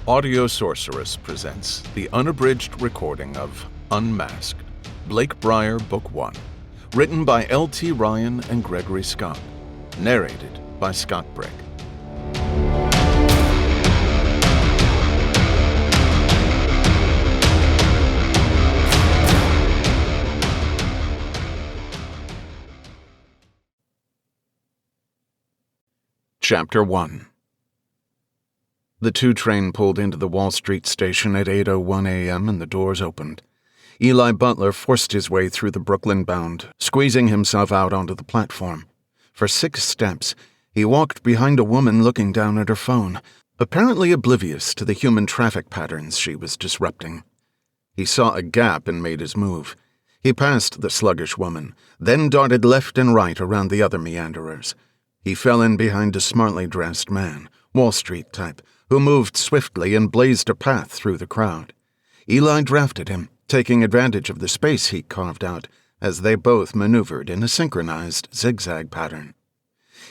Audio Sorceress presents the unabridged recording of Unmasked, Blake Brier, Book 1, written by L.T. Ryan and Gregory Scott, narrated by Scott Brick. Chapter 1. The 2 train pulled into the Wall Street station at 8:01 a.m. and the doors opened. Eli Butler forced his way through the Brooklyn-bound, squeezing himself out onto the platform. For 6 steps, he walked behind a woman looking down at her phone, apparently oblivious to the human traffic patterns she was disrupting. He saw a gap and made his move. He passed the sluggish woman, then darted left and right around the other meanderers. He fell in behind a smartly dressed man, Wall Street type, who moved swiftly and blazed a path through the crowd. Eli drafted him, taking advantage of the space he carved out, as they both maneuvered in a synchronized zigzag pattern.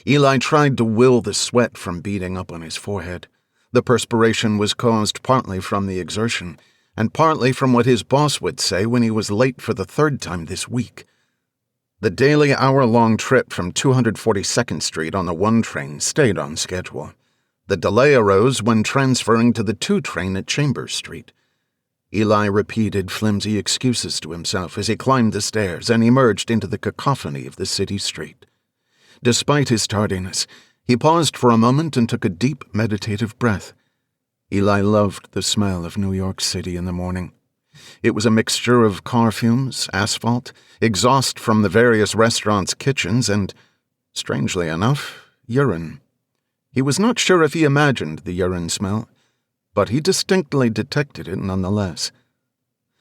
Eli tried to will the sweat from beading up on his forehead. The perspiration was caused partly from the exertion, and partly from what his boss would say when he was late for the 3rd time this week. The daily hour-long trip from 242nd Street on the 1 train stayed on schedule. The delay arose when transferring to the 2 train at Chambers Street. Eli repeated flimsy excuses to himself as he climbed the stairs and emerged into the cacophony of the city street. Despite his tardiness, he paused for a moment and took a deep, meditative breath. Eli loved the smell of New York City in the morning. It was a mixture of car fumes, asphalt, exhaust from the various restaurants' kitchens, and, strangely enough, urine. He was not sure if he imagined the urine smell, but he distinctly detected it nonetheless.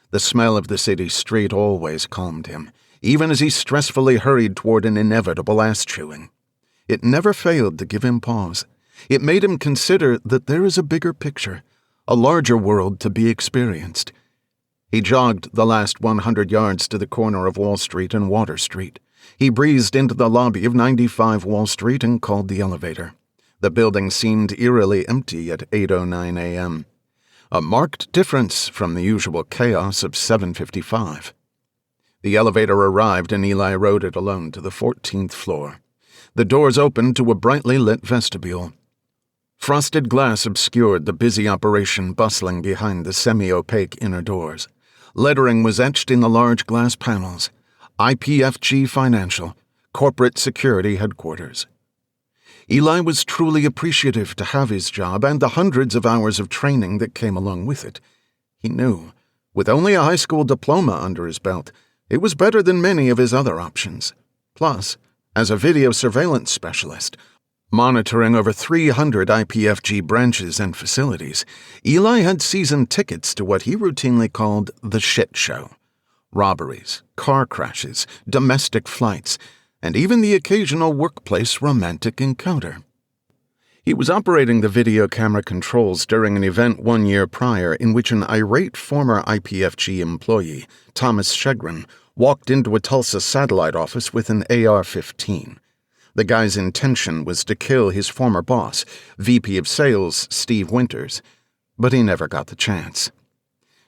The smell of the city street always calmed him, even as he stressfully hurried toward an inevitable ass-chewing. It never failed to give him pause. It made him consider that there is a bigger picture, a larger world to be experienced. He jogged the last 100 yards to the corner of Wall Street and Water Street. He breezed into the lobby of 95 Wall Street and called the elevator. The building seemed eerily empty at 8:09 a.m., a marked difference from the usual chaos of 7:55. The elevator arrived and Eli rode it alone to the 14th floor. The doors opened to a brightly lit vestibule. Frosted glass obscured the busy operation bustling behind the semi-opaque inner doors. Lettering was etched in the large glass panels. IPFG Financial, Corporate Security Headquarters. Eli was truly appreciative to have his job and the hundreds of hours of training that came along with it. He knew, with only a high school diploma under his belt, it was better than many of his other options. Plus, as a video surveillance specialist, monitoring over 300 IPFG branches and facilities, Eli had season tickets to what he routinely called the shit show. Robberies, car crashes, domestic flights, and even the occasional workplace romantic encounter. He was operating the video camera controls during an event 1 year prior in which an irate former IPFG employee, Thomas Shegren, walked into a Tulsa satellite office with an AR-15. The guy's intention was to kill his former boss, VP of Sales Steve Winters, but he never got the chance.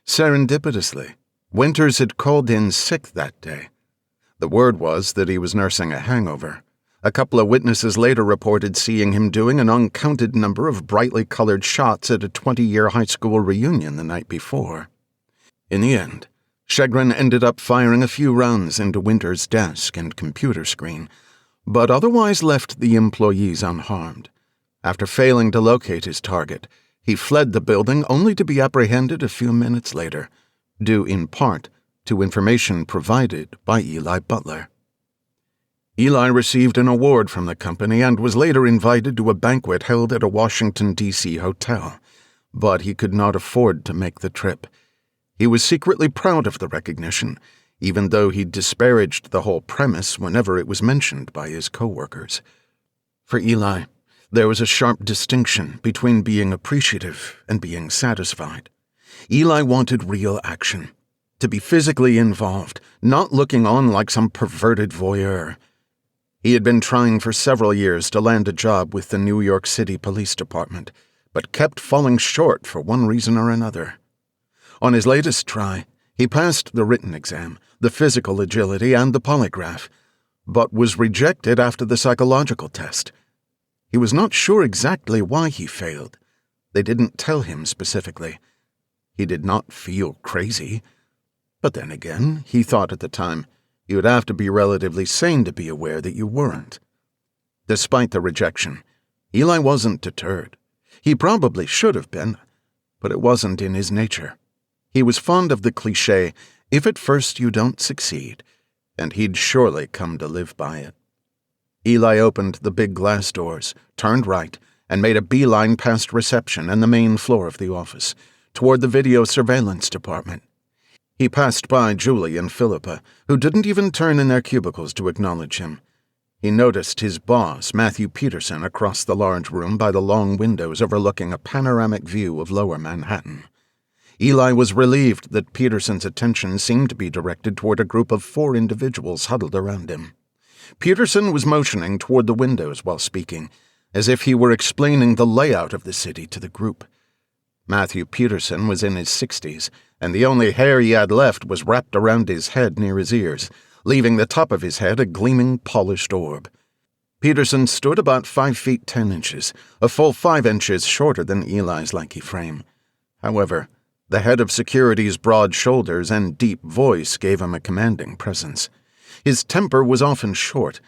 Serendipitously, Winters had called in sick that day. The word was that he was nursing a hangover. A couple of witnesses later reported seeing him doing an uncounted number of brightly colored shots at a 20-year high school reunion the night before. In the end, Shegren ended up firing a few rounds into Winters' desk and computer screen, but otherwise left the employees unharmed. After failing to locate his target, he fled the building only to be apprehended a few minutes later, due in part to information provided by Eli Butler. Eli received an award from the company and was later invited to a banquet held at a Washington, D.C. hotel, but he could not afford to make the trip. He was secretly proud of the recognition, even though he disparaged the whole premise whenever it was mentioned by his co-workers. For Eli, there was a sharp distinction between being appreciative and being satisfied. Eli wanted real action. To be physically involved, not looking on like some perverted voyeur. He had been trying for several years to land a job with the New York City Police Department, but kept falling short for one reason or another. On his latest try, he passed the written exam, the physical agility, and the polygraph, but was rejected after the psychological test. He was not sure exactly why he failed. They didn't tell him specifically. He did not feel crazy. But then again, he thought at the time, you would have to be relatively sane to be aware that you weren't. Despite the rejection, Eli wasn't deterred. He probably should have been, but it wasn't in his nature. He was fond of the cliché, if at first you don't succeed, and he'd surely come to live by it. Eli opened the big glass doors, turned right, and made a beeline past reception and the main floor of the office, toward the video surveillance department. He passed by Julie and Philippa, who didn't even turn in their cubicles to acknowledge him. He noticed his boss, Matthew Peterson, across the large room by the long windows overlooking a panoramic view of lower Manhattan. Eli was relieved that Peterson's attention seemed to be directed toward a group of 4 individuals huddled around him. Peterson was motioning toward the windows while speaking, as if he were explaining the layout of the city to the group. Matthew Peterson was in his 60s, and the only hair he had left was wrapped around his head near his ears, leaving the top of his head a gleaming, polished orb. Peterson stood about 5 feet 10 inches, a full 5 inches shorter than Eli's lanky frame. However, the head of security's broad shoulders and deep voice gave him a commanding presence. His temper was often short,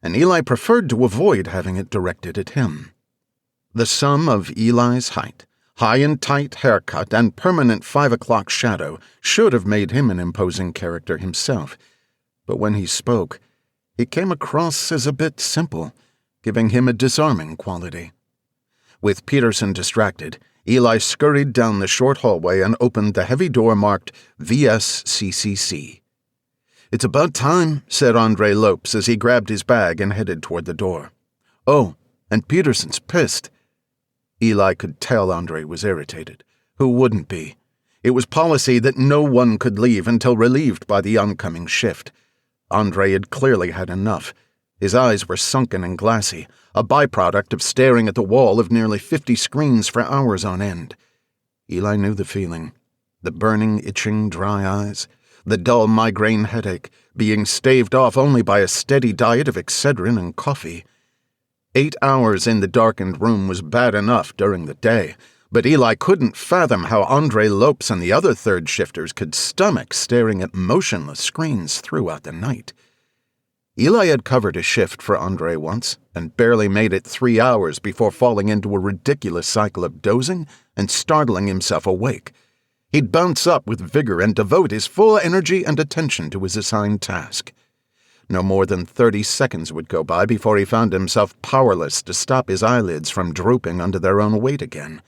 and Eli preferred to avoid having it directed at him. The sum of Eli's height, high and tight haircut, and permanent 5 o'clock shadow should have made him an imposing character himself, but when he spoke, he came across as a bit simple, giving him a disarming quality. With Peterson distracted, Eli scurried down the short hallway and opened the heavy door marked VSCCC. "It's about time," said Andre Lopes as he grabbed his bag and headed toward the door. "Oh, and Peterson's pissed." Eli could tell Andre was irritated. Who wouldn't be? It was policy that no one could leave until relieved by the oncoming shift. Andre had clearly had enough. His eyes were sunken and glassy, a byproduct of staring at the wall of nearly 50 screens for hours on end. Eli knew the feeling. The burning, itching, dry eyes, the dull migraine headache, being staved off only by a steady diet of Excedrin and coffee. 8 hours in the darkened room was bad enough during the day, but Eli couldn't fathom how Andre Lopes and the other third shifters could stomach staring at motionless screens throughout the night. Eli had covered a shift for Andre once and barely made it 3 hours before falling into a ridiculous cycle of dozing and startling himself awake. He'd bounce up with vigor and devote his full energy and attention to his assigned task. No more than 30 seconds would go by before he found himself powerless to stop his eyelids from drooping under their own weight again.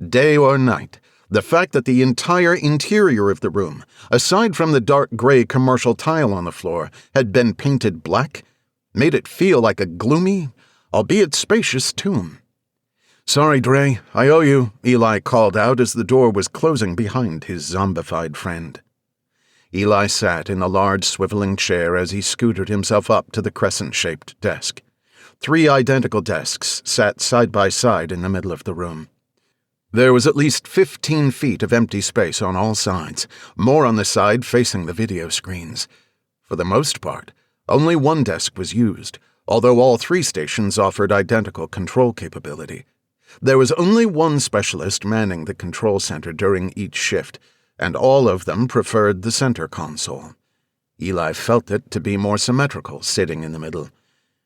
Day or night, the fact that the entire interior of the room, aside from the dark gray commercial tile on the floor, had been painted black, made it feel like a gloomy, albeit spacious tomb. "Sorry, Dre, I owe you," Eli called out as the door was closing behind his zombified friend. Eli sat in a large swiveling chair as he scootered himself up to the crescent-shaped desk. 3 identical desks sat side by side in the middle of the room. There was at least 15 feet of empty space on all sides, more on the side facing the video screens. For the most part, only one desk was used, although all 3 stations offered identical control capability. There was only one specialist manning the control center during each shift, and all of them preferred the center console. Eli felt it to be more symmetrical, sitting in the middle.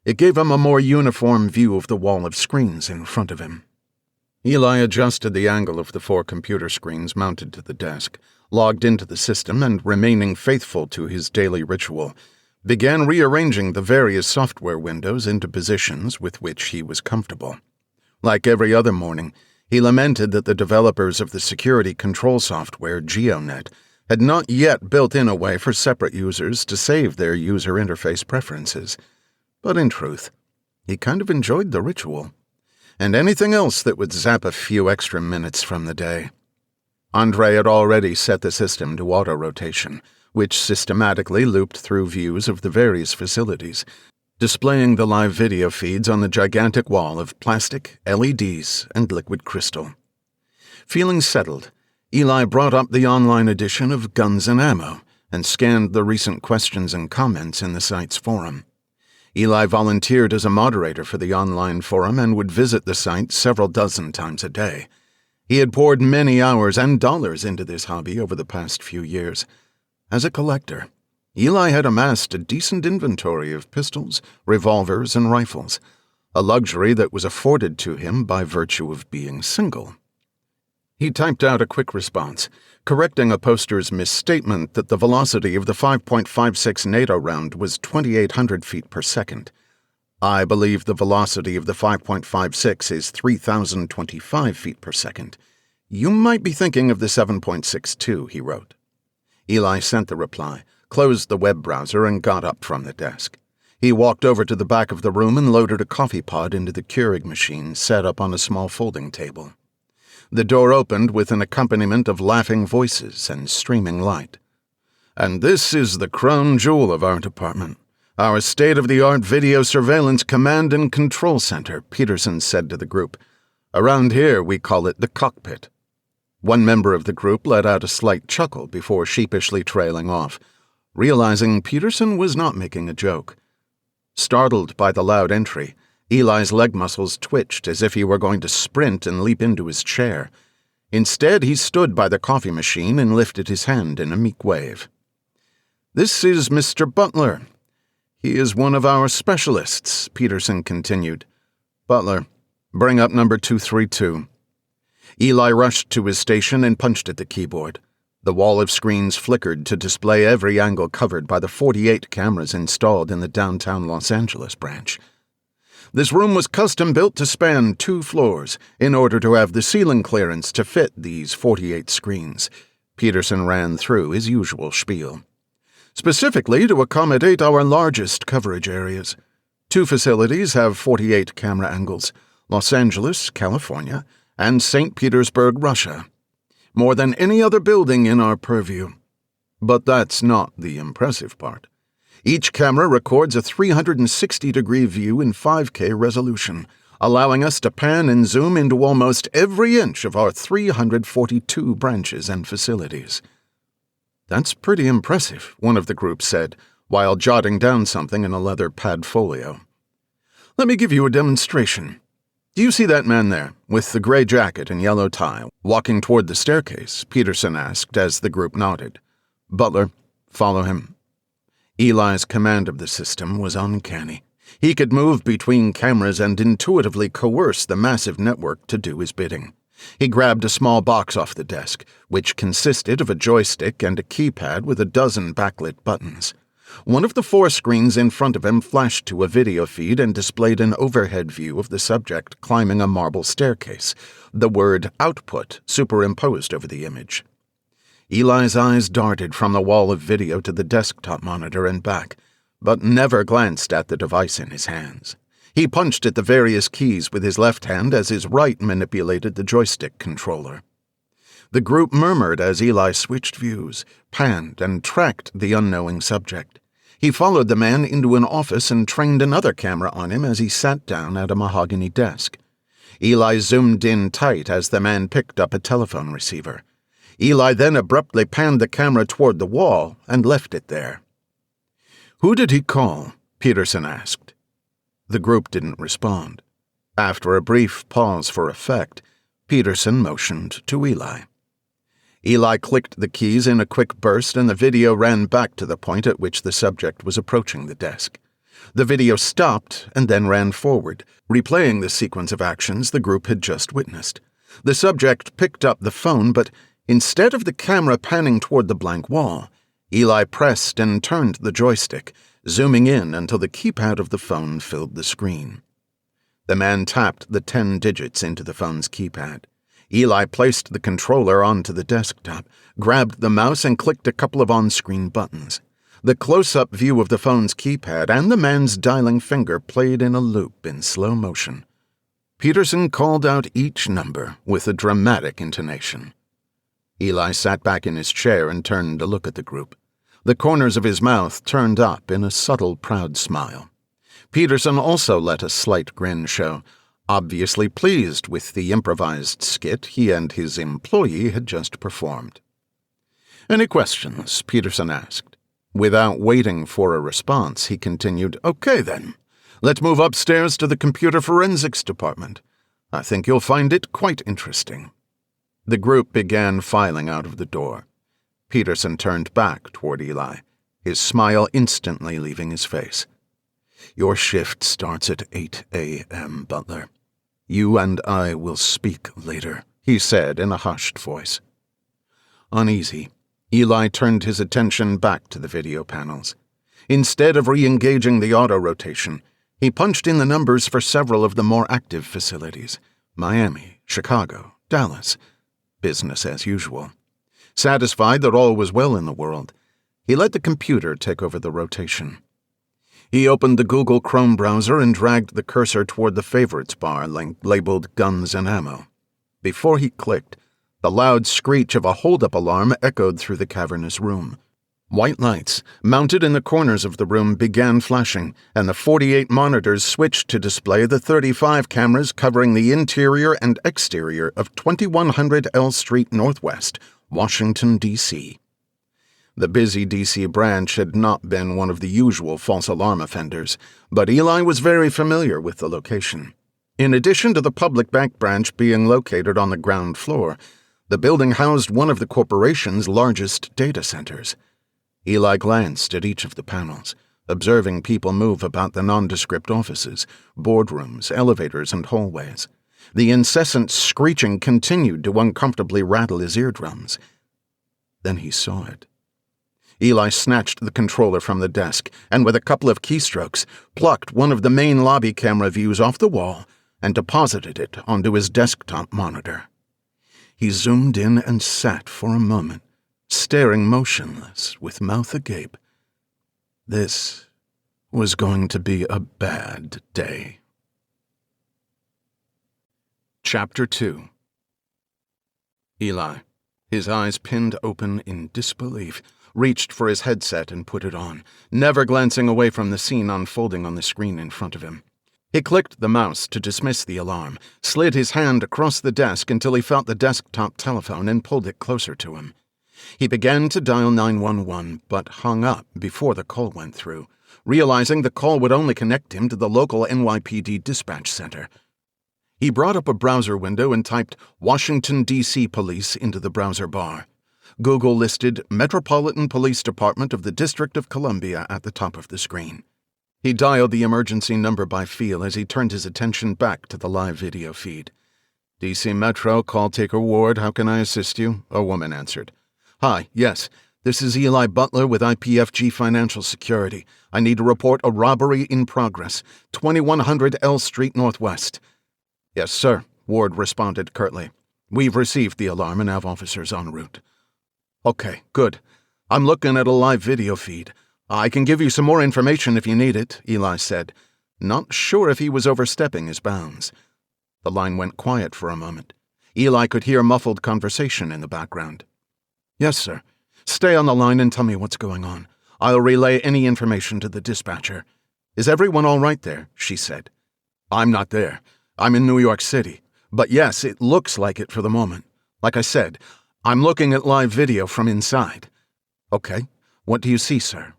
It gave him a more uniform view of the wall of screens in front of him. Eli adjusted the angle of the 4 computer screens mounted to the desk, logged into the system, and, remaining faithful to his daily ritual, began rearranging the various software windows into positions with which he was comfortable. Like every other morning, he lamented that the developers of the security control software GeoNet had not yet built in a way for separate users to save their user interface preferences. But in truth, he kind of enjoyed the ritual, and anything else that would zap a few extra minutes from the day. Andre had already set the system to auto-rotation, which systematically looped through views of the various facilities, displaying the live video feeds on the gigantic wall of plastic, LEDs, and liquid crystal. Feeling settled, Eli brought up the online edition of Guns and Ammo and scanned the recent questions and comments in the site's forum. Eli volunteered as a moderator for the online forum and would visit the site several dozen times a day. He had poured many hours and dollars into this hobby over the past few years. As a collector, Eli had amassed a decent inventory of pistols, revolvers, and rifles, a luxury that was afforded to him by virtue of being single. He typed out a quick response, correcting a poster's misstatement that the velocity of the 5.56 NATO round was 2,800 feet per second. I believe the velocity of the 5.56 is 3,025 feet per second. You might be thinking of the 7.62, he wrote. Eli sent the reply, closed the web browser, and got up from the desk. He walked over to the back of the room and loaded a coffee pod into the Keurig machine set up on a small folding table. The door opened with an accompaniment of laughing voices and streaming light. "And this is the crown jewel of our department, our state-of-the-art video surveillance command and control center," Peterson said to the group. "Around here we call it the cockpit." One member of the group let out a slight chuckle before sheepishly trailing off, realizing Peterson was not making a joke. Startled by the loud entry, Eli's leg muscles twitched as if he were going to sprint and leap into his chair. Instead, he stood by the coffee machine and lifted his hand in a meek wave. "This is Mr. Butler. He is one of our specialists," Peterson continued. "Butler, bring up number 232. Eli rushed to his station and punched at the keyboard. The wall of screens flickered to display every angle covered by the 48 cameras installed in the downtown Los Angeles branch. This room was custom-built to span 2 floors in order to have the ceiling clearance to fit these 48 screens. Peterson ran through his usual spiel. Specifically to accommodate our largest coverage areas. 2 facilities have 48 camera angles: Los Angeles, California, and St. Petersburg, Russia. More than any other building in our purview. But that's not the impressive part. Each camera records a 360-degree view in 5K resolution, allowing us to pan and zoom into almost every inch of our 342 branches and facilities. "That's pretty impressive," one of the group said, while jotting down something in a leather pad folio. "Let me give you a demonstration. Do you see that man there, with the gray jacket and yellow tie, walking toward the staircase?" Peterson asked as the group nodded. "Butler, follow him." Eli's command of the system was uncanny. He could move between cameras and intuitively coerce the massive network to do his bidding. He grabbed a small box off the desk, which consisted of a joystick and a keypad with a dozen backlit buttons. One of the 4 screens in front of him flashed to a video feed and displayed an overhead view of the subject climbing a marble staircase, the word "output" superimposed over the image. Eli's eyes darted from the wall of video to the desktop monitor and back, but never glanced at the device in his hands. He punched at the various keys with his left hand as his right manipulated the joystick controller. The group murmured as Eli switched views, panned, and tracked the unknowing subject. He followed the man into an office and trained another camera on him as he sat down at a mahogany desk. Eli zoomed in tight as the man picked up a telephone receiver. Eli then abruptly panned the camera toward the wall and left it there. "Who did he call?" Peterson asked. The group didn't respond. After a brief pause for effect, Peterson motioned to Eli. Eli clicked the keys in a quick burst and the video ran back to the point at which the subject was approaching the desk. The video stopped and then ran forward, replaying the sequence of actions the group had just witnessed. The subject picked up the phone, but instead of the camera panning toward the blank wall, Eli pressed and turned the joystick, zooming in until the keypad of the phone filled the screen. The man tapped the 10 digits into the phone's keypad. Eli placed the controller onto the desktop, grabbed the mouse, and clicked a couple of on-screen buttons. The close-up view of the phone's keypad and the man's dialing finger played in a loop in slow motion. Peterson called out each number with a dramatic intonation. Eli sat back in his chair and turned to look at the group. The corners of his mouth turned up in a subtle, proud smile. Peterson also let a slight grin show, obviously pleased with the improvised skit he and his employee had just performed. "Any questions?" Peterson asked. Without waiting for a response, he continued, "Okay then. Let's move upstairs to the computer forensics department. I think you'll find it quite interesting." The group began filing out of the door. Peterson turned back toward Eli, his smile instantly leaving his face. "Your shift starts at 8 a.m., Butler. You and I will speak later," he said in a hushed voice. Uneasy, Eli turned his attention back to the video panels. Instead of re-engaging the auto-rotation, he punched in the numbers for several of the more active facilities: Miami, Chicago, Dallas. Business as usual. Satisfied that all was well in the world, he let the computer take over the rotation. He opened the Google Chrome browser and dragged the cursor toward the favorites bar labeled Guns and Ammo. Before he clicked, the loud screech of a hold-up alarm echoed through the cavernous room. White lights, mounted in the corners of the room, began flashing, and the 48 monitors switched to display the 35 cameras covering the interior and exterior of 2100 L Street Northwest, Washington, D.C. The busy D.C. branch had not been one of the usual false alarm offenders, but Eli was very familiar with the location. In addition to the public bank branch being located on the ground floor, the building housed one of the corporation's largest data centers. Eli glanced at each of the panels, observing people move about the nondescript offices, boardrooms, elevators, and hallways. The incessant screeching continued to uncomfortably rattle his eardrums. Then he saw it. Eli snatched the controller from the desk and, with a couple of keystrokes, plucked one of the main lobby camera views off the wall and deposited it onto his desktop monitor. He zoomed in and sat for a moment, staring motionless, with mouth agape. This was going to be a bad day. Chapter 2. Eli, his eyes pinned open in disbelief, reached for his headset and put it on, never glancing away from the scene unfolding on the screen in front of him. He clicked the mouse to dismiss the alarm, slid his hand across the desk until he felt the desktop telephone and pulled it closer to him. He began to dial 911, but hung up before the call went through, realizing the call would only connect him to the local NYPD dispatch center. He brought up a browser window and typed Washington, D.C. Police into the browser bar. Google listed Metropolitan Police Department of the District of Columbia at the top of the screen. He dialed the emergency number by feel as he turned his attention back to the live video feed. "D.C. Metro, call taker Ward, how can I assist you?" a woman answered. "Hi, yes, this is Eli Butler with IPFG Financial Security. I need to report a robbery in progress, 2100 L Street Northwest." "Yes, sir," Ward responded curtly. "We've received the alarm and have officers en route." "Okay, good. I'm looking at a live video feed. I can give you some more information if you need it," Eli said, not sure if he was overstepping his bounds. The line went quiet for a moment. Eli could hear muffled conversation in the background. "Yes, sir. Stay on the line and tell me what's going on. I'll relay any information to the dispatcher. Is everyone all right there?" she said. "I'm not there. I'm in New York City. But yes, it looks like it for the moment. Like I said, I'm looking at live video from inside." "Okay. What do you see, sir?"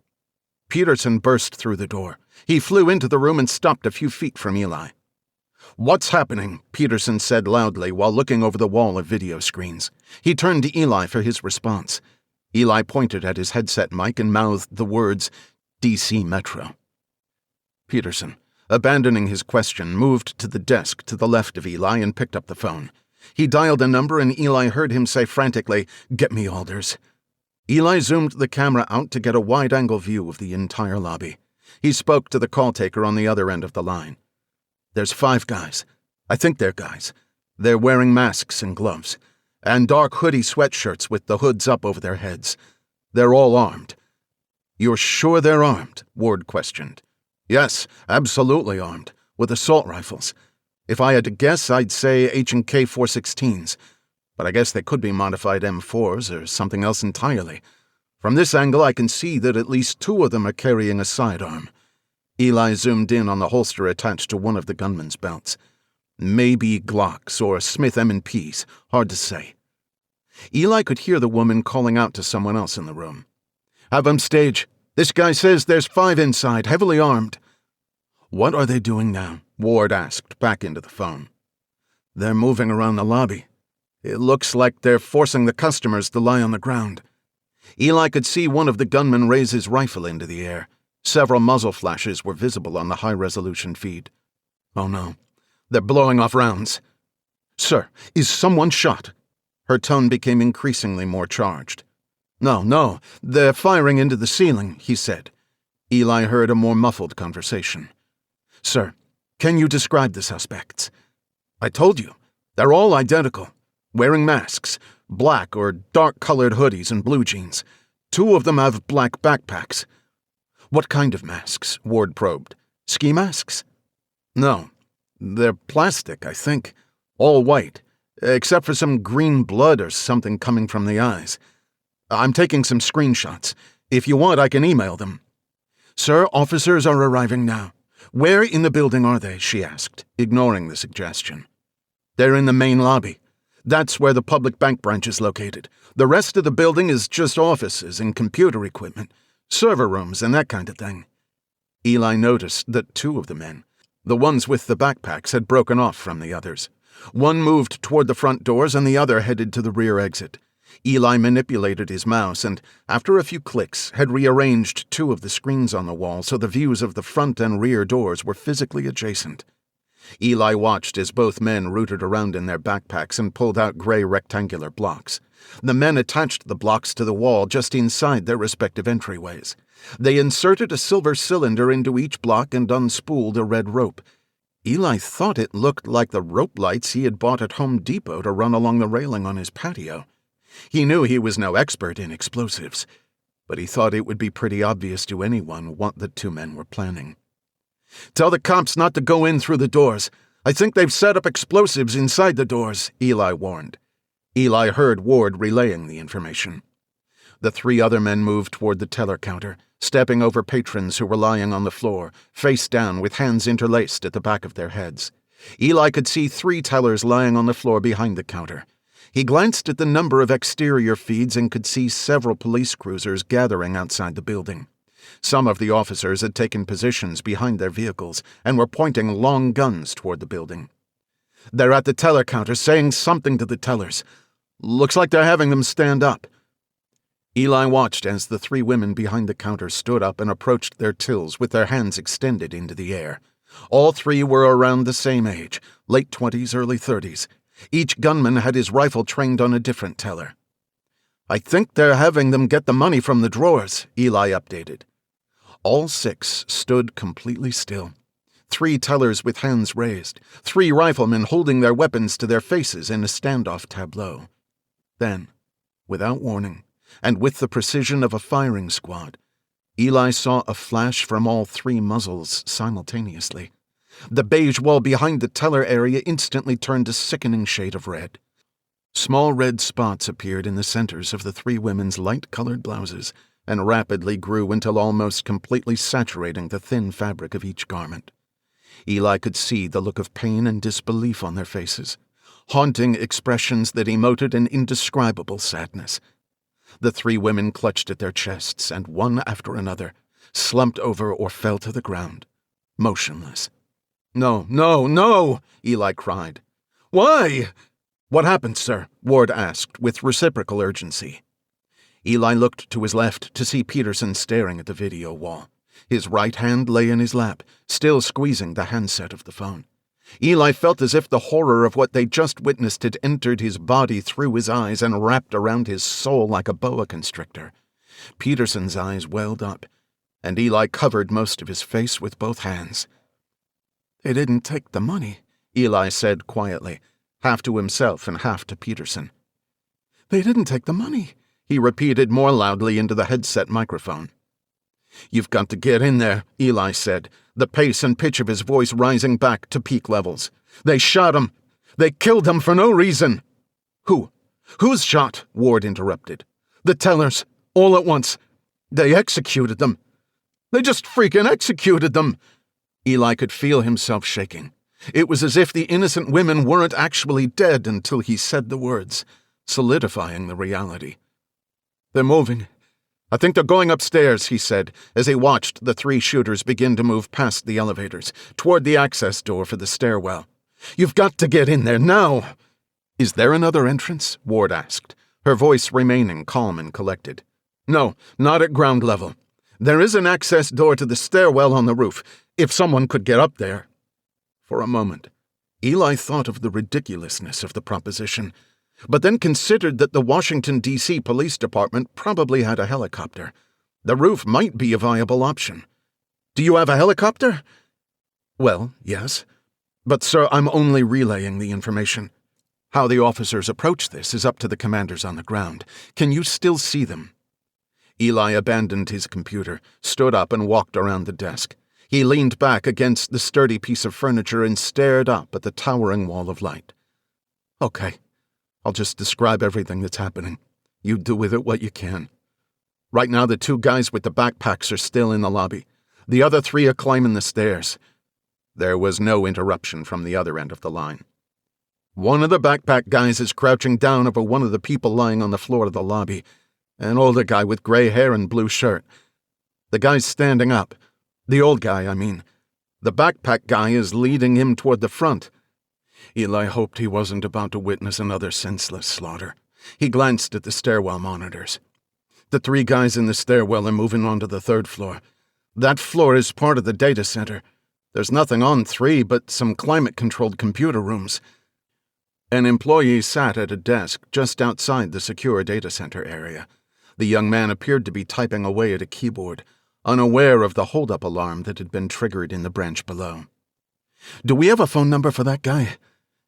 Peterson burst through the door. He flew into the room and stopped a few feet from Eli. "What's happening?" Peterson said loudly while looking over the wall of video screens. He turned to Eli for his response. Eli pointed at his headset mic and mouthed the words, "D.C. Metro." Peterson, abandoning his question, moved to the desk to the left of Eli and picked up the phone. He dialed a number and Eli heard him say frantically, "Get me Alders." Eli zoomed the camera out to get a wide-angle view of the entire lobby. He spoke to the call taker on the other end of the line. "There's 5 guys. I think they're guys. They're wearing masks and gloves, and dark hoodie sweatshirts with the hoods up over their heads. They're all armed." "You're sure they're armed?" Ward questioned. "Yes, absolutely armed, with assault rifles. If I had to guess, I'd say H&K 416s. But I guess they could be modified M4s or something else entirely. From this angle, I can see that at least 2 of them are carrying a sidearm. Eli zoomed in on the holster attached to one of the gunman's belts. Maybe Glocks or Smith M&Ps, hard to say. Eli could hear the woman calling out to someone else in the room. "Have 'em stage. This guy says there's 5 inside, heavily armed." "What are they doing now?" Ward asked, back into the phone. "They're moving around the lobby. It looks like they're forcing the customers to lie on the ground." Eli could see one of the gunmen raise his rifle into the air. Several muzzle flashes were visible on the high-resolution feed. "Oh no, they're blowing off rounds." "Sir, is someone shot?" Her tone became increasingly more charged. No, they're firing into the ceiling," he said. Eli heard a more muffled conversation. "Sir, can you describe the suspects?" "I told you, they're all identical, wearing masks, black or dark-colored hoodies and blue jeans. 2 of them have black backpacks." "What kind of masks?" Ward probed. "Ski masks?" "No, they're plastic, I think. All white, except for some green blood or something coming from the eyes. I'm taking some screenshots. If you want, I can email them." "Sir, officers are arriving now. Where in the building are they?" she asked, ignoring the suggestion. "They're in the main lobby. That's where the public bank branch is located. The rest of the building is just offices and computer equipment, server rooms and that kind of thing." Eli noticed that 2 of the men, the ones with the backpacks, had broken off from the others. One moved toward the front doors and the other headed to the rear exit. Eli manipulated his mouse and, after a few clicks, had rearranged 2 of the screens on the wall so the views of the front and rear doors were physically adjacent. Eli watched as both men rooted around in their backpacks and pulled out gray rectangular blocks. The men attached the blocks to the wall just inside their respective entryways. They inserted a silver cylinder into each block and unspooled a red rope. Eli thought it looked like the rope lights he had bought at Home Depot to run along the railing on his patio. He knew he was no expert in explosives, but he thought it would be pretty obvious to anyone what the 2 men were planning. "Tell the cops not to go in through the doors. I think they've set up explosives inside the doors," Eli warned. Eli heard Ward relaying the information. The 3 other men moved toward the teller counter, stepping over patrons who were lying on the floor, face down with hands interlaced at the back of their heads. Eli could see 3 tellers lying on the floor behind the counter. He glanced at the number of exterior feeds and could see several police cruisers gathering outside the building. Some of the officers had taken positions behind their vehicles and were pointing long guns toward the building. "They're at the teller counter saying something to the tellers. Looks like they're having them stand up." Eli watched as the 3 women behind the counter stood up and approached their tills with their hands extended into the air. All 3 were around the same age, late 20s, early 30s. Each gunman had his rifle trained on a different teller. "I think they're having them get the money from the drawers," Eli updated. All 6 stood completely still. 3 tellers with hands raised, 3 riflemen holding their weapons to their faces in a standoff tableau. Then, without warning, and with the precision of a firing squad, Eli saw a flash from all 3 muzzles simultaneously. The beige wall behind the teller area instantly turned a sickening shade of red. Small red spots appeared in the centers of the 3 women's light-colored blouses and rapidly grew until almost completely saturating the thin fabric of each garment. Eli could see the look of pain and disbelief on their faces, haunting expressions that emoted an indescribable sadness. The 3 women clutched at their chests and, one after another, slumped over or fell to the ground, motionless. "No, no, no!" Eli cried. "Why?" "What happened, sir?" Ward asked with reciprocal urgency. Eli looked to his left to see Peterson staring at the video wall. His right hand lay in his lap, still squeezing the handset of the phone. Eli felt as if the horror of what they just witnessed had entered his body through his eyes and wrapped around his soul like a boa constrictor. Peterson's eyes welled up, and Eli covered most of his face with both hands. "They didn't take the money," Eli said quietly, half to himself and half to Peterson. "They didn't take the money," he repeated more loudly into the headset microphone. "You've got to get in there," Eli said, the pace and pitch of his voice rising back to peak levels. "They shot him. They killed him for no reason." "Who? Who's shot?" Ward interrupted. "The tellers, all at once. They executed them." They just freaking executed them! Eli could feel himself shaking. It was as if the innocent women weren't actually dead until he said the words, solidifying the reality. They're moving. I think they're going upstairs, he said, as he watched the 3 shooters begin to move past the elevators, toward the access door for the stairwell. You've got to get in there now! Is there another entrance? Ward asked, her voice remaining calm and collected. No, not at ground level. There is an access door to the stairwell on the roof, if someone could get up there. For a moment, Eli thought of the ridiculousness of the proposition, but then considered that the Washington, D.C. Police Department probably had a helicopter. The roof might be a viable option. Do you have a helicopter? Well, yes. But, sir, I'm only relaying the information. How the officers approach this is up to the commanders on the ground. Can you still see them? Eli abandoned his computer, stood up, and walked around the desk. He leaned back against the sturdy piece of furniture and stared up at the towering wall of light. Okay, I'll just describe everything that's happening. You do with it what you can. Right now, the 2 guys with the backpacks are still in the lobby. The other 3 are climbing the stairs. There was no interruption from the other end of the line. One of the backpack guys is crouching down over one of the people lying on the floor of the lobby, an older guy with gray hair and blue shirt. The guy's standing up. The old guy, I mean. The backpack guy is leading him toward the front. Eli hoped he wasn't about to witness another senseless slaughter. He glanced at the stairwell monitors. The 3 guys in the stairwell are moving on to the 3rd floor. That floor is part of the data center. There's nothing on 3 but some climate-controlled computer rooms. An employee sat at a desk just outside the secure data center area. The young man appeared to be typing away at a keyboard, unaware of the hold-up alarm that had been triggered in the branch below. Do we have a phone number for that guy?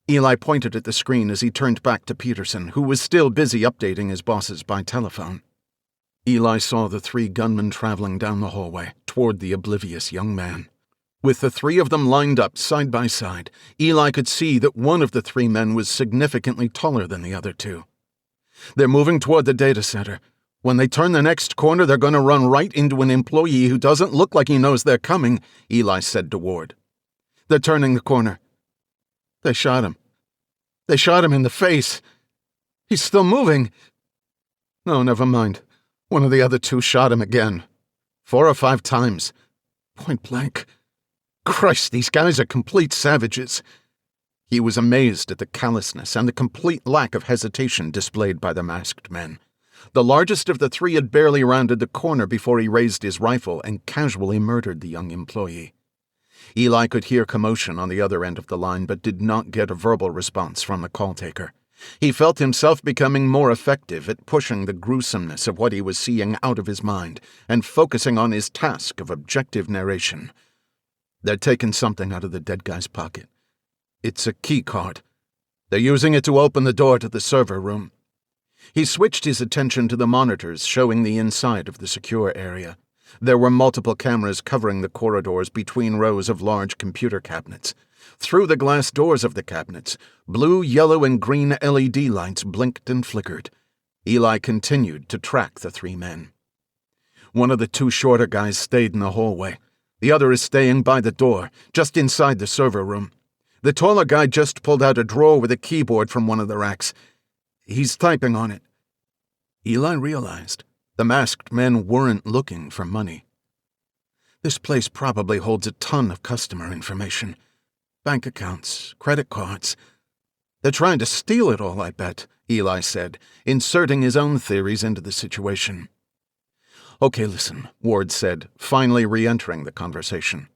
Eli pointed at the screen as he turned back to Peterson, who was still busy updating his bosses by telephone. Eli saw the 3 gunmen traveling down the hallway toward the oblivious young man. With the 3 of them lined up side by side, Eli could see that one of the 3 men was significantly taller than the other 2. They're moving toward the data center. When they turn the next corner, they're going to run right into an employee who doesn't look like he knows they're coming, Eli said to Ward. They're turning the corner. They shot him. They shot him in the face. He's still moving. No, never mind. One of the other 2 shot him again. 4 or 5 times. Point blank. Christ, these guys are complete savages. He was amazed at the callousness and the complete lack of hesitation displayed by the masked men. The largest of the 3 had barely rounded the corner before he raised his rifle and casually murdered the young employee. Eli could hear commotion on the other end of the line but did not get a verbal response from the call-taker. He felt himself becoming more effective at pushing the gruesomeness of what he was seeing out of his mind and focusing on his task of objective narration. They're taking something out of the dead guy's pocket. It's a key card. They're using it to open the door to the server room. He switched his attention to the monitors showing the inside of the secure area. There were multiple cameras covering the corridors between rows of large computer cabinets. Through the glass doors of the cabinets, blue, yellow, and green LED lights blinked and flickered. Eli continued to track the 3 men. One of the 2 shorter guys stayed in the hallway. The other is staying by the door, just inside the server room. The taller guy just pulled out a drawer with a keyboard from one of the racks. He's typing on it. Eli realized the masked men weren't looking for money. This place probably holds a ton of customer information. Bank accounts, credit cards. They're trying to steal it all, I bet, Eli said, inserting his own theories into the situation. Okay, listen, Ward said, finally re-entering the conversation.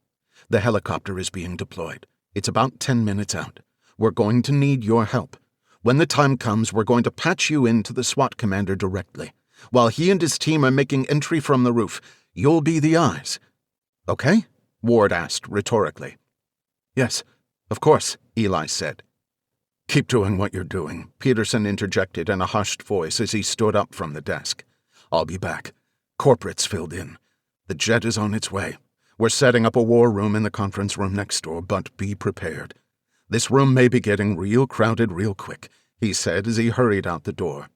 The helicopter is being deployed. It's about 10 minutes out. We're going to need your help. When the time comes, we're going to patch you in to the SWAT commander directly. While he and his team are making entry from the roof, you'll be the eyes. Okay? Ward asked rhetorically. Yes, of course, Eli said. Keep doing what you're doing, Peterson interjected in a hushed voice as he stood up from the desk. I'll be back. Corporate's filled in. The jet is on its way. We're setting up a war room in the conference room next door, but be prepared. This room may be getting real crowded real quick, he said as he hurried out the door.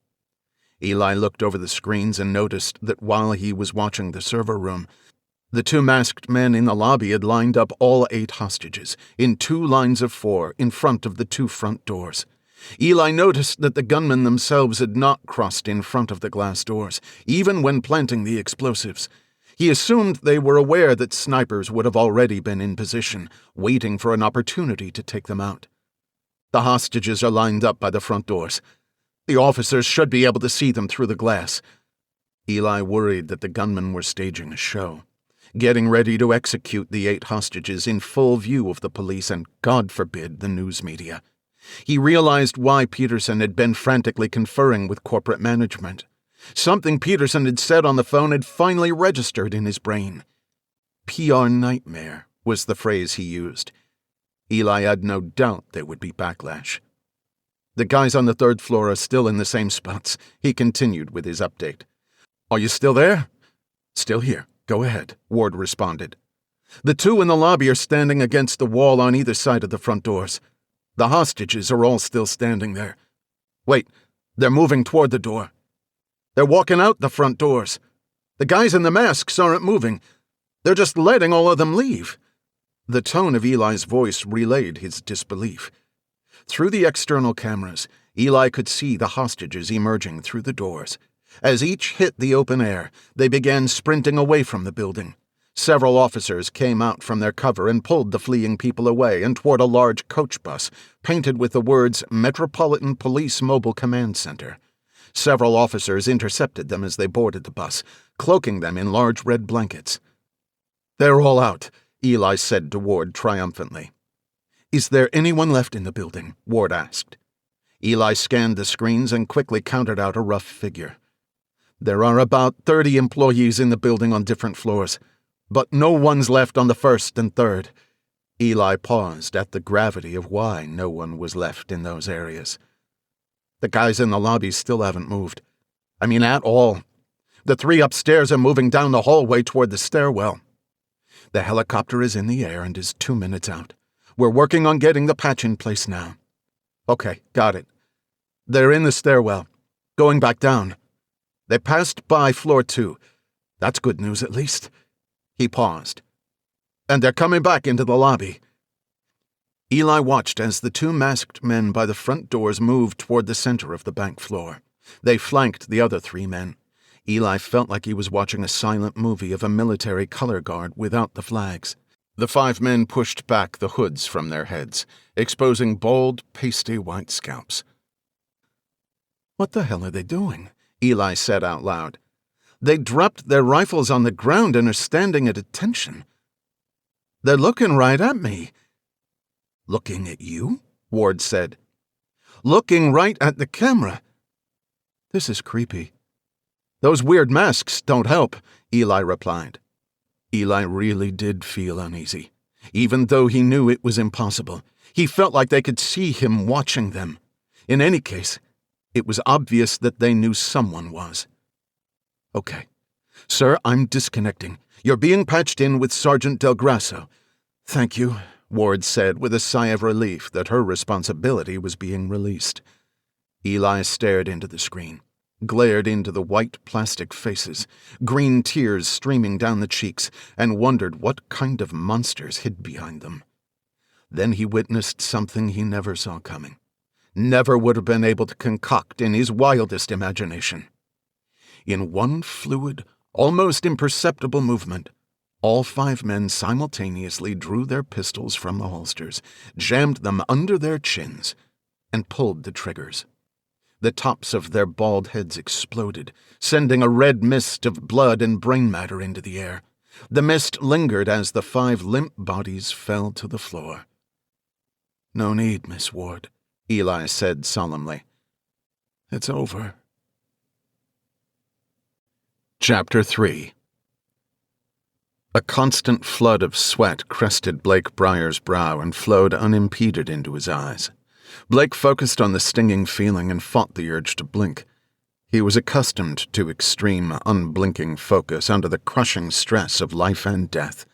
Eli looked over the screens and noticed that while he was watching the server room, The two masked men in the lobby had lined up all 8 hostages, in 2 lines of 4, in front of the 2 front doors. Eli noticed that the gunmen themselves had not crossed in front of the glass doors, even when planting the explosives. He assumed they were aware that snipers would have already been in position, waiting for an opportunity to take them out. The hostages are lined up by the front doors. The officers should be able to see them through the glass. Eli worried that the gunmen were staging a show, getting ready to execute the 8 hostages in full view of the police and, God forbid, the news media. He realized why Peterson had been frantically conferring with corporate management. Something Peterson had said on the phone had finally registered in his brain. PR nightmare was the phrase he used. Eli had no doubt there would be backlash. The guys on the 3rd floor are still in the same spots, he continued with his update. Are you still there? Still here. Go ahead, Ward responded. The 2 in the lobby are standing against the wall on either side of the front doors. The hostages are all still standing there. Wait, they're moving toward the door. They're walking out the front doors. The guys in the masks aren't moving. They're just letting all of them leave. The tone of Eli's voice relayed his disbelief. Through the external cameras, Eli could see the hostages emerging through the doors. As each hit the open air, they began sprinting away from the building. Several officers came out from their cover and pulled the fleeing people away and toward a large coach bus, painted with the words Metropolitan Police Mobile Command Center. Several officers intercepted them as they boarded the bus, cloaking them in large red blankets. They're all out, Eli said to Ward triumphantly. Is there anyone left in the building? Ward asked. Eli scanned the screens and quickly counted out a rough figure. There are about 30 employees in the building on different floors, but no one's left on the 1st and 3rd. Eli paused at the gravity of why no one was left in those areas. The guys in the lobby still haven't moved. I mean, at all. The 3 upstairs are moving down the hallway toward the stairwell. The helicopter is in the air and is 2 minutes out. We're working on getting the patch in place now. Okay, got it. They're in the stairwell, going back down. They passed by floor 2. That's good news, at least. He paused. And they're coming back into the lobby. Eli watched as the 2 masked men by the front doors moved toward the center of the bank floor. They flanked the other 3 men. Eli felt like he was watching a silent movie of a military color guard without the flags. The 5 men pushed back the hoods from their heads, exposing bald, pasty white scalps. What the hell are they doing? Eli said out loud. They dropped their rifles on the ground and are standing at attention. They're looking right at me. Looking at you? Ward said. Looking right at the camera. This is creepy. Those weird masks don't help, Eli replied. Eli really did feel uneasy. Even though he knew it was impossible, he felt like they could see him watching them. In any case, it was obvious that they knew someone was. Okay. Sir, I'm disconnecting. You're being patched in with Sergeant Del Grasso. Thank you, Ward said with a sigh of relief that her responsibility was being released. Eli stared into the screen, glared into the white plastic faces, green tears streaming down the cheeks, and wondered what kind of monsters hid behind them. Then he witnessed something he never saw coming, never would have been able to concoct in his wildest imagination. In one fluid, almost imperceptible movement, all 5 men simultaneously drew their pistols from the holsters, jammed them under their chins, and pulled the triggers. The tops of their bald heads exploded, sending a red mist of blood and brain matter into the air. The mist lingered as the 5 limp bodies fell to the floor. No need, Miss Ward, Eli said solemnly. It's over. Chapter 3. A constant flood of sweat crested Blake Brier's brow and flowed unimpeded into his eyes. Blake focused on the stinging feeling and fought the urge to blink. He was accustomed to extreme, unblinking focus under the crushing stress of life and death.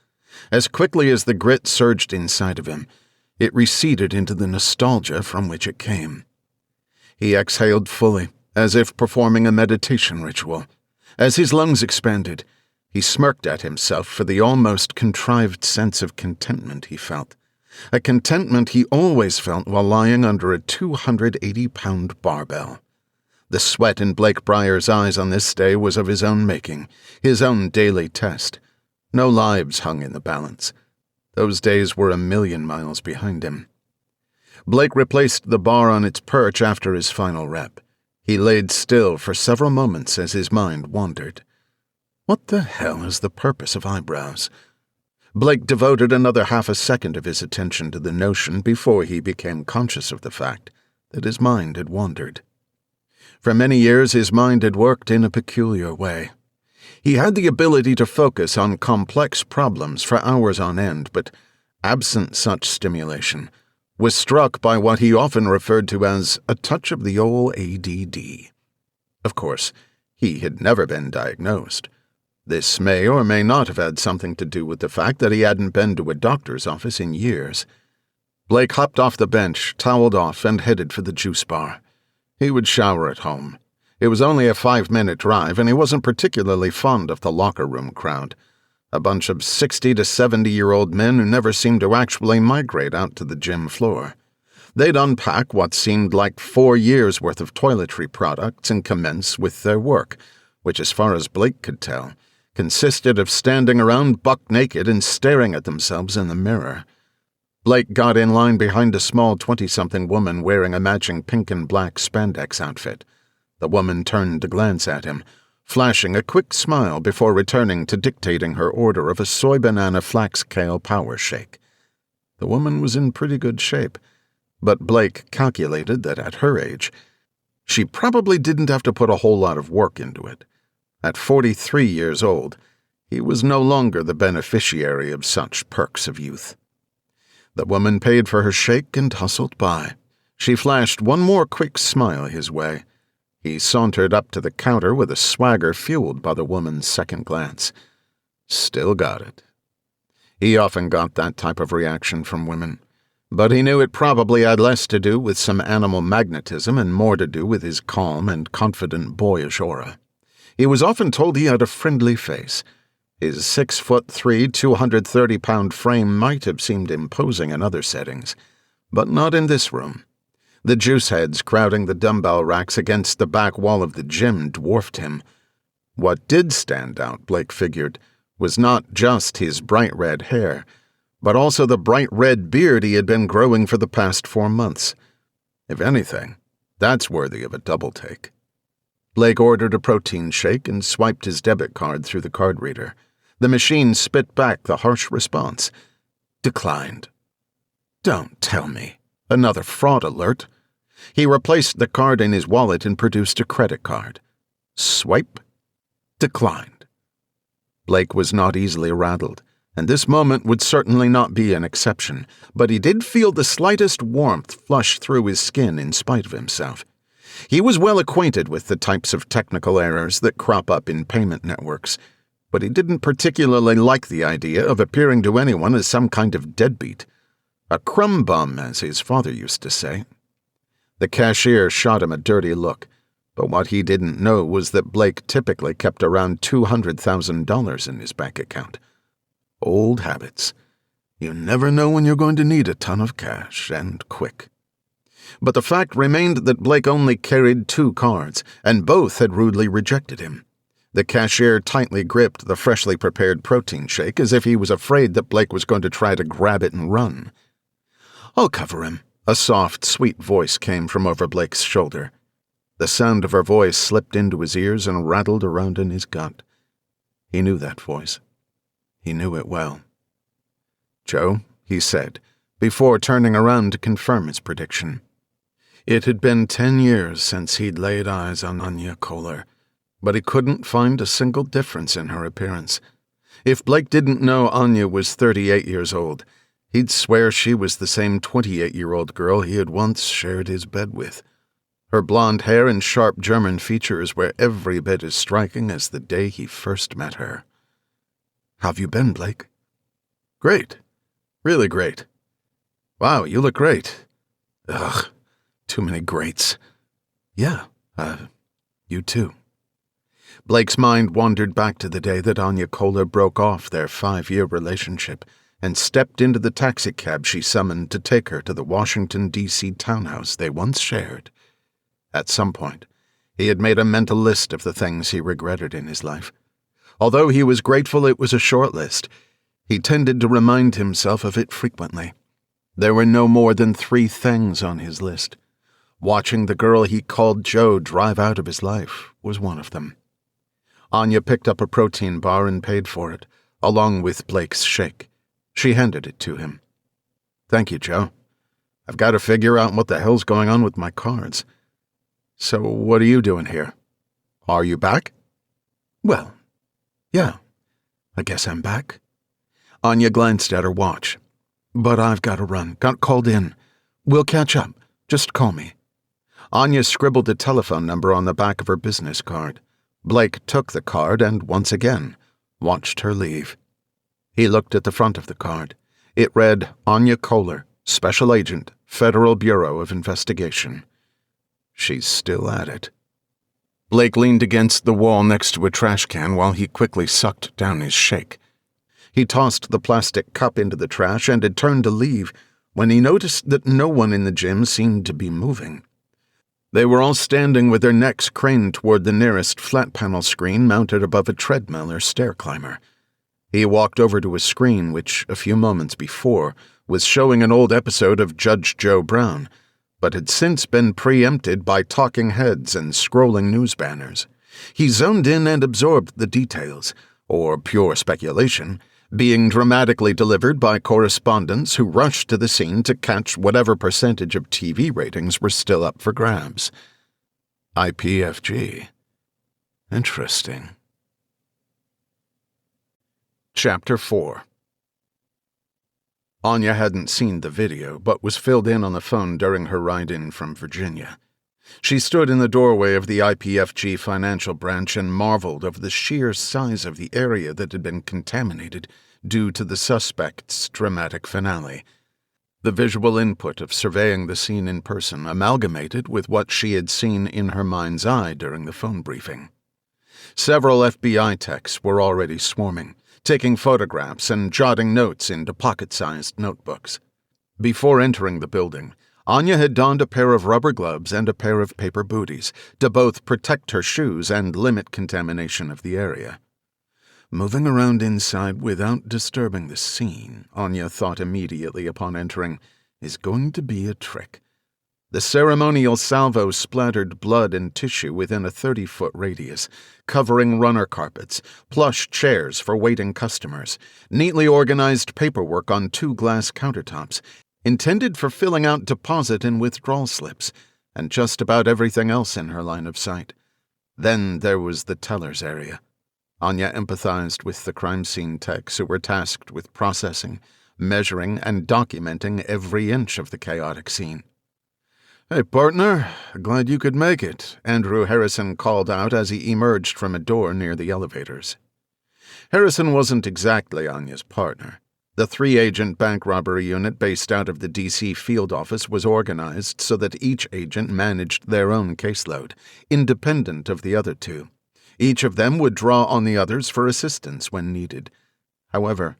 As quickly as the grit surged inside of him, it receded into the nostalgia from which it came. He exhaled fully, as if performing a meditation ritual. As his lungs expanded, He smirked at himself for the almost contrived sense of contentment he felt. A contentment he always felt while lying under a 280-pound barbell. The sweat in Blake Brier's eyes on this day was of his own making, his own daily test. No lives hung in the balance. Those days were a million miles behind him. Blake replaced the bar on its perch after his final rep. He laid still for several moments as his mind wandered. What the hell is the purpose of eyebrows? Blake devoted another half a second of his attention to the notion before he became conscious of the fact that his mind had wandered. For many years his mind had worked in a peculiar way. He had the ability to focus on complex problems for hours on end, but, absent such stimulation, was struck by what he often referred to as a touch of the old ADD. Of course, he had never been diagnosed. This may or may not have had something to do with the fact that he hadn't been to a doctor's office in years. Blake hopped off the bench, toweled off, and headed for the juice bar. He would shower at home. It was only a 5-minute drive, and he wasn't particularly fond of the locker room crowd. A bunch of 60 to 70-year-old men who never seemed to actually migrate out to the gym floor. They'd unpack what seemed like 4 years' worth of toiletry products and commence with their work, which, as far as Blake could tell, consisted of standing around buck-naked and staring at themselves in the mirror. Blake got in line behind a small 20-something woman wearing a matching pink and black spandex outfit. The woman turned to glance at him, flashing a quick smile before returning to dictating her order of a soy banana flax kale power shake. The woman was in pretty good shape, but Blake calculated that at her age, she probably didn't have to put a whole lot of work into it. At 43 years old, he was no longer the beneficiary of such perks of youth. The woman paid for her shake and hustled by. She flashed one more quick smile his way. He sauntered up to the counter with a swagger fueled by the woman's second glance. Still got it. He often got that type of reaction from women, but he knew it probably had less to do with some animal magnetism and more to do with his calm and confident boyish aura. He was often told he had a friendly face. His 6'3", 230-pound frame might have seemed imposing in other settings, but not in this room. The juice heads crowding the dumbbell racks against the back wall of the gym dwarfed him. What did stand out, Blake figured, was not just his bright red hair, but also the bright red beard he had been growing for the past 4 months. If anything, that's worthy of a double take. Blake ordered a protein shake and swiped his debit card through the card reader. The machine spit back the harsh response. Declined. Don't tell me. Another fraud alert. He replaced the card in his wallet and produced a credit card. Swipe. Declined. Blake was not easily rattled, and this moment would certainly not be an exception, but he did feel the slightest warmth flush through his skin in spite of himself. He was well acquainted with the types of technical errors that crop up in payment networks, but he didn't particularly like the idea of appearing to anyone as some kind of deadbeat. A crumb bum, as his father used to say. The cashier shot him a dirty look, but what he didn't know was that Blake typically kept around $200,000 in his bank account. Old habits. You never know when you're going to need a ton of cash, and quick. But the fact remained that Blake only carried 2 cards, and both had rudely rejected him. The cashier tightly gripped the freshly prepared protein shake as if he was afraid that Blake was going to try to grab it and run. I'll cover him. A soft, sweet voice came from over Blake's shoulder. The sound of her voice slipped into his ears and rattled around in his gut. He knew that voice. He knew it well. Joe, he said, before turning around to confirm his prediction. It had been 10 years since he'd laid eyes on Anya Kohler, but he couldn't find a single difference in her appearance. If Blake didn't know Anya was 38 years old, he'd swear she was the same 28-year-old girl he had once shared his bed with. Her blonde hair and sharp German features were every bit as striking as the day he first met her. How've you been, Blake? Great. Really great. Wow, you look great. Ugh, too many greats. Yeah, you too. Blake's mind wandered back to the day that Anya Kohler broke off their 5-year relationship and stepped into the taxicab she summoned to take her to the Washington, D.C. townhouse they once shared. At some point, he had made a mental list of the things he regretted in his life. Although he was grateful it was a short list, he tended to remind himself of it frequently. There were no more than 3 things on his list. Watching the girl he called Jo drive out of his life was one of them. Anya picked up a protein bar and paid for it, along with Blake's shake. She handed it to him. "Thank you, Jo. I've got to figure out what the hell's going on with my cards. So what are you doing here? Are you back?" "Well, yeah, I guess I'm back." Anya glanced at her watch. "But I've got to run. Got called in. We'll catch up. Just call me." Anya scribbled a telephone number on the back of her business card. Blake took the card and, once again, watched her leave. He looked at the front of the card. It read, "Anya Kohler, Special Agent, Federal Bureau of Investigation." She's still at it. Blake leaned against the wall next to a trash can while he quickly sucked down his shake. He tossed the plastic cup into the trash and had turned to leave when he noticed that no one in the gym seemed to be moving. They were all standing with their necks craned toward the nearest flat-panel screen mounted above a treadmill or stair climber. He walked over to a screen which, a few moments before, was showing an old episode of Judge Joe Brown, but had since been preempted by talking heads and scrolling news banners. He zoned in and absorbed the details, or pure speculation, being dramatically delivered by correspondents who rushed to the scene to catch whatever percentage of TV ratings were still up for grabs. IPFG. Interesting. Chapter 4. Anya hadn't seen the video, but was filled in on the phone during her ride-in from Virginia. She stood in the doorway of the IPFG financial branch and marveled over the sheer size of the area that had been contaminated due to the suspect's dramatic finale. The visual input of surveying the scene in person amalgamated with what she had seen in her mind's eye during the phone briefing. Several FBI techs were already swarming, taking photographs and jotting notes into pocket-sized notebooks. Before entering the building, Anya had donned a pair of rubber gloves and a pair of paper booties to both protect her shoes and limit contamination of the area. Moving around inside without disturbing the scene, Anya thought immediately upon entering, is going to be a trick. The ceremonial salvo splattered blood and tissue within a 30-foot radius, covering runner carpets, plush chairs for waiting customers, neatly organized paperwork on 2 glass countertops, intended for filling out deposit and withdrawal slips, and just about everything else in her line of sight. Then there was the teller's area. Anya empathized with the crime scene techs who were tasked with processing, measuring, and documenting every inch of the chaotic scene. "Hey, partner, glad you could make it," Andrew Harrison called out as he emerged from a door near the elevators. Harrison wasn't exactly Anya's partner. The 3-agent bank robbery unit based out of the D.C. field office was organized so that each agent managed their own caseload, independent of the other 2. Each of them would draw on the others for assistance when needed. However,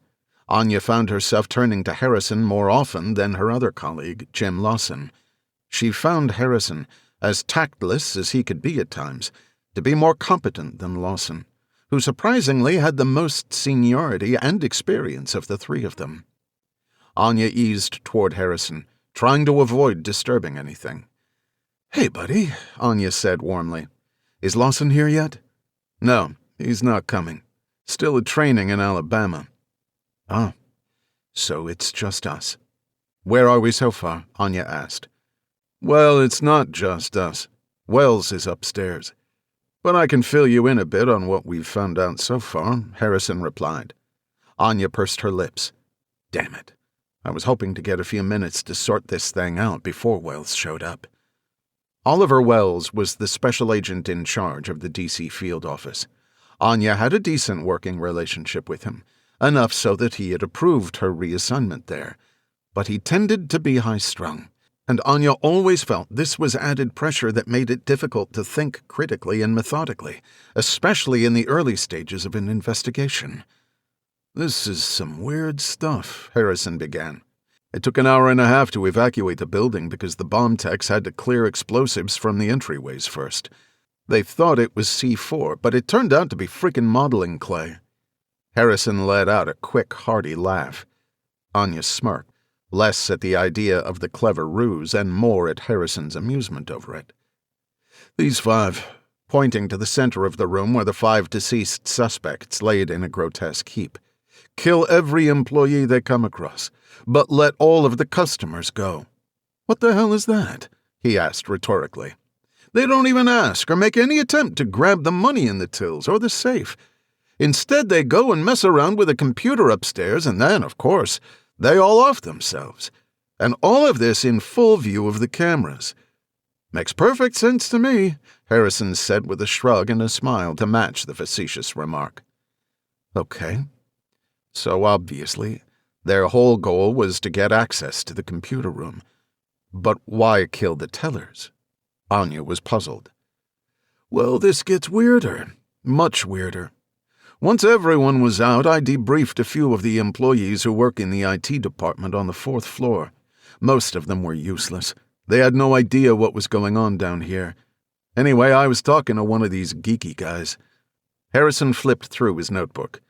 Anya found herself turning to Harrison more often than her other colleague, Jim Lawson. She found Harrison, as tactless as he could be at times, to be more competent than Lawson, who surprisingly had the most seniority and experience of the 3 of them. Anya eased toward Harrison, trying to avoid disturbing anything. "Hey, buddy," Anya said warmly. "Is Lawson here yet?" "No, he's not coming. Still at training in Alabama." "Ah, so it's just us." "Where are we so far?" Anya asked. "Well, it's not just us. Wells is upstairs. But I can fill you in a bit on what we've found out so far," Harrison replied. Anya pursed her lips. Damn it. I was hoping to get a few minutes to sort this thing out before Wells showed up. Oliver Wells was the special agent in charge of the D.C. field office. Anya had a decent working relationship with him, enough so that he had approved her reassignment there, but he tended to be high-strung. And Anya always felt this was added pressure that made it difficult to think critically and methodically, especially in the early stages of an investigation. "This is some weird stuff," Harrison began. "It took an hour and a half to evacuate the building because the bomb techs had to clear explosives from the entryways first. They thought it was C4, but it turned out to be freaking modeling clay." Harrison let out a quick, hearty laugh. Anya smirked, less at the idea of the clever ruse and more at Harrison's amusement over it. "These 5, pointing to the center of the room where the 5 deceased suspects laid in a grotesque heap, "kill every employee they come across, but let all of the customers go." "What the hell is that?" he asked rhetorically. "They don't even ask or make any attempt to grab the money in the tills or the safe. Instead, they go and mess around with a computer upstairs, and then, of course, they all off themselves. And all of this in full view of the cameras." "Makes perfect sense to me," Harrison said with a shrug and a smile to match the facetious remark. "Okay. So obviously, their whole goal was to get access to the computer room. But why kill the tellers?" Anya was puzzled. "Well, this gets weirder. Much weirder. Once everyone was out, I debriefed a few of the employees who work in the IT department on the 4th floor. Most of them were useless. They had no idea what was going on down here. Anyway, I was talking to one of these geeky guys." Harrison flipped through his notebook.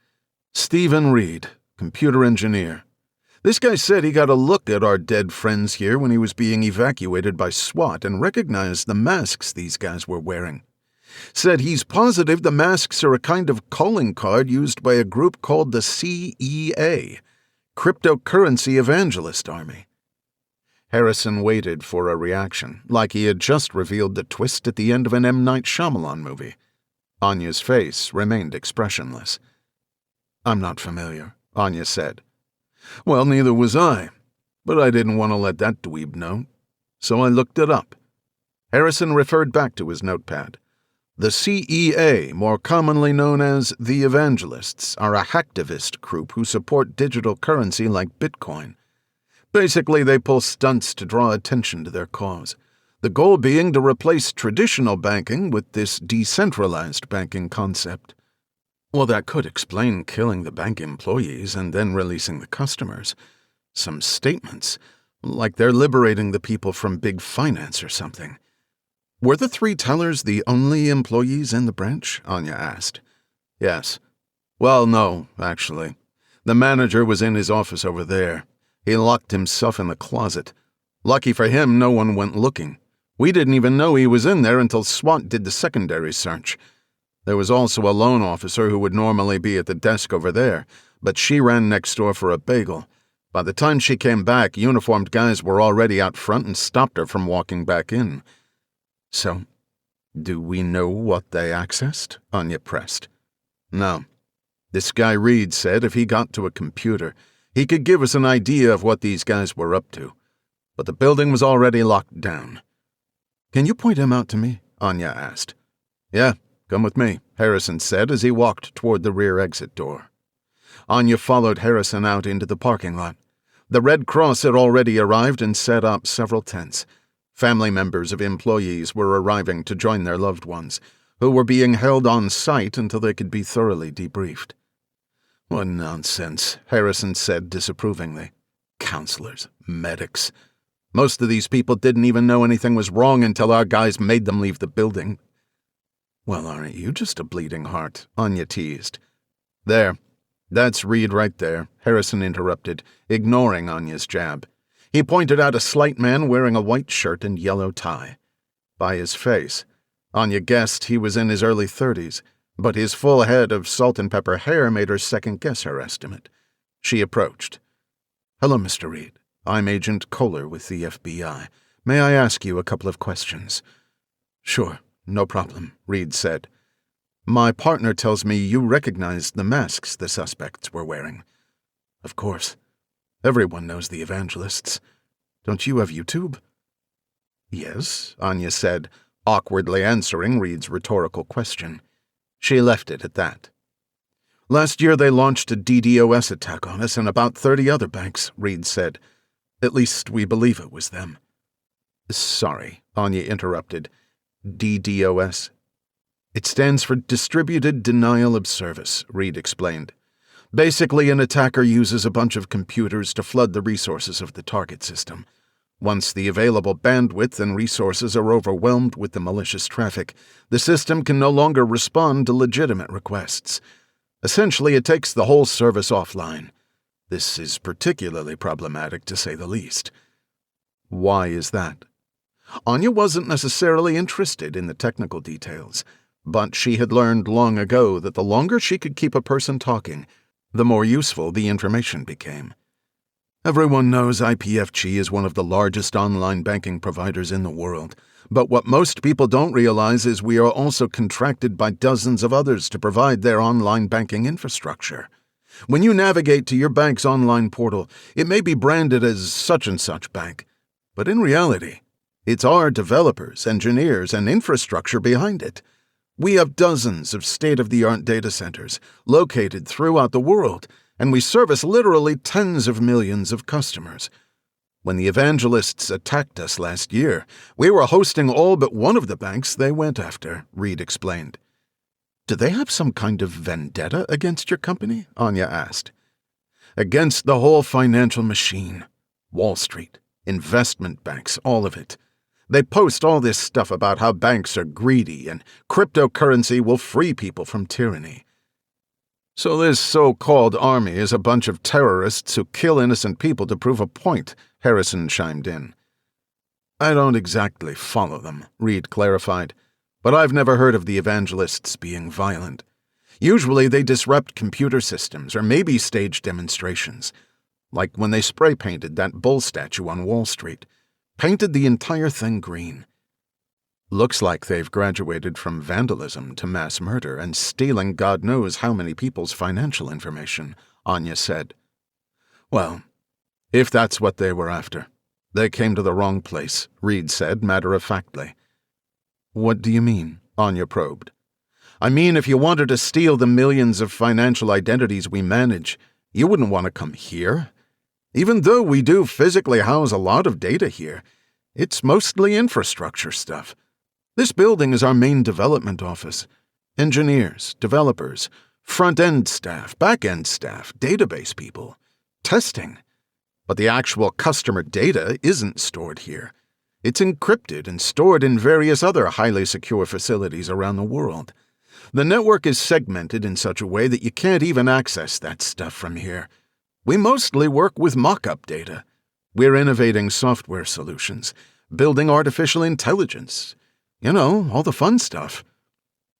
"Stephen Reed, computer engineer. This guy said he got a look at our dead friends here when he was being evacuated by SWAT and recognized the masks these guys were wearing. Said he's positive the masks are a kind of calling card used by a group called the CIA, Cryptocurrency Evangelist Army." Harrison waited for a reaction, like he had just revealed the twist at the end of an M. Night Shyamalan movie. Anya's face remained expressionless. "I'm not familiar," Anya said. "Well, neither was I, but I didn't want to let that dweeb know. So I looked it up." Harrison referred back to his notepad. "The CEA, more commonly known as the Evangelists, are a hacktivist group who support digital currency like Bitcoin. Basically, they pull stunts to draw attention to their cause, the goal being to replace traditional banking with this decentralized banking concept." "Well, that could explain killing the bank employees and then releasing the customers. Some statements, like they're liberating the people from big finance or something." "Were the 3 tellers the only employees in the branch?" Anya asked. "Yes. Well, no, actually. The manager was in his office over there. He locked himself in the closet. Lucky for him, no one went looking. We didn't even know he was in there until SWAT did the secondary search. There was also a loan officer who would normally be at the desk over there, but she ran next door for a bagel. By the time she came back, uniformed guys were already out front and stopped her from walking back in." "So, do we know what they accessed?" Anya pressed. "No. This guy Reed said if he got to a computer, he could give us an idea of what these guys were up to. But the building was already locked down." "Can you point him out to me?" Anya asked. "Yeah, come with me," Harrison said as he walked toward the rear exit door. Anya followed Harrison out into the parking lot. The Red Cross had already arrived and set up several tents. Family members of employees were arriving to join their loved ones, who were being held on site until they could be thoroughly debriefed. "What nonsense," Harrison said disapprovingly. "Counselors, medics. Most of these people didn't even know anything was wrong until our guys made them leave the building." "Well, aren't you just a bleeding heart?" Anya teased. "There. That's Reed right there," Harrison interrupted, ignoring Anya's jab. He pointed out a slight man wearing a white shirt and yellow tie. By his face, Anya guessed he was in his early 30s, but his full head of salt-and-pepper hair made her second-guess her estimate. She approached. "Hello, Mr. Reed. I'm Agent Kohler with the FBI. May I ask you a couple of questions?" "Sure, no problem," Reed said. "My partner tells me you recognized the masks the suspects were wearing." "Of course. Everyone knows the Evangelists. Don't you have YouTube?" "Yes," Anya said, awkwardly answering Reed's rhetorical question. She left it at that. "Last year they launched a DDoS attack on us and about 30 other banks," Reed said. "At least we believe it was them." Sorry, Anya interrupted. DDoS? It stands for Distributed Denial of Service, Reed explained. Basically, an attacker uses a bunch of computers to flood the resources of the target system. Once the available bandwidth and resources are overwhelmed with the malicious traffic, the system can no longer respond to legitimate requests. Essentially, it takes the whole service offline. This is particularly problematic, to say the least. Why is that? Anya wasn't necessarily interested in the technical details, but she had learned long ago that the longer she could keep a person talking, the more useful the information became. Everyone knows IPFG is one of the largest online banking providers in the world, but what most people don't realize is we are also contracted by dozens of others to provide their online banking infrastructure. When you navigate to your bank's online portal, it may be branded as such-and-such bank, but in reality, it's our developers, engineers, and infrastructure behind it. We have dozens of state-of-the-art data centers located throughout the world, and we service literally tens of millions of customers. When the evangelists attacked us last year, we were hosting all but one of the banks they went after, Reed explained. Do they have some kind of vendetta against your company? Anya asked. Against the whole financial machine. Wall Street, investment banks, all of it. They post all this stuff about how banks are greedy and cryptocurrency will free people from tyranny. So this so-called army is a bunch of terrorists who kill innocent people to prove a point, Harrison chimed in. I don't exactly follow them, Reed clarified, but I've never heard of the evangelists being violent. Usually they disrupt computer systems or maybe stage demonstrations, like when they spray-painted that bull statue on Wall Street. Painted the entire thing green. Looks like they've graduated from vandalism to mass murder and stealing God knows how many people's financial information, Anya said. Well, if that's what they were after, they came to the wrong place, Reed said matter-of-factly. What do you mean? Anya probed. I mean, if you wanted to steal the millions of financial identities we manage, you wouldn't want to come here. Even though we do physically house a lot of data here, it's mostly infrastructure stuff. This building is our main development office. Engineers, developers, front-end staff, back-end staff, database people, testing. But the actual customer data isn't stored here. It's encrypted and stored in various other highly secure facilities around the world. The network is segmented in such a way that you can't even access that stuff from here. We mostly work with mock-up data. We're innovating software solutions, building artificial intelligence. You know, all the fun stuff.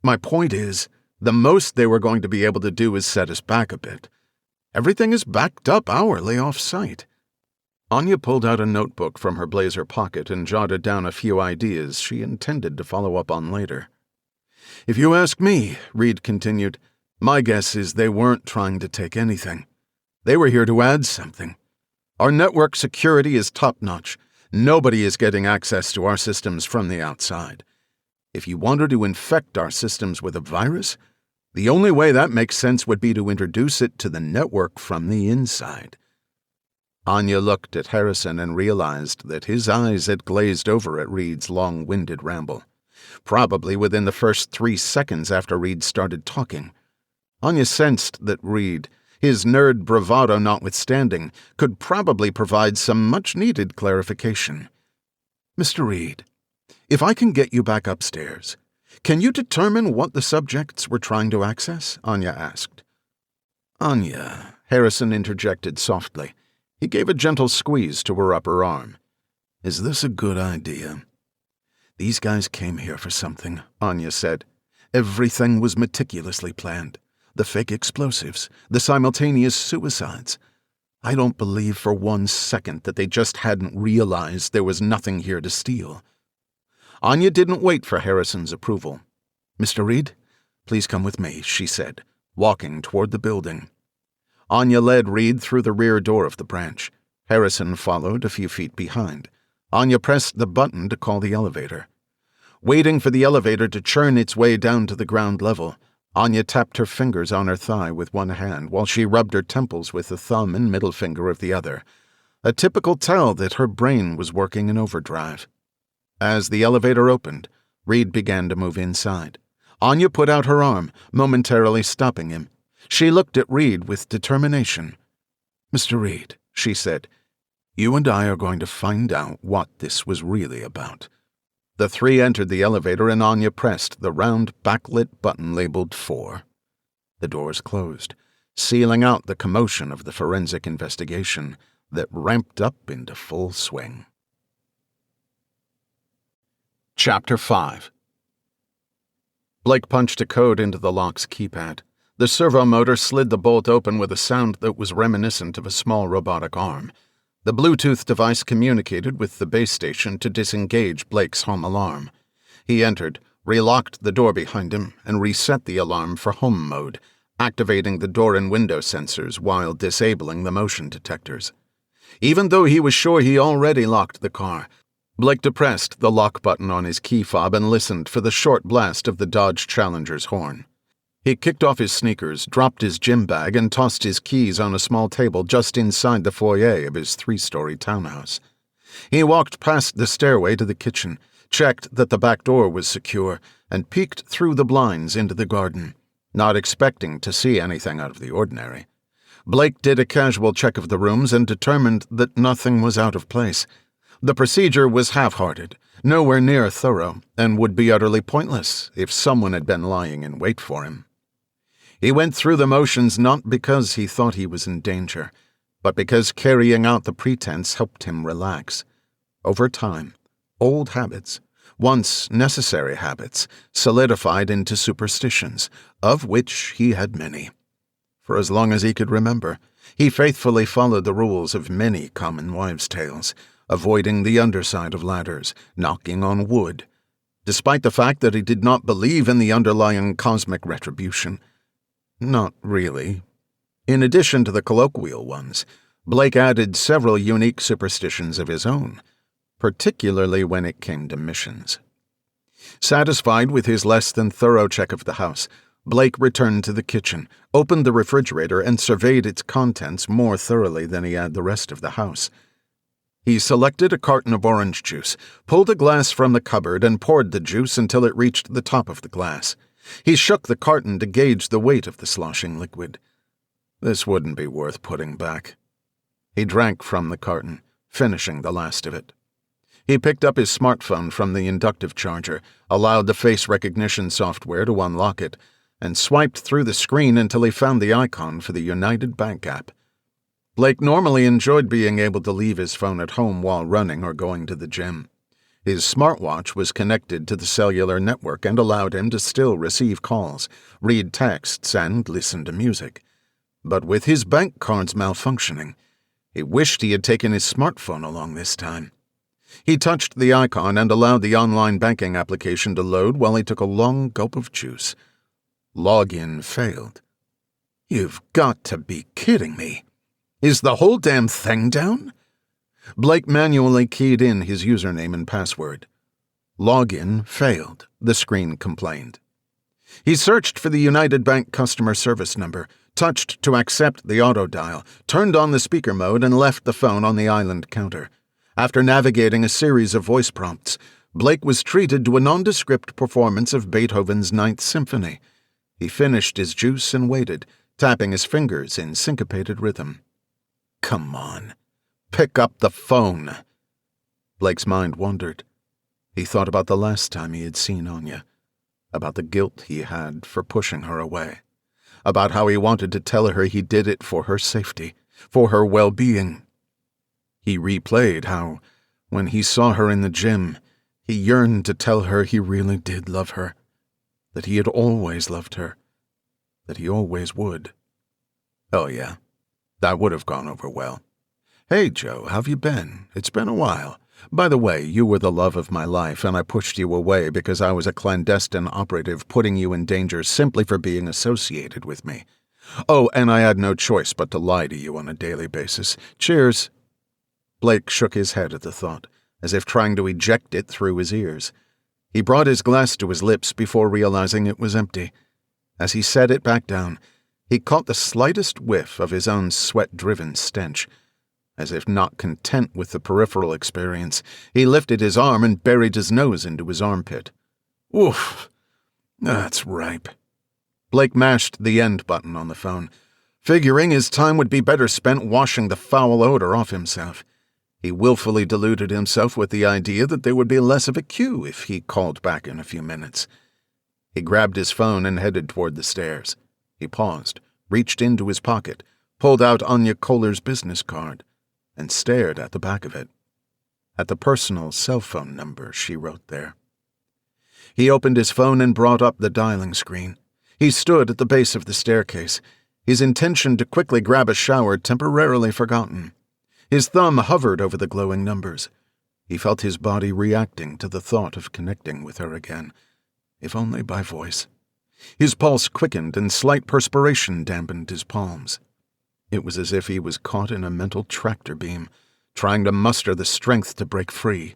My point is, the most they were going to be able to do is set us back a bit. Everything is backed up hourly off-site. Anya pulled out a notebook from her blazer pocket and jotted down a few ideas she intended to follow up on later. If you ask me, Reed continued, my guess is they weren't trying to take anything. They were here to add something. Our network security is top-notch. Nobody is getting access to our systems from the outside. If you wanted to infect our systems with a virus, the only way that makes sense would be to introduce it to the network from the inside. Anya looked at Harrison and realized that his eyes had glazed over at Reed's long-winded ramble, probably within the first 3 seconds after Reed started talking. Anya sensed that Reed, his nerd bravado notwithstanding, could probably provide some much-needed clarification. Mr. Reed, if I can get you back upstairs, can you determine what the subjects were trying to access? Anya asked. Anya, Harrison interjected softly. He gave a gentle squeeze to her upper arm. Is this a good idea? These guys came here for something, Anya said. Everything was meticulously planned. The fake explosives, the simultaneous suicides. I don't believe for 1 second that they just hadn't realized there was nothing here to steal. Anya didn't wait for Harrison's approval. Mr. Reed, please come with me, she said, walking toward the building. Anya led Reed through the rear door of the branch. Harrison followed a few feet behind. Anya pressed the button to call the elevator. Waiting for the elevator to churn its way down to the ground level, Anya tapped her fingers on her thigh with one hand while she rubbed her temples with the thumb and middle finger of the other, a typical tell that her brain was working in overdrive. As the elevator opened, Reed began to move inside. Anya put out her arm, momentarily stopping him. She looked at Reed with determination. "Mr. Reed," she said, "you and I are going to find out what this was really about." The three entered the elevator and Anya pressed the round backlit button labeled 4. The doors closed, sealing out the commotion of the forensic investigation that ramped up into full swing. Chapter 5. Blake punched a code into the lock's keypad. The servo motor slid the bolt open with a sound that was reminiscent of a small robotic arm. The Bluetooth device communicated with the base station to disengage Blake's home alarm. He entered, relocked the door behind him, and reset the alarm for home mode, activating the door and window sensors while disabling the motion detectors. Even though he was sure he already locked the car, Blake depressed the lock button on his key fob and listened for the short blast of the Dodge Challenger's horn. He kicked off his sneakers, dropped his gym bag, and tossed his keys on a small table just inside the foyer of his 3-story townhouse. He walked past the stairway to the kitchen, checked that the back door was secure, and peeked through the blinds into the garden, not expecting to see anything out of the ordinary. Blake did a casual check of the rooms and determined that nothing was out of place. The procedure was half-hearted, nowhere near thorough, and would be utterly pointless if someone had been lying in wait for him. He went through the motions not because he thought he was in danger, but because carrying out the pretense helped him relax. Over time, old habits, once necessary habits, solidified into superstitions, of which he had many. For as long as he could remember, he faithfully followed the rules of many common wives' tales, avoiding the underside of ladders, knocking on wood, despite the fact that he did not believe in the underlying cosmic retribution. Not really. In addition to the colloquial ones, Blake added several unique superstitions of his own, particularly when it came to missions. Satisfied with his less than thorough check of the house, Blake returned to the kitchen, opened the refrigerator, and surveyed its contents more thoroughly than he had the rest of the house. He selected a carton of orange juice, pulled a glass from the cupboard, and poured the juice until it reached the top of the glass. He shook the carton to gauge the weight of the sloshing liquid. This wouldn't be worth putting back. He drank from the carton, finishing the last of it. He picked up his smartphone from the inductive charger, allowed the face recognition software to unlock it, and swiped through the screen until he found the icon for the United Bank app. Blake normally enjoyed being able to leave his phone at home while running or going to the gym. His smartwatch was connected to the cellular network and allowed him to still receive calls, read texts, and listen to music. But with his bank cards malfunctioning, he wished he had taken his smartphone along this time. He touched the icon and allowed the online banking application to load while he took a long gulp of juice. Login failed. You've got to be kidding me. Is the whole damn thing down? Blake manually keyed in his username and password. Login failed, the screen complained. He searched for the United Bank customer service number, touched to accept the auto dial, turned on the speaker mode, and left the phone on the island counter. After navigating a series of voice prompts, Blake was treated to a nondescript performance of Beethoven's Ninth Symphony. He finished his juice and waited, tapping his fingers in syncopated rhythm. Come on. Pick up the phone. Blake's mind wandered. He thought about the last time he had seen Anya, about the guilt he had for pushing her away, about how he wanted to tell her he did it for her safety, for her well-being. He replayed how, when he saw her in the gym, he yearned to tell her he really did love her, that he had always loved her, that he always would. Oh yeah, that would have gone over well. Hey, Joe, how've you been? It's been a while. By the way, you were the love of my life, and I pushed you away because I was a clandestine operative putting you in danger simply for being associated with me. Oh, and I had no choice but to lie to you on a daily basis. Cheers. Blake shook his head at the thought, as if trying to eject it through his ears. He brought his glass to his lips before realizing it was empty. As he set it back down, he caught the slightest whiff of his own sweat-driven stench. As if not content with the peripheral experience, he lifted his arm and buried his nose into his armpit. Oof, that's ripe. Blake mashed the end button on the phone, figuring his time would be better spent washing the foul odor off himself. He willfully deluded himself with the idea that there would be less of a queue if he called back in a few minutes. He grabbed his phone and headed toward the stairs. He paused, reached into his pocket, pulled out Anya Kohler's business card, and stared at the back of it, at the personal cell phone number she wrote there. He opened his phone and brought up the dialing screen. He stood at the base of the staircase, his intention to quickly grab a shower temporarily forgotten. His thumb hovered over the glowing numbers. He felt his body reacting to the thought of connecting with her again, if only by voice. His pulse quickened and slight perspiration dampened his palms. It was as if he was caught in a mental tractor beam, trying to muster the strength to break free.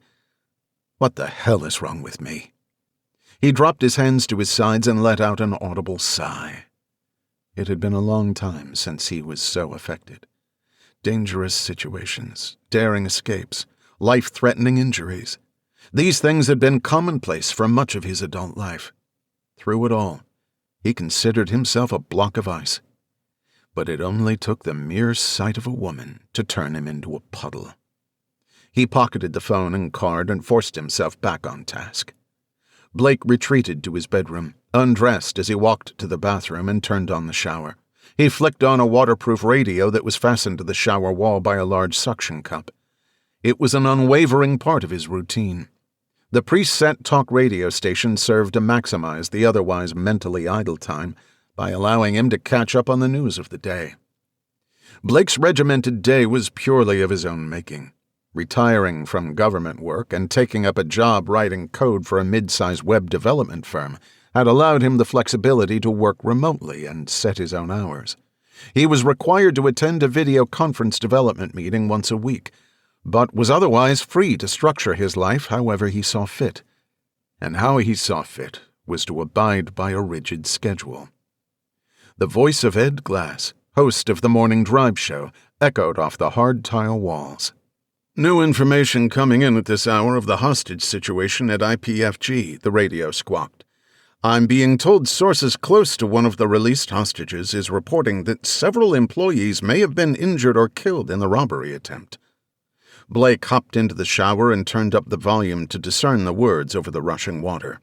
What the hell is wrong with me? He dropped his hands to his sides and let out an audible sigh. It had been a long time since he was so affected. Dangerous situations, daring escapes, life-threatening injuries. These things had been commonplace for much of his adult life. Through it all, he considered himself a block of ice. But it only took the mere sight of a woman to turn him into a puddle. He pocketed the phone and card and forced himself back on task. Blake retreated to his bedroom, undressed as he walked to the bathroom and turned on the shower. He flicked on a waterproof radio that was fastened to the shower wall by a large suction cup. It was an unwavering part of his routine. The preset talk radio station served to maximize the otherwise mentally idle time by allowing him to catch up on the news of the day. Blake's regimented day was purely of his own making. Retiring from government work and taking up a job writing code for a mid-sized web development firm had allowed him the flexibility to work remotely and set his own hours. He was required to attend a video conference development meeting once a week, but was otherwise free to structure his life however he saw fit. And how he saw fit was to abide by a rigid schedule. The voice of Ed Glass, host of the morning drive show, echoed off the hard tile walls. New information coming in at this hour of the hostage situation at IPFG, the radio squawked. I'm being told sources close to one of the released hostages is reporting that several employees may have been injured or killed in the robbery attempt. Blake hopped into the shower and turned up the volume to discern the words over the rushing water.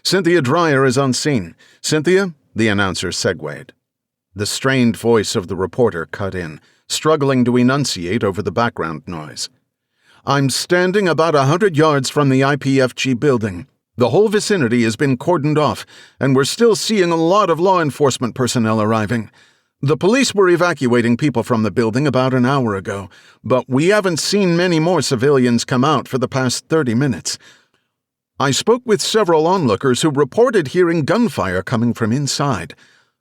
Cynthia Dreyer is on scene. Cynthia? The announcer segued. The strained voice of the reporter cut in, struggling to enunciate over the background noise. I'm standing about 100 yards from the IPFG building. The whole vicinity has been cordoned off, and we're still seeing a lot of law enforcement personnel arriving. The police were evacuating people from the building about an hour ago, but we haven't seen many more civilians come out for the past 30 minutes. I spoke with several onlookers who reported hearing gunfire coming from inside.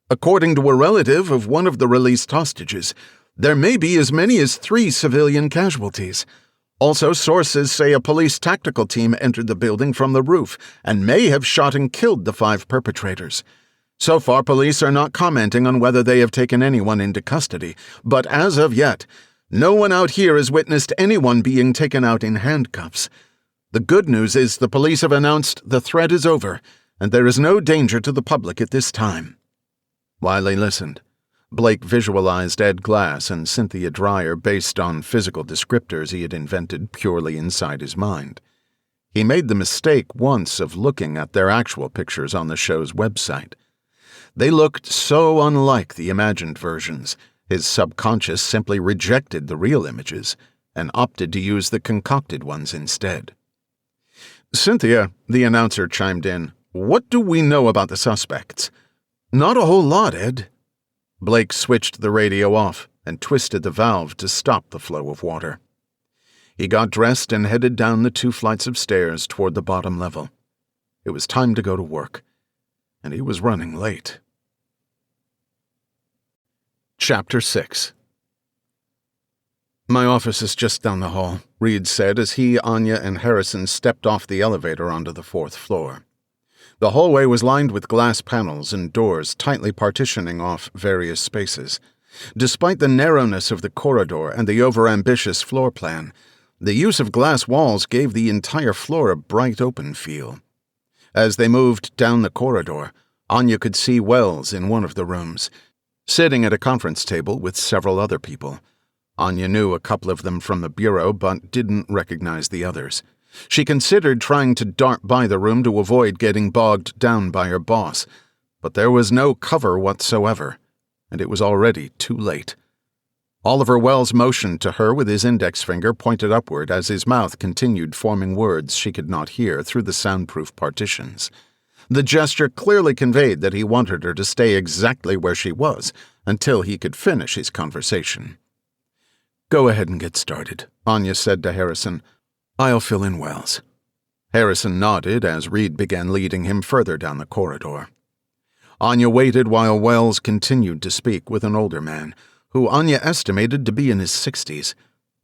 According to a relative of one of the released hostages, there may be as many as 3 civilian casualties. Also, sources say a police tactical team entered the building from the roof and may have shot and killed the 5 perpetrators. So far, police are not commenting on whether they have taken anyone into custody, but as of yet, no one out here has witnessed anyone being taken out in handcuffs. The good news is the police have announced the threat is over, and there is no danger to the public at this time. While he listened, Blake visualized Ed Glass and Cynthia Dreyer based on physical descriptors he had invented purely inside his mind. He made the mistake once of looking at their actual pictures on the show's website. They looked so unlike the imagined versions, his subconscious simply rejected the real images and opted to use the concocted ones instead. Cynthia, the announcer chimed in, what do we know about the suspects? Not a whole lot, Ed. Blake switched the radio off and twisted the valve to stop the flow of water. He got dressed and headed down the 2 flights of stairs toward the bottom level. It was time to go to work, and he was running late. Chapter 6. My office is just down the hall, Reed said as he, Anya, and Harrison stepped off the elevator onto the 4th floor. The hallway was lined with glass panels and doors tightly partitioning off various spaces. Despite the narrowness of the corridor and the overambitious floor plan, the use of glass walls gave the entire floor a bright open feel. As they moved down the corridor, Anya could see Wells in one of the rooms, sitting at a conference table with several other people. Anya knew a couple of them from the bureau, but didn't recognize the others. She considered trying to dart by the room to avoid getting bogged down by her boss, but there was no cover whatsoever, and it was already too late. Oliver Wells motioned to her with his index finger pointed upward as his mouth continued forming words she could not hear through the soundproof partitions. The gesture clearly conveyed that he wanted her to stay exactly where she was until he could finish his conversation. "Go ahead and get started," Anya said to Harrison. "I'll fill in Wells." Harrison nodded as Reed began leading him further down the corridor. Anya waited while Wells continued to speak with an older man, who Anya estimated to be in his 60s.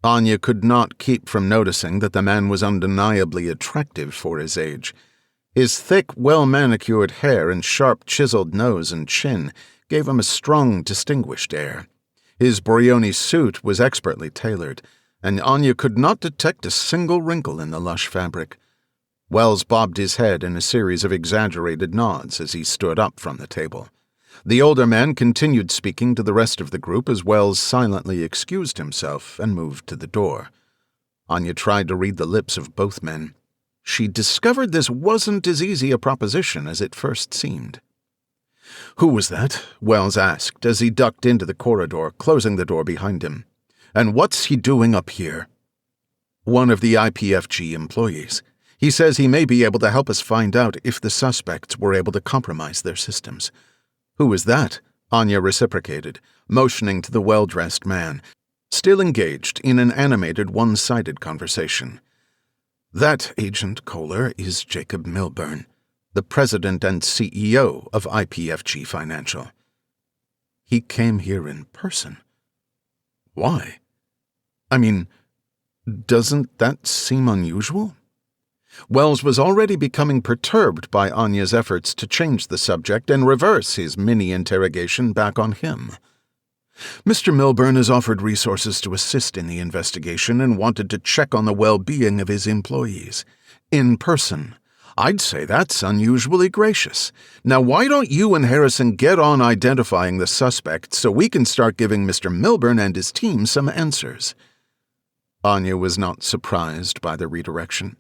Anya could not keep from noticing that the man was undeniably attractive for his age. His thick, well-manicured hair and sharp, chiseled nose and chin gave him a strong, distinguished air. His Brioni suit was expertly tailored, and Anya could not detect a single wrinkle in the lush fabric. Wells bobbed his head in a series of exaggerated nods as he stood up from the table. The older man continued speaking to the rest of the group as Wells silently excused himself and moved to the door. Anya tried to read the lips of both men. She discovered this wasn't as easy a proposition as it first seemed. "Who was that?" Wells asked as he ducked into the corridor, closing the door behind him. "And what's he doing up here?" "One of the IPFG employees. He says he may be able to help us find out if the suspects were able to compromise their systems." "Who is that?" Anya reciprocated, motioning to the well-dressed man, still engaged in an animated one-sided conversation. "That, Agent Kohler, is Jacob Milburn, the president and CEO of IPFG Financial." "He came here in person. Why? I mean, doesn't that seem unusual?" Wells was already becoming perturbed by Anya's efforts to change the subject and reverse his mini-interrogation back on him. "Mr. Milburn has offered resources to assist in the investigation and wanted to check on the well-being of his employees. In person. I'd say that's unusually gracious. Now why don't you and Harrison get on identifying the suspect so we can start giving Mr. Milburn and his team some answers?" Anya was not surprised by the redirection.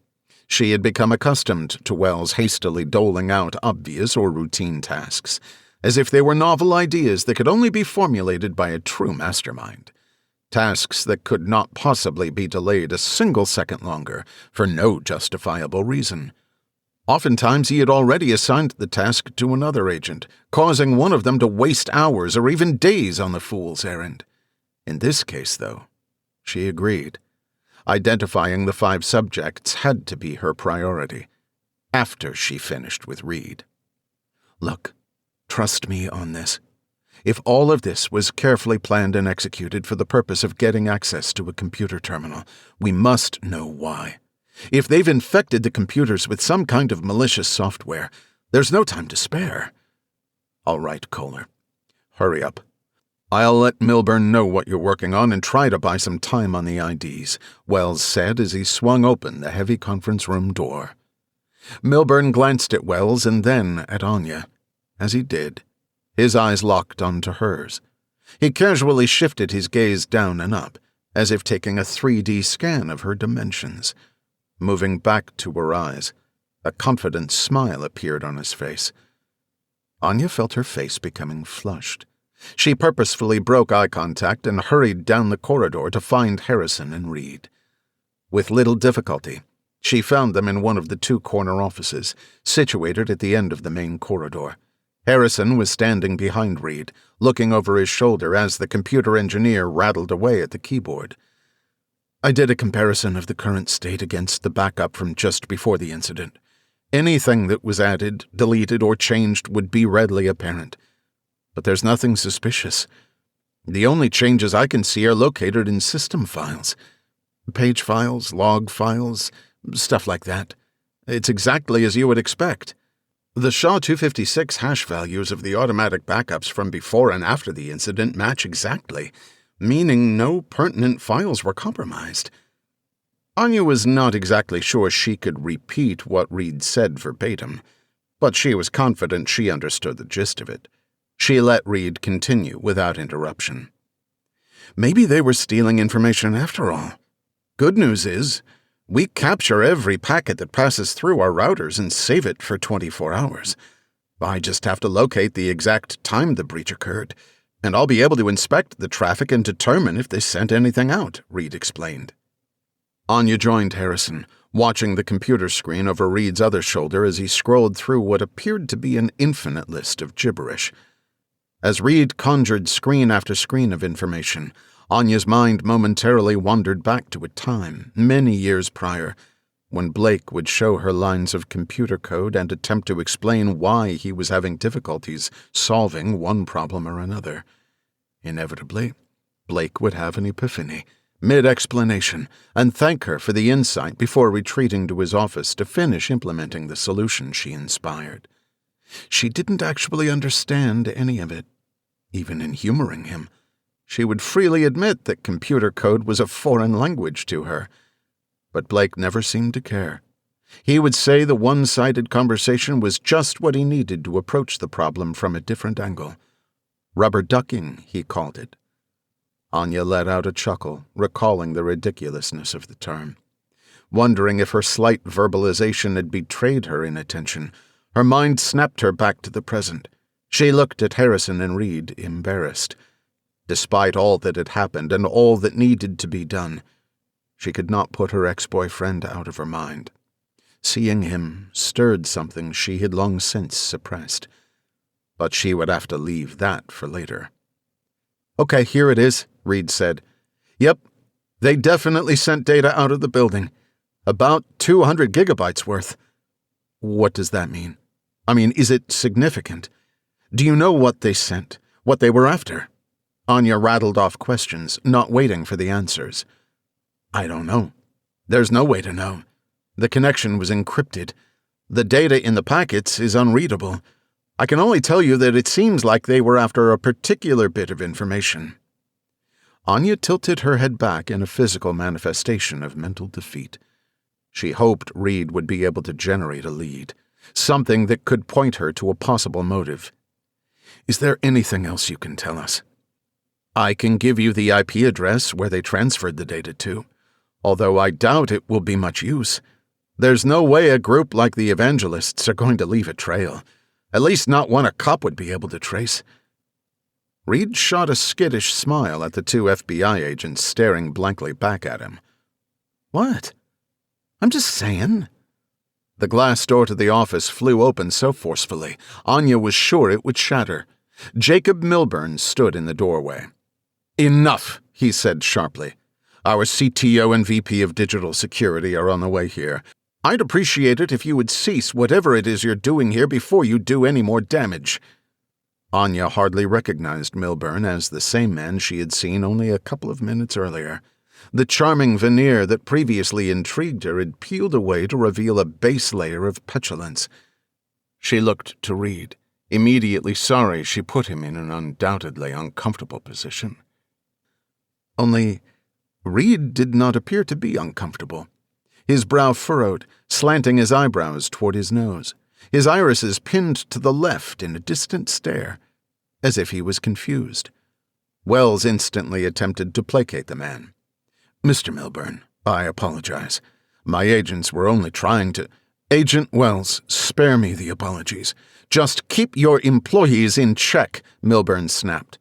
She had become accustomed to Wells hastily doling out obvious or routine tasks, as if they were novel ideas that could only be formulated by a true mastermind. Tasks that could not possibly be delayed a single second longer for no justifiable reason. Oftentimes he had already assigned the task to another agent, causing one of them to waste hours or even days on the fool's errand. In this case, though, she agreed. Identifying the 5 subjects had to be her priority, after she finished with Reed. "Look, trust me on this. If all of this was carefully planned and executed for the purpose of getting access to a computer terminal, we must know why. If they've infected the computers with some kind of malicious software, there's no time to spare." "All right, Kohler. Hurry up. I'll let Milburn know what you're working on and try to buy some time on the IDs," Wells said as he swung open the heavy conference room door. Milburn glanced at Wells and then at Anya. As he did, his eyes locked onto hers. He casually shifted his gaze down and up, as if taking a 3D scan of her dimensions. Moving back to her eyes, a confident smile appeared on his face. Anya felt her face becoming flushed. She purposefully broke eye contact and hurried down the corridor to find Harrison and Reed. With little difficulty, she found them in one of the 2 corner offices, situated at the end of the main corridor. Harrison was standing behind Reed, looking over his shoulder as the computer engineer rattled away at the keyboard. "I did a comparison of the current state against the backup from just before the incident. Anything that was added, deleted, or changed would be readily apparent. But there's nothing suspicious. The only changes I can see are located in system files. Page files, log files, stuff like that. It's exactly as you would expect." The SHA-256 hash values of the automatic backups from before and after the incident match exactly, meaning no pertinent files were compromised. Anya was not exactly sure she could repeat what Reed said verbatim, but she was confident she understood the gist of it. She let Reed continue without interruption. Maybe they were stealing information after all. Good news is, we capture every packet that passes through our routers and save it for 24 hours. I just have to locate the exact time the breach occurred, and I'll be able to inspect the traffic and determine if they sent anything out, Reed explained. Anya joined Harrison, watching the computer screen over Reed's other shoulder as he scrolled through what appeared to be an infinite list of gibberish. As Reed conjured screen after screen of information, Anya's mind momentarily wandered back to a time, many years prior, when Blake would show her lines of computer code and attempt to explain why he was having difficulties solving one problem or another. Inevitably, Blake would have an epiphany, mid-explanation, and thank her for the insight before retreating to his office to finish implementing the solution she inspired. She didn't actually understand any of it, even in humoring him. She would freely admit that computer code was a foreign language to her. But Blake never seemed to care. He would say the one-sided conversation was just what he needed to approach the problem from a different angle. Rubber ducking, he called it. Anya let out a chuckle, recalling the ridiculousness of the term. Wondering if her slight verbalization had betrayed her inattention, her mind snapped her back to the present. She looked at Harrison and Reed, embarrassed. Despite all that had happened and all that needed to be done, she could not put her ex-boyfriend out of her mind. Seeing him stirred something she had long since suppressed. But she would have to leave that for later. "Okay, here it is," Reed said. "Yep, they definitely sent data out of the building. About 200 gigabytes worth." "What does that mean? I mean, is it significant? Do you know what they sent? What they were after?" Anya rattled off questions, not waiting for the answers. "I don't know. There's no way to know. The connection was encrypted. The data in the packets is unreadable. I can only tell you that it seems like they were after a particular bit of information." Anya tilted her head back in a physical manifestation of mental defeat. She hoped Reed would be able to generate a lead, something that could point her to a possible motive. "Is there anything else you can tell us?" "I can give you the IP address where they transferred the data to, although I doubt it will be much use. There's no way a group like the Evangelists are going to leave a trail, at least not one a cop would be able to trace." Reed shot a skittish smile at the two FBI agents staring blankly back at him. "What? I'm just saying." The glass door to the office flew open so forcefully, Anya was sure it would shatter. Jacob Milburn stood in the doorway. "Enough," he said sharply. "Our CTO and VP of Digital Security are on the way here. I'd appreciate it if you would cease whatever it is you're doing here before you do any more damage." Anya hardly recognized Milburn as the same man she had seen only a couple of minutes earlier. The charming veneer that previously intrigued her had peeled away to reveal a base layer of petulance. She looked to Reed, immediately sorry she put him in an undoubtedly uncomfortable position. Only, Reed did not appear to be uncomfortable. His brow furrowed, slanting his eyebrows toward his nose, his irises pinned to the left in a distant stare, as if he was confused. Wells instantly attempted to placate the man. "Mr. Milburn, I apologize. My agents were only trying to—" "Agent Wells, spare me the apologies. Just keep your employees in check," Milburn snapped.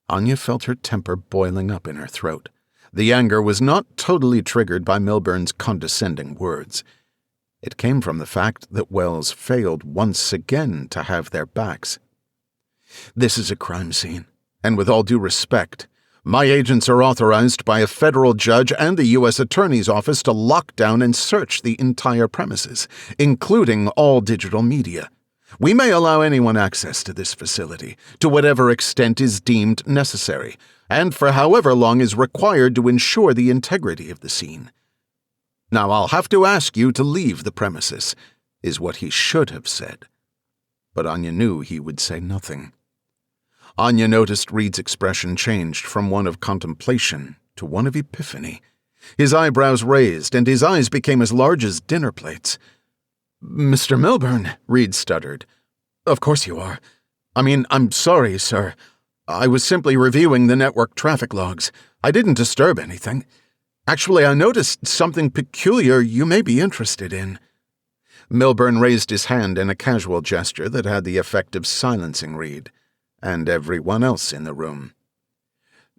Anya felt her temper boiling up in her throat. The anger was not totally triggered by Milburn's condescending words. It came from the fact that Wells failed once again to have their backs. "This is a crime scene, and with all due respect, my agents are authorized by a federal judge and the U.S. Attorney's Office to lock down and search the entire premises, including all digital media. We may allow anyone access to this facility, to whatever extent is deemed necessary, and for however long is required to ensure the integrity of the scene. Now I'll have to ask you to leave the premises," is what he should have said, but Anya knew he would say nothing. Anya noticed Reed's expression changed from one of contemplation to one of epiphany. His eyebrows raised, and his eyes became as large as dinner plates. "Mr. Milburn," Reed stuttered. "Of course you are. I'm sorry, sir. I was simply reviewing the network traffic logs. I didn't disturb anything. Actually, I noticed something peculiar you may be interested in." Milburn raised his hand in a casual gesture that had the effect of silencing Reed and everyone else in the room.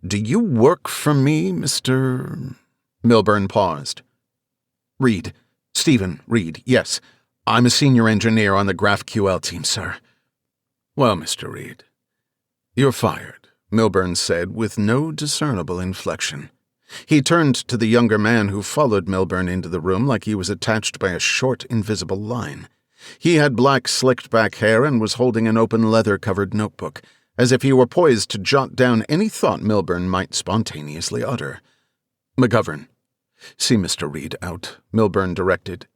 "Do you work for me, Mr.—" Milburn paused. "Reed. Stephen Reed, yes. I'm a senior engineer on the GraphQL team, sir." "Well, Mr. Reed, you're fired," Milburn said with no discernible inflection. He turned to the younger man who followed Milburn into the room like he was attached by a short, invisible line. He had black, slicked-back hair and was holding an open leather-covered notebook, as if he were poised to jot down any thought Milburn might spontaneously utter. "McGovern, see Mr. Reed out," Milburn directed.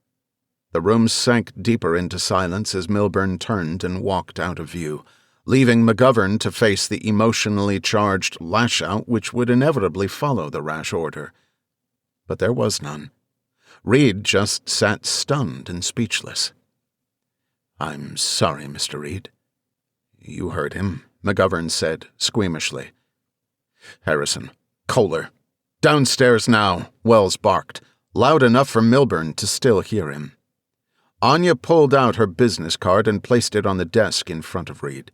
The room sank deeper into silence as Milburn turned and walked out of view, leaving McGovern to face the emotionally charged lash-out which would inevitably follow the rash order. But there was none. Reed just sat stunned and speechless. "I'm sorry, Mr. Reed." "You heard him," McGovern said, squeamishly. "Harrison, Kohler. Downstairs now," Wells barked, loud enough for Milburn to still hear him. Anya pulled out her business card and placed it on the desk in front of Reed.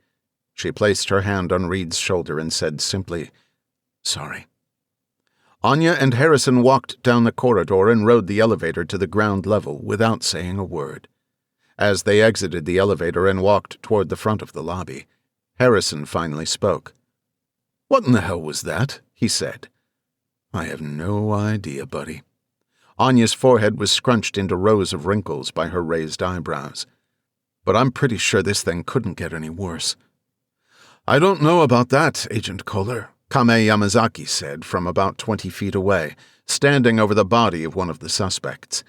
She placed her hand on Reed's shoulder and said simply, "Sorry." Anya and Harrison walked down the corridor and rode the elevator to the ground level without saying a word. As they exited the elevator and walked toward the front of the lobby, Harrison finally spoke. "What in the hell was that?" he said. "I have no idea, buddy." Anya's forehead was scrunched into rows of wrinkles by her raised eyebrows. "But I'm pretty sure this thing couldn't get any worse." "I don't know about that, Agent Kohler," Kame Yamazaki said from about 20 feet away, standing over the body of one of the suspects.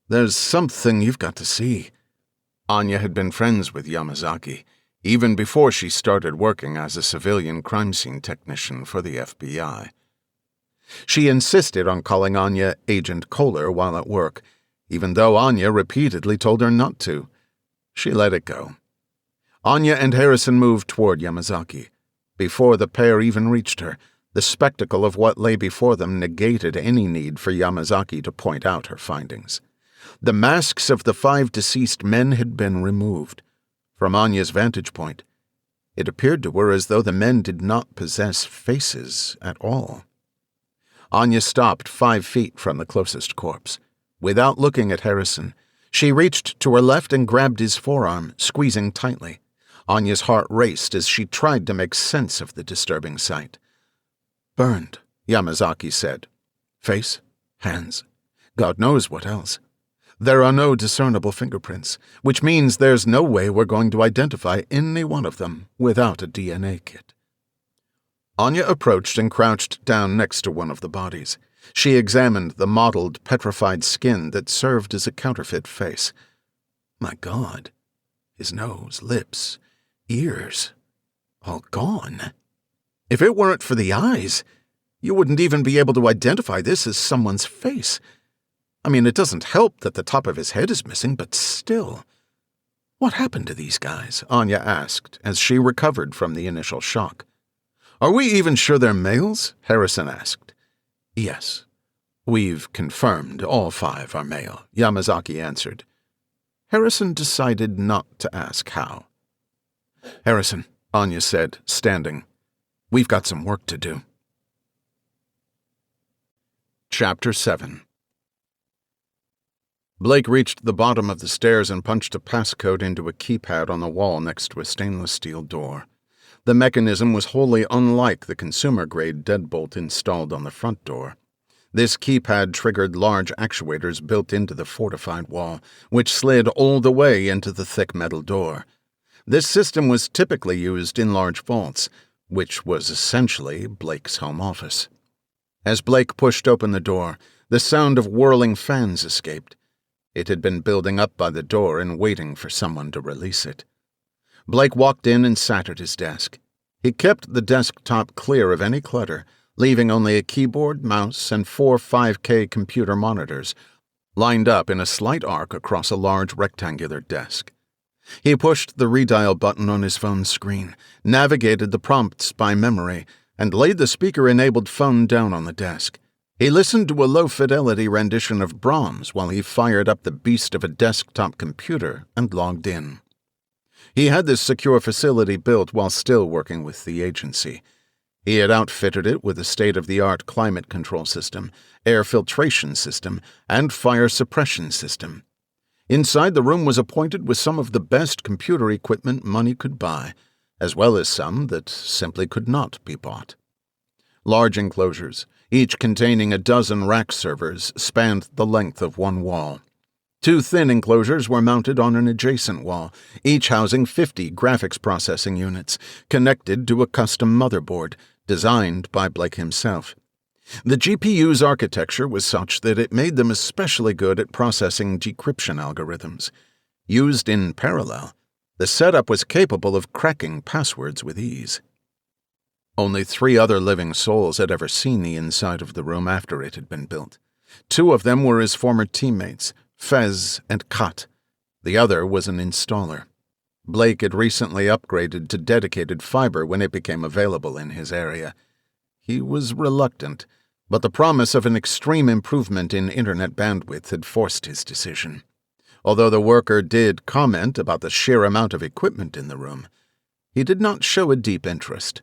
"There's something you've got to see." Anya had been friends with Yamazaki, even before she started working as a civilian crime scene technician for the FBI. She insisted on calling Anya Agent Kohler while at work, even though Anya repeatedly told her not to. She let it go. Anya and Harrison moved toward Yamazaki. Before the pair even reached her, the spectacle of what lay before them negated any need for Yamazaki to point out her findings. The masks of the 5 deceased men had been removed. From Anya's vantage point, it appeared to her as though the men did not possess faces at all. Anya stopped 5 feet from the closest corpse. Without looking at Harrison, she reached to her left and grabbed his forearm, squeezing tightly. Anya's heart raced as she tried to make sense of the disturbing sight. "Burned," Yamazaki said. "Face, hands, God knows what else. There are no discernible fingerprints, which means there's no way we're going to identify any one of them without a DNA kit." Anya approached and crouched down next to one of the bodies. She examined the mottled, petrified skin that served as a counterfeit face. My God. His nose, lips, ears, all gone. If it weren't for the eyes, you wouldn't even be able to identify this as someone's face. It doesn't help that the top of his head is missing, but still. What happened to these guys? Anya asked as she recovered from the initial shock. "Are we even sure they're males?" Harrison asked. "Yes. We've confirmed all 5 are male," Yamazaki answered. Harrison decided not to ask how. "Harrison," Anya said, standing, "we've got some work to do." Chapter 7. Blake reached the bottom of the stairs and punched a passcode into a keypad on the wall next to a stainless steel door. The mechanism was wholly unlike the consumer-grade deadbolt installed on the front door. This keypad triggered large actuators built into the fortified wall, which slid all the way into the thick metal door. This system was typically used in large vaults, which was essentially Blake's home office. As Blake pushed open the door, the sound of whirling fans escaped. It had been building up by the door and waiting for someone to release it. Blake walked in and sat at his desk. He kept the desktop clear of any clutter, leaving only a keyboard, mouse, and 4 5K computer monitors, lined up in a slight arc across a large rectangular desk. He pushed the redial button on his phone's screen, navigated the prompts by memory, and laid the speaker-enabled phone down on the desk. He listened to a low-fidelity rendition of Brahms while he fired up the beast of a desktop computer and logged in. He had this secure facility built while still working with the agency. He had outfitted it with a state-of-the-art climate control system, air filtration system, and fire suppression system. Inside, the room was appointed with some of the best computer equipment money could buy, as well as some that simply could not be bought. Large enclosures, each containing a dozen rack servers, spanned the length of one wall. 2 thin enclosures were mounted on an adjacent wall, each housing 50 graphics processing units, connected to a custom motherboard, designed by Blake himself. The GPU's architecture was such that it made them especially good at processing decryption algorithms. Used in parallel, the setup was capable of cracking passwords with ease. Only 3 other living souls had ever seen the inside of the room after it had been built. 2 of them were his former teammates, Fez and Kat. The other was an installer. Blake had recently upgraded to dedicated fiber when it became available in his area. He was reluctant, but the promise of an extreme improvement in internet bandwidth had forced his decision. Although the worker did comment about the sheer amount of equipment in the room, he did not show a deep interest.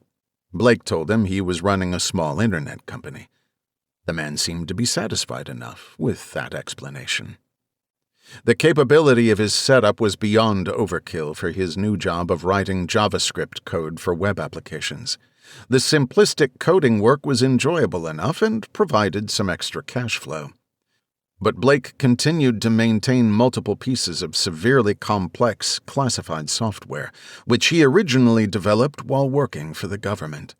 Blake told him he was running a small internet company. The man seemed to be satisfied enough with that explanation. The capability of his setup was beyond overkill for his new job of writing JavaScript code for web applications. The simplistic coding work was enjoyable enough and provided some extra cash flow. But Blake continued to maintain multiple pieces of severely complex classified software, which he originally developed while working for the government.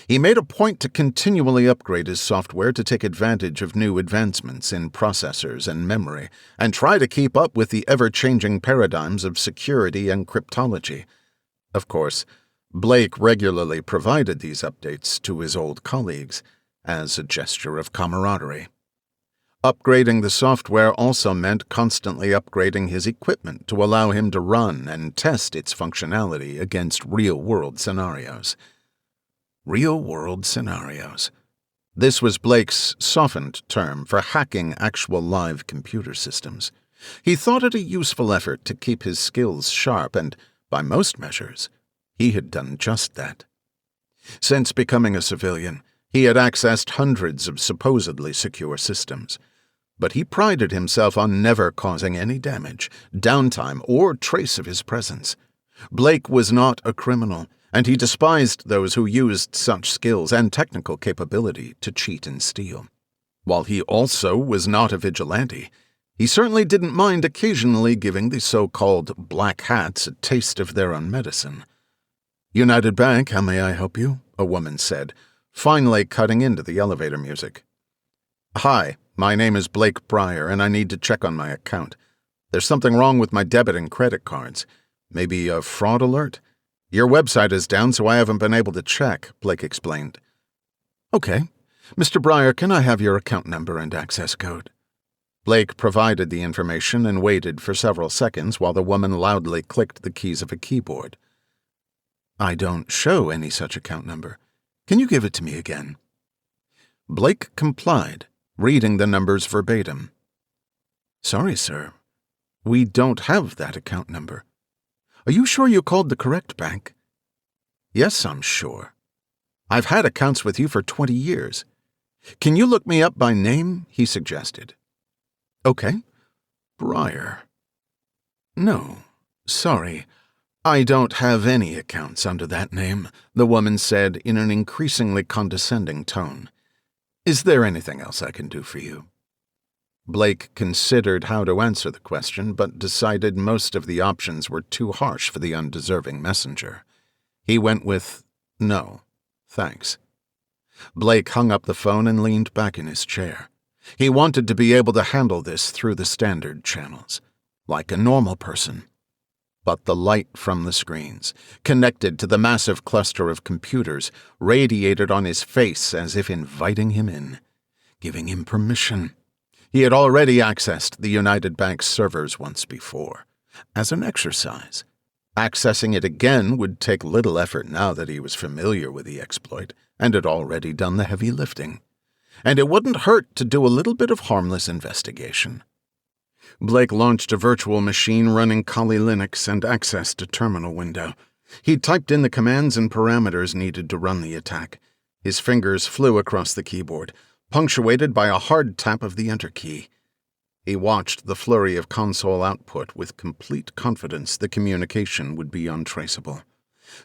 He made a point to continually upgrade his software to take advantage of new advancements in processors and memory, and try to keep up with the ever-changing paradigms of security and cryptology. Of course, Blake regularly provided these updates to his old colleagues as a gesture of camaraderie. Upgrading the software also meant constantly upgrading his equipment to allow him to run and test its functionality against real-world scenarios. Real-world scenarios. This was Blake's softened term for hacking actual live computer systems. He thought it a useful effort to keep his skills sharp, and, by most measures, he had done just that. Since becoming a civilian, he had accessed hundreds of supposedly secure systems, but he prided himself on never causing any damage, downtime, or trace of his presence. Blake was not a criminal, and he despised those who used such skills and technical capability to cheat and steal. While he also was not a vigilante, he certainly didn't mind occasionally giving the so-called black hats a taste of their own medicine. "United Bank, how may I help you?" a woman said, finally cutting into the elevator music. "Hi, my name is Blake Brier, and I need to check on my account. There's something wrong with my debit and credit cards. Maybe a fraud alert? Your website is down, so I haven't been able to check," Blake explained. "Okay. Mr. Brier, can I have your account number and access code?" Blake provided the information and waited for several seconds while the woman loudly clicked the keys of a keyboard. "I don't show any such account number. Can you give it to me again?" Blake complied, reading the numbers verbatim. "Sorry, sir. We don't have that account number. Are you sure you called the correct bank?" "Yes, I'm sure. I've had accounts with you for 20 years. Can you look me up by name?" he suggested. "Okay. Brier. No, sorry. I don't have any accounts under that name," the woman said in an increasingly condescending tone. "Is there anything else I can do for you?" Blake considered how to answer the question, but decided most of the options were too harsh for the undeserving messenger. He went with, "No, thanks." Blake hung up the phone and leaned back in his chair. He wanted to be able to handle this through the standard channels, like a normal person. But the light from the screens, connected to the massive cluster of computers, radiated on his face as if inviting him in, giving him permission. He had already accessed the United Bank's servers once before, as an exercise. Accessing it again would take little effort now that he was familiar with the exploit and had already done the heavy lifting. And it wouldn't hurt to do a little bit of harmless investigation. Blake launched a virtual machine running Kali Linux and accessed a terminal window. He typed in the commands and parameters needed to run the attack. His fingers flew across the keyboard, punctuated by a hard tap of the Enter key. He watched the flurry of console output with complete confidence the communication would be untraceable.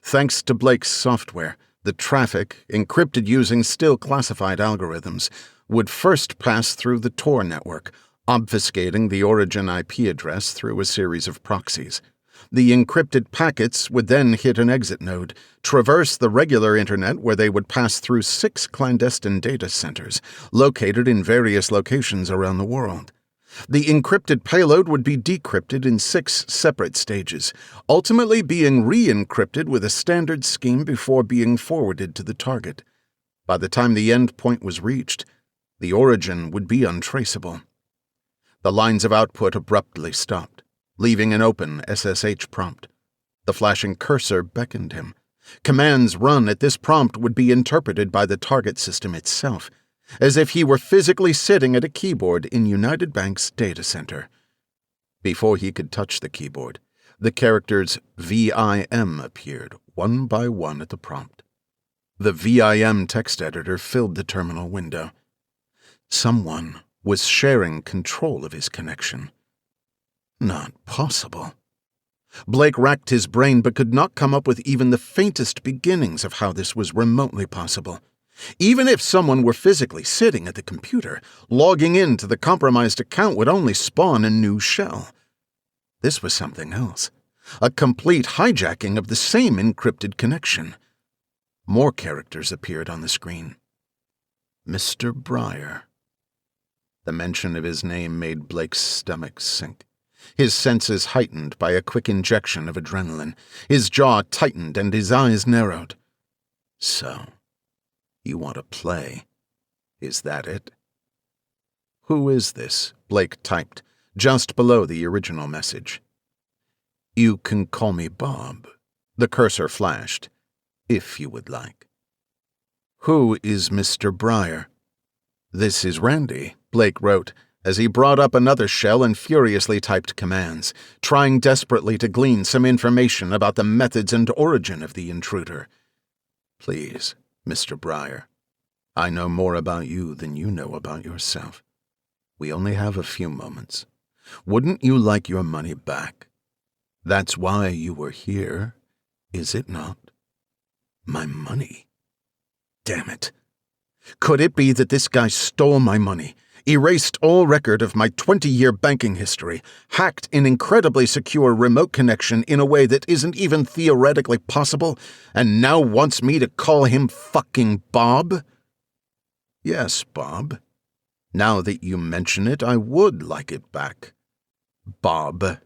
Thanks to Blake's software, the traffic, encrypted using still classified algorithms, would first pass through the Tor network, obfuscating the origin IP address through a series of proxies. The encrypted packets would then hit an exit node, traverse the regular internet where they would pass through 6 clandestine data centers, located in various locations around the world. The encrypted payload would be decrypted in 6 separate stages, ultimately being re-encrypted with a standard scheme before being forwarded to the target. By the time the end point was reached, the origin would be untraceable. The lines of output abruptly stopped, leaving an open SSH prompt. The flashing cursor beckoned him. Commands run at this prompt would be interpreted by the target system itself, as if he were physically sitting at a keyboard in United Bank's data center. Before he could touch the keyboard, the characters VIM appeared one by one at the prompt. The VIM text editor filled the terminal window. Someone was sharing control of his connection. Not possible. Blake racked his brain but could not come up with even the faintest beginnings of how this was remotely possible. Even if someone were physically sitting at the computer, logging into the compromised account would only spawn a new shell. This was something else. A complete hijacking of the same encrypted connection. More characters appeared on the screen. Mr. Brier. The mention of his name made Blake's stomach sink. His senses heightened by a quick injection of adrenaline. His jaw tightened and his eyes narrowed. So, you want to play? Is that it? Who is this? Blake typed, just below the original message. You can call me Bob. The cursor flashed. If you would like. Who is Mr. Brier? This is Randy, Blake wrote, as he brought up another shell and furiously typed commands, trying desperately to glean some information about the methods and origin of the intruder. Please, Mr. Brier, I know more about you than you know about yourself. We only have a few moments. Wouldn't you like your money back? That's why you were here, is it not? My money? Damn it. Could it be that this guy stole my money, erased all record of my 20-year banking history, hacked an incredibly secure remote connection in a way that isn't even theoretically possible, and now wants me to call him fucking Bob? Yes, Bob. Now that you mention it, I would like it back. Bob.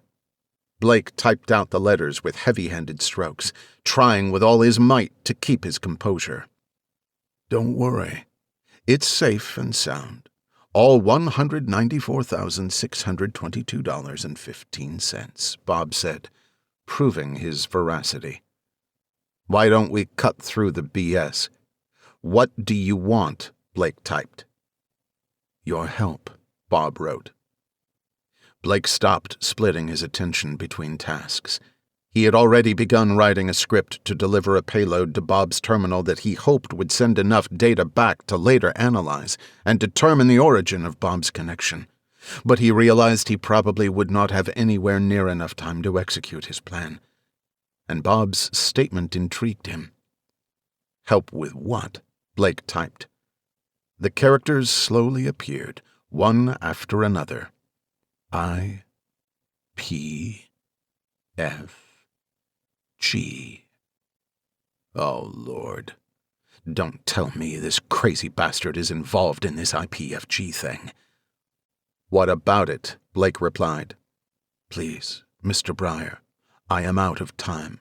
Blake typed out the letters with heavy-handed strokes, trying with all his might to keep his composure. Don't worry. It's safe and sound. All $194,622.15, Bob said, proving his veracity. Why don't we cut through the BS? What do you want? Blake typed. Your help, Bob wrote. Blake stopped splitting his attention between tasks. He had already begun writing a script to deliver a payload to Bob's terminal that he hoped would send enough data back to later analyze and determine the origin of Bob's connection. But he realized he probably would not have anywhere near enough time to execute his plan. And Bob's statement intrigued him. Help with what? Blake typed. The characters slowly appeared, one after another. I, P, F, G. Oh, Lord. Don't tell me this crazy bastard is involved in this IPFG thing. What about it? Blake replied. Please, Mr. Brier, I am out of time.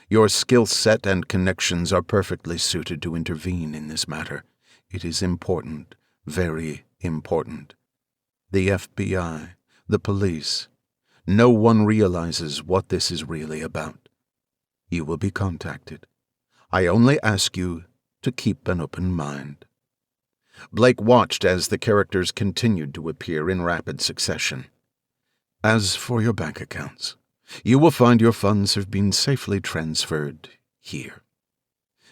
Your skill set and connections are perfectly suited to intervene in this matter. It is important, very important. The FBI, the police, no one realizes what this is really about. You will be contacted. I only ask you to keep an open mind." Blake watched as the characters continued to appear in rapid succession. "As for your bank accounts, you will find your funds have been safely transferred here."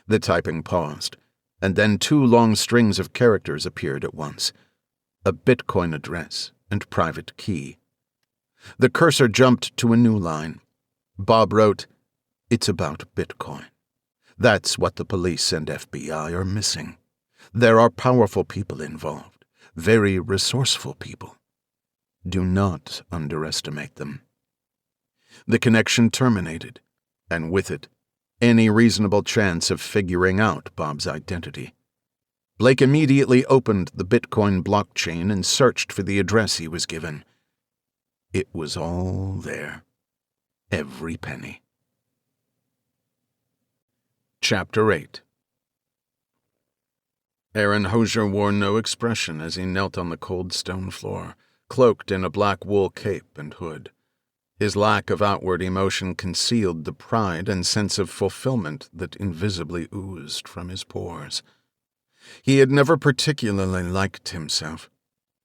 The typing paused, and then 2 long strings of characters appeared at once. A Bitcoin address and private key. The cursor jumped to a new line. Bob wrote, "It's about Bitcoin. That's what the police and FBI are missing. There are powerful people involved, very resourceful people. Do not underestimate them." The connection terminated, and with it, any reasonable chance of figuring out Bob's identity. Blake immediately opened the Bitcoin blockchain and searched for the address he was given. It was all there. Every penny. Chapter 8. Aaron Hosier wore no expression as he knelt on the cold stone floor, cloaked in a black wool cape and hood. His lack of outward emotion concealed the pride and sense of fulfillment that invisibly oozed from his pores. He had never particularly liked himself,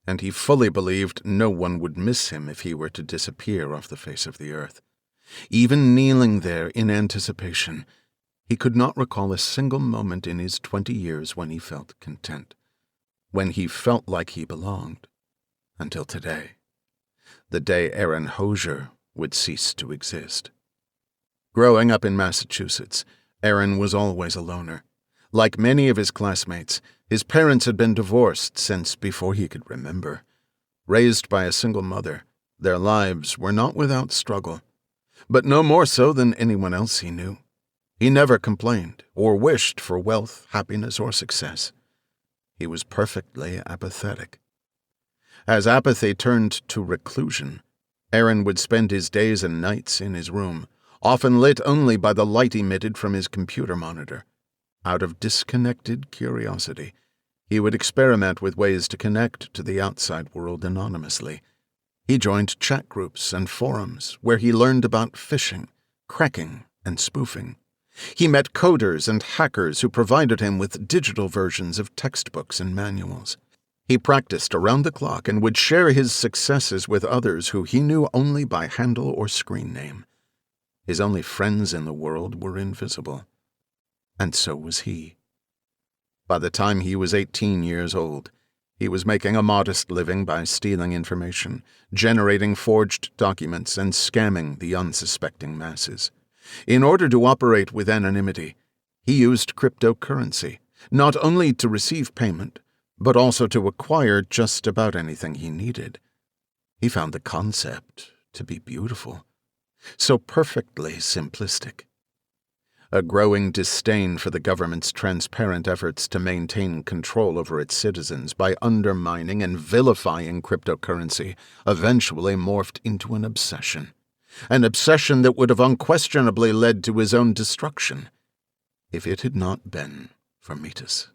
and he fully believed no one would miss him if he were to disappear off the face of the earth. Even kneeling there in anticipation, he could not recall a single moment in his 20 years when he felt content, when he felt like he belonged, until today, the day Aaron Hosier would cease to exist. Growing up in Massachusetts, Aaron was always a loner. Like many of his classmates, his parents had been divorced since before he could remember. Raised by a single mother, their lives were not without struggle, but no more so than anyone else he knew. He never complained or wished for wealth, happiness, or success. He was perfectly apathetic. As apathy turned to reclusion, Aaron would spend his days and nights in his room, often lit only by the light emitted from his computer monitor. Out of disconnected curiosity, he would experiment with ways to connect to the outside world anonymously. He joined chat groups and forums where he learned about phishing, cracking, and spoofing. He met coders and hackers who provided him with digital versions of textbooks and manuals. He practiced around the clock and would share his successes with others who he knew only by handle or screen name. His only friends in the world were invisible. And so was he. By the time he was 18 years old, he was making a modest living by stealing information, generating forged documents, and scamming the unsuspecting masses. In order to operate with anonymity, he used cryptocurrency, not only to receive payment, but also to acquire just about anything he needed. He found the concept to be beautiful, so perfectly simplistic. A growing disdain for the government's transparent efforts to maintain control over its citizens by undermining and vilifying cryptocurrency eventually morphed into an obsession that would have unquestionably led to his own destruction if it had not been for Mitas.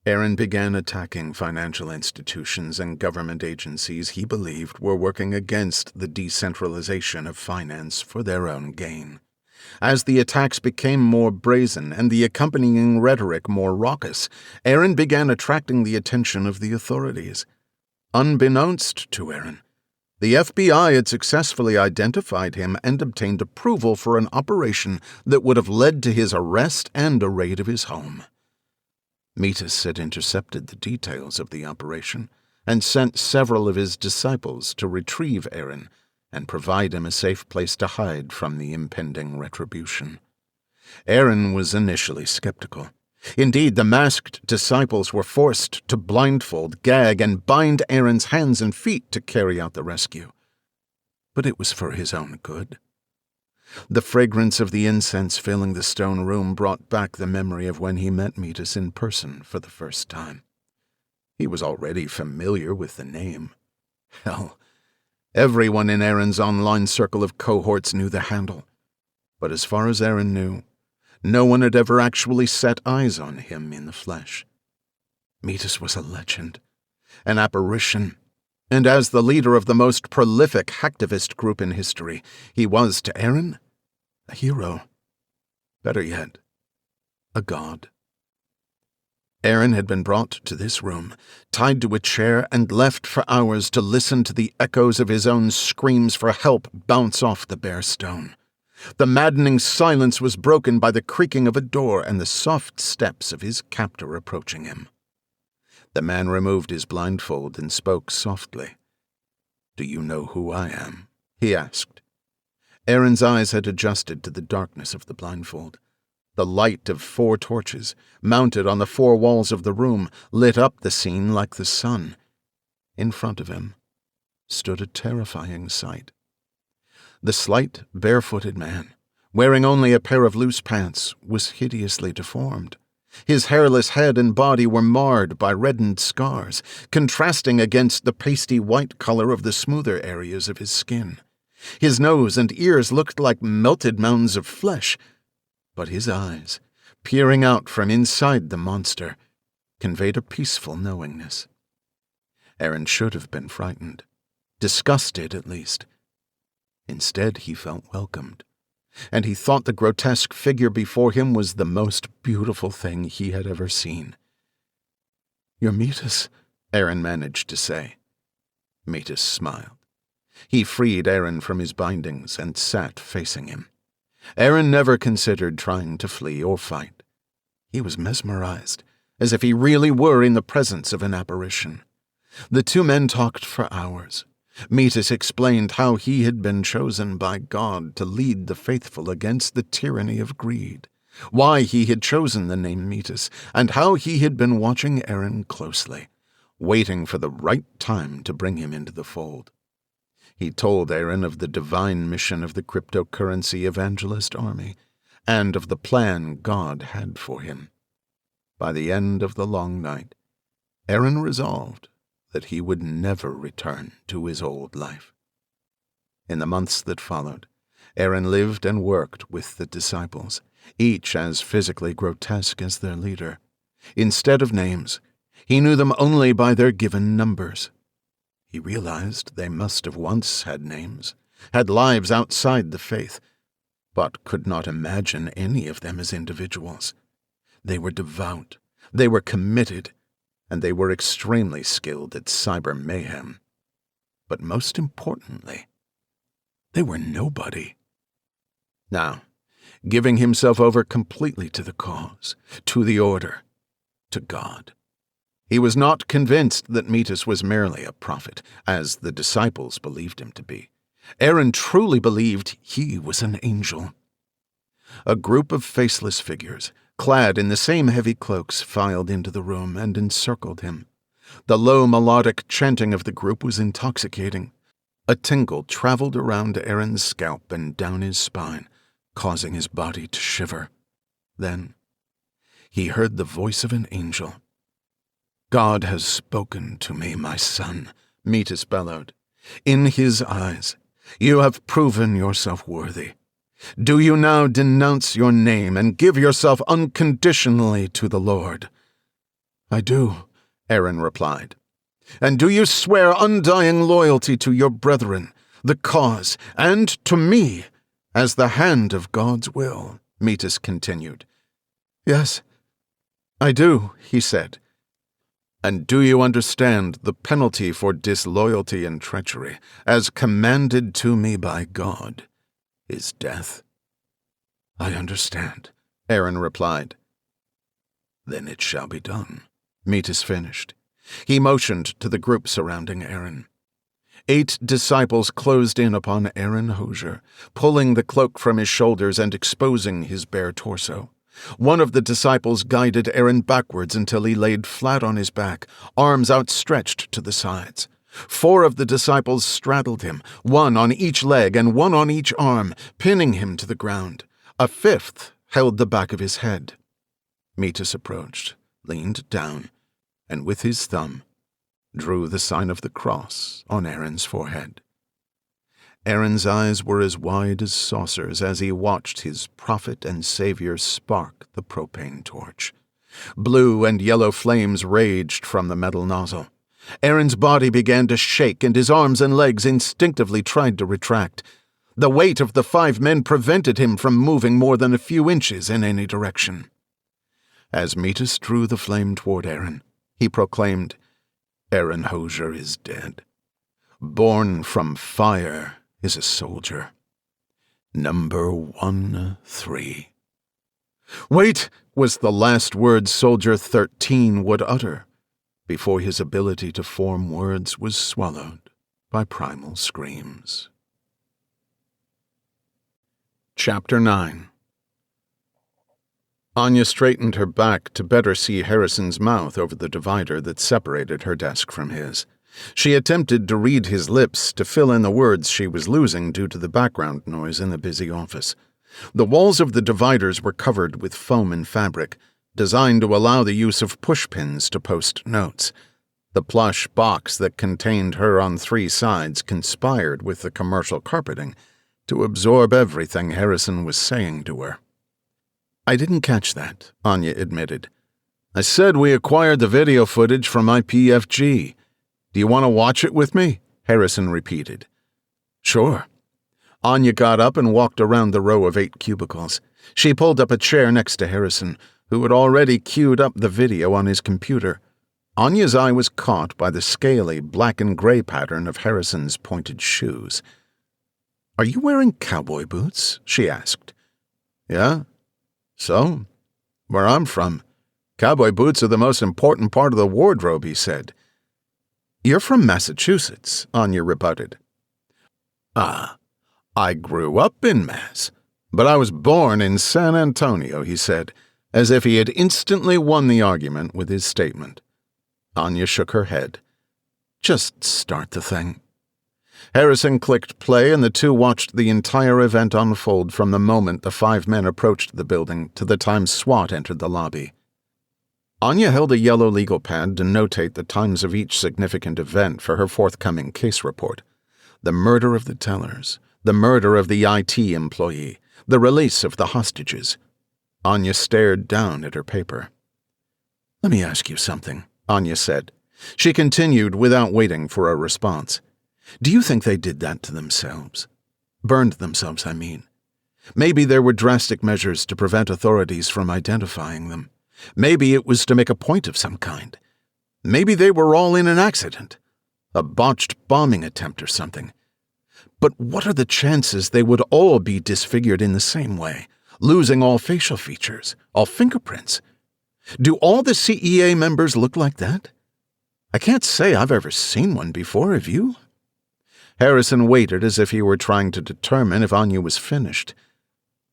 Aaron began attacking financial institutions and government agencies he believed were working against the decentralization of finance for their own gain. As the attacks became more brazen and the accompanying rhetoric more raucous, Aaron began attracting the attention of the authorities. Unbeknownst to Aaron, the FBI had successfully identified him and obtained approval for an operation that would have led to his arrest and a raid of his home. Mitas had intercepted the details of the operation and sent several of his disciples to retrieve Aaron and provide him a safe place to hide from the impending retribution. Aaron was initially skeptical. Indeed, the masked disciples were forced to blindfold, gag, and bind Aaron's hands and feet to carry out the rescue. But it was for his own good. The fragrance of the incense filling the stone room brought back the memory of when he met Mitas in person for the first time. He was already familiar with the name. Hell, everyone in Aaron's online circle of cohorts knew the handle, But as far as Aaron knew, no one had ever actually set eyes on him in the flesh. Metis was a legend, an apparition, and as the leader of the most prolific hacktivist group in history, he was, to Aaron, a hero. Better yet, a god. Aaron had been brought to this room, tied to a chair, and left for hours to listen to the echoes of his own screams for help bounce off the bare stone. The maddening silence was broken by the creaking of a door and the soft steps of his captor approaching him. The man removed his blindfold and spoke softly. "Do you know who I am?" he asked. Aaron's eyes had adjusted to the darkness of the blindfold. The light of 4 torches, mounted on the 4 walls of the room, lit up the scene like the sun. In front of him stood a terrifying sight. The slight, barefooted man, wearing only a pair of loose pants, was hideously deformed. His hairless head and body were marred by reddened scars, contrasting against the pasty white color of the smoother areas of his skin. His nose and ears looked like melted mounds of flesh, but his eyes, peering out from inside the monster, conveyed a peaceful knowingness. Aaron should have been frightened, disgusted at least. Instead, he felt welcomed, and he thought the grotesque figure before him was the most beautiful thing he had ever seen. "You're Metis," Aaron managed to say. Metis smiled. He freed Aaron from his bindings and sat facing him. Aaron never considered trying to flee or fight. He was mesmerized, as if he really were in the presence of an apparition. The 2 men talked for hours. Metis explained how he had been chosen by God to lead the faithful against the tyranny of greed, why he had chosen the name Metis, and how he had been watching Aaron closely, waiting for the right time to bring him into the fold. He told Aaron of the divine mission of the cryptocurrency evangelist army, and of the plan God had for him. By the end of the long night, Aaron resolved that he would never return to his old life. In the months that followed, Aaron lived and worked with the disciples, each as physically grotesque as their leader. Instead of names, he knew them only by their given numbers. He realized they must have once had names, had lives outside the faith, but could not imagine any of them as individuals. They were devout, they were committed, and they were extremely skilled at cyber mayhem. But most importantly, they were nobody. Now, giving himself over completely to the cause, to the order, to God. He was not convinced that Metis was merely a prophet, as the disciples believed him to be. Aaron truly believed he was an angel. A group of faceless figures, clad in the same heavy cloaks, filed into the room and encircled him. The low melodic chanting of the group was intoxicating. A tingle traveled around Aaron's scalp and down his spine, causing his body to shiver. Then he heard the voice of an angel. "God has spoken to me, my son," Metis bellowed. "In his eyes, you have proven yourself worthy. Do you now denounce your name and give yourself unconditionally to the Lord?" "I do," Aaron replied. "And do you swear undying loyalty to your brethren, the cause, and to me, as the hand of God's will?" Metis continued. "Yes, I do," he said. "And do you understand the penalty for disloyalty and treachery, as commanded to me by God, is death?" "I understand," Aaron replied. "Then it shall be done," Metis finished. He motioned to the group surrounding Aaron. 8 disciples closed in upon Aaron Hosier, pulling the cloak from his shoulders and exposing his bare torso. One of the disciples guided Aaron backwards until he laid flat on his back, arms outstretched to the sides. 4 of the disciples straddled him, 1 on each leg and 1 on each arm, pinning him to the ground. A 5th held the back of his head. Metis approached, leaned down, and with his thumb drew the sign of the cross on Aaron's forehead. Aaron's eyes were as wide as saucers as he watched his prophet and savior spark the propane torch. Blue and yellow flames raged from the metal nozzle. Aaron's body began to shake, and his arms and legs instinctively tried to retract. The weight of the 5 men prevented him from moving more than a few inches in any direction. As Metis drew the flame toward Aaron, he proclaimed, "Aaron Hosier is dead. Born from fire is a soldier. Number 13. Wait was the last word Soldier 13 would utter, before his ability to form words was swallowed by primal screams. Chapter 9. Anya straightened her back to better see Harrison's mouth over the divider that separated her desk from his. She attempted to read his lips to fill in the words she was losing due to the background noise in the busy office. The walls of the dividers were covered with foam and fabric, designed to allow the use of pushpins to post notes. The plush box that contained her on 3 sides conspired with the commercial carpeting to absorb everything Harrison was saying to her. "I didn't catch that," Anya admitted. "I said we acquired the video footage from IPFG. Do you want to watch it with me?" Harrison repeated. "Sure." Anya got up and walked around the row of 8 cubicles. She pulled up a chair next to Harrison, who had already queued up the video on his computer. Anya's eye was caught by the scaly black and gray pattern of Harrison's pointed shoes. "Are you wearing cowboy boots?" she asked. "Yeah. So? Where I'm from, cowboy boots are the most important part of the wardrobe," he said. "You're from Massachusetts," Anya rebutted. "Ah, I grew up in Mass, but I was born in San Antonio," he said, as if he had instantly won the argument with his statement. Anya shook her head. "Just start the thing." Harrison clicked play, and the two watched the entire event unfold from the moment the 5 men approached the building to the time SWAT entered the lobby. Anya held a yellow legal pad to notate the times of each significant event for her forthcoming case report. The murder of the tellers, the murder of the IT employee, the release of the hostages. Anya stared down at her paper. "Let me ask you something," Anya said. She continued without waiting for a response. "Do you think they did that to themselves? Burned themselves, I mean. Maybe there were drastic measures to prevent authorities from identifying them. Maybe it was to make a point of some kind. Maybe they were all in an accident, a botched bombing attempt or something. But what are the chances they would all be disfigured in the same way, losing all facial features, all fingerprints? Do all the CEA members look like that? I can't say I've ever seen one before, have you?" Harrison waited as if he were trying to determine if Anya was finished.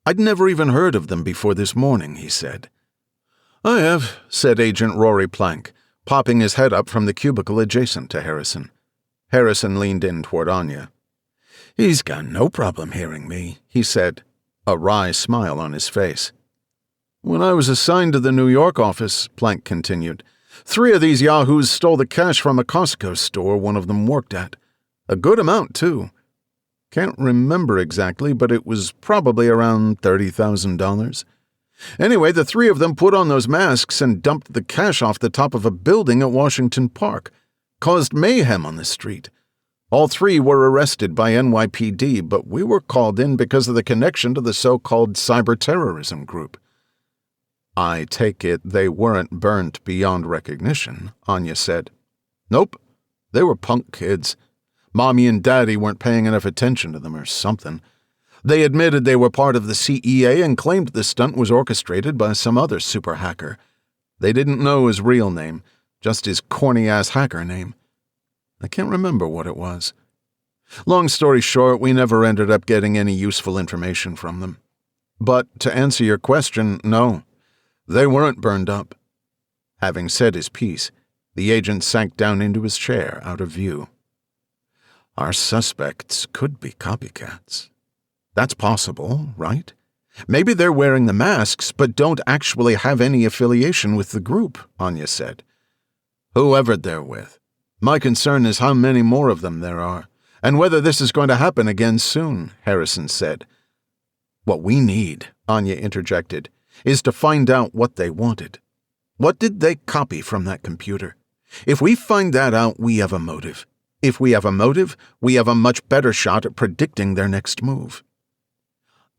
"I'd never even heard of them before this morning," he said. "I have," said Agent Rory Plank, popping his head up from the cubicle adjacent to Harrison. Harrison leaned in toward Anya. "He's got no problem hearing me," he said, a wry smile on his face. "When I was assigned to the New York office," Plank continued, 3 of these yahoos stole the cash from a Costco store one of them worked at. A good amount, too. Can't remember exactly, but it was probably around $30,000. Anyway, the 3 of them put on those masks and dumped the cash off the top of a building at Washington Park. Caused mayhem on the street. All 3 were arrested by NYPD, but we were called in because of the connection to the so-called cyber terrorism group." "I take it they weren't burnt beyond recognition," Anya said. "Nope. They were punk kids. Mommy and Daddy weren't paying enough attention to them or something. They admitted they were part of the CEA and claimed the stunt was orchestrated by some other super hacker. They didn't know his real name, just his corny-ass hacker name. I can't remember what it was. Long story short, we never ended up getting any useful information from them. But to answer your question, no, they weren't burned up." Having said his piece, the agent sank down into his chair out of view. "Our suspects could be copycats. That's possible, right? Maybe they're wearing the masks but don't actually have any affiliation with the group," Anya said. "Whoever they're with. My concern is how many more of them there are, and whether this is going to happen again soon, Harrison said. What we need, Anya interjected, is to find out what they wanted. What did they copy from that computer? If we find that out, we have a motive. If we have a motive, we have a much better shot at predicting their next move.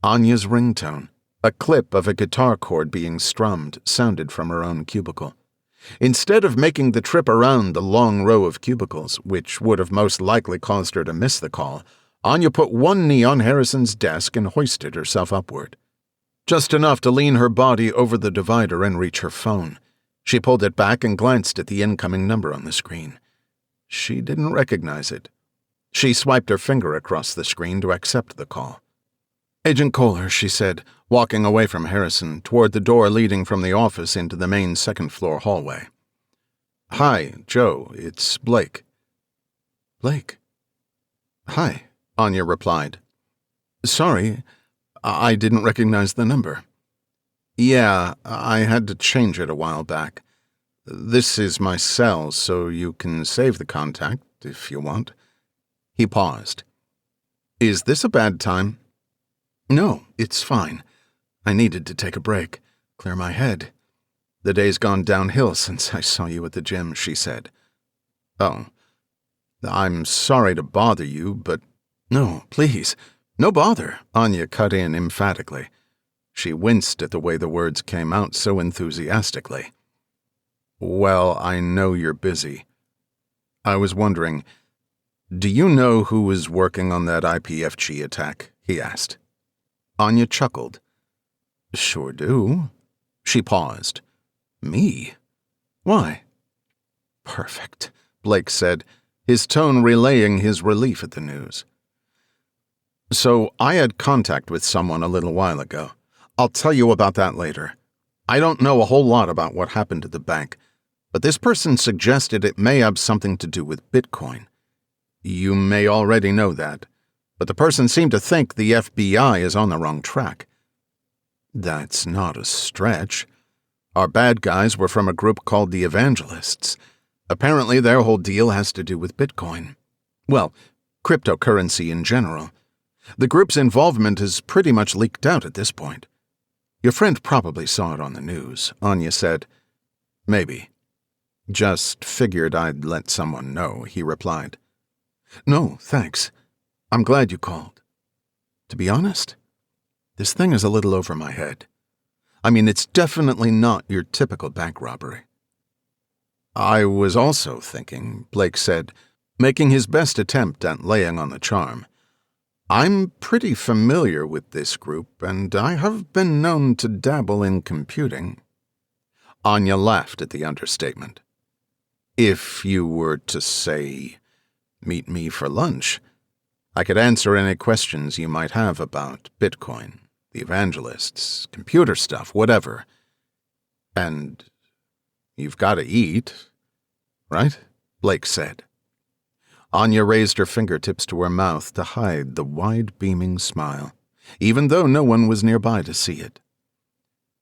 Anya's ringtone, a clip of a guitar chord being strummed, sounded from her own cubicle. Instead of making the trip around the long row of cubicles, which would have most likely caused her to miss the call, Anya put one knee on Harrison's desk and hoisted herself upward. Just enough to lean her body over the divider and reach her phone. She pulled it back and glanced at the incoming number on the screen. She didn't recognize it. She swiped her finger across the screen to accept the call. Agent Kohler, she said, walking away from Harrison toward the door leading from the office into the main second-floor hallway. Hi, Joe, it's Blake. Blake? Hi, Anya replied. Sorry, I didn't recognize the number. Yeah, I had to change it a while back. This is my cell, so you can save the contact if you want. He paused. Is this a bad time? No, it's fine. I needed to take a break, clear my head. The day's gone downhill since I saw you at the gym, she said. Oh, I'm sorry to bother you, but... No, please, no bother, Anya cut in emphatically. She winced at the way the words came out so enthusiastically. Well, I know you're busy. I was wondering, do you know who was working on that IPFG attack? He asked. Anya chuckled. Sure do. She paused. Me? Why? Perfect, Blake said, his tone relaying his relief at the news. So I had contact with someone a little while ago. I'll tell you about that later. I don't know a whole lot about what happened at the bank, but this person suggested it may have something to do with Bitcoin. You may already know that, but the person seemed to think the FBI is on the wrong track. That's not a stretch. Our bad guys were from a group called the Evangelists. Apparently their whole deal has to do with Bitcoin. Well, cryptocurrency in general. The group's involvement is pretty much leaked out at this point. Your friend probably saw it on the news, Anya said. Maybe. Just figured I'd let someone know, he replied. No, thanks. I'm glad you called. To be honest, this thing is a little over my head. I mean, it's definitely not your typical bank robbery. I was also thinking, Blake said, making his best attempt at laying on the charm. I'm pretty familiar with this group, and I have been known to dabble in computing. Anya laughed at the understatement. If you were to say, meet me for lunch, I could answer any questions you might have about Bitcoin, the Evangelists, computer stuff, whatever. And you've got to eat, right? Blake said. Anya raised her fingertips to her mouth to hide the wide beaming smile, even though no one was nearby to see it.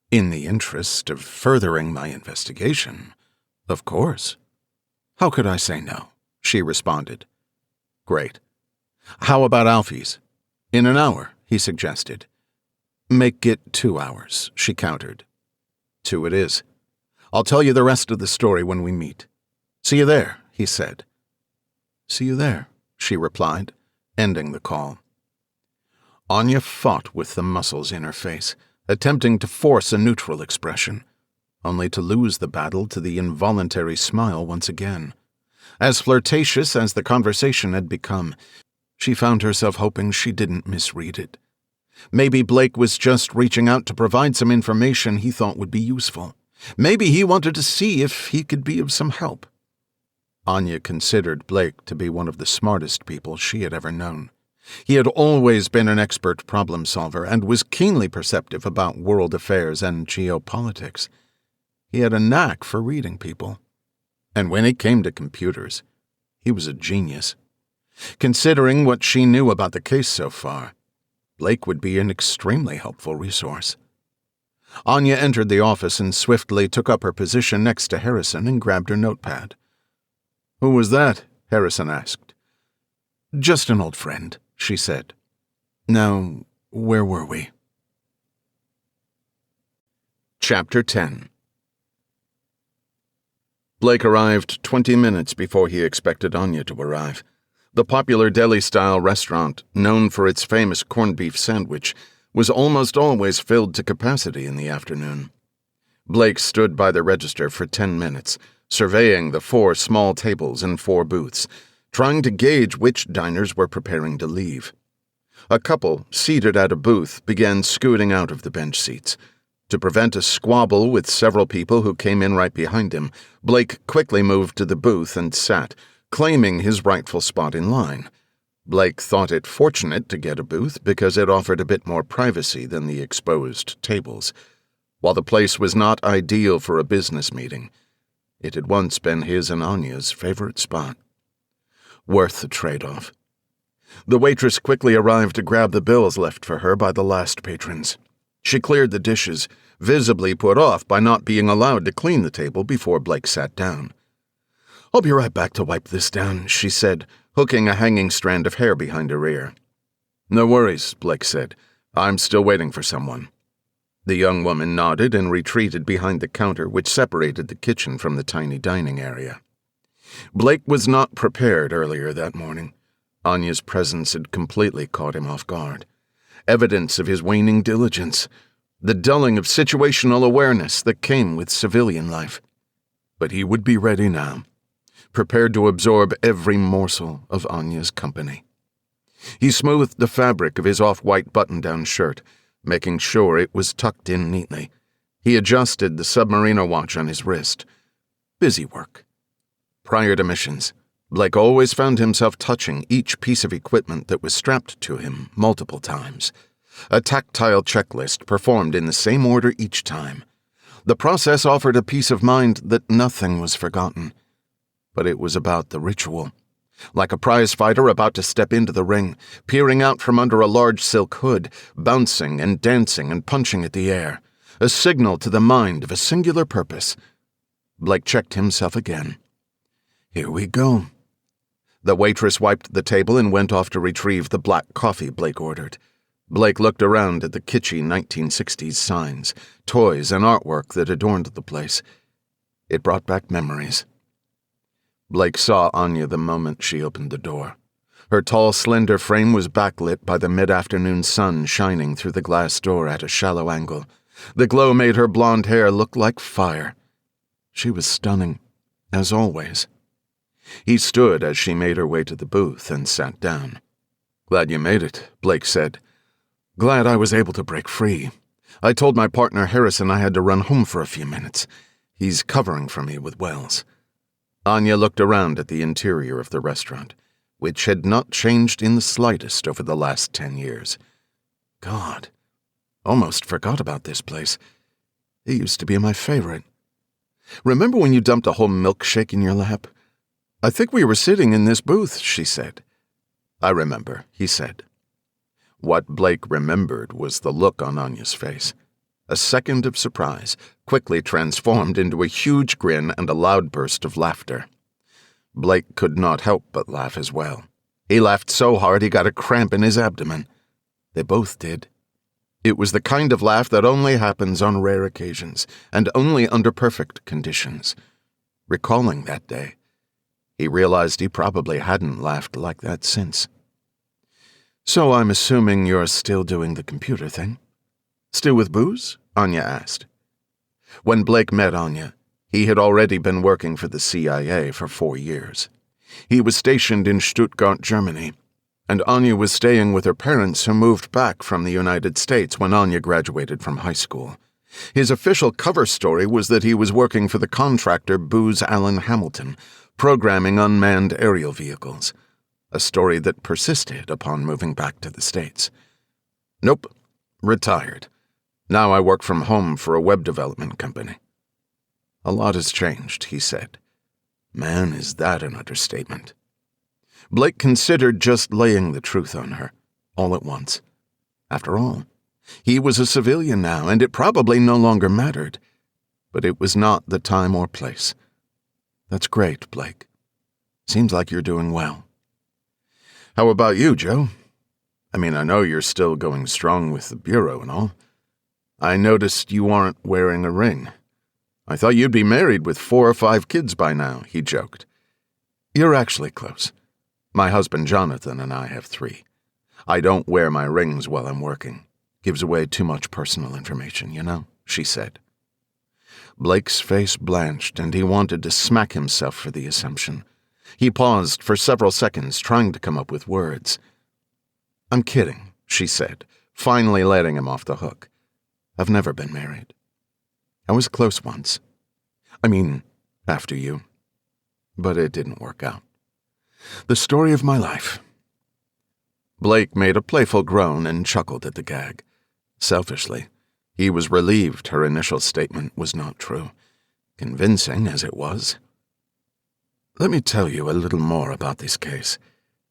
In the interest of furthering my investigation, of course. How could I say no? She responded. Great. How about Alfie's? In an hour, he suggested. Make it 2 hours, she countered. 2 it is. I'll tell you the rest of the story when we meet. See you there, he said. See you there, she replied, ending the call. Anya fought with the muscles in her face, attempting to force a neutral expression, only to lose the battle to the involuntary smile once again. As flirtatious as the conversation had become, she found herself hoping she didn't misread it. Maybe Blake was just reaching out to provide some information he thought would be useful. Maybe he wanted to see if he could be of some help. Anya considered Blake to be one of the smartest people she had ever known. He had always been an expert problem solver and was keenly perceptive about world affairs and geopolitics. He had a knack for reading people. And when it came to computers, he was a genius. Considering what she knew about the case so far, Blake would be an extremely helpful resource. Anya entered the office and swiftly took up her position next to Harrison and grabbed her notepad. Who was that? Harrison asked. Just an old friend, she said. Now, where were we? Chapter 10. Blake arrived 20 minutes before he expected Anya to arrive. The popular deli-style restaurant, known for its famous corned beef sandwich, was almost always filled to capacity in the afternoon. Blake stood by the register for 10 minutes, surveying the 4 small tables and 4 booths, trying to gauge which diners were preparing to leave. A couple, seated at a booth, began scooting out of the bench seats. To prevent a squabble with several people who came in right behind him, Blake quickly moved to the booth and sat, claiming his rightful spot in line. Blake thought it fortunate to get a booth because it offered a bit more privacy than the exposed tables. While the place was not ideal for a business meeting, it had once been his and Anya's favorite spot. Worth the trade-off. The waitress quickly arrived to grab the bills left for her by the last patrons. She cleared the dishes, visibly put off by not being allowed to clean the table before Blake sat down. "I'll be right back to wipe this down," she said, hooking a hanging strand of hair behind her ear. "No worries," Blake said. "I'm still waiting for someone." The young woman nodded and retreated behind the counter which separated the kitchen from the tiny dining area. Blake was not prepared earlier that morning. Anya's presence had completely caught him off guard. Evidence of his waning diligence, the dulling of situational awareness that came with civilian life. But he would be ready now, prepared to absorb every morsel of Anya's company. He smoothed the fabric of his off-white button-down shirt, making sure it was tucked in neatly. He adjusted the submariner watch on his wrist. Busy work. Prior to missions, Blake always found himself touching each piece of equipment that was strapped to him multiple times. A tactile checklist performed in the same order each time. The process offered a peace of mind that nothing was forgotten. But it was about the ritual. Like a prize fighter about to step into the ring, peering out from under a large silk hood, bouncing and dancing and punching at the air, a signal to the mind of a singular purpose. Blake checked himself again. Here we go. The waitress wiped the table and went off to retrieve the black coffee Blake ordered. Blake looked around at the kitschy 1960s signs, toys, and artwork that adorned the place. It brought back memories. Blake saw Anya the moment she opened the door. Her tall, slender frame was backlit by the mid-afternoon sun shining through the glass door at a shallow angle. The glow made her blonde hair look like fire. She was stunning, as always. He stood as she made her way to the booth and sat down. "Glad you made it," Blake said. "Glad I was able to break free. I told my partner Harrison I had to run home for a few minutes. He's covering for me with Wells." Anya looked around at the interior of the restaurant, which had not changed in the slightest over the last 10 years. God, almost forgot about this place. It used to be my favorite. "Remember when you dumped a whole milkshake in your lap? I think we were sitting in this booth," she said. "I remember," he said. What Blake remembered was the look on Anya's face. A second of surprise, quickly transformed into a huge grin and a loud burst of laughter. Blake could not help but laugh as well. He laughed so hard he got a cramp in his abdomen. They both did. It was the kind of laugh that only happens on rare occasions, and only under perfect conditions. Recalling that day, he realized he probably hadn't laughed like that since. "So I'm assuming you're still doing the computer thing? Still with booze?" Anya asked. When Blake met Anya, he had already been working for the CIA for 4 years. He was stationed in Stuttgart, Germany, and Anya was staying with her parents who moved back from the United States when Anya graduated from high school. His official cover story was that he was working for the contractor Booz Allen Hamilton, programming unmanned aerial vehicles, a story that persisted upon moving back to the States. "Nope, retired. Now I work from home for a web development company." "A lot has changed," he said. Man, is that an understatement. Blake considered just laying the truth on her, all at once. After all, he was a civilian now, and it probably no longer mattered. But it was not the time or place. "That's great, Blake. Seems like you're doing well." How about you, Joe? I mean, I know you're still going strong with the Bureau and all. I noticed you aren't wearing a ring. I thought you'd be married with 4 or 5 kids by now," he joked. "You're actually close. My husband Jonathan and I have 3. I don't wear my rings while I'm working. Gives away too much personal information, you know," she said. Blake's face blanched, and he wanted to smack himself for the assumption. He paused for several seconds, trying to come up with words. "I'm kidding," she said, finally letting him off the hook. "I've never been married. I was close once. I mean, after you. But it didn't work out. The story of my life." Blake made a playful groan and chuckled at the gag. Selfishly, he was relieved her initial statement was not true, convincing as it was. "Let me tell you a little more about this case.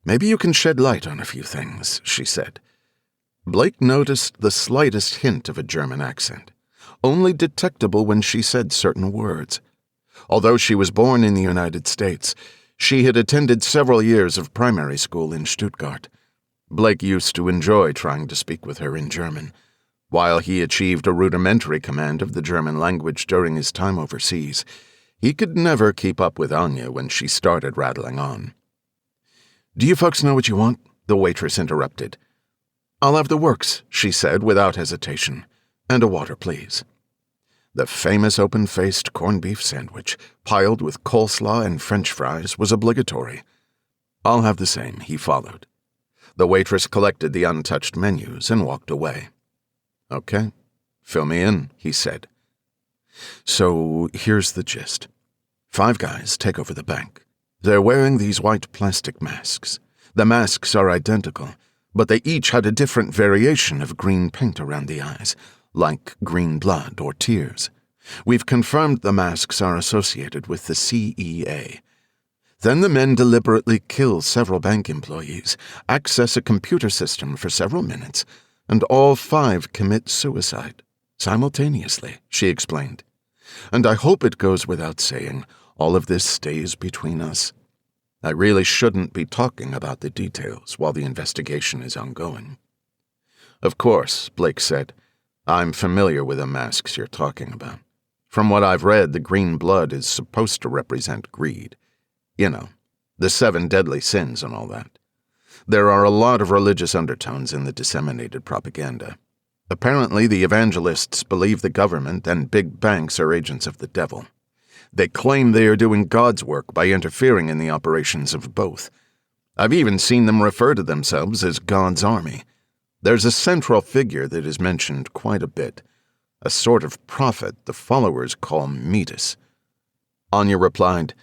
Maybe you can shed light on a few things," she said. Blake noticed the slightest hint of a German accent, only detectable when she said certain words. Although she was born in the United States, she had attended several years of primary school in Stuttgart. Blake used to enjoy trying to speak with her in German. While he achieved a rudimentary command of the German language during his time overseas, he could never keep up with Anya when she started rattling on. "Do you folks know what you want?" the waitress interrupted. "I'll have the works," she said without hesitation. "And a water, please." The famous open-faced corned beef sandwich, piled with coleslaw and French fries, was obligatory. "I'll have the same," he followed. The waitress collected the untouched menus and walked away. "Okay, fill me in," he said. "So here's the gist. 5 guys take over the bank. They're wearing these white plastic masks. The masks are identical, but they each had a different variation of green paint around the eyes, like green blood or tears. We've confirmed the masks are associated with the CIA. Then the men deliberately kill several bank employees, access a computer system for several minutes, and all 5 commit suicide. Simultaneously," she explained. "And I hope it goes without saying, all of this stays between us. I really shouldn't be talking about the details while the investigation is ongoing." "Of course," Blake said. "I'm familiar with the masks you're talking about. From what I've read, the green blood is supposed to represent greed. You know, the 7 deadly sins and all that. There are a lot of religious undertones in the disseminated propaganda. Apparently, the evangelists believe the government and big banks are agents of the devil. They claim they are doing God's work by interfering in the operations of both. I've even seen them refer to themselves as God's army. There's a central figure that is mentioned quite a bit, a sort of prophet the followers call Midas." Anya replied,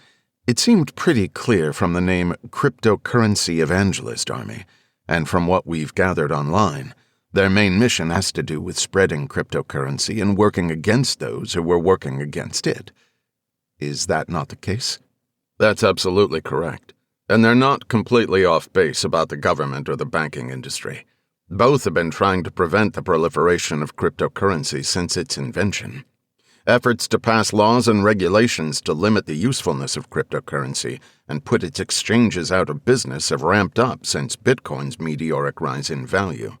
"It seemed pretty clear from the name Cryptocurrency Evangelist Army, and from what we've gathered online, their main mission has to do with spreading cryptocurrency and working against those who were working against it. Is that not the case?" "That's absolutely correct. And they're not completely off base about the government or the banking industry. Both have been trying to prevent the proliferation of cryptocurrency since its invention. Efforts to pass laws and regulations to limit the usefulness of cryptocurrency and put its exchanges out of business have ramped up since Bitcoin's meteoric rise in value.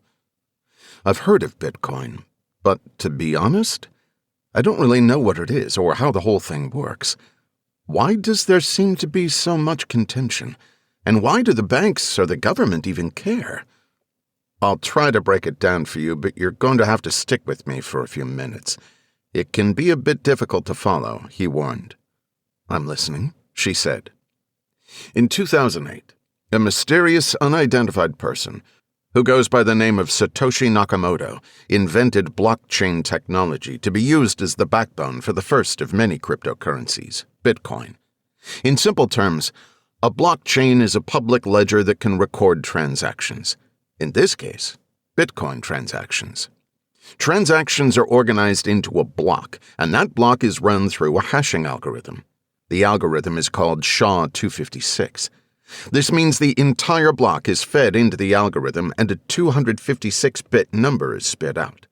I've heard of Bitcoin, but to be honest, I don't really know what it is or how the whole thing works. Why does there seem to be so much contention? And why do the banks or the government even care? I'll try to break it down for you, but you're going to have to stick with me for a few minutes. It can be a bit difficult to follow," he warned. "I'm listening," she said. In 2008, a mysterious, unidentified person who goes by the name of Satoshi Nakamoto invented blockchain technology to be used as the backbone for the first of many cryptocurrencies, Bitcoin. In simple terms, a blockchain is a public ledger that can record transactions. In this case, Bitcoin transactions. Transactions are organized into a block, and that block is run through a hashing algorithm. The algorithm is called SHA-256. This means the entire block is fed into the algorithm and a 256-bit number is spit out.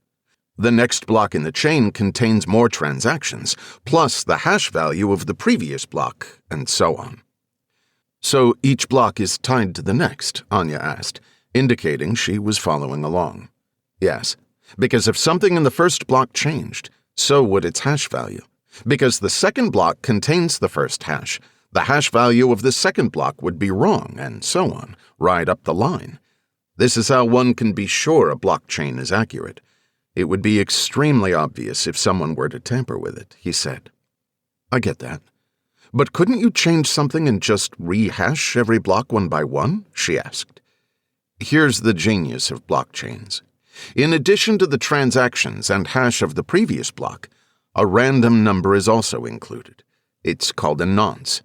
The next block in the chain contains more transactions, plus the hash value of the previous block, and so on. So each block is tied to the next, Anya asked, indicating she was following along. Yes, because if something in the first block changed, so would its hash value. Because the second block contains the first hash, the hash value of the second block would be wrong, and so on, right up the line. This is how one can be sure a blockchain is accurate. It would be extremely obvious if someone were to tamper with it, he said. I get that. But couldn't you change something and just rehash every block one by one? She asked. Here's the genius of blockchains. In addition to the transactions and hash of the previous block, a random number is also included. It's called a nonce.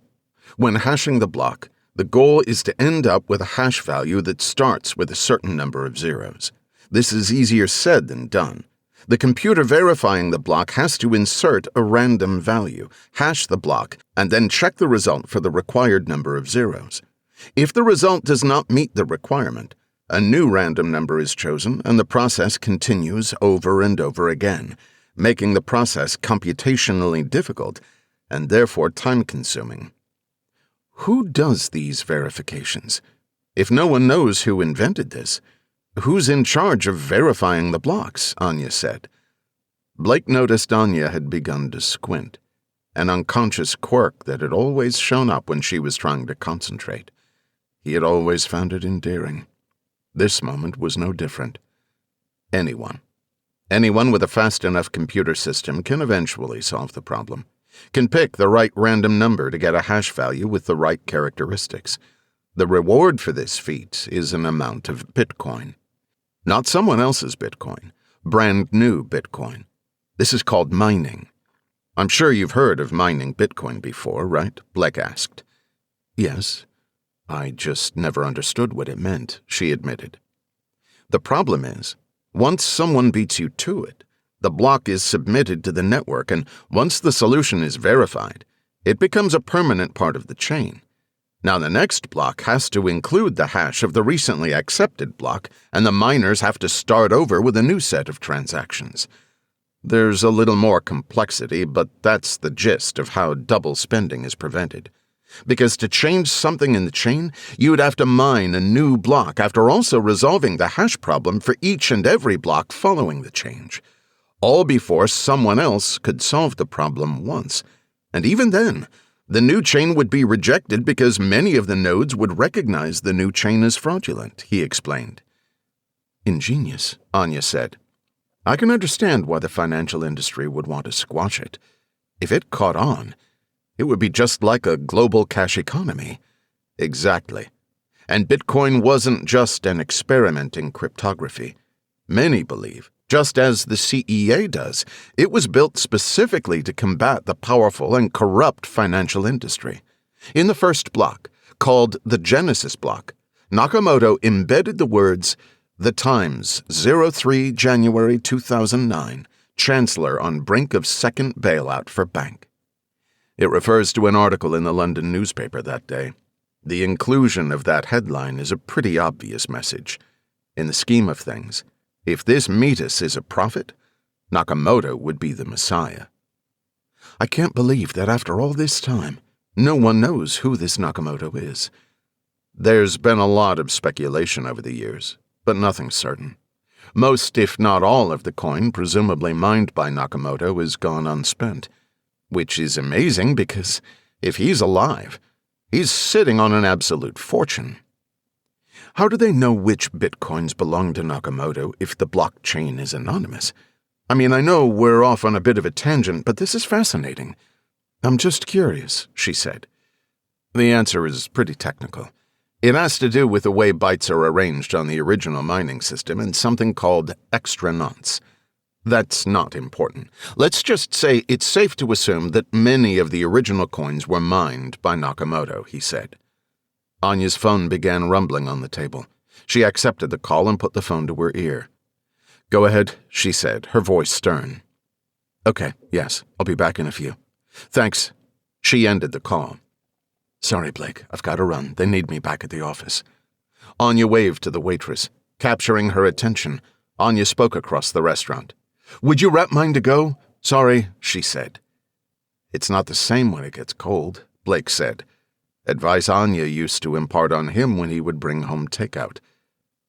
When hashing the block, the goal is to end up with a hash value that starts with a certain number of zeros. This is easier said than done. The computer verifying the block has to insert a random value, hash the block, and then check the result for the required number of zeros. If the result does not meet the requirement, a new random number is chosen and the process continues over and over again, making the process computationally difficult and therefore time-consuming. Who does these verifications? If no one knows who invented this, who's in charge of verifying the blocks? Anya said. Blake noticed Anya had begun to squint, an unconscious quirk that had always shown up when she was trying to concentrate. He had always found it endearing. This moment was no different. Anyone with a fast enough computer system can eventually solve the problem, can pick the right random number to get a hash value with the right characteristics. The reward for this feat is an amount of Bitcoin. Not someone else's Bitcoin, brand new Bitcoin. This is called mining. I'm sure you've heard of mining Bitcoin before, right? Blake asked. Yes. I just never understood what it meant, she admitted. The problem is, once someone beats you to it, the block is submitted to the network, and once the solution is verified, it becomes a permanent part of the chain. Now the next block has to include the hash of the recently accepted block, and the miners have to start over with a new set of transactions. There's a little more complexity, but that's the gist of how double spending is prevented. Because to change something in the chain, you would have to mine a new block after also resolving the hash problem for each and every block following the change. All before someone else could solve the problem once. And even then, the new chain would be rejected because many of the nodes would recognize the new chain as fraudulent, he explained. Ingenious, Anya said. I can understand why the financial industry would want to squash it. If it caught on, it would be just like a global cash economy. Exactly. And Bitcoin wasn't just an experiment in cryptography. Many believe, just as the CIA does, it was built specifically to combat the powerful and corrupt financial industry. In the first block, called the Genesis block, Nakamoto embedded the words, "The Times, 03 January 2009, Chancellor on brink of second bailout for bank." It refers to an article in the London newspaper that day. The inclusion of that headline is a pretty obvious message. In the scheme of things, if this meatus is a prophet, Nakamoto would be the Messiah. I can't believe that after all this time, no one knows who this Nakamoto is. There's been a lot of speculation over the years, but nothing certain. Most, if not all, of the coin presumably mined by Nakamoto is gone unspent. Which is amazing because, if he's alive, he's sitting on an absolute fortune. How do they know which bitcoins belong to Nakamoto if the blockchain is anonymous? I mean, I know we're off on a bit of a tangent, but this is fascinating. I'm just curious, she said. The answer is pretty technical. It has to do with the way bytes are arranged on the original mining system and something called extra nonce. That's not important. Let's just say it's safe to assume that many of the original coins were mined by Nakamoto, he said. Anya's phone began rumbling on the table. She accepted the call and put the phone to her ear. Go ahead, she said, her voice stern. Okay, yes, I'll be back in a few. Thanks. She ended the call. Sorry, Blake, I've got to run. They need me back at the office. Anya waved to the waitress. Capturing her attention, Anya spoke across the restaurant. Would you wrap mine to go? Sorry, she said. It's not the same when it gets cold, Blake said. Advice Anya used to impart on him when he would bring home takeout.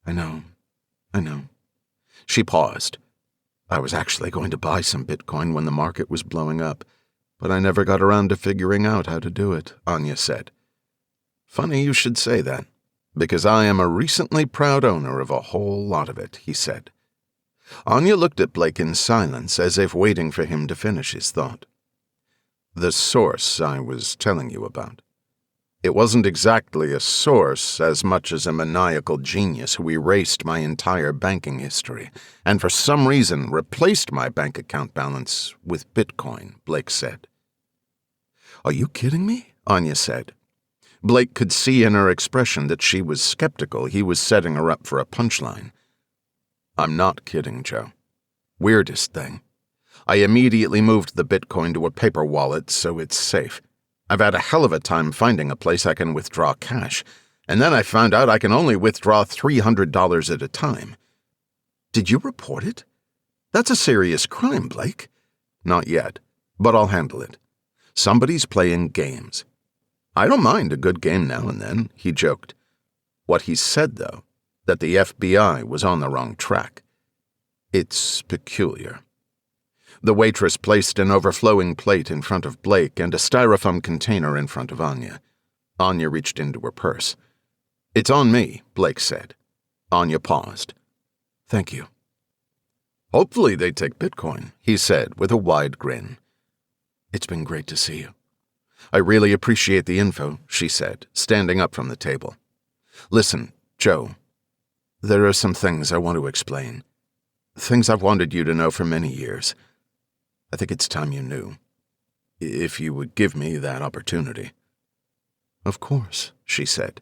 I know. She paused. I was actually going to buy some Bitcoin when the market was blowing up, but I never got around to figuring out how to do it, Anya said. Funny you should say that, because I am a recently proud owner of a whole lot of it, he said. Anya looked at Blake in silence, as if waiting for him to finish his thought. The source I was telling you about. It wasn't exactly a source as much as a maniacal genius who erased my entire banking history and for some reason replaced my bank account balance with Bitcoin, Blake said. Are you kidding me? Anya said. Blake could see in her expression that she was skeptical he was setting her up for a punchline. I'm not kidding, Joe. Weirdest thing. I immediately moved the Bitcoin to a paper wallet so it's safe. I've had a hell of a time finding a place I can withdraw cash, and then I found out I can only withdraw $300 at a time. Did you report it? That's a serious crime, Blake. Not yet, but I'll handle it. Somebody's playing games. I don't mind a good game now and then, he joked. What he said, though, that the FBI was on the wrong track. It's peculiar. The waitress placed an overflowing plate in front of Blake and a styrofoam container in front of Anya. Anya reached into her purse. It's on me, Blake said. Anya paused. Thank you. Hopefully they take Bitcoin, he said with a wide grin. It's been great to see you. I really appreciate the info, she said, standing up from the table. Listen, Joe, there are some things I want to explain. Things I've wanted you to know for many years. I think it's time you knew. If you would give me that opportunity. Of course, she said.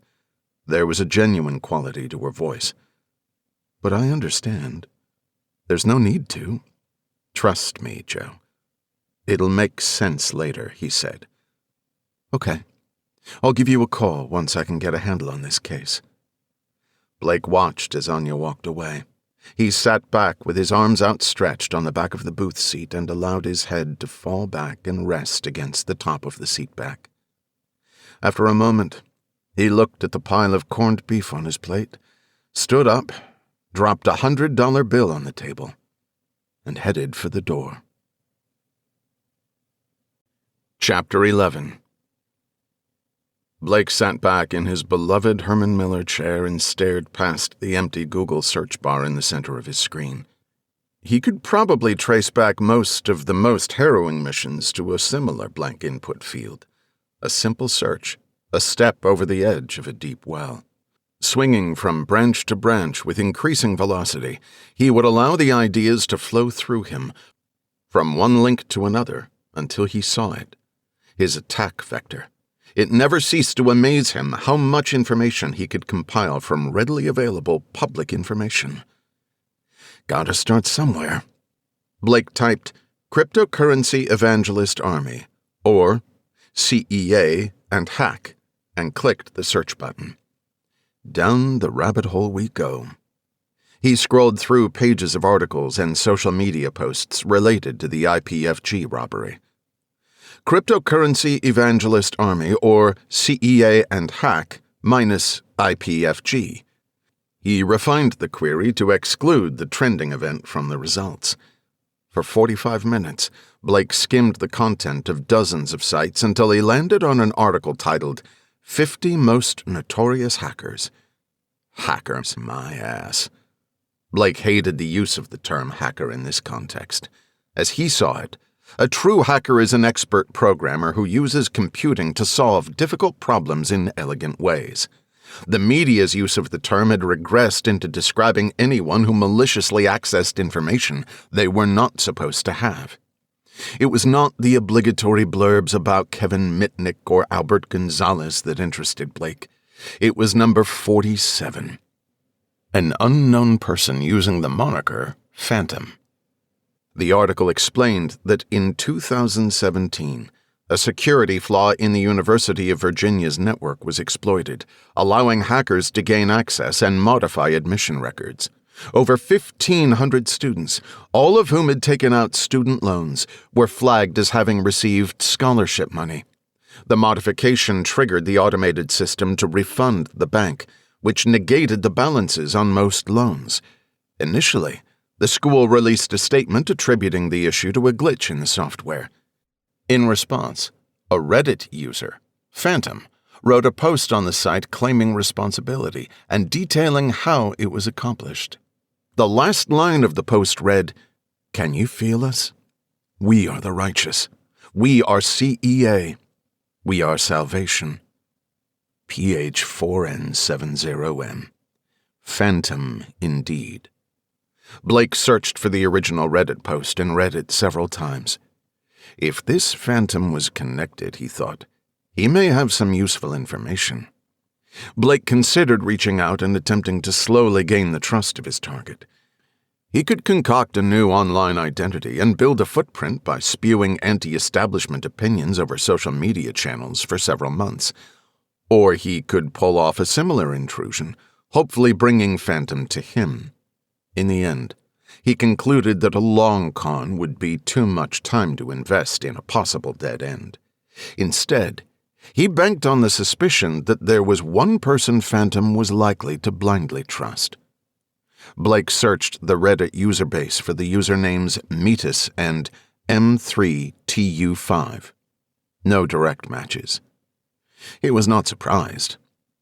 There was a genuine quality to her voice. But I understand. There's no need to. Trust me, Joe. It'll make sense later, he said. Okay. I'll give you a call once I can get a handle on this case. Blake watched as Anya walked away. He sat back with his arms outstretched on the back of the booth seat and allowed his head to fall back and rest against the top of the seat back. After a moment, he looked at the pile of corned beef on his plate, stood up, dropped $100 bill on the table, and headed for the door. Chapter 11. Blake sat back in his beloved Herman Miller chair and stared past the empty Google search bar in the center of his screen. He could probably trace back most of the most harrowing missions to a similar blank input field. A simple search, a step over the edge of a deep well. Swinging from branch to branch with increasing velocity, he would allow the ideas to flow through him, from one link to another, until he saw it. His attack vector. It never ceased to amaze him how much information he could compile from readily available public information. Gotta start somewhere. Blake typed Cryptocurrency Evangelist Army, or CEA and hack, and clicked the search button. Down the rabbit hole we go. He scrolled through pages of articles and social media posts related to the IPFG robbery. Cryptocurrency Evangelist Army, or CEA and hack, minus IPFG. He refined the query to exclude the trending event from the results. For 45 minutes, Blake skimmed the content of dozens of sites until he landed on an article titled 50 Most Notorious Hackers. Hackers, my ass. Blake hated the use of the term hacker in this context. As he saw it, a true hacker is an expert programmer who uses computing to solve difficult problems in elegant ways. The media's use of the term had regressed into describing anyone who maliciously accessed information they were not supposed to have. It was not the obligatory blurbs about Kevin Mitnick or Albert Gonzalez that interested Blake. It was number 47. An unknown person using the moniker Phantom. The article explained that in 2017, a security flaw in the University of Virginia's network was exploited, allowing hackers to gain access and modify admission records. Over 1,500 students, all of whom had taken out student loans, were flagged as having received scholarship money. The modification triggered the automated system to refund the bank, which negated the balances on most loans. Initially, the school released a statement attributing the issue to a glitch in the software. In response, a Reddit user, Phantom, wrote a post on the site claiming responsibility and detailing how it was accomplished. The last line of the post read, "Can you feel us? We are the righteous. We are CEA. We are salvation. PH4N70M. Phantom indeed." Blake searched for the original Reddit post and read it several times. If this Phantom was connected, he thought, he may have some useful information. Blake considered reaching out and attempting to slowly gain the trust of his target. He could concoct a new online identity and build a footprint by spewing anti-establishment opinions over social media channels for several months. Or he could pull off a similar intrusion, hopefully bringing Phantom to him. In the end, he concluded that a long con would be too much time to invest in a possible dead end. Instead, he banked on the suspicion that there was one person Phantom was likely to blindly trust. Blake searched the Reddit user base for the usernames Metis and M3TU5. No direct matches. He was not surprised.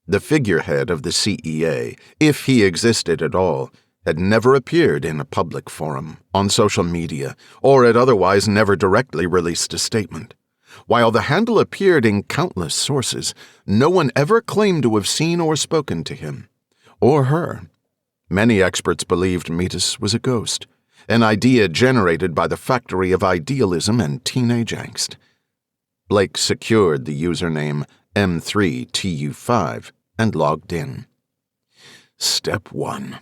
The figurehead of the CEA, if he existed at all, had never appeared in a public forum, on social media, or had otherwise never directly released a statement. While the handle appeared in countless sources, no one ever claimed to have seen or spoken to him, or her. Many experts believed Metis was a ghost, an idea generated by the factory of idealism and teenage angst. Blake secured the username M3TU5 and logged in. Step 1.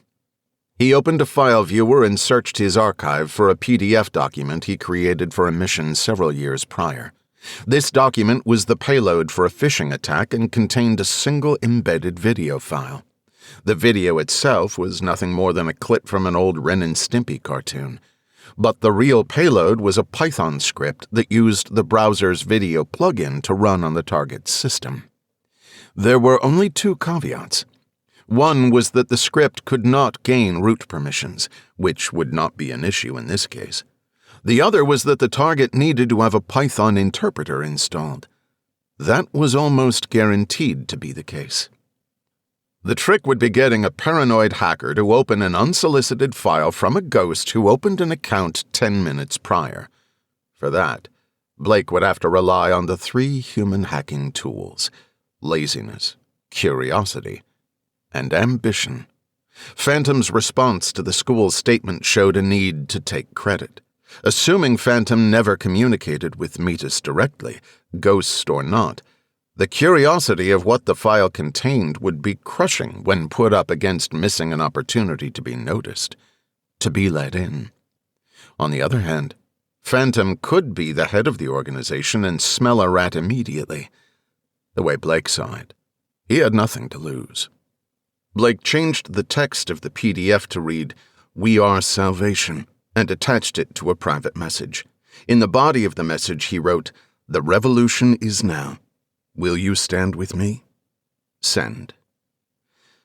He opened a file viewer and searched his archive for a PDF document he created for a mission several years prior. This document was the payload for a phishing attack and contained a single embedded video file. The video itself was nothing more than a clip from an old Ren and Stimpy cartoon. But the real payload was a Python script that used the browser's video plugin to run on the target's system. There were only two caveats. One was that the script could not gain root permissions, which would not be an issue in this case. The other was that the target needed to have a Python interpreter installed. That was almost guaranteed to be the case. The trick would be getting a paranoid hacker to open an unsolicited file from a ghost who opened an account 10 minutes prior. For that, Blake would have to rely on the three human hacking tools: laziness, curiosity, and ambition. Phantom's response to the school's statement showed a need to take credit. Assuming Phantom never communicated with Metis directly, ghost or not, the curiosity of what the file contained would be crushing when put up against missing an opportunity to be noticed, to be let in. On the other hand, Phantom could be the head of the organization and smell a rat immediately. The way Blake saw it, he had nothing to lose. Blake changed the text of the PDF to read, "We are salvation," and attached it to a private message. In the body of the message he wrote, "The revolution is now. Will you stand with me?" Send.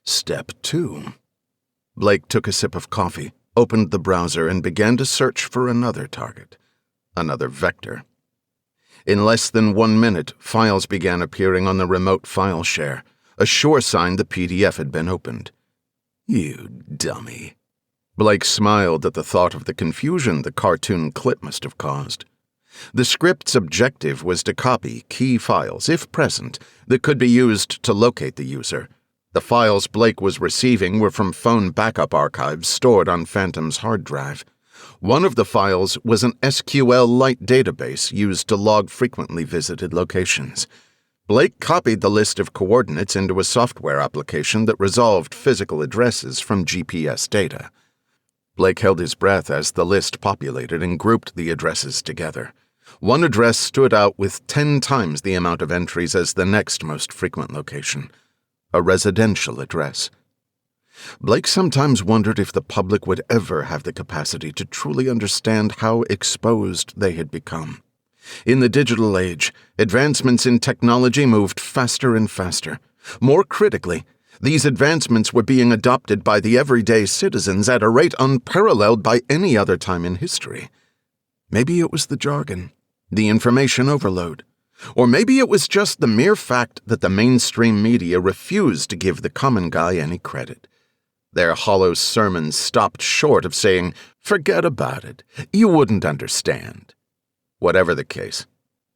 Step 2. Blake took a sip of coffee, opened the browser, and began to search for another target, another vector. In less than 1 minute, files began appearing on the remote file share, a sure sign the PDF had been opened. You dummy. Blake smiled at the thought of the confusion the cartoon clip must have caused. The script's objective was to copy key files, if present, that could be used to locate the user. The files Blake was receiving were from phone backup archives stored on Phantom's hard drive. One of the files was an SQL-Lite database used to log frequently visited locations. Blake copied the list of coordinates into a software application that resolved physical addresses from GPS data. Blake held his breath as the list populated and grouped the addresses together. One address stood out with 10 times the amount of entries as the next most frequent location, a residential address. Blake sometimes wondered if the public would ever have the capacity to truly understand how exposed they had become. In the digital age, advancements in technology moved faster and faster. More critically, these advancements were being adopted by the everyday citizens at a rate unparalleled by any other time in history. Maybe it was the jargon, the information overload, or maybe it was just the mere fact that the mainstream media refused to give the common guy any credit. Their hollow sermons stopped short of saying, "Forget about it, you wouldn't understand." Whatever the case,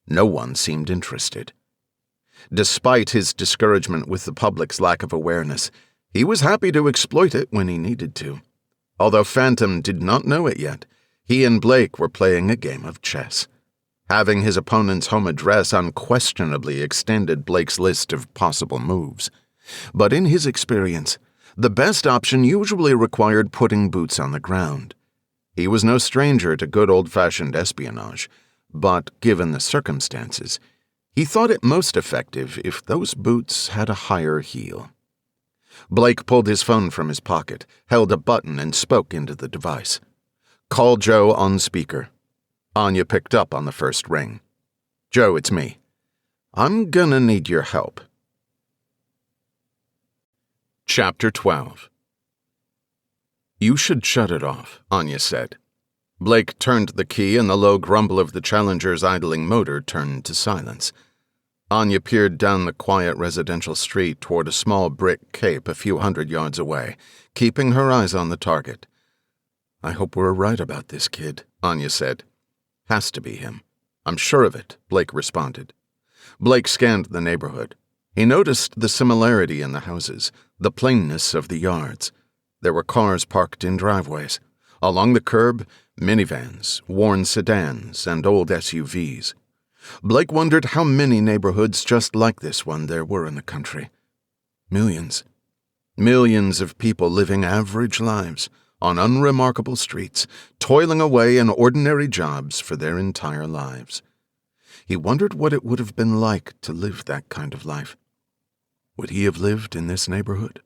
no one seemed interested. Despite his discouragement with the public's lack of awareness, he was happy to exploit it when he needed to. Although Phantom did not know it yet, he and Blake were playing a game of chess. Having his opponent's home address unquestionably extended Blake's list of possible moves. But in his experience, the best option usually required putting boots on the ground. He was no stranger to good old-fashioned espionage, but given the circumstances, he thought it most effective if those boots had a higher heel. Blake pulled his phone from his pocket, held a button, and spoke into the device. "Call Joe on speaker." Anya picked up on the first ring. "Joe, it's me. I'm gonna need your help." Chapter 12. "You should shut it off," Anya said. Blake turned the key and the low grumble of the Challenger's idling motor turned to silence. Anya peered down the quiet residential street toward a small brick cape a few hundred yards away, keeping her eyes on the target. "I hope we're right about this kid," Anya said. "Has to be him. I'm sure of it," Blake responded. Blake scanned the neighborhood. He noticed the similarity in the houses, the plainness of the yards. There were cars parked in driveways. Along the curb, minivans, worn sedans, and old SUVs. Blake wondered how many neighborhoods just like this one there were in the country. Millions. Millions of people living average lives on unremarkable streets, toiling away in ordinary jobs for their entire lives. He wondered what it would have been like to live that kind of life. Would he have lived in this neighborhood?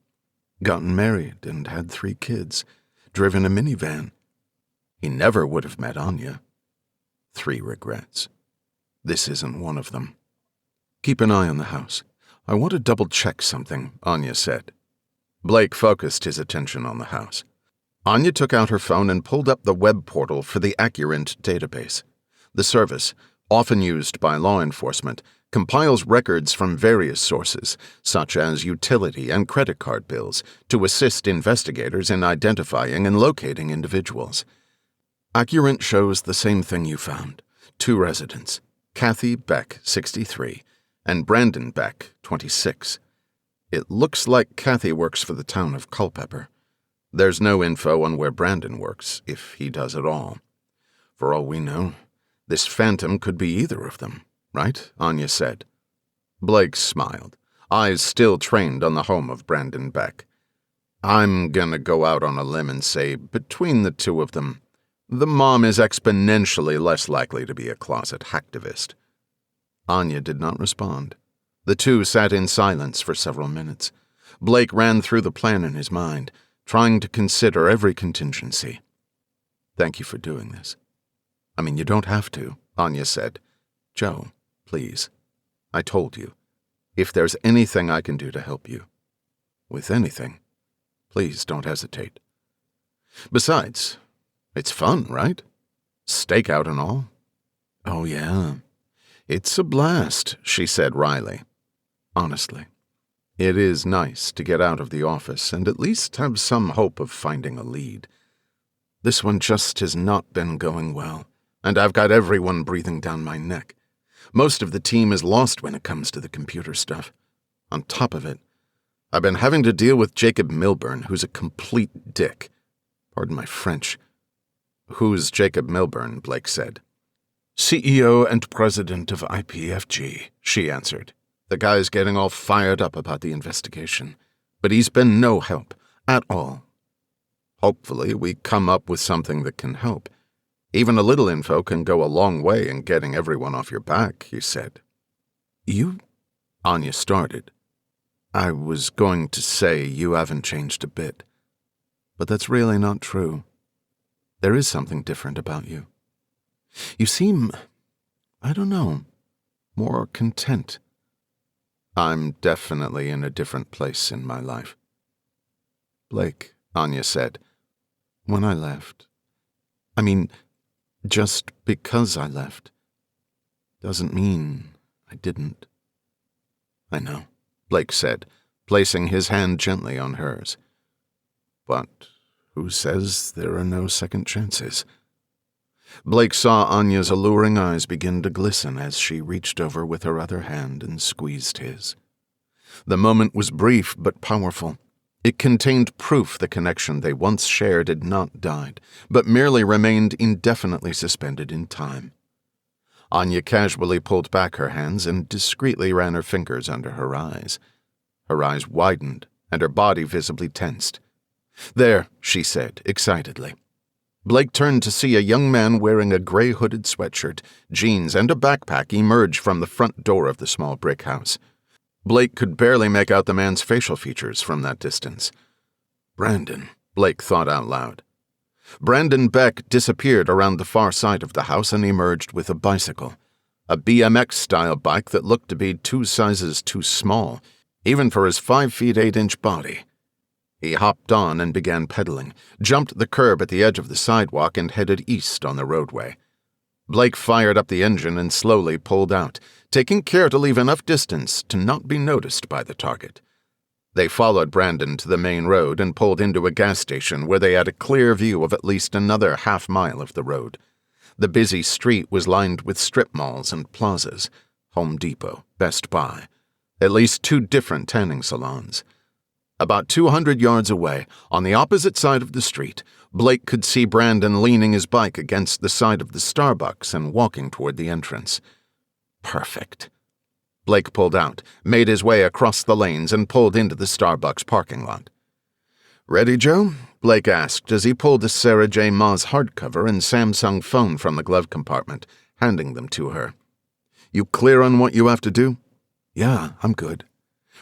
Gotten married and had 3 kids, driven a minivan? He never would have met Anya. 3 regrets. This isn't one of them. "Keep an eye on the house. I want to double-check something," Anya said. Blake focused his attention on the house. Anya took out her phone and pulled up the web portal for the Accurant database. The service, often used by law enforcement, compiles records from various sources, such as utility and credit card bills, to assist investigators in identifying and locating individuals. Accurant shows the same thing you found: 2 residents, Kathy Beck, 63, and Brandon Beck, 26. It looks like Kathy works for the town of Culpeper. There's no info on where Brandon works, if he does at all. For all we know, this Phantom could be either of them, right? Anya said. Blake smiled, eyes still trained on the home of Brandon Beck. "I'm gonna go out on a limb and say, between the 2 of them, the mom is exponentially less likely to be a closet hacktivist." Anya did not respond. The 2 sat in silence for several minutes. Blake ran through the plan in his mind, trying to consider every contingency. "Thank you for doing this." "I mean, you don't have to," Anya said. "Joe, please. I told you. If there's anything I can do to help you, with anything, please don't hesitate. Besides, it's fun, right? Stakeout and all." "Oh, yeah. It's a blast," she said wryly. "Honestly, it is nice to get out of the office and at least have some hope of finding a lead. This one just has not been going well, and I've got everyone breathing down my neck. Most of the team is lost when it comes to the computer stuff. On top of it, I've been having to deal with Jacob Milburn, who's a complete dick. Pardon my French." "Who's Jacob Milburn?" Blake said. "CEO and president of IPFG," she answered. "The guy's getting all fired up about the investigation, but he's been no help at all. Hopefully we come up with something that can help. Even a little info can go a long way in getting everyone off your back," he said. "You?" Anya started. "I was going to say you haven't changed a bit, but that's really not true. There is something different about you. You seem, I don't know. More content. I'm definitely in a different place in my life. Blake, Anya said, when I left. I mean, just because I left doesn't mean I didn't. I know, Blake said, placing his hand gently on hers. But who says there are no second chances? Blake saw Anya's alluring eyes begin to glisten as she reached over with her other hand and squeezed his. The moment was brief but powerful. It contained proof the connection they once shared had not died, but merely remained indefinitely suspended in time. Anya casually pulled back her hands and discreetly ran her fingers under her eyes. Her eyes widened, and her body visibly tensed. There, she said, excitedly. Blake turned to see a young man wearing a gray hooded sweatshirt, jeans, and a backpack emerge from the front door of the small brick house. Blake could barely make out the man's facial features from that distance. Brandon, Blake thought out loud. Brandon Beck disappeared around the far side of the house and emerged with a bicycle, a BMX-style bike that looked to be 2 sizes too small, even for his 5 feet 8 inch body. He hopped on and began pedaling, jumped the curb at the edge of the sidewalk and headed east on the roadway. Blake fired up the engine and slowly pulled out, taking care to leave enough distance to not be noticed by the target. They followed Brandon to the main road and pulled into a gas station where they had a clear view of at least another half-mile of the road. The busy street was lined with strip malls and plazas, Home Depot, Best Buy, at least 2 different tanning salons. About 200 yards away, on the opposite side of the street, Blake could see Brandon leaning his bike against the side of the Starbucks and walking toward the entrance. Perfect. Blake pulled out, made his way across the lanes, and pulled into the Starbucks parking lot. "Ready, Joe?" Blake asked as he pulled a Sarah J. Maas hardcover and Samsung phone from the glove compartment, handing them to her. "You clear on what you have to do?" "Yeah, I'm good."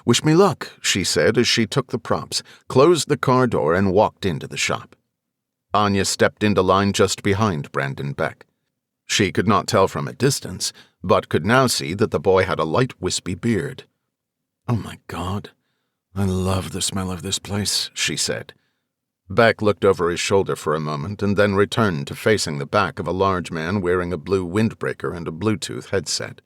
"Wish me luck," she said as she took the props, closed the car door, and walked into the shop. Anya stepped into line just behind Brandon Beck. She could not tell from a distance, but could now see that the boy had a light wispy beard. "Oh my God, I love the smell of this place," she said. Beck looked over his shoulder for a moment and then returned to facing the back of a large man wearing a blue windbreaker and a Bluetooth headset.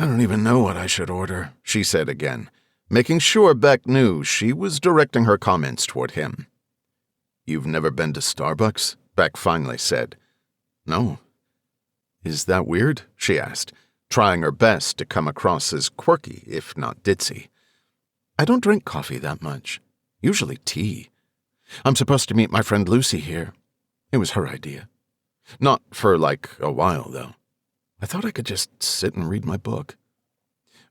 "I don't even know what I should order," she said again, making sure Beck knew she was directing her comments toward him. "You've never been to Starbucks?" Beck finally said. "No." "Is that weird?" she asked, trying her best to come across as quirky, if not ditzy. "I don't drink coffee that much. Usually tea. I'm supposed to meet my friend Lucy here. It was her idea. Not for, a while, though. I thought I could just sit and read my book."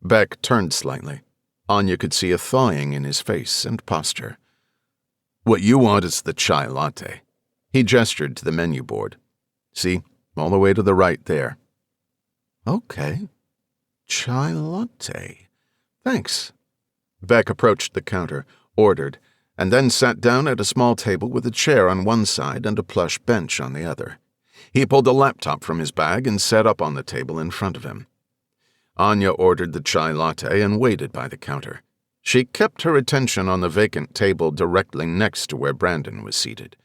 Beck turned slightly. Anya could see a thawing in his face and posture. "What you want is the chai latte." He gestured to the menu board. "See, all the way to the right there." "Okay. Chai latte. Thanks." Beck approached the counter, ordered, and then sat down at a small table with a chair on one side and a plush bench on the other. He pulled a laptop from his bag and sat up on the table in front of him. Anya ordered the chai latte and waited by the counter. She kept her attention on the vacant table directly next to where Brandon was seated.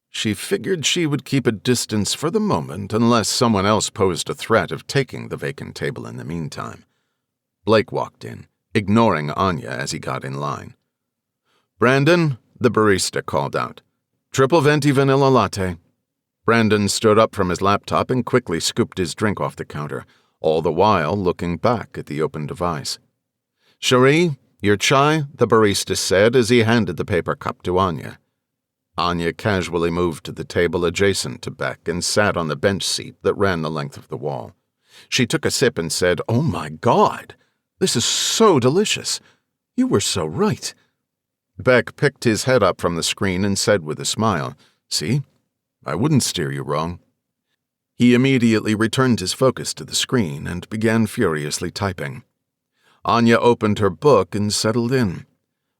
She figured she would keep a distance for the moment unless someone else posed a threat of taking the vacant table in the meantime. Blake walked in, ignoring Anya as he got in line. "Brandon," the barista called out. "Triple venti vanilla latte." Brandon stood up from his laptop and quickly scooped his drink off the counter, all the while looking back at the open device. "Cherie, your chai," the barista said as he handed the paper cup to Anya. Anya casually moved to the table adjacent to Beck and sat on the bench seat that ran the length of the wall. She took a sip and said, "Oh my God, this is so delicious. You were so right." Beck picked his head up from the screen and said with a smile, "See? I wouldn't steer you wrong." He immediately returned his focus to the screen and began furiously typing. Anya opened her book and settled in.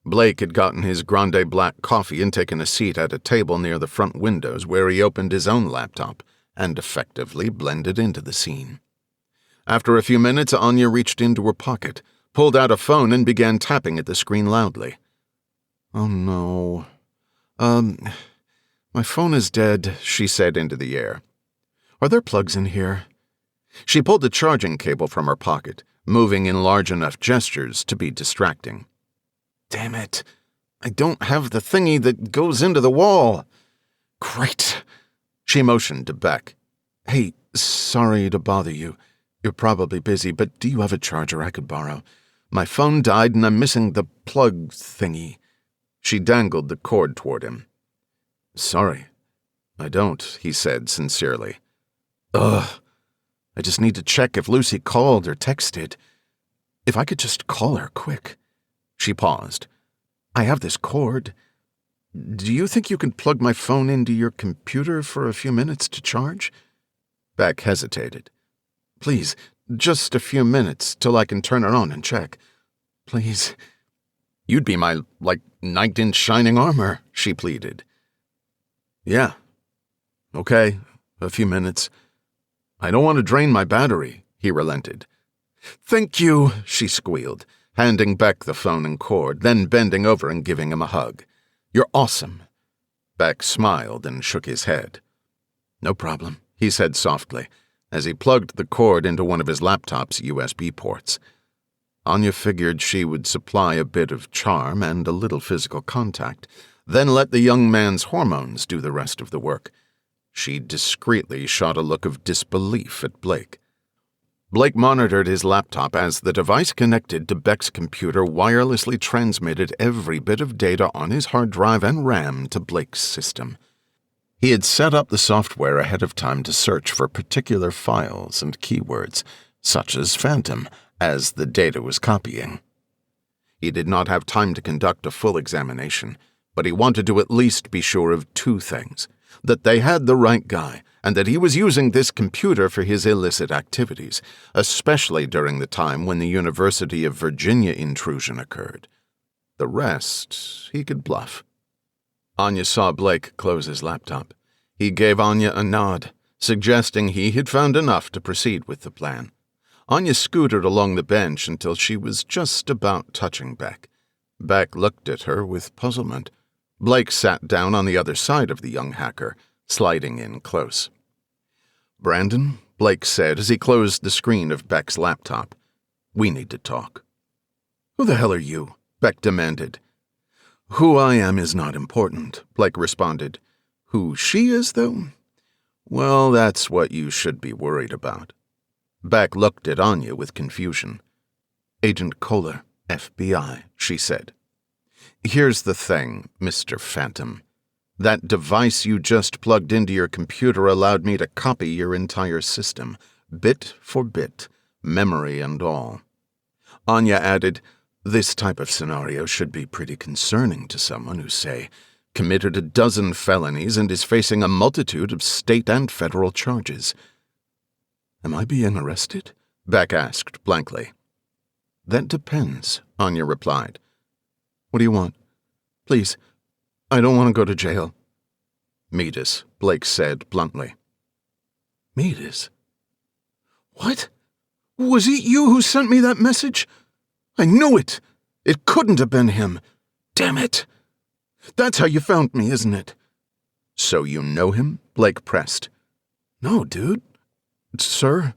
Blake had gotten his grande black coffee and taken a seat at a table near the front windows where he opened his own laptop, and effectively blended into the scene. After a few minutes, Anya reached into her pocket, pulled out a phone, and began tapping at the screen loudly. "Oh no. My phone is dead," she said into the air. "Are there plugs in here?" She pulled the charging cable from her pocket, moving in large enough gestures to be distracting. "Damn it. I don't have the thingy that goes into the wall." "Great." She motioned to Beck. "Hey, sorry to bother you. You're probably busy, but do you have a charger I could borrow? My phone died and I'm missing the plug thingy." She dangled the cord toward him. "Sorry, I don't," he said sincerely. "Ugh. I just need to check if Lucy called or texted. If I could just call her quick." She paused. "I have this cord. Do you think you can plug my phone into your computer for a few minutes to charge?" Beck hesitated. "Please, just a few minutes till I can turn it on and check. Please." "You'd be my, knight in shining armor," she pleaded. "Yeah. Okay, a few minutes. I don't want to drain my battery," he relented. "Thank you," she squealed, handing Beck the phone and cord, then bending over and giving him a hug. "You're awesome." Beck smiled and shook his head. "No problem," he said softly, as he plugged the cord into one of his laptop's USB ports. Anya figured she would supply a bit of charm and a little physical contact, then let the young man's hormones do the rest of the work. She discreetly shot a look of disbelief at Blake. Blake monitored his laptop as the device connected to Beck's computer wirelessly transmitted every bit of data on his hard drive and RAM to Blake's system. He had set up the software ahead of time to search for particular files and keywords, such as Phantom, as the data was copying. He did not have time to conduct a full examination, but he wanted to at least be sure of two things: that they had the right guy, and that he was using this computer for his illicit activities, especially during the time when the University of Virginia intrusion occurred. The rest he could bluff. Anya saw Blake close his laptop. He gave Anya a nod, suggesting he had found enough to proceed with the plan. Anya scooted along the bench until she was just about touching Beck. Beck looked at her with puzzlement. Blake sat down on the other side of the young hacker, sliding in close. "Brandon," Blake said as he closed the screen of Beck's laptop, "we need to talk." "Who the hell are you?" Beck demanded. "Who I am is not important," Blake responded. "Who she is, though? Well, that's what you should be worried about." Beck looked at Anya with confusion. "Agent Kohler, FBI," she said. "Here's the thing, Mr. Phantom. That device you just plugged into your computer allowed me to copy your entire system, bit for bit, memory and all." Anya added, "This type of scenario should be pretty concerning to someone who, say, committed a dozen felonies and is facing a multitude of state and federal charges." "Am I being arrested?" Beck asked blankly. "That depends," Anya replied. "What do you want? Please, I don't want to go to jail." "Meet us," Blake said bluntly. "Meet us? What? Was it you who sent me that message? I knew it! It couldn't have been him! Damn it! That's how you found me, isn't it?" "So you know him?" Blake pressed. "No, dude. Sir,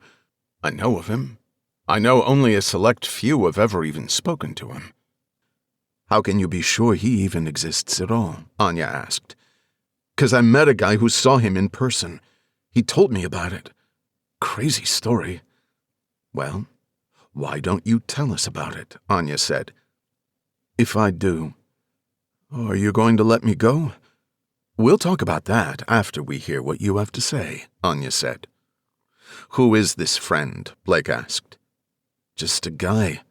I know of him. I know only a select few have ever even spoken to him." "How can you be sure he even exists at all?" Anya asked. "'Cause I met a guy who saw him in person. He told me about it. Crazy story." "Well, why don't you tell us about it?" Anya said. "If I do, are you going to let me go?" "We'll talk about that after we hear what you have to say," Anya said. "Who is this friend?" Blake asked. "Just a guy.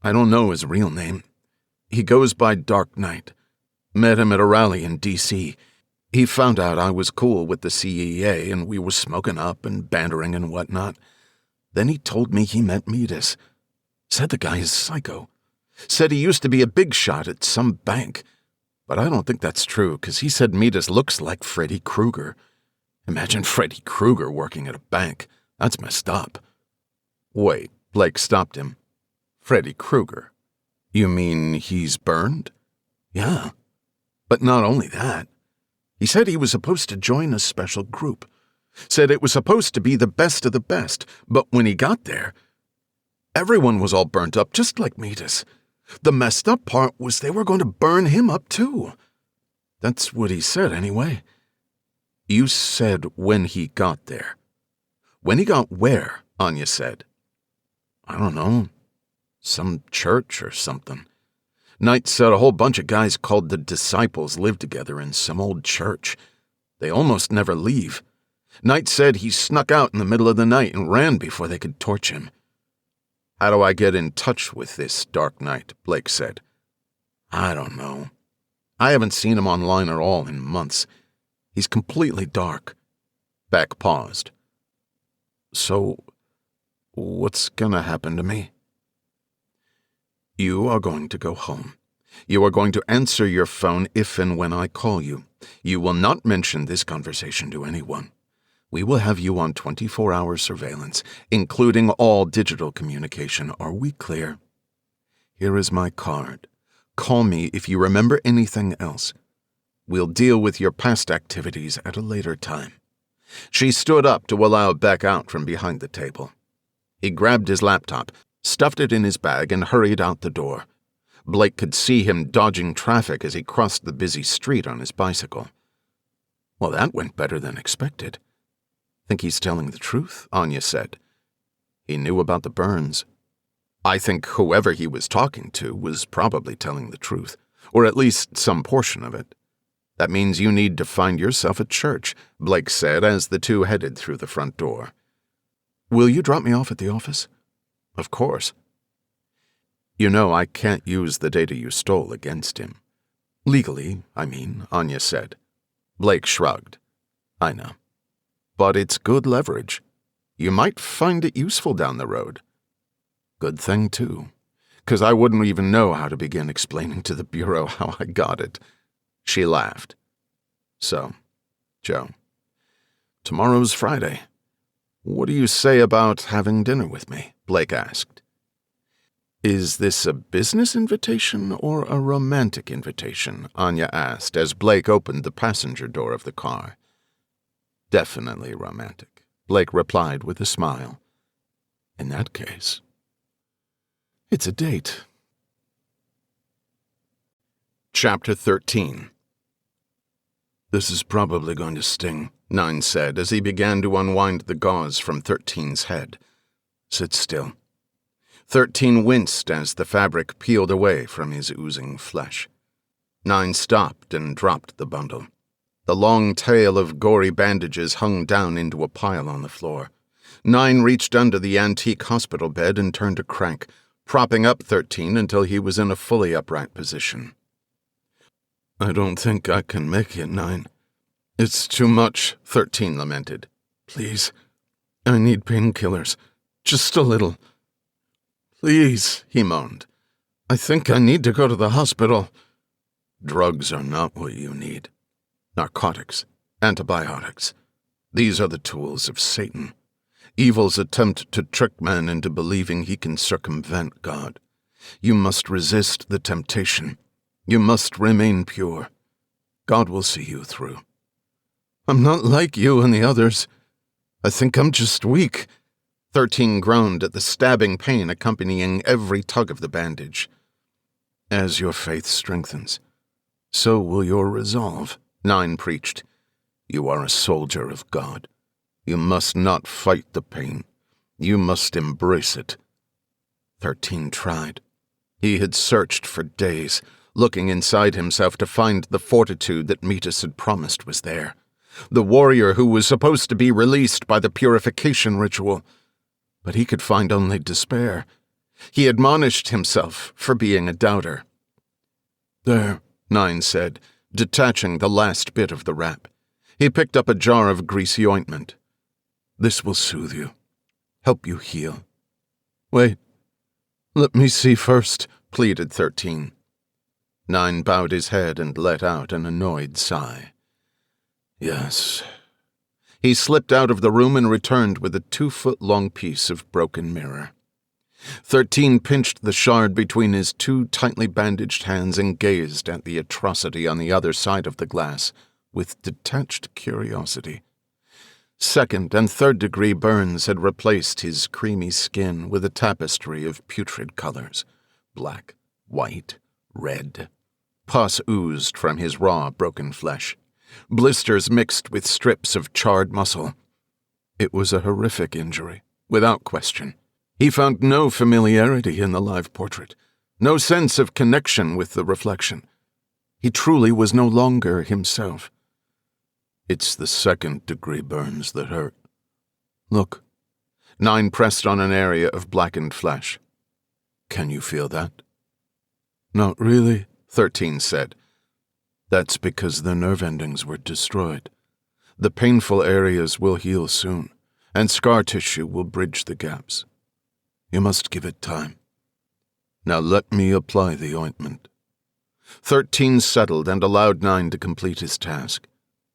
I don't know his real name. He goes by Dark Knight. Met him at a rally in D.C. He found out I was cool with the CIA and we were smoking up and bantering and whatnot. Then he told me he met Metis. Said the guy is psycho. Said he used to be a big shot at some bank. But I don't think that's true, because he said Metis looks like Freddy Krueger. Imagine Freddy Krueger working at a bank. That's messed up. Wait, Blake stopped him. Freddy Krueger? You mean he's burned? Yeah. But not only that. He said he was supposed to join a special group. Said it was supposed to be the best of the best, but when he got there, everyone was all burnt up, just like Metis. The messed up part was they were going to burn him up too. That's what he said anyway. You said when he got there. When he got where, Anya said. I don't know. Some church or something. Knight said a whole bunch of guys called the Disciples live together in some old church. They almost never leave. Knight said he snuck out in the middle of the night and ran before they could torch him. How do I get in touch with this Dark Knight? Blake said. I don't know. I haven't seen him online at all in months. He's completely dark. Beck paused. So, what's gonna happen to me? You are going to go home. You are going to answer your phone if and when I call you. You will not mention this conversation to anyone. We will have you on 24-hour surveillance, including all digital communication. Are we clear? Here is my card. Call me if you remember anything else. We'll deal with your past activities at a later time. She stood up to allow Beck out from behind the table. He grabbed his laptop, stuffed it in his bag, and hurried out the door. Blake could see him dodging traffic as he crossed the busy street on his bicycle. Well, that went better than expected. Think he's telling the truth, Anya said. He knew about the burns. I think whoever he was talking to was probably telling the truth, or at least some portion of it. That means you need to find yourself a church, Blake said as the two headed through the front door. Will you drop me off at the office? Of course. You know I can't use the data you stole against him. Legally, I mean, Anya said. Blake shrugged. I know. But it's good leverage. You might find it useful down the road. Good thing, too, 'cause I wouldn't even know how to begin explaining to the Bureau how I got it. She laughed. So, Joe, tomorrow's Friday. What do you say about having dinner with me? Blake asked. Is this a business invitation or a romantic invitation? Anya asked as Blake opened the passenger door of the car. Definitely romantic, Blake replied with a smile. In that case, it's a date. Chapter 13. This is probably going to sting, Nine said as he began to unwind the gauze from 13's head. Sit still. 13 winced as the fabric peeled away from his oozing flesh. Nine stopped and dropped the bundle. The long tail of gory bandages hung down into a pile on the floor. Nine reached under the antique hospital bed and turned a crank, propping up 13 until he was in a fully upright position. I don't think I can make it, Nine. It's too much, 13 lamented. Please, I need painkillers. Just a little. Please, he moaned. I think I need to go to the hospital. Drugs are not what you need. Narcotics, antibiotics. These are the tools of Satan. Evil's attempt to trick man into believing he can circumvent God. You must resist the temptation. You must remain pure. God will see you through. I'm not like you and the others. I think I'm just weak. 13 groaned at the stabbing pain accompanying every tug of the bandage. As your faith strengthens, so will your resolve, 9 preached. You are a soldier of God. You must not fight the pain. You must embrace it. 13 tried. He had searched for days, looking inside himself to find the fortitude that Metis had promised was there. The warrior who was supposed to be released by the purification ritual. But he could find only despair. He admonished himself for being a doubter. There, 9 said, detaching the last bit of the wrap. He picked up a jar of greasy ointment. This will soothe you, help you heal. Wait, let me see first, pleaded 13. 9 bowed his head and let out an annoyed sigh. Yes. He slipped out of the room and returned with a 2-foot-long piece of broken mirror. 13 pinched the shard between his 2 tightly bandaged hands and gazed at the atrocity on the other side of the glass with detached curiosity. 2nd and 3rd degree burns had replaced his creamy skin with a tapestry of putrid colors: black, white, red. Pus oozed from his raw, broken flesh. Blisters mixed with strips of charred muscle. It was a horrific injury, without question. He found no familiarity in the live portrait, no sense of connection with the reflection. He truly was no longer himself. It's the 2nd degree burns that hurt. Look. 9 pressed on an area of blackened flesh. Can you feel that? Not really, 13 said. That's because the nerve endings were destroyed. The painful areas will heal soon, and scar tissue will bridge the gaps. You must give it time. Now let me apply the ointment. 13 settled and allowed 9 to complete his task.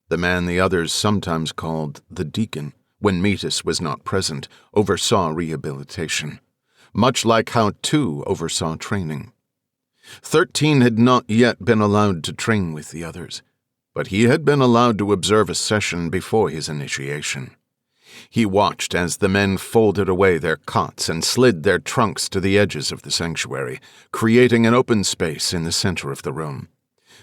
The man the others sometimes called the Deacon, when Metis was not present, oversaw rehabilitation, much like how 2 oversaw training. 13 had not yet been allowed to train with the others, but he had been allowed to observe a session before his initiation. He watched as the men folded away their cots and slid their trunks to the edges of the sanctuary, creating an open space in the center of the room.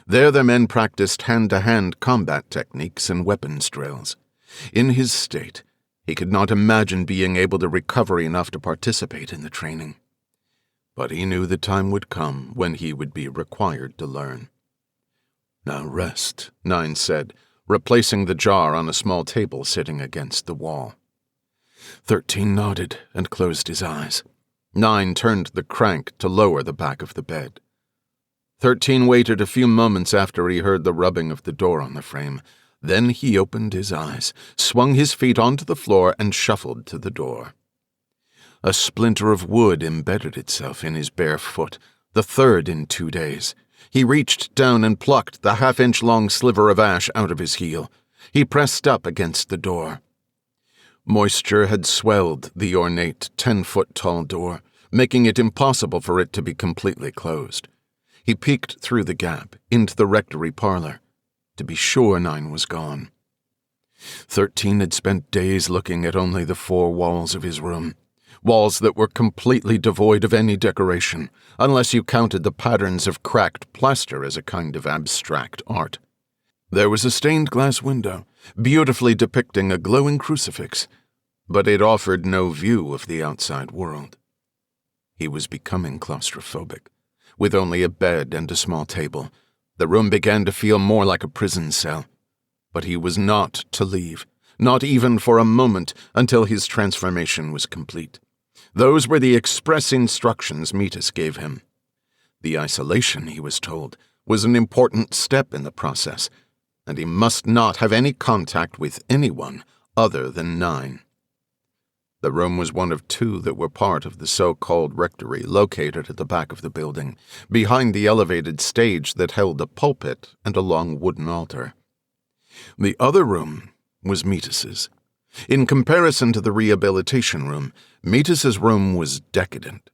There the men practiced hand-to-hand combat techniques and weapons drills. In his state, he could not imagine being able to recover enough to participate in the training. But he knew the time would come when he would be required to learn. Now rest, 9 said, replacing the jar on a small table sitting against the wall. 13 nodded and closed his eyes. 9 turned the crank to lower the back of the bed. 13 waited a few moments after he heard the rubbing of the door on the frame. Then he opened his eyes, swung his feet onto the floor, and shuffled to the door. A splinter of wood embedded itself in his bare foot, the 3rd in 2 days. He reached down and plucked the 1/2-inch-long sliver of ash out of his heel. He pressed up against the door. Moisture had swelled the ornate 10-foot-tall door, making it impossible for it to be completely closed. He peeked through the gap into the rectory parlor. To be sure 9 was gone. 13 had spent days looking at only the 4 walls of his room, walls that were completely devoid of any decoration, unless you counted the patterns of cracked plaster as a kind of abstract art. There was a stained glass window, beautifully depicting a glowing crucifix, but it offered no view of the outside world. He was becoming claustrophobic. With only a bed and a small table, the room began to feel more like a prison cell. But he was not to leave, not even for a moment, until his transformation was complete. Those were the express instructions Metis gave him. The isolation, he was told, was an important step in the process, and he must not have any contact with anyone other than 9. The room was one of 2 that were part of the so-called rectory located at the back of the building, behind the elevated stage that held a pulpit and a long wooden altar. The other room was Metis's. In comparison to the rehabilitation room, Metis's room was decadent.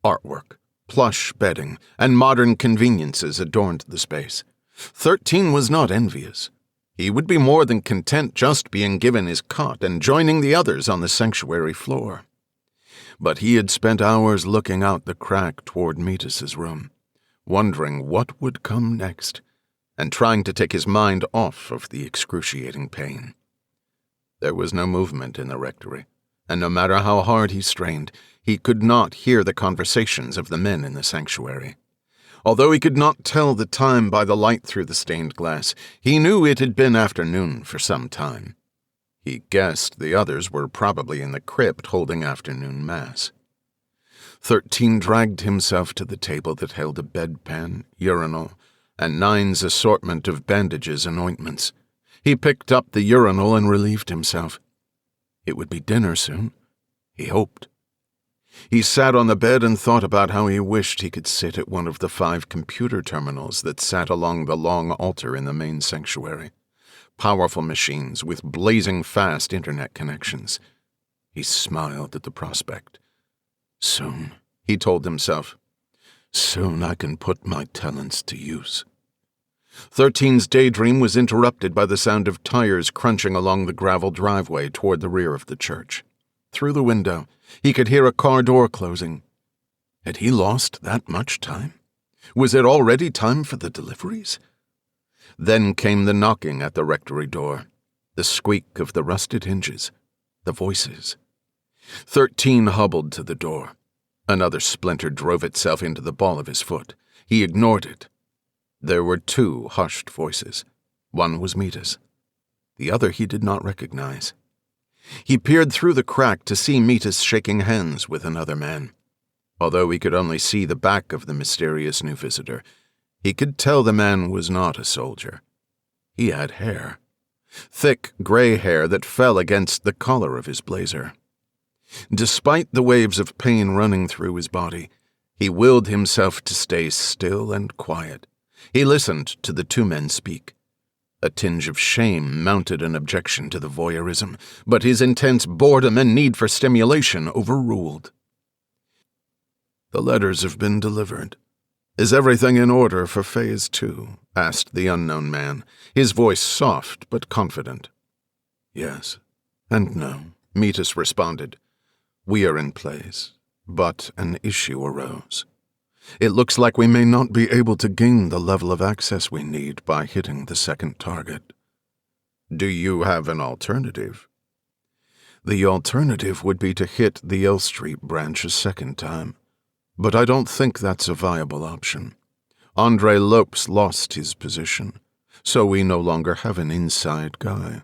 Artwork, plush bedding, and modern conveniences adorned the space. 13 was not envious. He would be more than content just being given his cot and joining the others on the sanctuary floor. But he had spent hours looking out the crack toward Metis's room, wondering what would come next, and trying to take his mind off of the excruciating pain. There was no movement in the rectory, and no matter how hard he strained, he could not hear the conversations of the men in the sanctuary. Although he could not tell the time by the light through the stained glass, he knew it had been afternoon for some time. He guessed the others were probably in the crypt holding afternoon mass. 13 dragged himself to the table that held a bedpan, urinal, and 9's assortment of bandages and ointments. He picked up the urinal and relieved himself. It would be dinner soon, he hoped. He sat on the bed and thought about how he wished he could sit at one of the 5 computer terminals that sat along the long altar in the main sanctuary. powerful machines with blazing fast internet connections. He smiled at the prospect. Soon, he told himself, soon I can put my talents to use. 13's daydream was interrupted by the sound of tires crunching along the gravel driveway toward the rear of the church. Through the window, he could hear a car door closing. Had he lost that much time? Was it already time for the deliveries? Then came the knocking at the rectory door, the squeak of the rusted hinges, the voices. 13 hobbled to the door. Another splinter drove itself into the ball of his foot. He ignored it. There were 2 hushed voices. One was Mita's. The other he did not recognize. He peered through the crack to see Mita shaking hands with another man. Although he could only see the back of the mysterious new visitor, he could tell the man was not a soldier. He had hair. Thick, gray hair that fell against the collar of his blazer. Despite the waves of pain running through his body, he willed himself to stay still and quiet. He listened to the 2 men speak. A tinge of shame mounted an objection to the voyeurism, but his intense boredom and need for stimulation overruled. The letters have been delivered. Is everything in order for Phase 2? Asked the unknown man, his voice soft but confident. Yes, and no, Metis responded. We are in place, but an issue arose. It looks like we may not be able to gain the level of access we need by hitting the second target. Do you have an alternative? The alternative would be to hit the L Street branch a second time, but I don't think that's a viable option. Andre Lopes lost his position, so we no longer have an inside guy.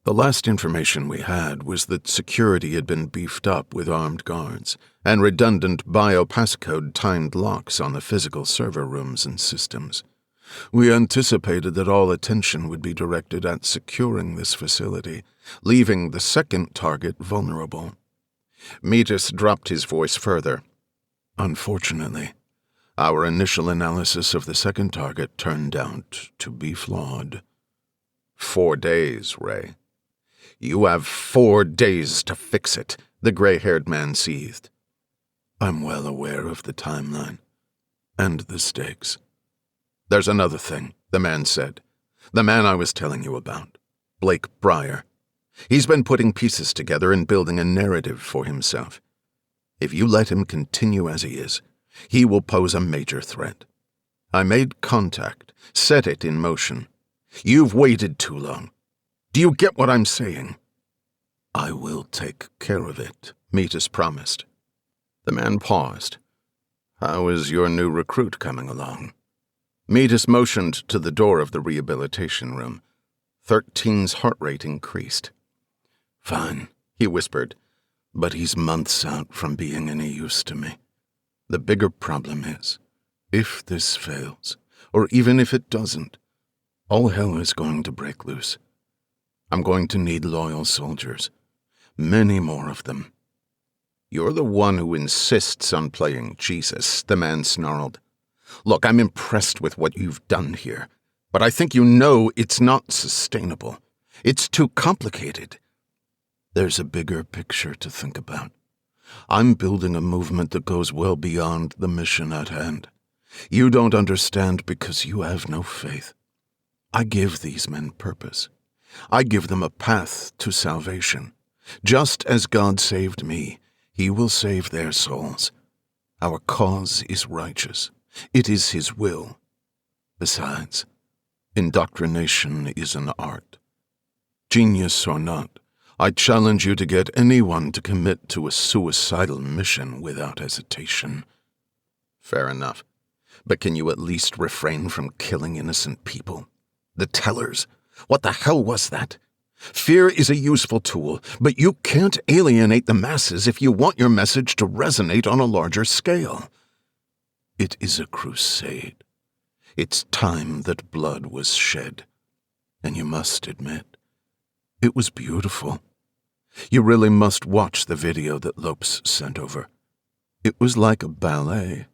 The last information we had was that security had been beefed up with armed guards and redundant bio-passcode timed locks on the physical server rooms and systems. We anticipated that all attention would be directed at securing this facility, leaving the second target vulnerable. Metis dropped his voice further. Unfortunately, our initial analysis of the second target turned out to be flawed. 4 days, Ray. You have 4 days to fix it, the gray-haired man seethed. I'm well aware of the timeline and the stakes. There's another thing, the man said. The man I was telling you about, Blake Brier. He's been putting pieces together and building a narrative for himself. If you let him continue as he is, he will pose a major threat. I made contact, set it in motion. You've waited too long. Do you get what I'm saying? I will take care of it, Metis promised. The man paused. How is your new recruit coming along? Metis motioned to the door of the rehabilitation room. 13's heart rate increased. Fine, he whispered, but he's months out from being any use to me. The bigger problem is, if this fails, or even if it doesn't, all hell is going to break loose. I'm going to need loyal soldiers. Many more of them. You're the one who insists on playing Jesus, the man snarled. Look, I'm impressed with what you've done here, but I think you know it's not sustainable. It's too complicated. There's a bigger picture to think about. I'm building a movement that goes well beyond the mission at hand. You don't understand because you have no faith. I give these men purpose. I give them a path to salvation. Just as God saved me, He will save their souls. Our cause is righteous. It is His will. Besides, indoctrination is an art. Genius or not, I challenge you to get anyone to commit to a suicidal mission without hesitation. Fair enough. But can you at least refrain from killing innocent people? The tellers. What the hell was that? Fear is a useful tool, but you can't alienate the masses if you want your message to resonate on a larger scale. It is a crusade. It's time that blood was shed. And you must admit, it was beautiful. You really must watch the video that Lopes sent over. It was like a ballet.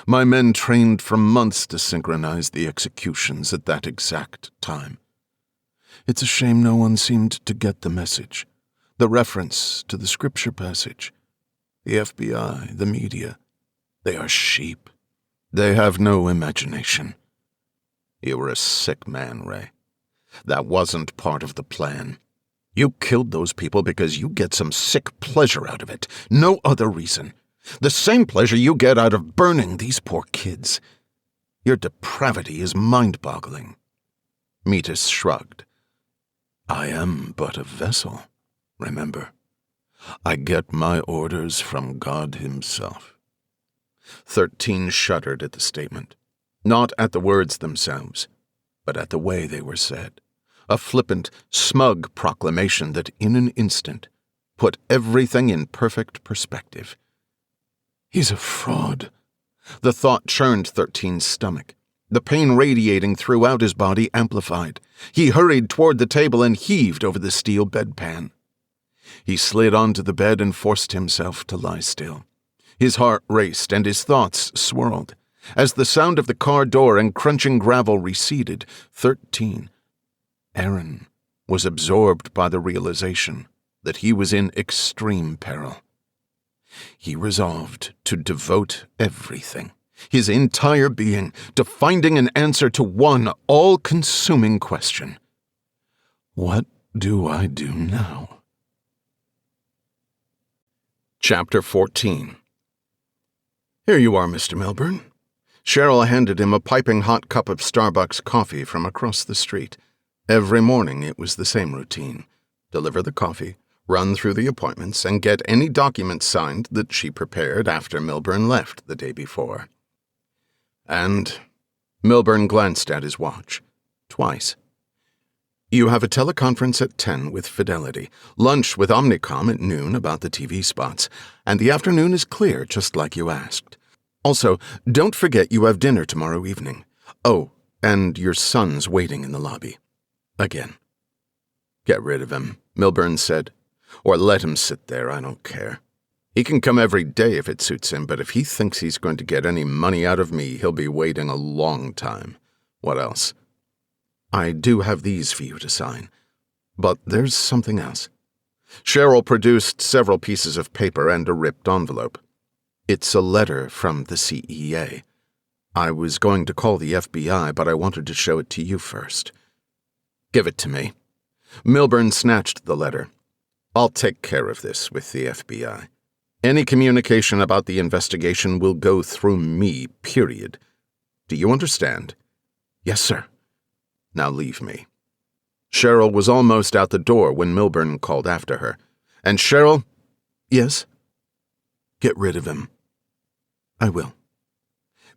My men trained for months to synchronize the executions at that exact time. It's a shame no one seemed to get the message. The reference to the scripture passage. The FBI, the media, they are sheep. They have no imagination. You were a sick man, Ray. That wasn't part of the plan. You killed those people because you get some sick pleasure out of it. No other reason. The same pleasure you get out of burning these poor kids. Your depravity is mind-boggling. Metis shrugged. I am but a vessel, remember. I get my orders from God himself. 13 shuddered at the statement, not at the words themselves, but at the way they were said. A flippant, smug proclamation that in an instant put everything in perfect perspective. He's a fraud. The thought churned 13's stomach. The pain radiating throughout his body amplified. He hurried toward the table and heaved over the steel bedpan. He slid onto the bed and forced himself to lie still. His heart raced and his thoughts swirled. As the sound of the car door and crunching gravel receded, 13, Aaron, was absorbed by the realization that he was in extreme peril. He resolved to devote everything, his entire being, to finding an answer to one all-consuming question. What do I do now? Chapter 14. Here you are, Mr. Milburn. Cheryl handed him a piping hot cup of Starbucks coffee from across the street. Every morning it was the same routine. Deliver the coffee, run through the appointments, and get any documents signed that she prepared after Milburn left the day before. And Milburn glanced at his watch. Twice. You have a teleconference at 10 with Fidelity, lunch with Omnicom at noon about the TV spots, and the afternoon is clear just like you asked. Also, don't forget you have dinner tomorrow evening. Oh, and your son's waiting in the lobby. Again. Get rid of him, Milburn said. Or let him sit there, I don't care. He can come every day if it suits him, but if he thinks he's going to get any money out of me, he'll be waiting a long time. What else? I do have these for you to sign. But there's something else. Cheryl produced several pieces of paper and a ripped envelope. It's a letter from the CEA. I was going to call the FBI, but I wanted to show it to you first. Give it to me. Milburn snatched the letter. I'll take care of this with the FBI. Any communication about the investigation will go through me, period. Do you understand? Yes, sir. Now leave me. Cheryl was almost out the door when Milburn called after her. And Cheryl? Yes? Get rid of him. I will.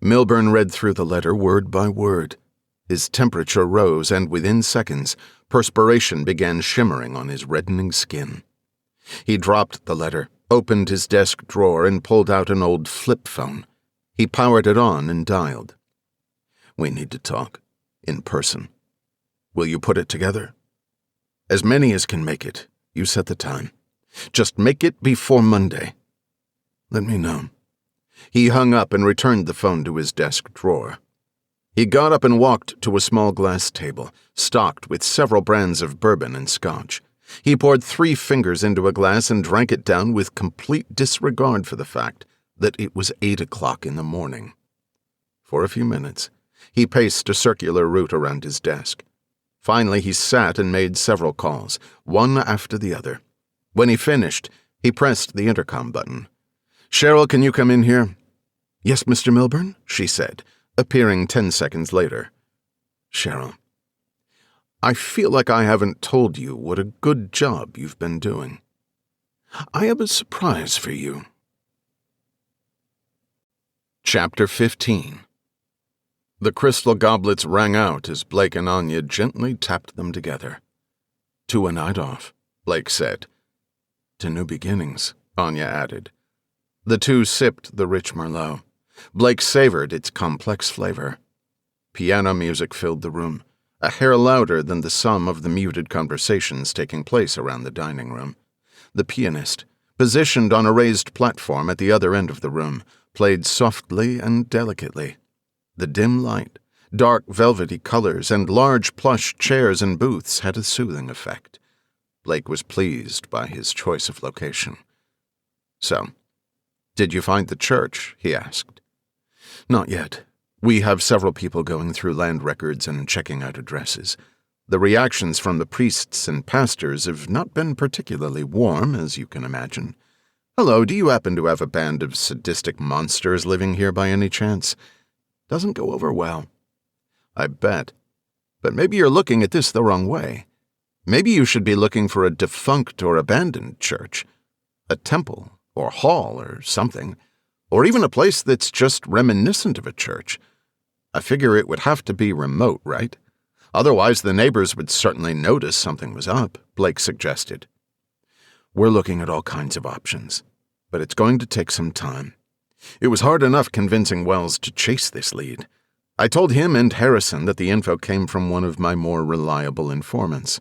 Milburn read through the letter word by word. His temperature rose, and within seconds, perspiration began shimmering on his reddening skin. He dropped the letter, opened his desk drawer, and pulled out an old flip phone. He powered it on and dialed. We need to talk. In person. Will you put it together? As many as can make it. You set the time. Just make it before Monday. Let me know. He hung up and returned the phone to his desk drawer. He got up and walked to a small glass table, stocked with several brands of bourbon and scotch. He poured 3 fingers into a glass and drank it down with complete disregard for the fact that it was 8 o'clock in the morning. For a few minutes, he paced a circular route around his desk. Finally, he sat and made several calls, one after the other. When he finished, he pressed the intercom button. Cheryl, can you come in here? Yes, Mr. Milburn, she said, appearing 10 seconds later. Cheryl, I feel like I haven't told you what a good job you've been doing. I have a surprise for you. Chapter 15. The crystal goblets rang out as Blake and Anya gently tapped them together. To a night off, Blake said. To new beginnings, Anya added. The two sipped the rich Merlot. Blake savored its complex flavor. Piano music filled the room, a hair louder than the sum of the muted conversations taking place around the dining room. The pianist, positioned on a raised platform at the other end of the room, played softly and delicately. The dim light, Dark velvety colors and large plush chairs and booths had a soothing effect. Blake was pleased by his choice of location. "So, did you find the church?" he asked. "Not yet. We have several people going through land records and checking out addresses. The reactions from the priests and pastors have not been particularly warm, as you can imagine. Hello, do you happen to have a band of sadistic monsters living here by any chance? Doesn't go over well." "I bet. But maybe you're looking at this the wrong way. Maybe you should be looking for a defunct or abandoned church, a temple or hall or something, or even a place that's just reminiscent of a church. I figure it would have to be remote, right? Otherwise the neighbors would certainly notice something was up," Blake suggested. "We're looking at all kinds of options, but it's going to take some time. It was hard enough convincing Wells to chase this lead. I told him and Harrison that the info came from one of my more reliable informants.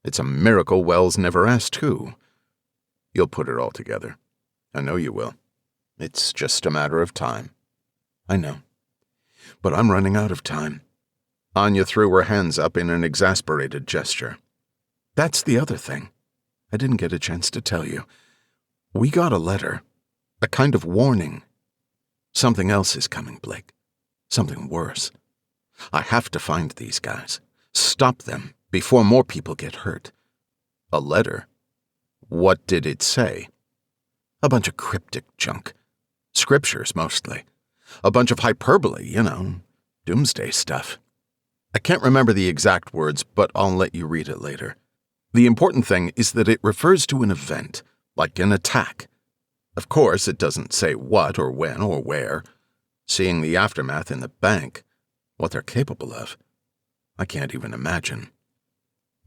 It's a miracle Wells never asked who. You'll put it all together. I know you will. It's just a matter of time." "I know. But I'm running out of time." Anya threw her hands up in an exasperated gesture. "That's the other thing. I didn't get a chance to tell you. We got a letter. A kind of warning. Something else is coming, Blake. Something worse. I have to find these guys. Stop them before more people get hurt." "A letter? What did it say?" "A bunch of cryptic junk. Scriptures, mostly. A bunch of hyperbole, doomsday stuff. I can't remember the exact words, but I'll let you read it later. The important thing is that it refers to an event, like an attack. Of course, it doesn't say what or when or where. Seeing the aftermath in the bank, what they're capable of, I can't even imagine."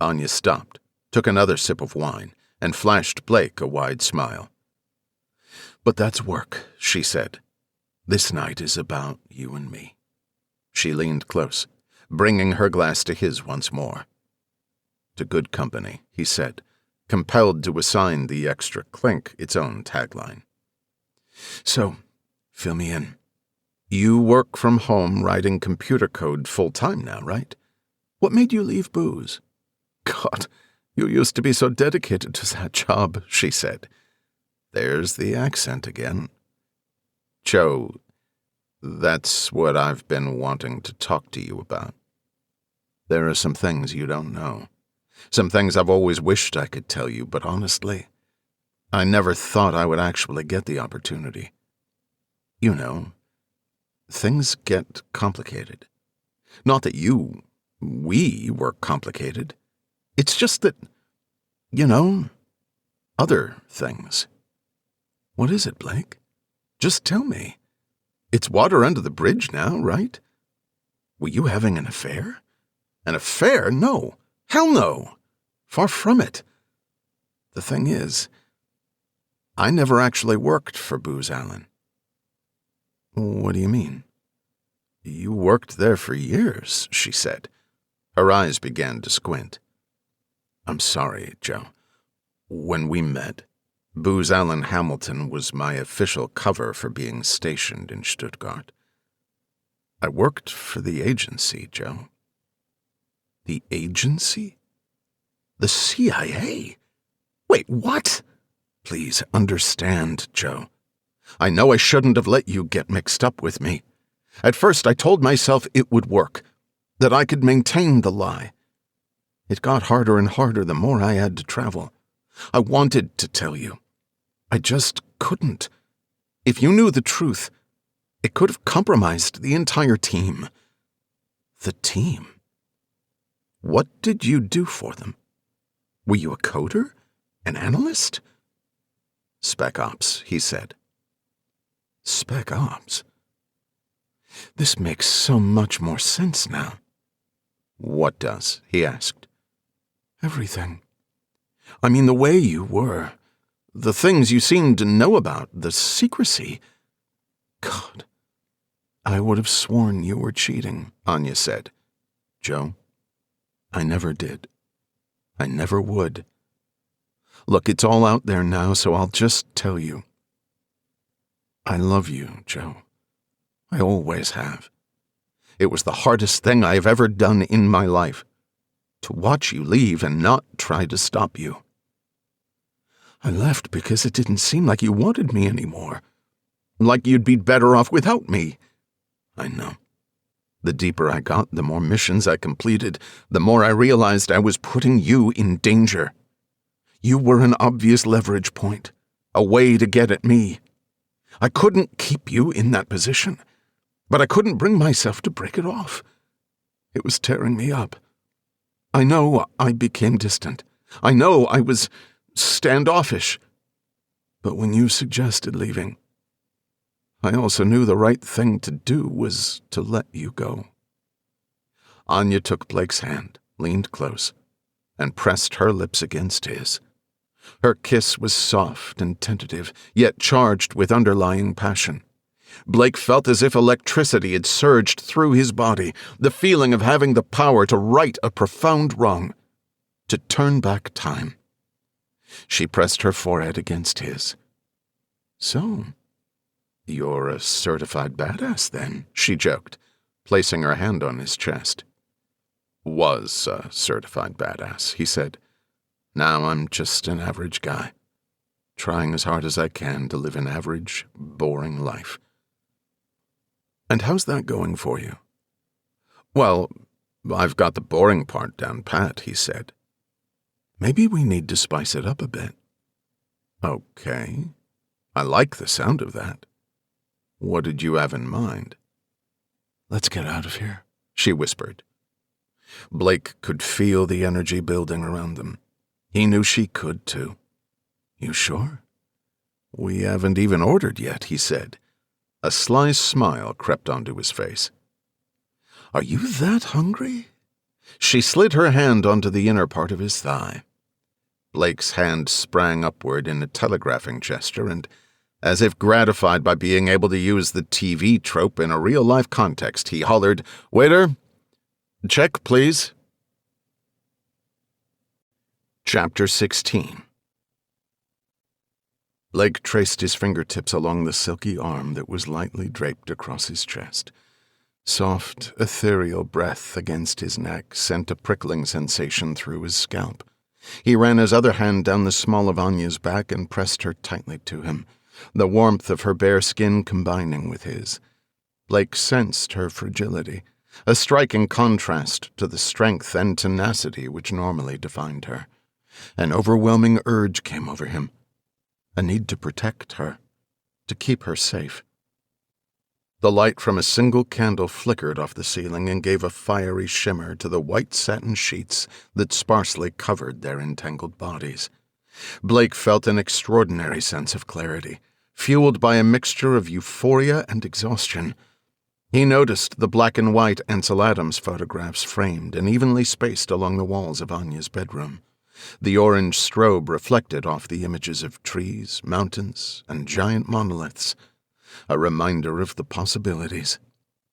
Anya stopped, took another sip of wine, and flashed Blake a wide smile. "But that's work," she said. "This night is about you and me." She leaned close, bringing her glass to his once more. "To good company," he said, compelled to assign the extra clink its own tagline. "So, fill me in. You work from home writing computer code full-time now, right? What made you leave booze?" "God, you used to be so dedicated to that job," she said. There's the accent again. "Joe, that's what I've been wanting to talk to you about. There are some things you don't know. Some things I've always wished I could tell you, but honestly, I never thought I would actually get the opportunity. Things get complicated. Not that we were complicated. It's just that, other things." "What is it, Blake? Just tell me. It's water under the bridge now, right? Were you having an affair?" "An affair? No. Hell no. Far from it. The thing is, I never actually worked for Booz Allen." "What do you mean?" "You worked there for years," she said. Her eyes began to squint. "I'm sorry, Joe. When we met, Booz Allen Hamilton was my official cover for being stationed in Stuttgart. I worked for the agency, Joe." "The agency? The CIA? Wait, what?" "Please understand, Joe. I know I shouldn't have let you get mixed up with me. At first I told myself it would work, that I could maintain the lie. It got harder and harder the more I had to travel. I wanted to tell you. I just couldn't. If you knew the truth, it could have compromised the entire team." "The team? What did you do for them? Were you a coder? An analyst?" "Spec Ops," he said. "Spec Ops? This makes so much more sense now." "What does?" he asked. "Everything. I mean, the way you were. The things you seemed to know about, the secrecy. God, I would have sworn you were cheating," Anya said. "Joe, I never did. I never would. Look, it's all out there now, so I'll just tell you. I love you, Joe. I always have. It was the hardest thing I have ever done in my life. To watch you leave and not try to stop you. I left because it didn't seem like you wanted me anymore. Like you'd be better off without me. I know. The deeper I got, the more missions I completed, the more I realized I was putting you in danger. You were an obvious leverage point, a way to get at me. I couldn't keep you in that position, but I couldn't bring myself to break it off. It was tearing me up. I know I became distant. I know I was standoffish. But when you suggested leaving, I also knew the right thing to do was to let you go. Anya took Blake's hand, leaned close, and pressed her lips against his. Her kiss was soft and tentative, yet charged with underlying passion. Blake felt as if electricity had surged through his body, the feeling of having the power to right a profound wrong, to turn back time. She pressed her forehead against his. So, you're a certified badass then, she joked, placing her hand on his chest. Was a certified badass, he said. Now I'm just an average guy, trying as hard as I can to live an average, boring life. And how's that going for you? Well, I've got the boring part down pat, he said. Maybe we need to spice it up a bit. Okay. I like the sound of that. What did you have in mind? Let's get out of here, she whispered. Blake could feel the energy building around them. He knew she could, too. You sure? We haven't even ordered yet, he said. A sly smile crept onto his face. Are you that hungry? She slid her hand onto the inner part of his thigh. Blake's hand sprang upward in a telegraphing gesture, and, as if gratified by being able to use the TV trope in a real-life context, he hollered, "Waiter, check, please." Chapter 16. Blake traced his fingertips along the silky arm that was lightly draped across his chest. Soft, ethereal breath against his neck sent a prickling sensation through his scalp. He ran his other hand down the small of Anya's back and pressed her tightly to him, the warmth of her bare skin combining with his. Blake sensed her fragility, a striking contrast to the strength and tenacity which normally defined her. An overwhelming urge came over him, a need to protect her, to keep her safe. The light from a single candle flickered off the ceiling and gave a fiery shimmer to the white satin sheets that sparsely covered their entangled bodies. Blake felt an extraordinary sense of clarity, fueled by a mixture of euphoria and exhaustion. He noticed the black and white Ansel Adams photographs framed and evenly spaced along the walls of Anya's bedroom. The orange strobe reflected off the images of trees, mountains, and giant monoliths, a reminder of the possibilities,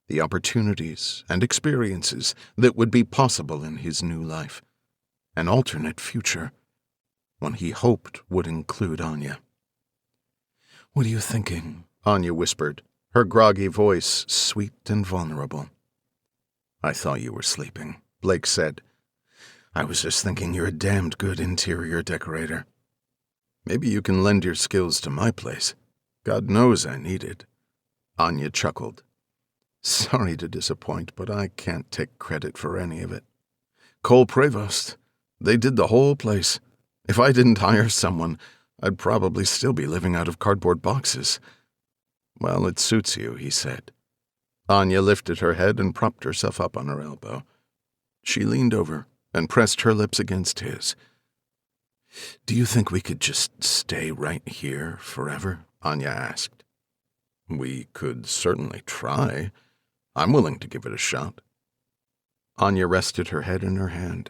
the opportunities and experiences that would be possible in his new life, an alternate future, one he hoped would include Anya. "What are you thinking?" Anya whispered, her groggy voice sweet and vulnerable. "I thought you were sleeping," Blake said. "I was just thinking you're a damned good interior decorator. Maybe you can lend your skills to my place. God knows I need it." Anya chuckled. "Sorry to disappoint, but I can't take credit for any of it. Cole Prevost, they did the whole place. If I didn't hire someone, I'd probably still be living out of cardboard boxes." "Well, it suits you," he said. Anya lifted her head and propped herself up on her elbow. She leaned over and pressed her lips against his. "Do you think we could just stay right here forever?" Anya asked. "We could certainly try. I'm willing to give it a shot." Anya rested her head in her hand.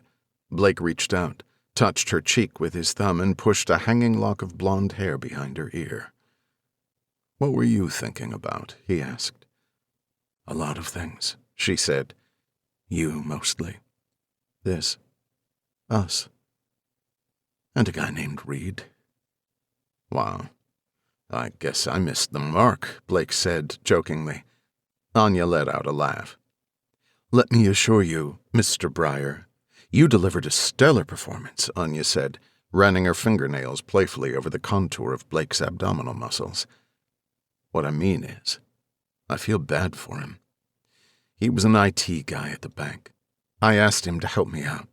Blake reached out, touched her cheek with his thumb, and pushed a hanging lock of blonde hair behind her ear. "What were you thinking about?" he asked. "A lot of things," she said. "You mostly. This. Us. And a guy named Reed." "Wow. I guess I missed the mark," Blake said, jokingly. Anya let out a laugh. "Let me assure you, Mr. Brier, you delivered a stellar performance," Anya said, running her fingernails playfully over the contour of Blake's abdominal muscles. "What I mean is, I feel bad for him. He was an IT guy at the bank. I asked him to help me out,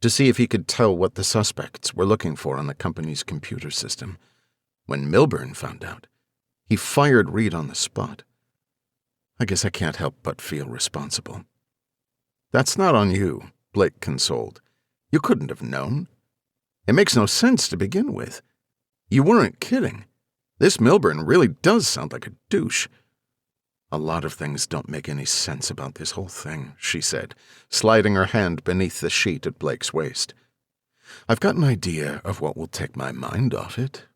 to see if he could tell what the suspects were looking for on the company's computer system. When Milburn found out, he fired Reed on the spot. I guess I can't help but feel responsible." "That's not on you," Blake consoled. "You couldn't have known. It makes no sense to begin with. You weren't kidding. This Milburn really does sound like a douche." "A lot of things don't make any sense about this whole thing," she said, sliding her hand beneath the sheet at Blake's waist. "I've got an idea of what will take my mind off it."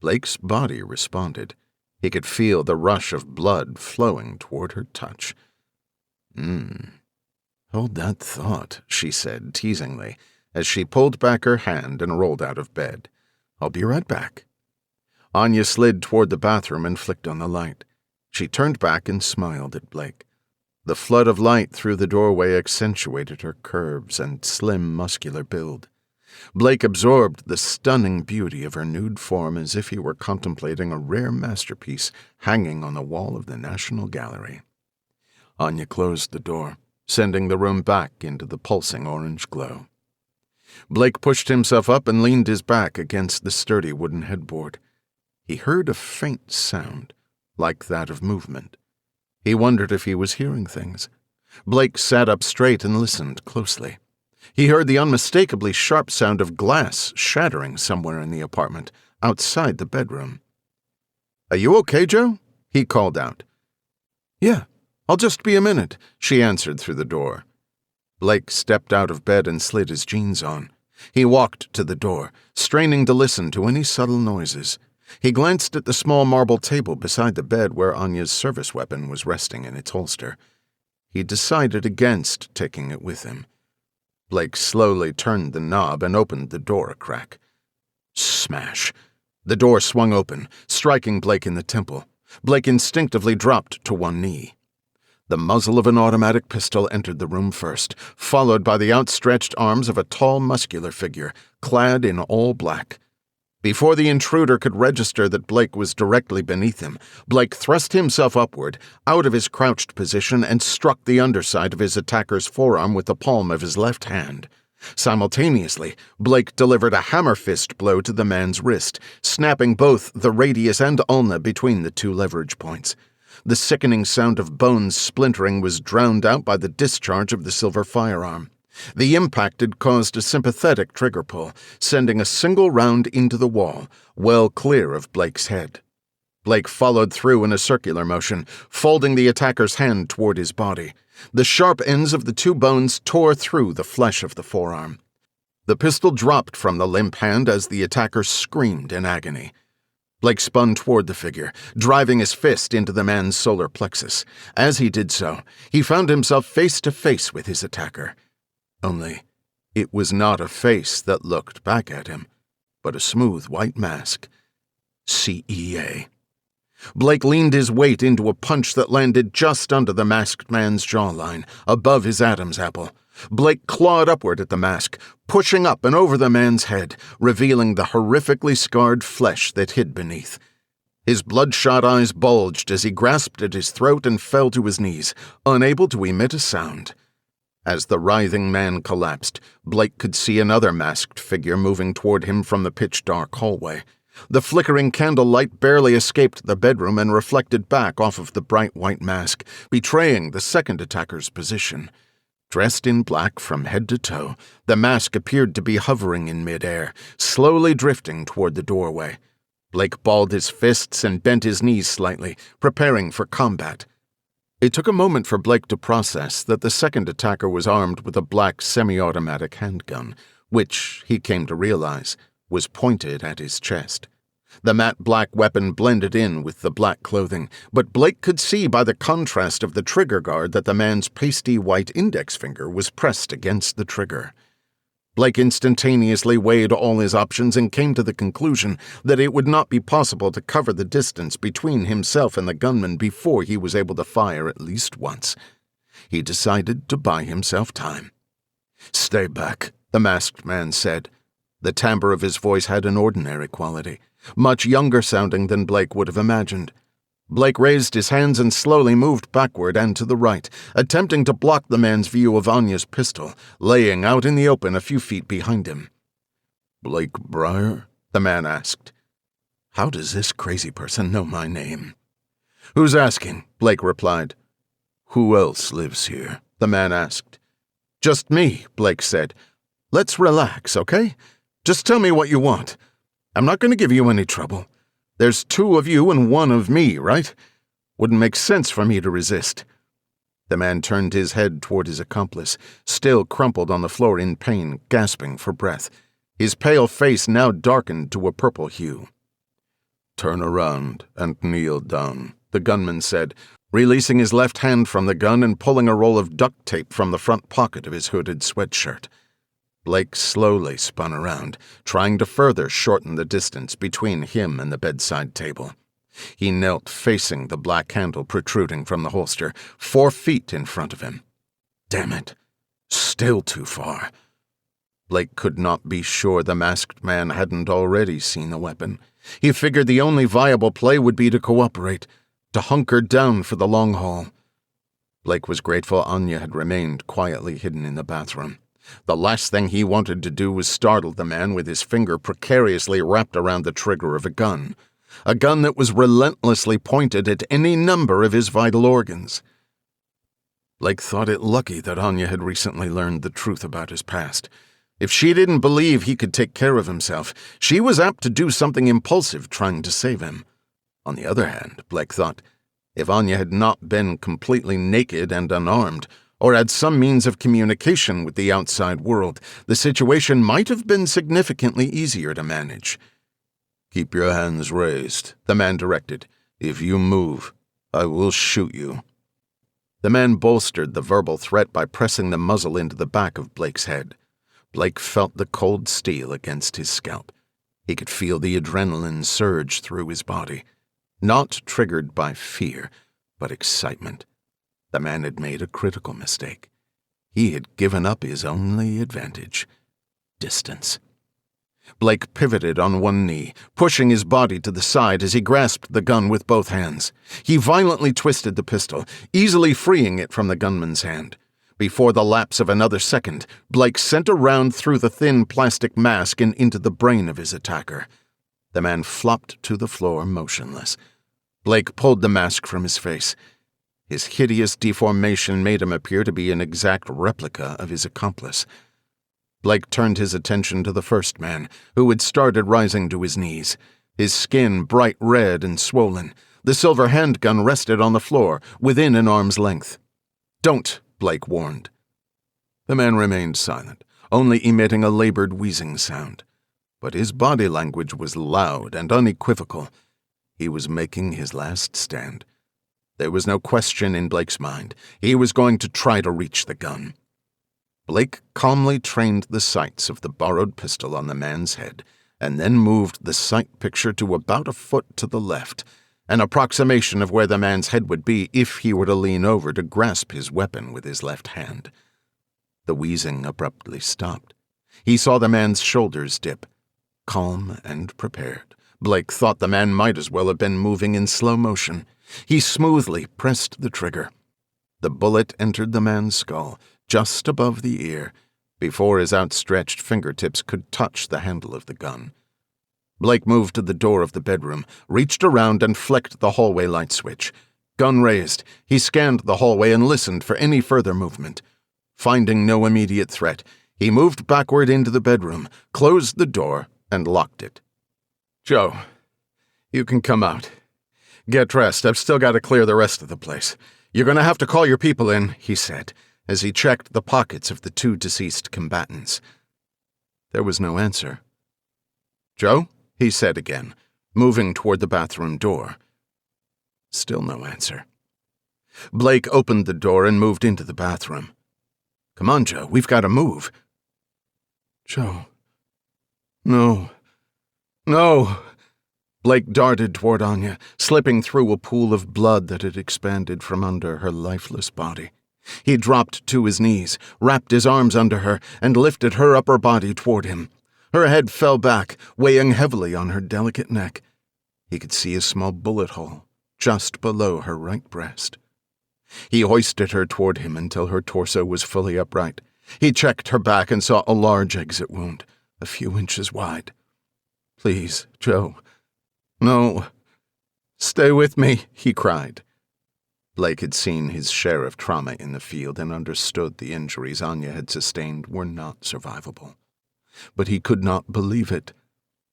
Blake's body responded. He could feel the rush of blood flowing toward her touch. Hold that thought," she said teasingly, as she pulled back her hand and rolled out of bed. "I'll be right back." Anya slid toward the bathroom and flicked on the light. She turned back and smiled at Blake. The flood of light through the doorway accentuated her curves and slim, muscular build. Blake absorbed the stunning beauty of her nude form as if he were contemplating a rare masterpiece hanging on the wall of the National Gallery. Anya closed the door, sending the room back into the pulsing orange glow. Blake pushed himself up and leaned his back against the sturdy wooden headboard. He heard a faint sound, like that of movement. He wondered if he was hearing things. Blake sat up straight and listened closely. He heard the unmistakably sharp sound of glass shattering somewhere in the apartment, outside the bedroom. "Are you okay, Joe?" he called out. "Yeah, I'll just be a minute," she answered through the door. Blake stepped out of bed and slid his jeans on. He walked to the door, straining to listen to any subtle noises. He glanced at the small marble table beside the bed where Anya's service weapon was resting in its holster. He decided against taking it with him. Blake slowly turned the knob and opened the door a crack. Smash! The door swung open, striking Blake in the temple. Blake instinctively dropped to one knee. The muzzle of an automatic pistol entered the room first, followed by the outstretched arms of a tall, muscular figure, clad in all black. Before the intruder could register that Blake was directly beneath him, Blake thrust himself upward, out of his crouched position, and struck the underside of his attacker's forearm with the palm of his left hand. Simultaneously, Blake delivered a hammer fist blow to the man's wrist, snapping both the radius and ulna between the two leverage points. The sickening sound of bones splintering was drowned out by the discharge of the silver firearm. The impact had caused a sympathetic trigger pull, sending a single round into the wall, well clear of Blake's head. Blake followed through in a circular motion, folding the attacker's hand toward his body. The sharp ends of the two bones tore through the flesh of the forearm. The pistol dropped from the limp hand as the attacker screamed in agony. Blake spun toward the figure, driving his fist into the man's solar plexus. As he did so, he found himself face to face with his attacker. Only, it was not a face that looked back at him, but a smooth white mask. CEA. Blake leaned his weight into a punch that landed just under the masked man's jawline, above his Adam's apple. Blake clawed upward at the mask, pushing up and over the man's head, revealing the horrifically scarred flesh that hid beneath. His bloodshot eyes bulged as he grasped at his throat and fell to his knees, unable to emit a sound. As the writhing man collapsed, Blake could see another masked figure moving toward him from the pitch-dark hallway. The flickering candlelight barely escaped the bedroom and reflected back off of the bright white mask, betraying the second attacker's position. Dressed in black from head to toe, the mask appeared to be hovering in midair, slowly drifting toward the doorway. Blake balled his fists and bent his knees slightly, preparing for combat. It took a moment for Blake to process that the second attacker was armed with a black semi-automatic handgun, which, he came to realize, was pointed at his chest. The matte black weapon blended in with the black clothing, but Blake could see by the contrast of the trigger guard that the man's pasty white index finger was pressed against the trigger. Blake instantaneously weighed all his options and came to the conclusion that it would not be possible to cover the distance between himself and the gunman before he was able to fire at least once. he decided to buy himself time. "Stay back," the masked man said. The timbre of his voice had an ordinary quality, much younger sounding than Blake would have imagined. Blake raised his hands and slowly moved backward and to the right, attempting to block the man's view of Anya's pistol, laying out in the open a few feet behind him. "Blake Brier?" the man asked. "How does this crazy person know my name?" "Who's asking?" Blake replied. "Who else lives here?" the man asked. "Just me," Blake said. "Let's relax, okay? Just tell me what you want. I'm not going to give you any trouble. There's 2 of you and 1 of me, right? Wouldn't make sense for me to resist." The man turned his head toward his accomplice, still crumpled on the floor in pain, gasping for breath, his pale face now darkened to a purple hue. "Turn around and kneel down," the gunman said, releasing his left hand from the gun and pulling a roll of duct tape from the front pocket of his hooded sweatshirt. Blake slowly spun around, trying to further shorten the distance between him and the bedside table. He knelt facing the black handle protruding from the holster, 4 feet in front of him. Damn it. Still too far. Blake could not be sure the masked man hadn't already seen the weapon. He figured the only viable play would be to cooperate, to hunker down for the long haul. Blake was grateful Anya had remained quietly hidden in the bathroom. The last thing he wanted to do was startle the man with his finger precariously wrapped around the trigger of a gun that was relentlessly pointed at any number of his vital organs. Blake thought it lucky that Anya had recently learned the truth about his past. If she didn't believe he could take care of himself, she was apt to do something impulsive trying to save him. On the other hand, Blake thought, if Anya had not been completely naked and unarmed, or had some means of communication with the outside world, the situation might have been significantly easier to manage. "Keep your hands raised," the man directed. "If you move, I will shoot you." The man bolstered the verbal threat by pressing the muzzle into the back of Blake's head. Blake felt the cold steel against his scalp. He could feel the adrenaline surge through his body, not triggered by fear, but excitement. The man had made a critical mistake. He had given up his only advantage: distance. Blake pivoted on one knee, pushing his body to the side as he grasped the gun with both hands. He violently twisted the pistol, easily freeing it from the gunman's hand. Before the lapse of another second, Blake sent a round through the thin plastic mask and into the brain of his attacker. The man flopped to the floor motionless. Blake pulled the mask from his face. His hideous deformation made him appear to be an exact replica of his accomplice. Blake turned his attention to the first man, who had started rising to his knees, his skin bright red and swollen. The silver handgun rested on the floor, within an arm's length. "Don't," Blake warned. The man remained silent, only emitting a labored wheezing sound. But his body language was loud and unequivocal. He was making his last stand. There was no question in Blake's mind. He was going to try to reach the gun. Blake calmly trained the sights of the borrowed pistol on the man's head, and then moved the sight picture to about a foot to the left, an approximation of where the man's head would be if he were to lean over to grasp his weapon with his left hand. The wheezing abruptly stopped. He saw the man's shoulders dip. Calm and prepared, Blake thought the man might as well have been moving in slow motion. He smoothly pressed the trigger. The bullet entered the man's skull, just above the ear, before his outstretched fingertips could touch the handle of the gun. Blake moved to the door of the bedroom, reached around and flicked the hallway light switch. Gun raised, he scanned the hallway and listened for any further movement. Finding no immediate threat, he moved backward into the bedroom, closed the door, and locked it. "Joe, you can come out. Get dressed. I've still got to clear the rest of the place. You're going to have to call your people in," he said, as he checked the pockets of the 2 deceased combatants. There was no answer. "Joe?" he said again, moving toward the bathroom door. Still no answer. Blake opened the door and moved into the bathroom. "Come on, Joe, we've got to move." "Joe. No. No." Blake darted toward Anya, slipping through a pool of blood that had expanded from under her lifeless body. He dropped to his knees, wrapped his arms under her, and lifted her upper body toward him. Her head fell back, weighing heavily on her delicate neck. He could see a small bullet hole just below her right breast. He hoisted her toward him until her torso was fully upright. He checked her back and saw a large exit wound, a few inches wide. "Please, Joe. No. Stay with me," he cried. Blake had seen his share of trauma in the field and understood the injuries Anya had sustained were not survivable. But he could not believe it.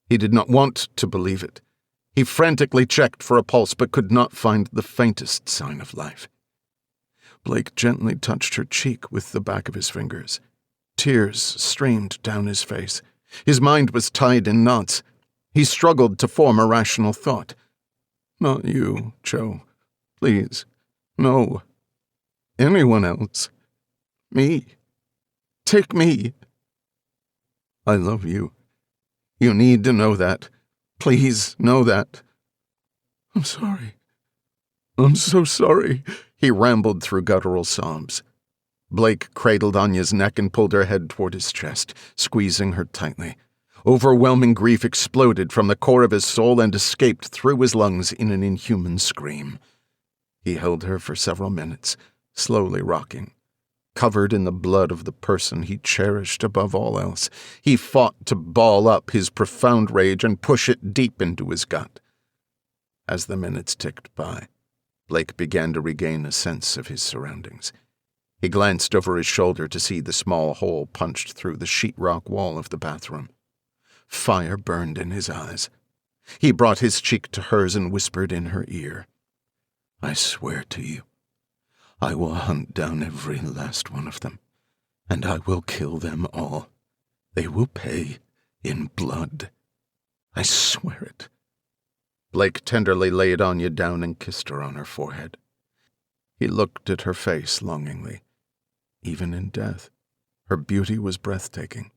He did not want to believe it. He frantically checked for a pulse but could not find the faintest sign of life. Blake gently touched her cheek with the back of his fingers. Tears streamed down his face. His mind was tied in knots. He struggled to form a rational thought. "Not you, Joe. Please. No. Anyone else. Me. Take me. I love you. You need to know that. Please know that. I'm sorry. I'm so sorry," he rambled through guttural sobs. Blake cradled Anya's neck and pulled her head toward his chest, squeezing her tightly. Overwhelming grief exploded from the core of his soul and escaped through his lungs in an inhuman scream. He held her for several minutes, slowly rocking. Covered in the blood of the person he cherished above all else, he fought to ball up his profound rage and push it deep into his gut. As the minutes ticked by, Blake began to regain a sense of his surroundings. He glanced over his shoulder to see the small hole punched through the sheetrock wall of the bathroom. Fire burned in his eyes. He brought his cheek to hers and whispered in her ear, "I swear to you, I will hunt down every last one of them, and I will kill them all. They will pay in blood. I swear it." Blake tenderly laid Anya down and kissed her on her forehead. He looked at her face longingly. Even in death, her beauty was breathtaking.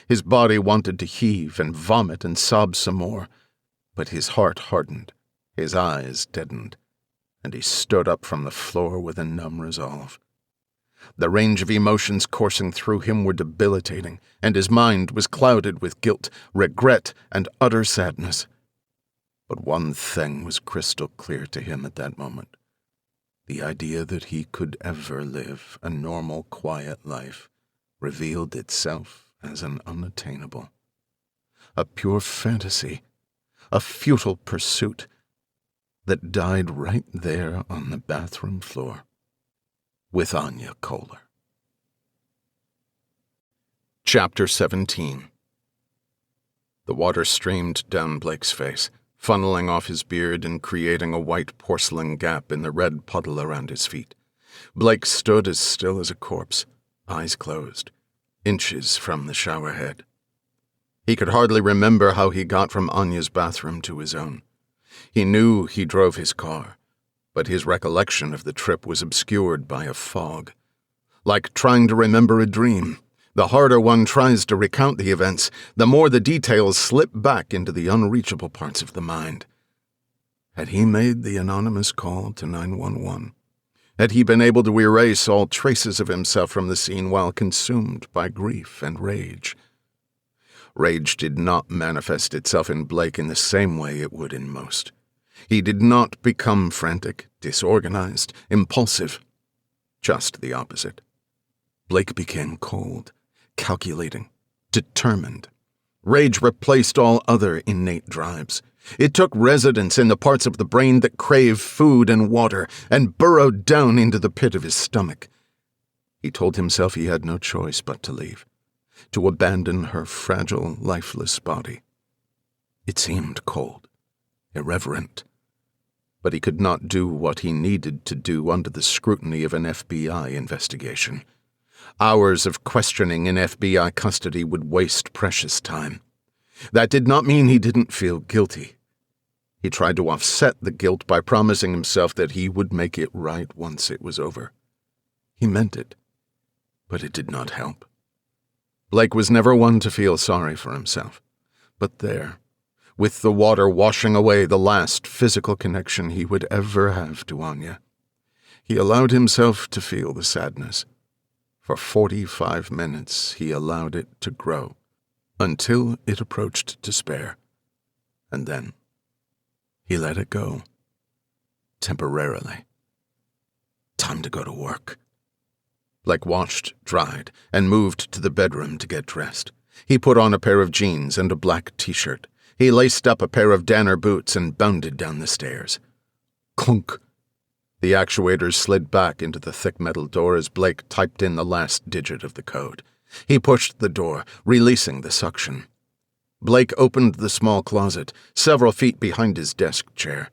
His body wanted to heave and vomit and sob some more, but his heart hardened, his eyes deadened, and he stood up from the floor with a numb resolve. The range of emotions coursing through him were debilitating, and his mind was clouded with guilt, regret, and utter sadness. But one thing was crystal clear to him at that moment. The idea that he could ever live a normal, quiet life revealed itself as an unattainable. A pure fantasy, a futile pursuit that died right there on the bathroom floor with Anya Kohler. Chapter 17. The water streamed down Blake's face, funneling off his beard and creating a white porcelain gap in the red puddle around his feet. Blake stood as still as a corpse, eyes closed, inches from the shower head. He could hardly remember how he got from Anya's bathroom to his own. He knew he drove his car, but his recollection of the trip was obscured by a fog. Like trying to remember a dream, the harder one tries to recount the events, the more the details slip back into the unreachable parts of the mind. Had he made the anonymous call to 911? Had he been able to erase all traces of himself from the scene while consumed by grief and rage? Rage did not manifest itself in Blake in the same way it would in most. He did not become frantic, disorganized, impulsive. Just the opposite. Blake became cold, calculating, determined. Rage replaced all other innate drives. It took residence in the parts of the brain that crave food and water and burrowed down into the pit of his stomach. He told himself he had no choice but to leave, to abandon her fragile, lifeless body. It seemed cold, irreverent, but he could not do what he needed to do under the scrutiny of an FBI investigation. Hours of questioning in FBI custody would waste precious time. That did not mean he didn't feel guilty. He tried to offset the guilt by promising himself that he would make it right once it was over. He meant it, but it did not help. Blake was never one to feel sorry for himself, but there, with the water washing away the last physical connection he would ever have to Anya, He allowed himself to feel the sadness. For 45 minutes he allowed it to grow, until it approached despair. And then he let it go. Temporarily. Time to go to work. Blake washed, dried, and moved to the bedroom to get dressed. He put on a pair of jeans and a black t-shirt. He laced up a pair of Danner boots and bounded down the stairs. Clunk! The actuators slid back into the thick metal door as Blake typed in the last digit of the code. He pushed the door, releasing the suction. Blake opened the small closet, several feet behind his desk chair.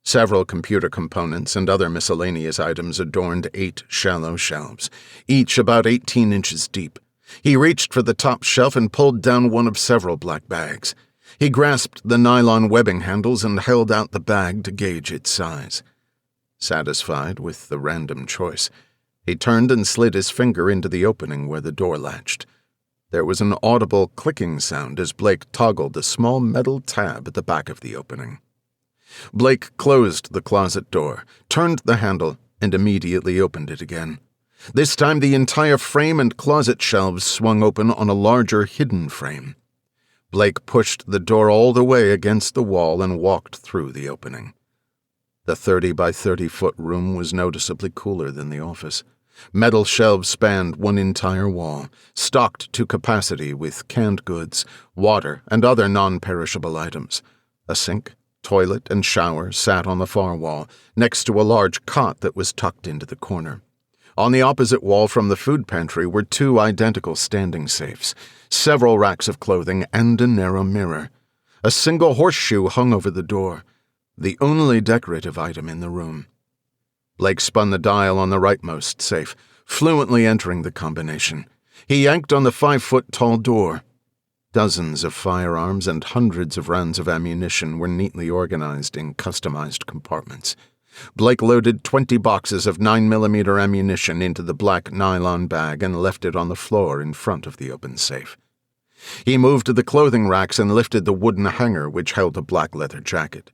Several computer components and other miscellaneous items adorned 8 shallow shelves, each about 18 inches deep. He reached for the top shelf and pulled down one of several black bags. He grasped the nylon webbing handles and held out the bag to gauge its size. Satisfied with the random choice, he turned and slid his finger into the opening where the door latched. There was an audible clicking sound as Blake toggled a small metal tab at the back of the opening. Blake closed the closet door, turned the handle, and immediately opened it again. This time the entire frame and closet shelves swung open on a larger hidden frame. Blake pushed the door all the way against the wall and walked through the opening. The 30 by 30-foot room was noticeably cooler than the office. Metal shelves spanned one entire wall, stocked to capacity with canned goods, water, and other non-perishable items. A sink, toilet, and shower sat on the far wall, next to a large cot that was tucked into the corner. On the opposite wall from the food pantry were 2 identical standing safes, several racks of clothing, and a narrow mirror. A single horseshoe hung over the door, the only decorative item in the room. Blake spun the dial on the rightmost safe, fluently entering the combination. He yanked on the 5-foot-tall door. Dozens of firearms and hundreds of rounds of ammunition were neatly organized in customized compartments. Blake loaded 20 boxes of 9mm ammunition into the black nylon bag and left it on the floor in front of the open safe. He moved to the clothing racks and lifted the wooden hanger which held a black leather jacket.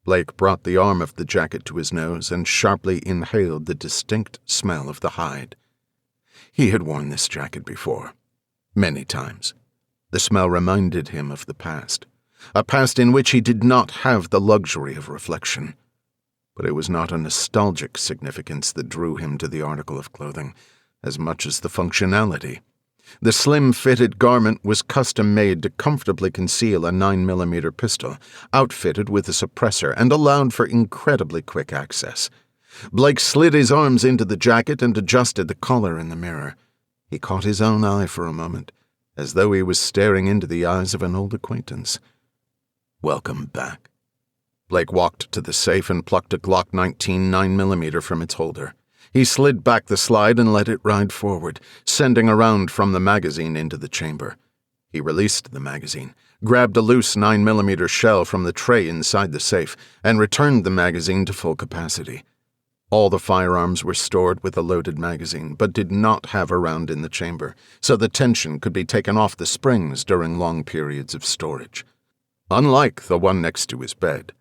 Blake brought the arm of the jacket to his nose and sharply inhaled the distinct smell of the hide. He had worn this jacket before, many times. The smell reminded him of the past, a past in which he did not have the luxury of reflection. But it was not a nostalgic significance that drew him to the article of clothing, as much as the functionality. The slim-fitted garment was custom-made to comfortably conceal a 9mm pistol, outfitted with a suppressor and allowed for incredibly quick access. Blake slid his arms into the jacket and adjusted the collar in the mirror. He caught his own eye for a moment, as though he was staring into the eyes of an old acquaintance. Welcome back. Blake walked to the safe and plucked a Glock 19 9mm from its holder. He slid back the slide and let it ride forward, sending a round from the magazine into the chamber. He released the magazine, grabbed a loose 9mm shell from the tray inside the safe, and returned the magazine to full capacity. All the firearms were stored with a loaded magazine, but did not have a round in the chamber, so the tension could be taken off the springs during long periods of storage. Unlike the one next to his bed,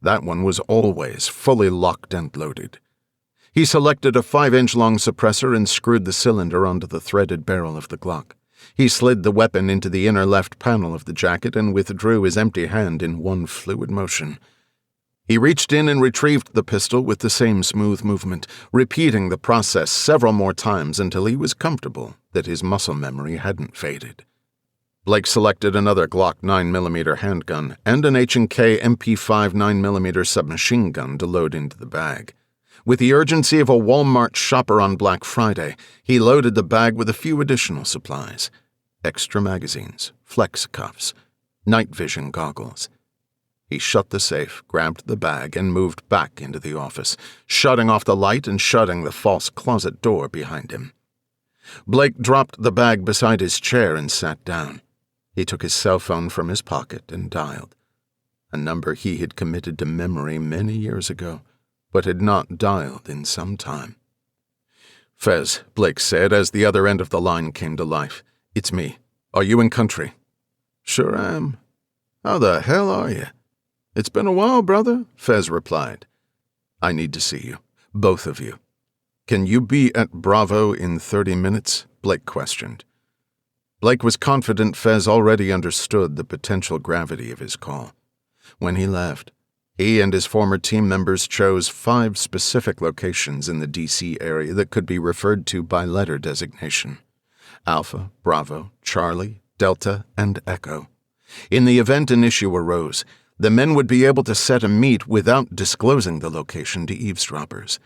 that one was always fully locked and loaded. He selected a 5-inch-long suppressor and screwed the cylinder onto the threaded barrel of the Glock. He slid the weapon into the inner left panel of the jacket and withdrew his empty hand in one fluid motion. He reached in and retrieved the pistol with the same smooth movement, repeating the process several more times until he was comfortable that his muscle memory hadn't faded. Blake selected another Glock 9mm handgun and an H&K MP5 9mm submachine gun to load into the bag. With the urgency of a Walmart shopper on Black Friday, he loaded the bag with a few additional supplies. Extra magazines, flex cuffs, night vision goggles. He shut the safe, grabbed the bag, and moved back into the office, shutting off the light and shutting the false closet door behind him. Blake dropped the bag beside his chair and sat down. He took his cell phone from his pocket and dialed. A number he had committed to memory many years ago, but had not dialed in some time. "Fez," Blake said as the other end of the line came to life. "It's me. Are you in country?" "Sure am. How the hell are you?" "It's been a while, brother," Fez replied. "I need to see you. Both of you. "Can you be at Bravo in 30 minutes?" Blake questioned. Blake was confident Fez already understood the potential gravity of his call. When he left, he and his former team members chose 5 specific locations in the D.C. area that could be referred to by letter designation: Alpha, Bravo, Charlie, Delta, and Echo. In the event an issue arose, the men would be able to set a meet without disclosing the location to eavesdroppers.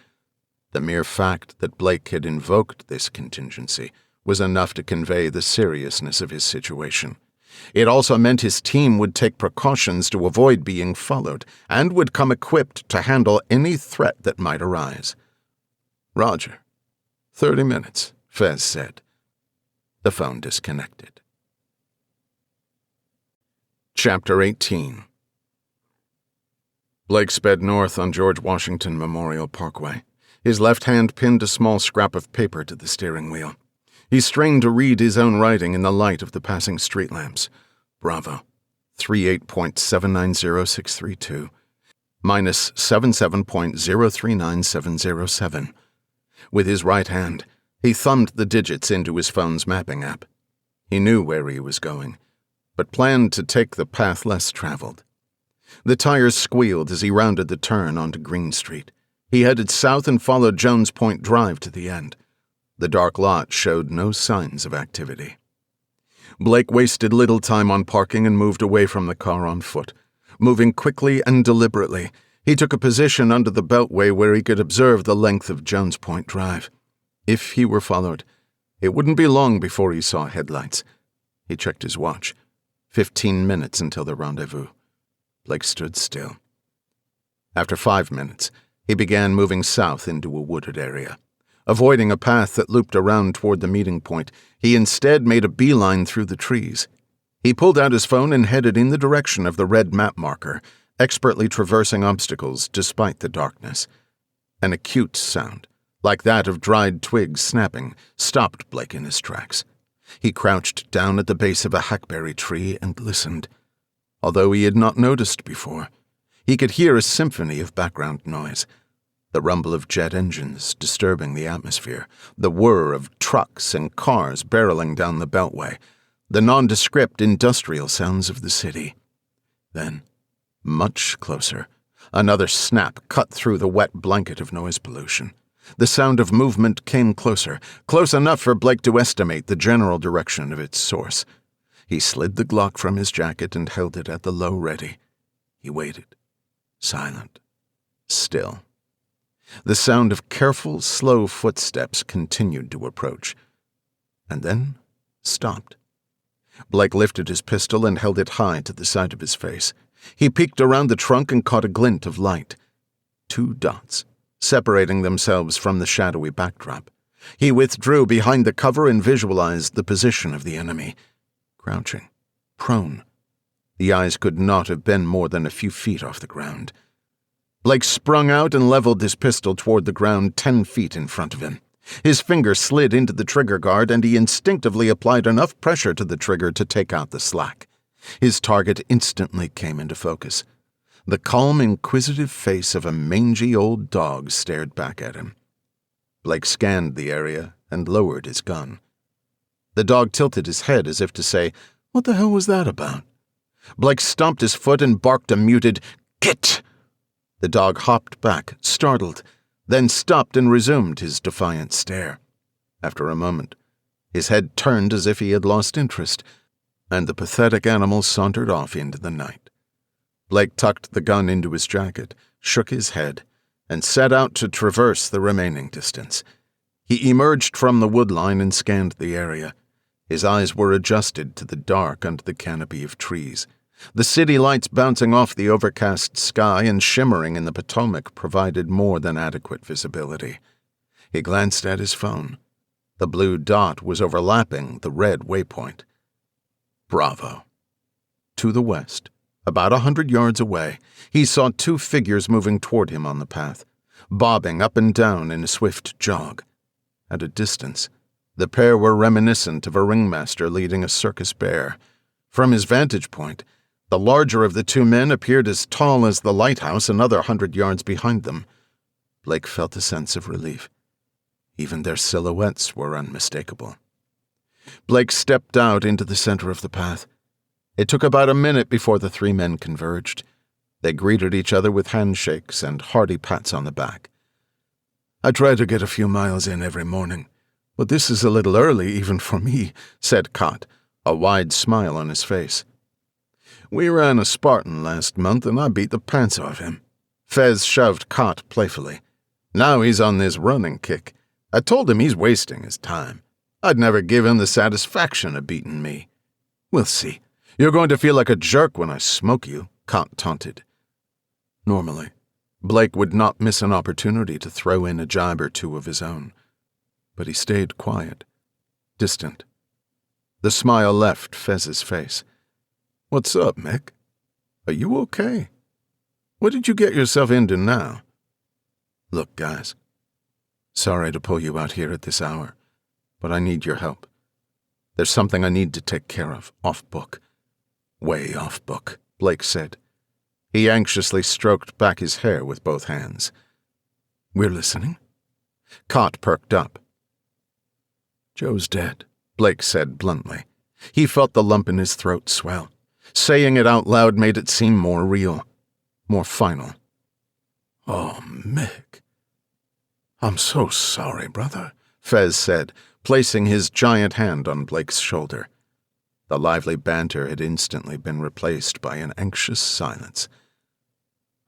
The mere fact that Blake had invoked this contingency was enough to convey the seriousness of his situation. It also meant his team would take precautions to avoid being followed and would come equipped to handle any threat that might arise. "Roger. 30 minutes, Fez said. The phone disconnected. Chapter 18. Blake sped north on George Washington Memorial Parkway. His left hand pinned a small scrap of paper to the steering wheel. He strained to read his own writing in the light of the passing street lamps. Bravo. 38.790632. Minus 77.039707. With his right hand, he thumbed the digits into his phone's mapping app. He knew where he was going, but planned to take the path less traveled. The tires squealed as he rounded the turn onto Green Street. He headed south and followed Jones Point Drive to the end. The dark lot showed no signs of activity. Blake wasted little time on parking and moved away from the car on foot. Moving quickly and deliberately, he took a position under the beltway where he could observe the length of Jones Point Drive. If he were followed, it wouldn't be long before he saw headlights. He checked his watch. 15 minutes until the rendezvous. Blake stood still. After 5 minutes, he began moving south into a wooded area. Avoiding a path that looped around toward the meeting point, he instead made a beeline through the trees. He pulled out his phone and headed in the direction of the red map marker, expertly traversing obstacles despite the darkness. An acute sound, like that of dried twigs snapping, stopped Blake in his tracks. He crouched down at the base of a hackberry tree and listened. Although he had not noticed before, he could hear a symphony of background noise. The rumble of jet engines disturbing the atmosphere, the whir of trucks and cars barreling down the beltway, the nondescript industrial sounds of the city. Then, much closer, another snap cut through the wet blanket of noise pollution. The sound of movement came closer, close enough for Blake to estimate the general direction of its source. He slid the Glock from his jacket and held it at the low ready. He waited, silent, still. The sound of careful, slow footsteps continued to approach, and then stopped. Blake lifted his pistol and held it high to the side of his face. He peeked around the trunk and caught a glint of light. 2 dots, separating themselves from the shadowy backdrop. He withdrew behind the cover and visualized the position of the enemy. Crouching, prone. The eyes could not have been more than a few feet off the ground. Blake sprung out and leveled his pistol toward the ground 10 feet in front of him. His finger slid into the trigger guard and he instinctively applied enough pressure to the trigger to take out the slack. His target instantly came into focus. The calm, inquisitive face of a mangy old dog stared back at him. Blake scanned the area and lowered his gun. The dog tilted his head as if to say, "What the hell was that about?" Blake stomped his foot and barked a muted, "Git!" The dog hopped back, startled, then stopped and resumed his defiant stare. After a moment, his head turned as if he had lost interest, and the pathetic animal sauntered off into the night. Blake tucked the gun into his jacket, shook his head, and set out to traverse the remaining distance. He emerged from the woodline and scanned the area. His eyes were adjusted to the dark under the canopy of trees. The city lights bouncing off the overcast sky and shimmering in the Potomac provided more than adequate visibility. He glanced at his phone. The blue dot was overlapping the red waypoint. Bravo. To the west, about 100 yards away, he saw 2 figures moving toward him on the path, bobbing up and down in a swift jog. At a distance, the pair were reminiscent of a ringmaster leading a circus bear. From his vantage point, the larger of the 2 men appeared as tall as the lighthouse another 100 yards behind them. Blake felt a sense of relief. Even their silhouettes were unmistakable. Blake stepped out into the center of the path. It took about a minute before the three men converged. They greeted each other with handshakes and hearty pats on the back. "I try to get a few miles in every morning, but this is a little early even for me," said Cott, a wide smile on his face. "We ran a Spartan last month and I beat the pants off him." Fez shoved Cott playfully. "Now he's on this running kick. I told him he's wasting his time. I'd never give him the satisfaction of beating me." "We'll see. You're going to feel like a jerk when I smoke you," Cott taunted. Normally, Blake would not miss an opportunity to throw in a jibe or two of his own. But he stayed quiet, distant. The smile left Fez's face. "What's up, Mick? Are you okay? What did you get yourself into now?" "Look, guys. Sorry to pull you out here at this hour, but I need your help. There's something I need to take care of, off-book." "Way off-book," Blake said. He anxiously stroked back his hair with both hands. "We're listening." Cott perked up. "Joe's dead," Blake said bluntly. He felt the lump in his throat swell. Saying it out loud made it seem more real, more final. "Oh, Mick. I'm so sorry, brother," Fez said, placing his giant hand on Blake's shoulder. The lively banter had instantly been replaced by an anxious silence.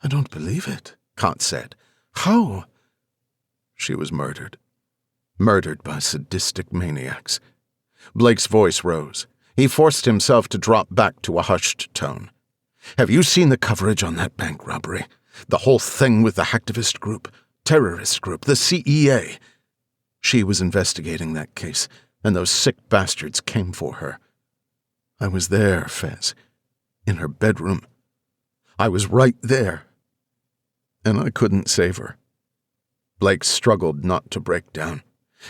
"I don't believe it," Cott said. "How?" "She was murdered. Murdered by sadistic maniacs." Blake's voice rose. He forced himself to drop back to a hushed tone. "Have you seen the coverage on that bank robbery? The whole thing with the hacktivist group, terrorist group, the CIA? She was investigating that case, and those sick bastards came for her. I was there, Fez, in her bedroom. I was right there. And I couldn't save her." Blake struggled not to break down.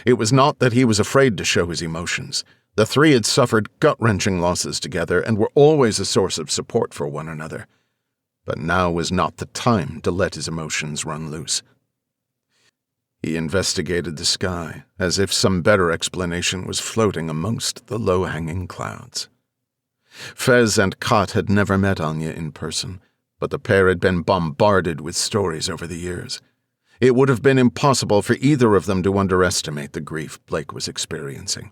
It was not that he was afraid to show his emotions. The three had suffered gut-wrenching losses together and were always a source of support for one another. But now was not the time to let his emotions run loose. He investigated the sky, as if some better explanation was floating amongst the low-hanging clouds. Fez and Cott had never met Anya in person, but the pair had been bombarded with stories over the years. It would have been impossible for either of them to underestimate the grief Blake was experiencing.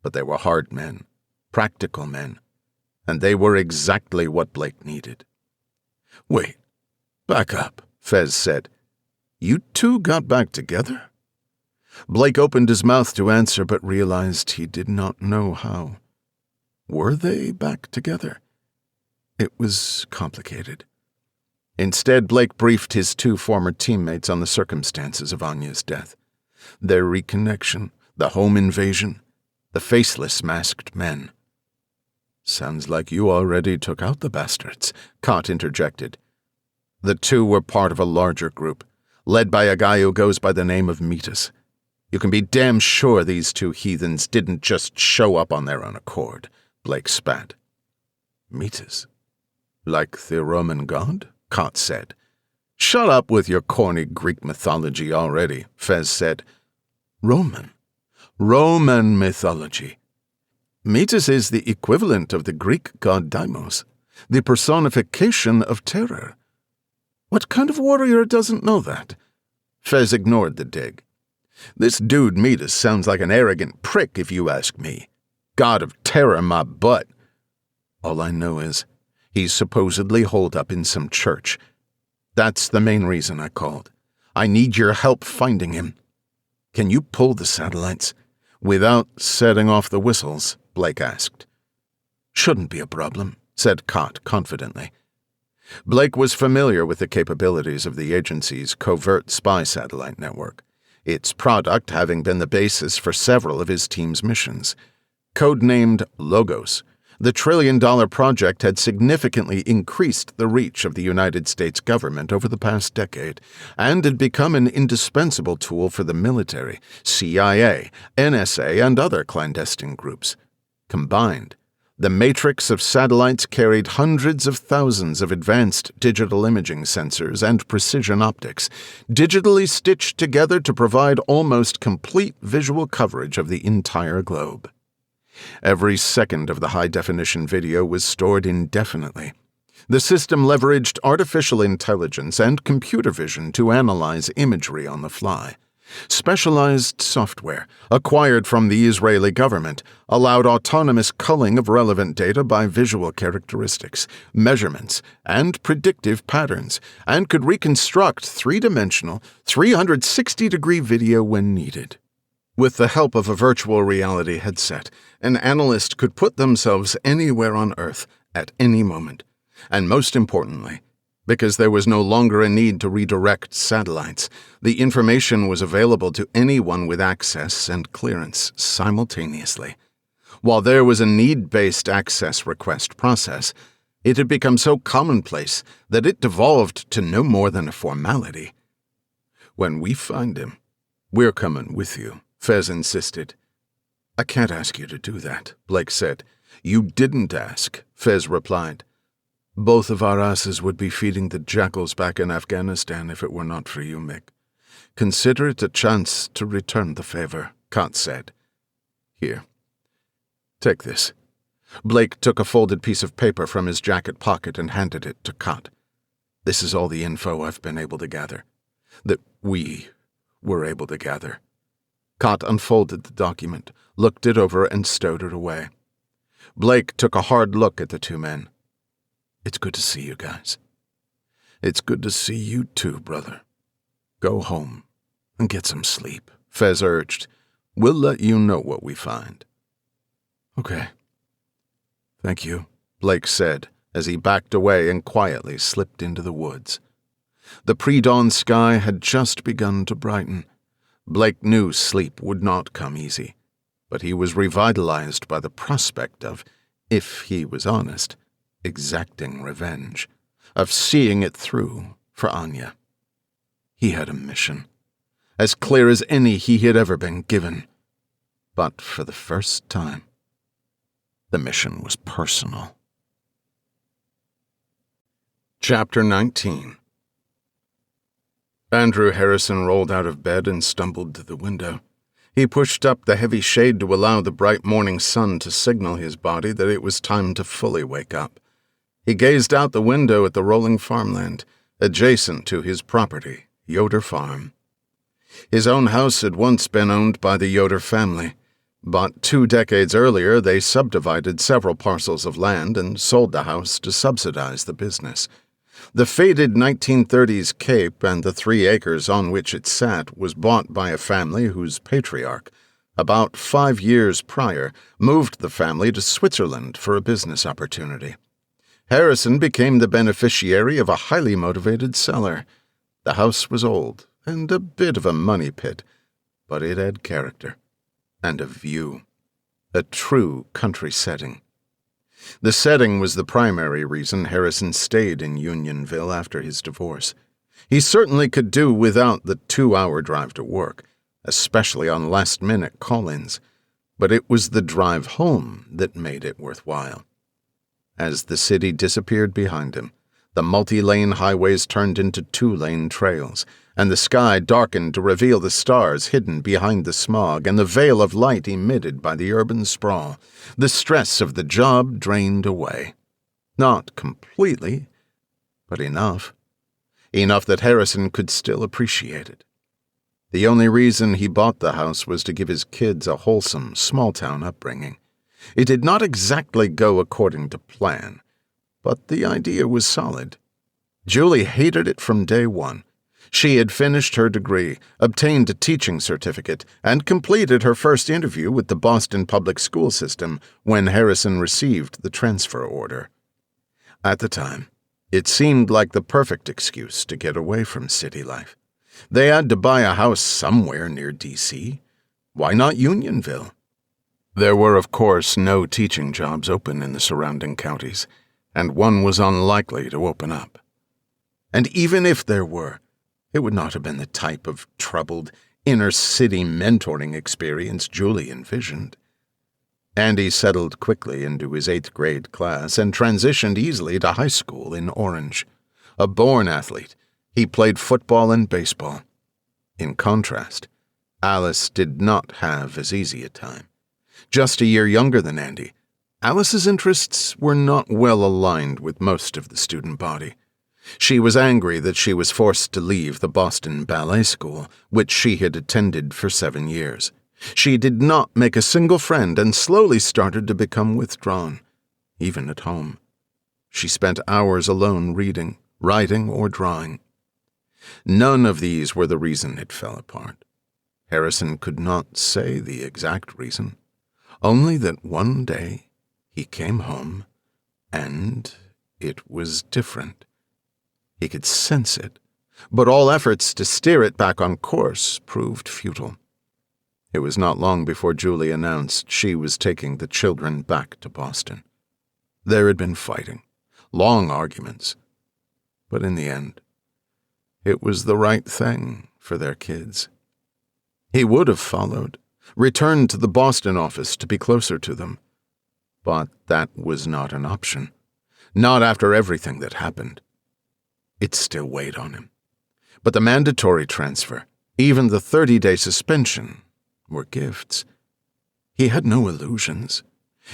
But they were hard men, practical men, and they were exactly what Blake needed. "Wait, back up," Fez said. "You two got back together?" Blake opened his mouth to answer but realized he did not know how. Were they back together? It was complicated. Instead, Blake briefed his two former teammates on the circumstances of Anya's death. Their reconnection, the home invasion, the faceless masked men. "Sounds like you already took out the bastards," Cott interjected. The two were part of a larger group, led by a guy who goes by the name of Metis. You can be damn sure these two heathens didn't just show up on their own accord, Blake spat. "Metis? Like the Roman god?" Cott said. "Shut up with your corny Greek mythology already," Fez said. "Roman mythology. Metis is the equivalent of the Greek god Deimos, the personification of terror. What kind of warrior doesn't know that?" Fez ignored the dig. "This dude Metis sounds like an arrogant prick if you ask me. God of terror my butt. All I know is he's supposedly holed up in some church. That's the main reason I called. I need your help finding him. Can you pull the satellites without setting off the whistles?" Blake asked. "Shouldn't be a problem," said Cott confidently. Blake was familiar with the capabilities of the agency's covert spy satellite network, its product having been the basis for several of his team's missions. Codenamed Logos, the trillion-dollar project had significantly increased the reach of the United States government over the past decade and had become an indispensable tool for the military, CIA, NSA, and other clandestine groups. Combined, The matrix of satellites carried hundreds of thousands of advanced digital imaging sensors and precision optics, digitally stitched together to provide almost complete visual coverage of the entire globe. Every second of the high-definition video was stored indefinitely. The system leveraged artificial intelligence and computer vision to analyze imagery on the fly. Specialized software, acquired from the Israeli government, allowed autonomous culling of relevant data by visual characteristics, measurements, and predictive patterns, and could reconstruct three-dimensional, 360-degree video when needed. With the help of a virtual reality headset, an analyst could put themselves anywhere on Earth at any moment. And most importantly, because there was no longer a need to redirect satellites, the information was available to anyone with access and clearance simultaneously. While there was a need-based access request process, it had become so commonplace that it devolved to no more than a formality. "When we find him, we're coming with you," Fez insisted. "I can't ask you to do that," Blake said. "You didn't ask," Fez replied. "Both of our asses would be feeding the jackals back in Afghanistan if it were not for you, Mick. Consider it a chance to return the favor," Kott said. "Here. Take this." Blake took a folded piece of paper from his jacket pocket and handed it to Kott. "This is all the info I've been able to gather. That we were able to gather." Kott unfolded the document, looked it over, and stowed it away. Blake took a hard look at the two men. "It's good to see you guys." "It's good to see you too, brother. Go home and get some sleep," Fez urged. "We'll let you know what we find." "Okay. Thank you," Blake said as he backed away and quietly slipped into the woods. The pre-dawn sky had just begun to brighten. Blake knew sleep would not come easy, but he was revitalized by the prospect of, if he was honest, exacting revenge, of seeing it through for Anya. He had a mission, as clear as any he had ever been given. But for the first time, the mission was personal. Chapter 19. Andrew Harrison rolled out of bed and stumbled to the window. He pushed up the heavy shade to allow the bright morning sun to signal his body that it was time to fully wake up. He gazed out the window at the rolling farmland, adjacent to his property, Yoder Farm. His own house had once been owned by the Yoder family, but 2 decades earlier they subdivided several parcels of land and sold the house to subsidize the business. The faded 1930s cape and the 3 acres on which it sat was bought by a family whose patriarch, about 5 years prior, moved the family to Switzerland for a business opportunity. Harrison became the beneficiary of a highly motivated seller. The house was old and a bit of a money pit, but it had character and a view, a true country setting. The setting was the primary reason Harrison stayed in Unionville after his divorce. He certainly could do without the 2-hour drive to work, especially on last-minute call-ins, but it was the drive home that made it worthwhile. As the city disappeared behind him, the multi-lane highways turned into 2-lane trails, and the sky darkened to reveal the stars hidden behind the smog and the veil of light emitted by the urban sprawl. The stress of the job drained away. Not completely, but enough. Enough that Harrison could still appreciate it. The only reason he bought the house was to give his kids a wholesome, small-town upbringing. It did not exactly go according to plan, but the idea was solid. Julie hated it from day one. She had finished her degree, obtained a teaching certificate, and completed her first interview with the Boston public school system when Harrison received the transfer order. At the time, it seemed like the perfect excuse to get away from city life. They had to buy a house somewhere near D.C. Why not Unionville? There were, of course, no teaching jobs open in the surrounding counties, and one was unlikely to open up. And even if there were, it would not have been the type of troubled, inner-city mentoring experience Julie envisioned. Andy settled quickly into his 8th grade class and transitioned easily to high school in Orange. A born athlete, he played football and baseball. In contrast, Alice did not have as easy a time. Just a year younger than Andy, Alice's interests were not well aligned with most of the student body. She was angry that she was forced to leave the Boston Ballet School, which she had attended for 7 years. She did not make a single friend and slowly started to become withdrawn, even at home. She spent hours alone reading, writing, or drawing. None of these were the reason it fell apart. Harrison could not say the exact reason, only that one day he came home, and it was different. He could sense it, but all efforts to steer it back on course proved futile. It was not long before Julie announced she was taking the children back to Boston. There had been fighting, long arguments, but in the end, it was the right thing for their kids. He would have followed, returned to the Boston office to be closer to them, but that was not an option, not after everything that happened. It still weighed on him. But the mandatory transfer, even the 30-day suspension, were gifts. He had no illusions.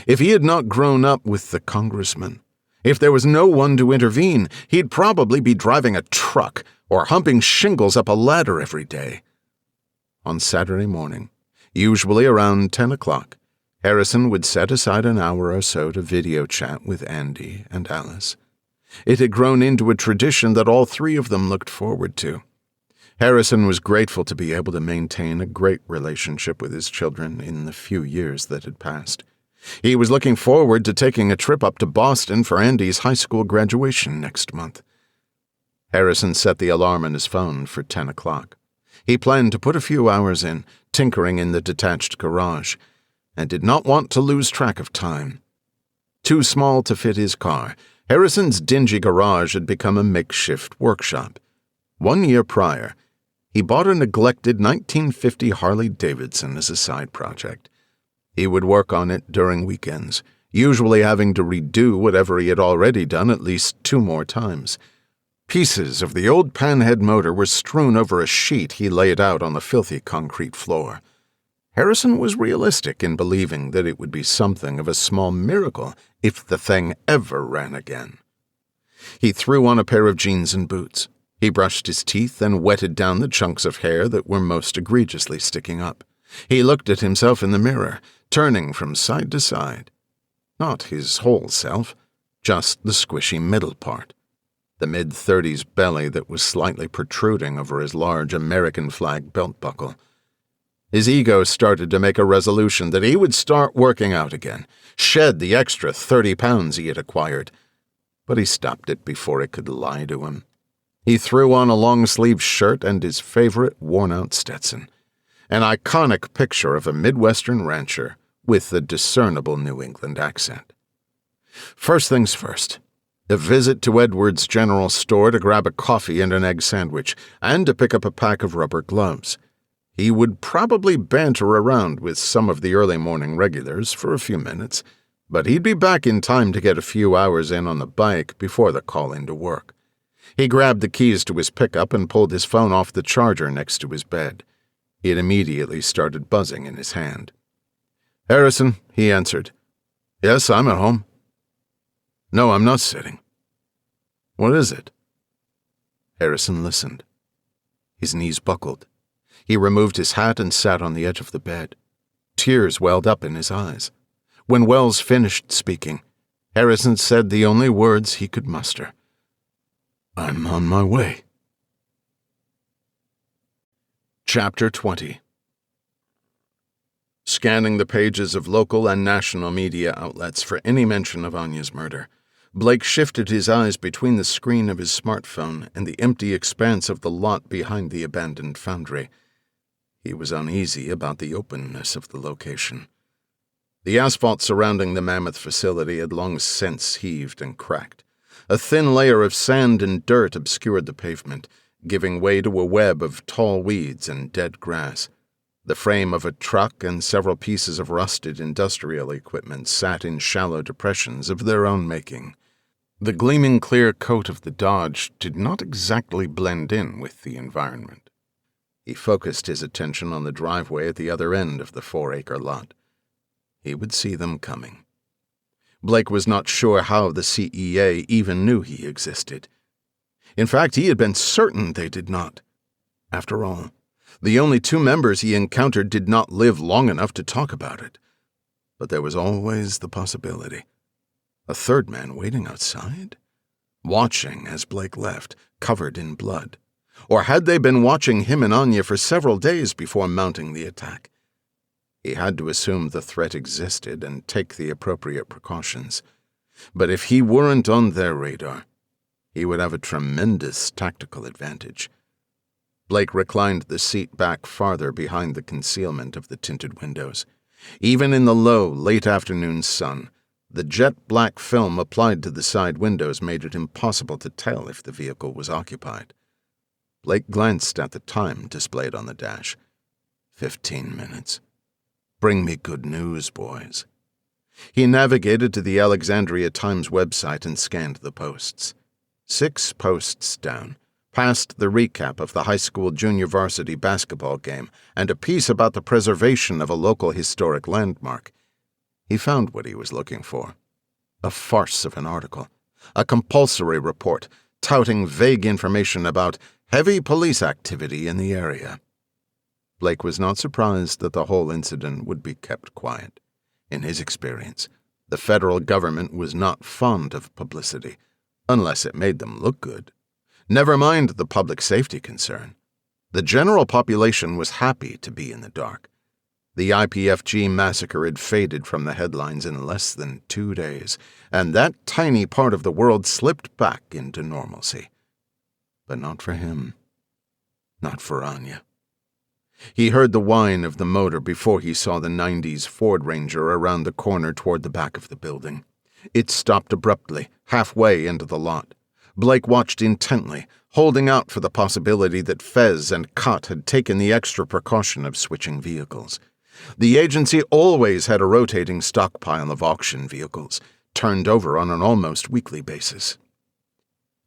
If he had not grown up with the congressman, if there was no one to intervene, he'd probably be driving a truck or humping shingles up a ladder every day. On Saturday morning, usually around 10 o'clock, Harrison would set aside an hour or so to video chat with Andy and Alice. It had grown into a tradition that all 3 of them looked forward to. Harrison was grateful to be able to maintain a great relationship with his children in the few years that had passed. He was looking forward to taking a trip up to Boston for Andy's high school graduation next month. Harrison set the alarm on his phone for 10 o'clock. He planned to put a few hours in, tinkering in the detached garage, and did not want to lose track of time. Too small to fit his car, Harrison's dingy garage had become a makeshift workshop. 1 year prior, he bought a neglected 1950 Harley-Davidson as a side project. He would work on it during weekends, usually having to redo whatever he had already done at least 2 more times. Pieces of the old panhead motor were strewn over a sheet he laid out on the filthy concrete floor. Harrison was realistic in believing that it would be something of a small miracle if the thing ever ran again. He threw on a pair of jeans and boots. He brushed his teeth and wetted down the chunks of hair that were most egregiously sticking up. He looked at himself in the mirror, turning from side to side. Not his whole self, just the squishy middle part. The mid-30s belly that was slightly protruding over his large American flag belt buckle. His ego started to make a resolution that he would start working out again, shed the extra 30 pounds he had acquired. But he stopped it before it could lie to him. He threw on a long-sleeved shirt and his favorite worn-out Stetson, an iconic picture of a Midwestern rancher with a discernible New England accent. First things first, a visit to Edwards' General Store to grab a coffee and an egg sandwich, and to pick up a pack of rubber gloves. He would probably banter around with some of the early morning regulars for a few minutes, but he'd be back in time to get a few hours in on the bike before the call into work. He grabbed the keys to his pickup and pulled his phone off the charger next to his bed. It immediately started buzzing in his hand. "Harrison," he answered. "Yes, I'm at home." "No, I'm not sitting." "What is it?" Harrison listened. His knees buckled. He removed his hat and sat on the edge of the bed. Tears welled up in his eyes. When Wells finished speaking, Harrison said the only words he could muster. "I'm on my way." Chapter 20. Scanning the pages of local and national media outlets for any mention of Anya's murder, Blake shifted his eyes between the screen of his smartphone and the empty expanse of the lot behind the abandoned foundry. He was uneasy about the openness of the location. The asphalt surrounding the mammoth facility had long since heaved and cracked. A thin layer of sand and dirt obscured the pavement, giving way to a web of tall weeds and dead grass. The frame of a truck and several pieces of rusted industrial equipment sat in shallow depressions of their own making. The gleaming clear coat of the Dodge did not exactly blend in with the environment. He focused his attention on the driveway at the other end of the 4-acre lot. He would see them coming. Blake was not sure how the CIA even knew he existed. In fact, he had been certain they did not. After all, the only 2 members he encountered did not live long enough to talk about it. But there was always the possibility. A 3rd man waiting outside? Watching as Blake left, covered in blood. Or had they been watching him and Anya for several days before mounting the attack? He had to assume the threat existed and take the appropriate precautions. But if he weren't on their radar, he would have a tremendous tactical advantage. Blake reclined the seat back farther behind the concealment of the tinted windows. Even in the low, late-afternoon sun, the jet-black film applied to the side windows made it impossible to tell if the vehicle was occupied. Blake glanced at the time displayed on the dash. 15 minutes. Bring me good news, boys. He navigated to the Alexandria Times website and scanned the posts. 6 posts down, past the recap of the high school junior varsity basketball game and a piece about the preservation of a local historic landmark. He found what he was looking for. A farce of an article. A compulsory report touting vague information about heavy police activity in the area. Blake was not surprised that the whole incident would be kept quiet. In his experience, the federal government was not fond of publicity, unless it made them look good. Never mind the public safety concern. The general population was happy to be in the dark. The IPFG massacre had faded from the headlines in less than 2 days, and that tiny part of the world slipped back into normalcy. But not for him. Not for Anya. He heard the whine of the motor before he saw the 90s Ford Ranger around the corner toward the back of the building. It stopped abruptly, halfway into the lot. Blake watched intently, holding out for the possibility that Fez and Cott had taken the extra precaution of switching vehicles. The agency always had a rotating stockpile of auction vehicles, turned over on an almost weekly basis.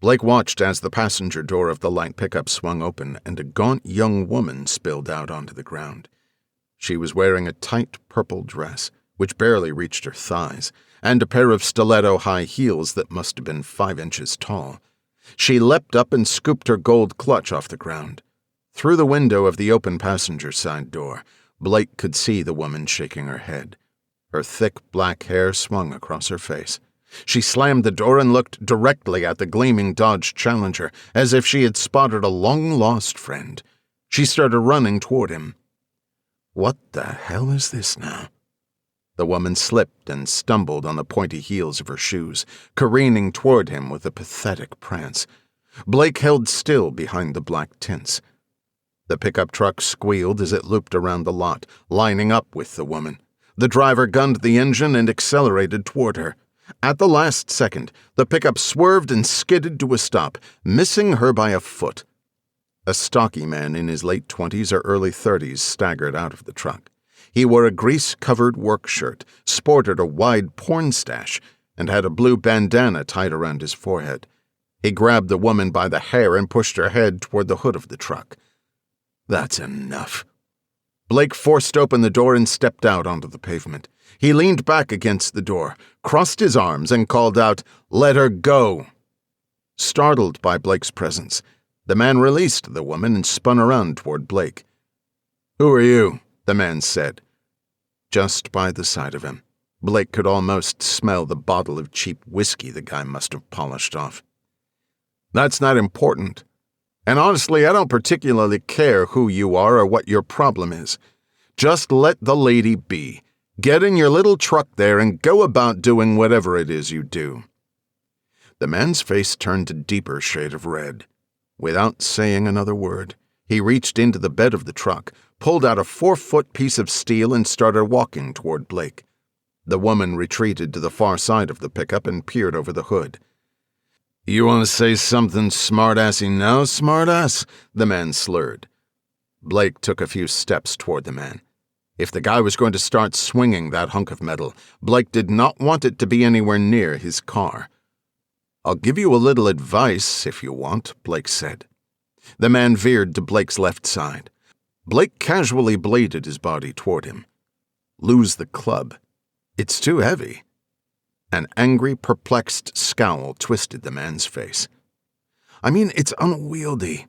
Blake watched as the passenger door of the light pickup swung open and a gaunt young woman spilled out onto the ground. She was wearing a tight purple dress, which barely reached her thighs, and a pair of stiletto high heels that must have been 5 inches tall. She leapt up and scooped her gold clutch off the ground. Through the window of the open passenger side door, Blake could see the woman shaking her head. Her thick black hair swung across her face. She slammed the door and looked directly at the gleaming Dodge Challenger, as if she had spotted a long-lost friend. She started running toward him. What the hell is this now? The woman slipped and stumbled on the pointy heels of her shoes, careening toward him with a pathetic prance. Blake held still behind the black tints. The pickup truck squealed as it looped around the lot, lining up with the woman. The driver gunned the engine and accelerated toward her. At the last second, the pickup swerved and skidded to a stop, missing her by a foot. A stocky man in his late 20s or early 30s staggered out of the truck. He wore a grease-covered work shirt, sported a wide porn stash, and had a blue bandana tied around his forehead. He grabbed the woman by the hair and pushed her head toward the hood of the truck. That's enough. Blake forced open the door and stepped out onto the pavement. He leaned back against the door, crossed his arms, and called out, "Let her go!" Startled by Blake's presence, the man released the woman and spun around toward Blake. "Who are you?" the man said. Just by the side of him, Blake could almost smell the bottle of cheap whiskey the guy must have polished off. "That's not important. And honestly, I don't particularly care who you are or what your problem is. Just let the lady be. Get in your little truck there and go about doing whatever it is you do." The man's face turned a deeper shade of red. Without saying another word, he reached into the bed of the truck, pulled out a 4-foot piece of steel, and started walking toward Blake. The woman retreated to the far side of the pickup and peered over the hood. "You want to say something smart-assy now, smart-ass?" the man slurred. Blake took a few steps toward the man. If the guy was going to start swinging that hunk of metal, Blake did not want it to be anywhere near his car. "I'll give you a little advice if you want," Blake said. The man veered to Blake's left side. Blake casually bladed his body toward him. "Lose the club. It's too heavy." An angry, perplexed scowl twisted the man's face. "I mean, it's unwieldy.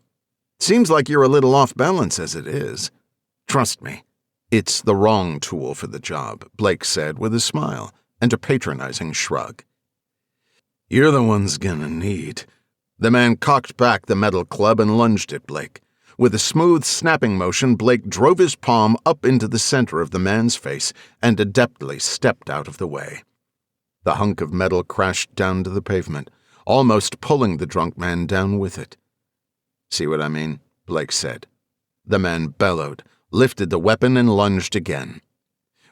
Seems like you're a little off balance as it is. Trust me, it's the wrong tool for the job," Blake said with a smile and a patronizing shrug. "You're the one's gonna need." The man cocked back the metal club and lunged at Blake. With a smooth, snapping motion, Blake drove his palm up into the center of the man's face and adeptly stepped out of the way. The hunk of metal crashed down to the pavement, almost pulling the drunk man down with it. "See what I mean?" Blake said. The man bellowed, lifted the weapon, and lunged again.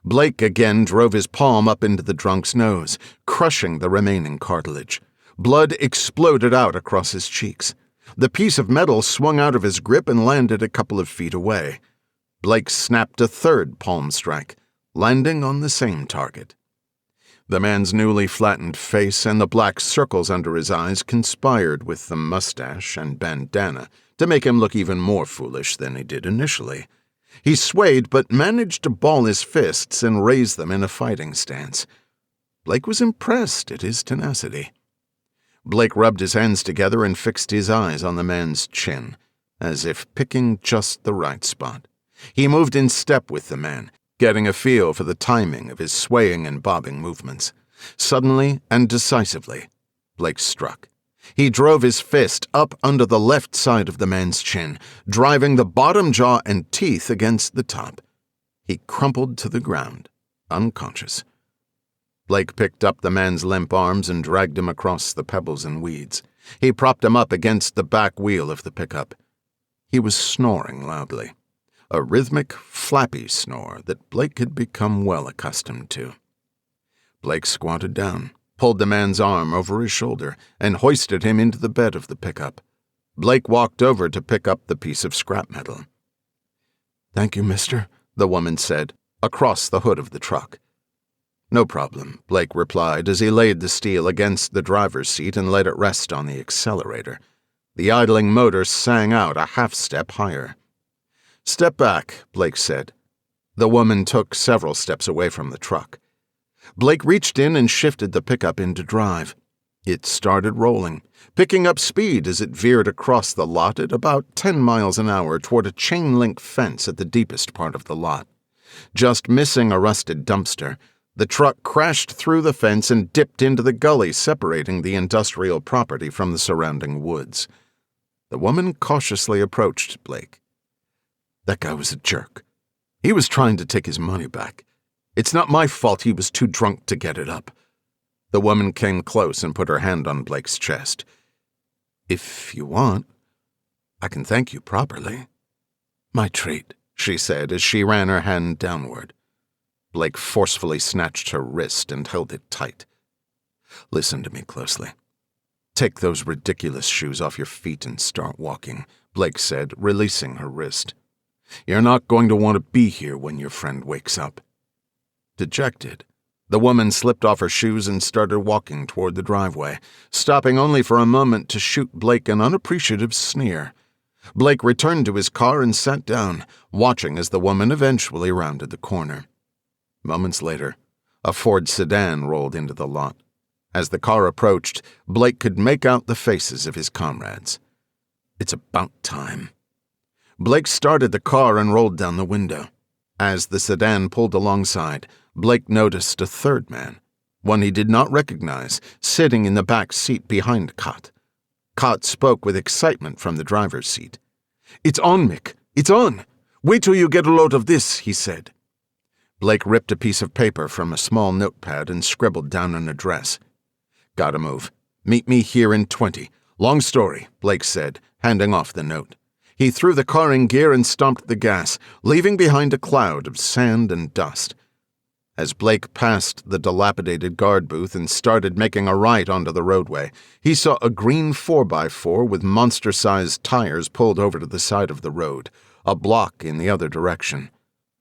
Blake again drove his palm up into the drunk's nose, crushing the remaining cartilage. Blood exploded out across his cheeks. The piece of metal swung out of his grip and landed a couple of feet away. Blake snapped a third palm strike, landing on the same target. The man's newly flattened face and the black circles under his eyes conspired with the mustache and bandana to make him look even more foolish than he did initially. He swayed but managed to ball his fists and raise them in a fighting stance. Blake was impressed at his tenacity. Blake rubbed his hands together and fixed his eyes on the man's chin, as if picking just the right spot. He moved in step with the man, getting a feel for the timing of his swaying and bobbing movements. Suddenly and decisively, Blake struck. He drove his fist up under the left side of the man's chin, driving the bottom jaw and teeth against the top. He crumpled to the ground, unconscious. Blake picked up the man's limp arms and dragged him across the pebbles and weeds. He propped him up against the back wheel of the pickup. He was snoring loudly, a rhythmic, flappy snore that Blake had become well accustomed to. Blake squatted down, pulled the man's arm over his shoulder, and hoisted him into the bed of the pickup. Blake walked over to pick up the piece of scrap metal. "Thank you, mister," the woman said, across the hood of the truck. "No problem," Blake replied as he laid the steel against the driver's seat and let it rest on the accelerator. The idling motor sang out a half-step higher. "Step back," Blake said. The woman took several steps away from the truck. Blake reached in and shifted the pickup into drive. It started rolling, picking up speed as it veered across the lot at about 10 miles an hour toward a chain-link fence at the deepest part of the lot. Just missing a rusted dumpster, the truck crashed through the fence and dipped into the gully separating the industrial property from the surrounding woods. The woman cautiously approached Blake. "That guy was a jerk. He was trying to take his money back. It's not my fault he was too drunk to get it up." The woman came close and put her hand on Blake's chest. "If you want, I can thank you properly." "My treat," she said as she ran her hand downward. Blake forcefully snatched her wrist and held it tight. "Listen to me closely. Take those ridiculous shoes off your feet and start walking," Blake said, releasing her wrist. "You're not going to want to be here when your friend wakes up." Dejected, the woman slipped off her shoes and started walking toward the driveway, stopping only for a moment to shoot Blake an unappreciative sneer. Blake returned to his car and sat down, watching as the woman eventually rounded the corner. Moments later, a Ford sedan rolled into the lot. As the car approached, Blake could make out the faces of his comrades. "It's about time." Blake started the car and rolled down the window. As the sedan pulled alongside, Blake noticed a third man, one he did not recognize, sitting in the back seat behind Cott. Cott spoke with excitement from the driver's seat. "It's on, Mick. It's on. Wait till you get a load of this," he said. Blake ripped a piece of paper from a small notepad and scribbled down an address. "Gotta move. Meet me here in 20. Long story," Blake said, handing off the note. He threw the car in gear and stomped the gas, leaving behind a cloud of sand and dust. As Blake passed the dilapidated guard booth and started making a right onto the roadway, he saw a green 4x4 with monster-sized tires pulled over to the side of the road, a block in the other direction.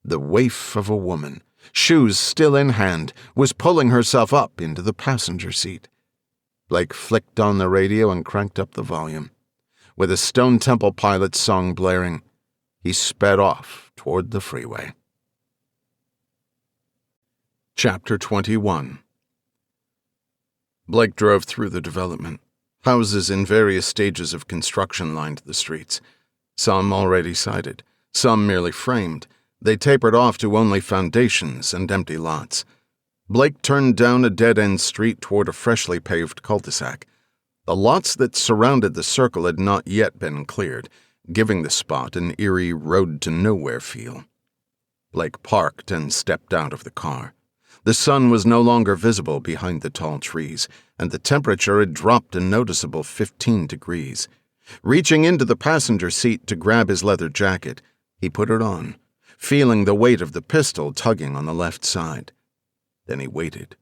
The waif of a woman, shoes still in hand, was pulling herself up into the passenger seat. Blake flicked on the radio and cranked up the volume. With a Stone Temple Pilots song blaring, he sped off toward the freeway. Chapter 21. Blake drove through the development. Houses in various stages of construction lined the streets. Some already sited, some merely framed. They tapered off to only foundations and empty lots. Blake turned down a dead-end street toward a freshly paved cul-de-sac. The lots that surrounded the circle had not yet been cleared, giving the spot an eerie road-to-nowhere feel. Blake parked and stepped out of the car. The sun was no longer visible behind the tall trees, and the temperature had dropped a noticeable 15 degrees. Reaching into the passenger seat to grab his leather jacket, he put it on, feeling the weight of the pistol tugging on the left side. Then he waited.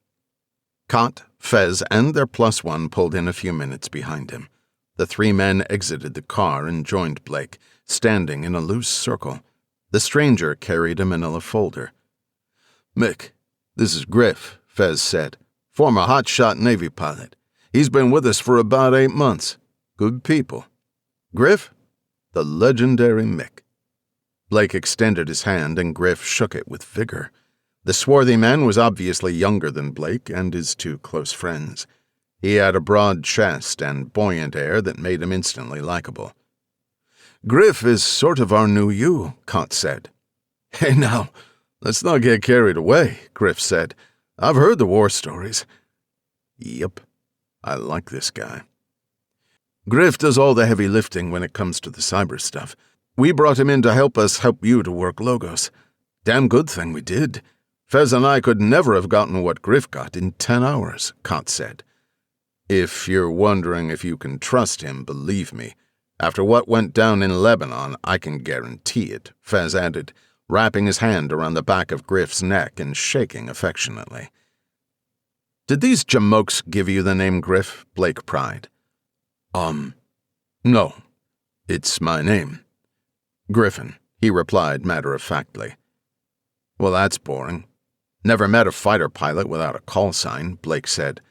Cott, Fez, and their +1 pulled in a few minutes behind him. The three men exited the car and joined Blake, standing in a loose circle. The stranger carried a manila folder. "Mick, this is Griff," Fez said. "Former hotshot Navy pilot. He's been with us for about 8 months. Good people. Griff? The legendary Mick." Blake extended his hand and Griff shook it with vigor. The swarthy man was obviously younger than Blake and his two close friends. He had a broad chest and buoyant air that made him instantly likable. "Griff is sort of our new you," Cott said. "Hey now, let's not get carried away," Griff said. "I've heard the war stories." "Yep, I like this guy." "Griff does all the heavy lifting when it comes to the cyber stuff. We brought him in to help us help you to work logos. Damn good thing we did. Fez and I could never have gotten what Griff got in 10 hours, Cott said. "If you're wondering if you can trust him, believe me. After what went down in Lebanon, I can guarantee it," Fez added, wrapping his hand around the back of Griff's neck and shaking affectionately. "Did these jamokes give you the name Griff?" Blake pried. No. It's my name." "Griffin," he replied matter-of-factly. "Well, that's boring. Never met a fighter pilot without a call sign," Blake said.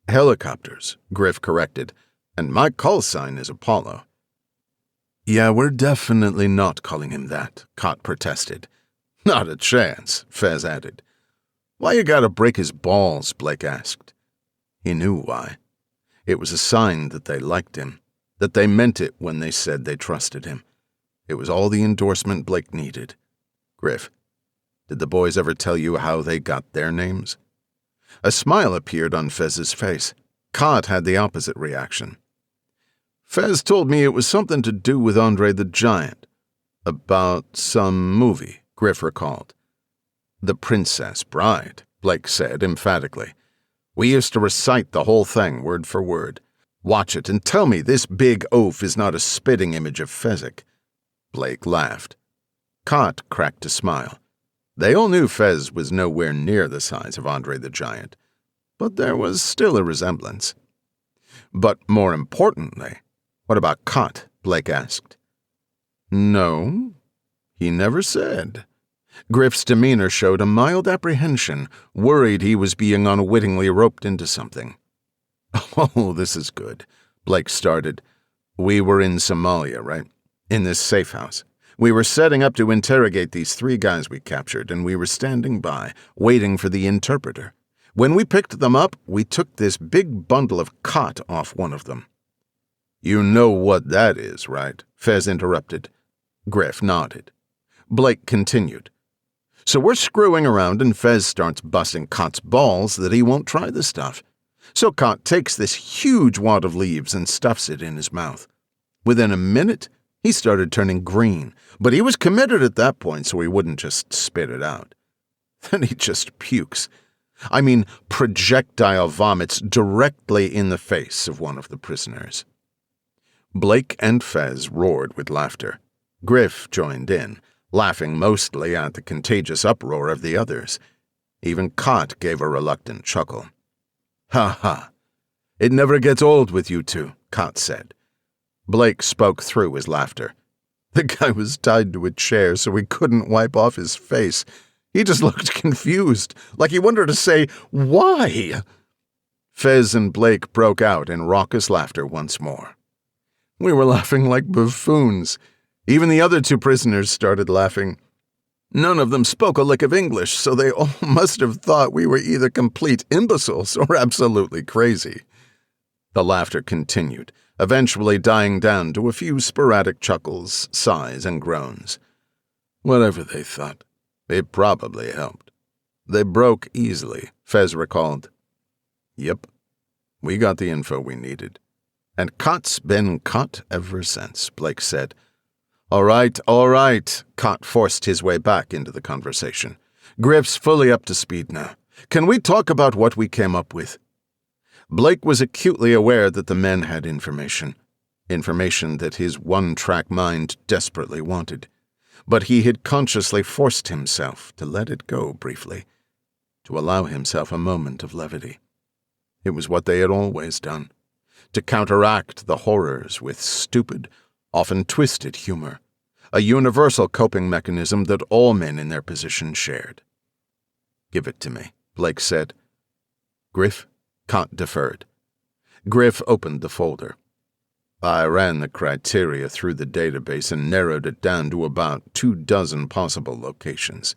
"Helicopters," Griff corrected, "and my call sign is Apollo." "Yeah, we're definitely not calling him that," Cott protested. "Not a chance," Fez added. "Why you gotta break his balls?" Blake asked. He knew why. It was a sign that they liked him, that they meant it when they said they trusted him. It was all the endorsement Blake needed. "Griff, did the boys ever tell you how they got their names?" A smile appeared on Fez's face. Cott had the opposite reaction. "Fez told me it was something to do with Andre the Giant. About some movie," Griff recalled. "The Princess Bride," Blake said emphatically. "We used to recite the whole thing word for word. Watch it and tell me this big oaf is not a spitting image of Fezzik." Blake laughed. Cott cracked a smile. They all knew Fez was nowhere near the size of Andre the Giant, but there was still a resemblance. "But more importantly, what about Cott?" Blake asked. "No, he never said." Griff's demeanor showed a mild apprehension, worried he was being unwittingly roped into something. "Oh, this is good," Blake started. "We were in Somalia, right? In this safe house. We were setting up to interrogate these 3 guys we captured, and we were standing by, waiting for the interpreter. When we picked them up, we took this big bundle of cot off one of them." "You know what that is, right?" Fez interrupted. Griff nodded. Blake continued. "So we're screwing around and Fez starts busting Cot's balls that he won't try the stuff. So Cot takes this huge wad of leaves and stuffs it in his mouth. Within a minute, he started turning green, but he was committed at that point so he wouldn't just spit it out. Then he just pukes. I mean, projectile vomits directly in the face of one of the prisoners." Blake and Fez roared with laughter. Griff joined in, laughing mostly at the contagious uproar of the others. Even Cott gave a reluctant chuckle. "Ha ha. It never gets old with you two," Cott said. Blake spoke through his laughter. The guy was tied to a chair so he couldn't wipe off his face. He just looked confused, like he wanted to say, "Why?" Fez and Blake broke out in raucous laughter once more. We were laughing like buffoons. Even the other two prisoners started laughing. None of them spoke a lick of English, so they all must have thought we were either complete imbeciles or absolutely crazy. The laughter continued, eventually dying down to a few sporadic chuckles, sighs, and groans. Whatever they thought, it probably helped. They broke easily, Fez recalled. Yep, we got the info we needed. And Cott's been Cott ever since, Blake said. All right, Cott forced his way back into the conversation. Griff's fully up to speed now. Can we talk about what we came up with? Blake was acutely aware that the men had information that his one-track mind desperately wanted. But he had consciously forced himself to let it go briefly, to allow himself a moment of levity. It was what they had always done, to counteract the horrors with stupid, often twisted humor, a universal coping mechanism that all men in their position shared. Give it to me, Blake said. Griff? Cott deferred. Griff opened the folder. I ran the criteria through the database and narrowed it down to about 24 possible locations.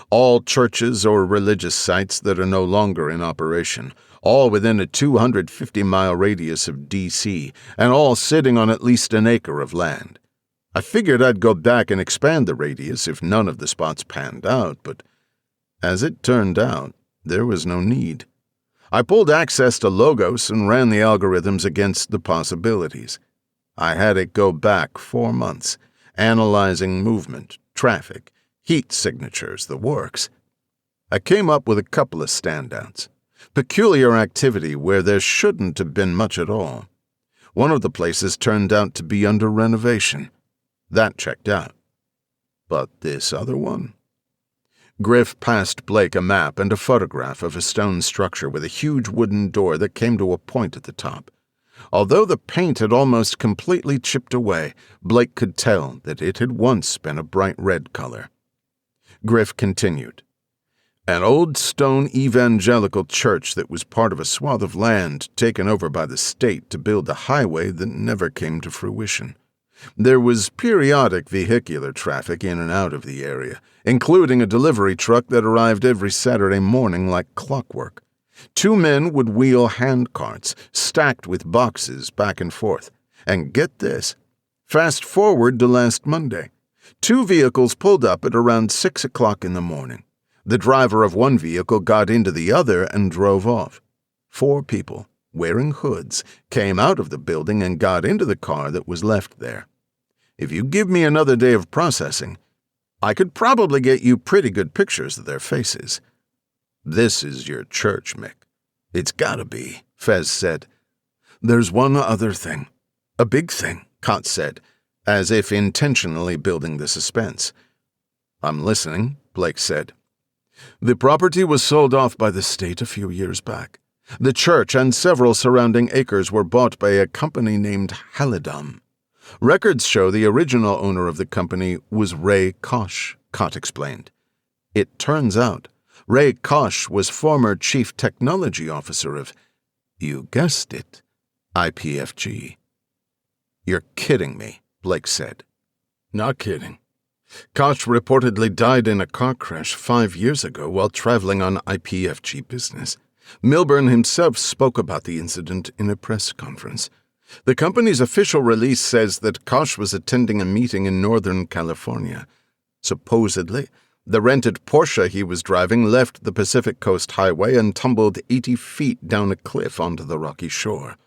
All churches or religious sites that are no longer in operation, all within a 250-mile radius of D.C., and all sitting on at least an acre of land. I figured I'd go back and expand the radius if none of the spots panned out, but as it turned out, there was no need. I pulled access to Logos and ran the algorithms against the possibilities. I had it go back 4 months, analyzing movement, traffic, heat signatures, the works. I came up with a couple of standouts. Peculiar activity where there shouldn't have been much at all. One of the places turned out to be under renovation. That checked out. But this other one? Griff passed Blake a map and a photograph of a stone structure with a huge wooden door that came to a point at the top. Although the paint had almost completely chipped away, Blake could tell that it had once been a bright red color. Griff continued. An old stone evangelical church that was part of a swath of land taken over by the state to build a highway that never came to fruition. There was periodic vehicular traffic in and out of the area, including a delivery truck that arrived every Saturday morning like clockwork. 2 men would wheel hand carts stacked with boxes back and forth. And get this, fast forward to last Monday. 2 vehicles pulled up at around 6 o'clock in the morning. The driver of one vehicle got into the other and drove off. 4 people, wearing hoods, came out of the building and got into the car that was left there. If you give me another day of processing, I could probably get you pretty good pictures of their faces. This is your church, Mick. It's gotta be, Fez said. There's one other thing. A big thing, Cott said, as if intentionally building the suspense. I'm listening, Blake said. The property was sold off by the state a few years back. The church and several surrounding acres were bought by a company named Halidom. Records show the original owner of the company was Ray Kosh, Cott explained. It turns out Ray Kosh was former chief technology officer of, you guessed it, IPFG. You're kidding me, Blake said. Not kidding. Koch reportedly died in a car crash 5 years ago while traveling on IPFG business. Milburn himself spoke about the incident in a press conference. The company's official release says that Koch was attending a meeting in Northern California. Supposedly, the rented Porsche he was driving left the Pacific Coast Highway and tumbled 80 feet down a cliff onto the rocky shore.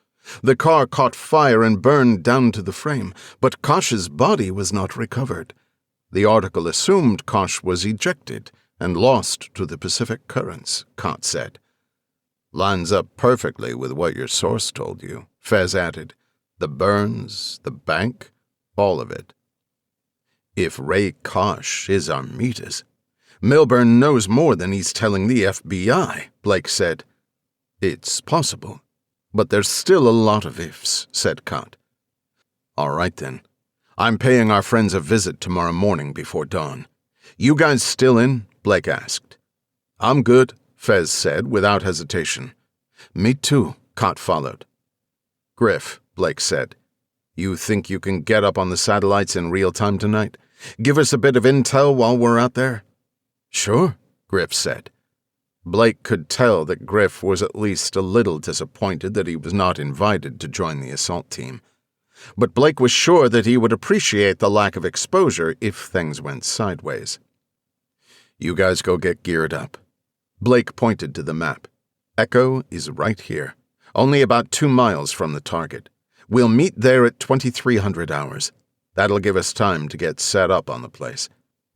The car caught fire and burned down to the frame, but Koch's body was not recovered. The article assumed Koch was ejected and lost to the Pacific currents, Cott said. Lines up perfectly with what your source told you, Fez added. The burns, the bank, all of it. If Ray Koch is Armitas, Milburn knows more than he's telling the FBI, Blake said. It's possible, but there's still a lot of ifs, said Cott. All right then. I'm paying our friends a visit tomorrow morning before dawn. You guys still in? Blake asked. I'm good, Fez said without hesitation. Me too, Cott followed. Griff, Blake said, you think you can get up on the satellites in real time tonight? Give us a bit of intel while we're out there? Sure, Griff said. Blake could tell that Griff was at least a little disappointed that he was not invited to join the assault team. But Blake was sure that he would appreciate the lack of exposure if things went sideways. You guys go get geared up. Blake pointed to the map. Echo is right here, only about 2 miles from the target. We'll meet there at 2300 hours. That'll give us time to get set up on the place.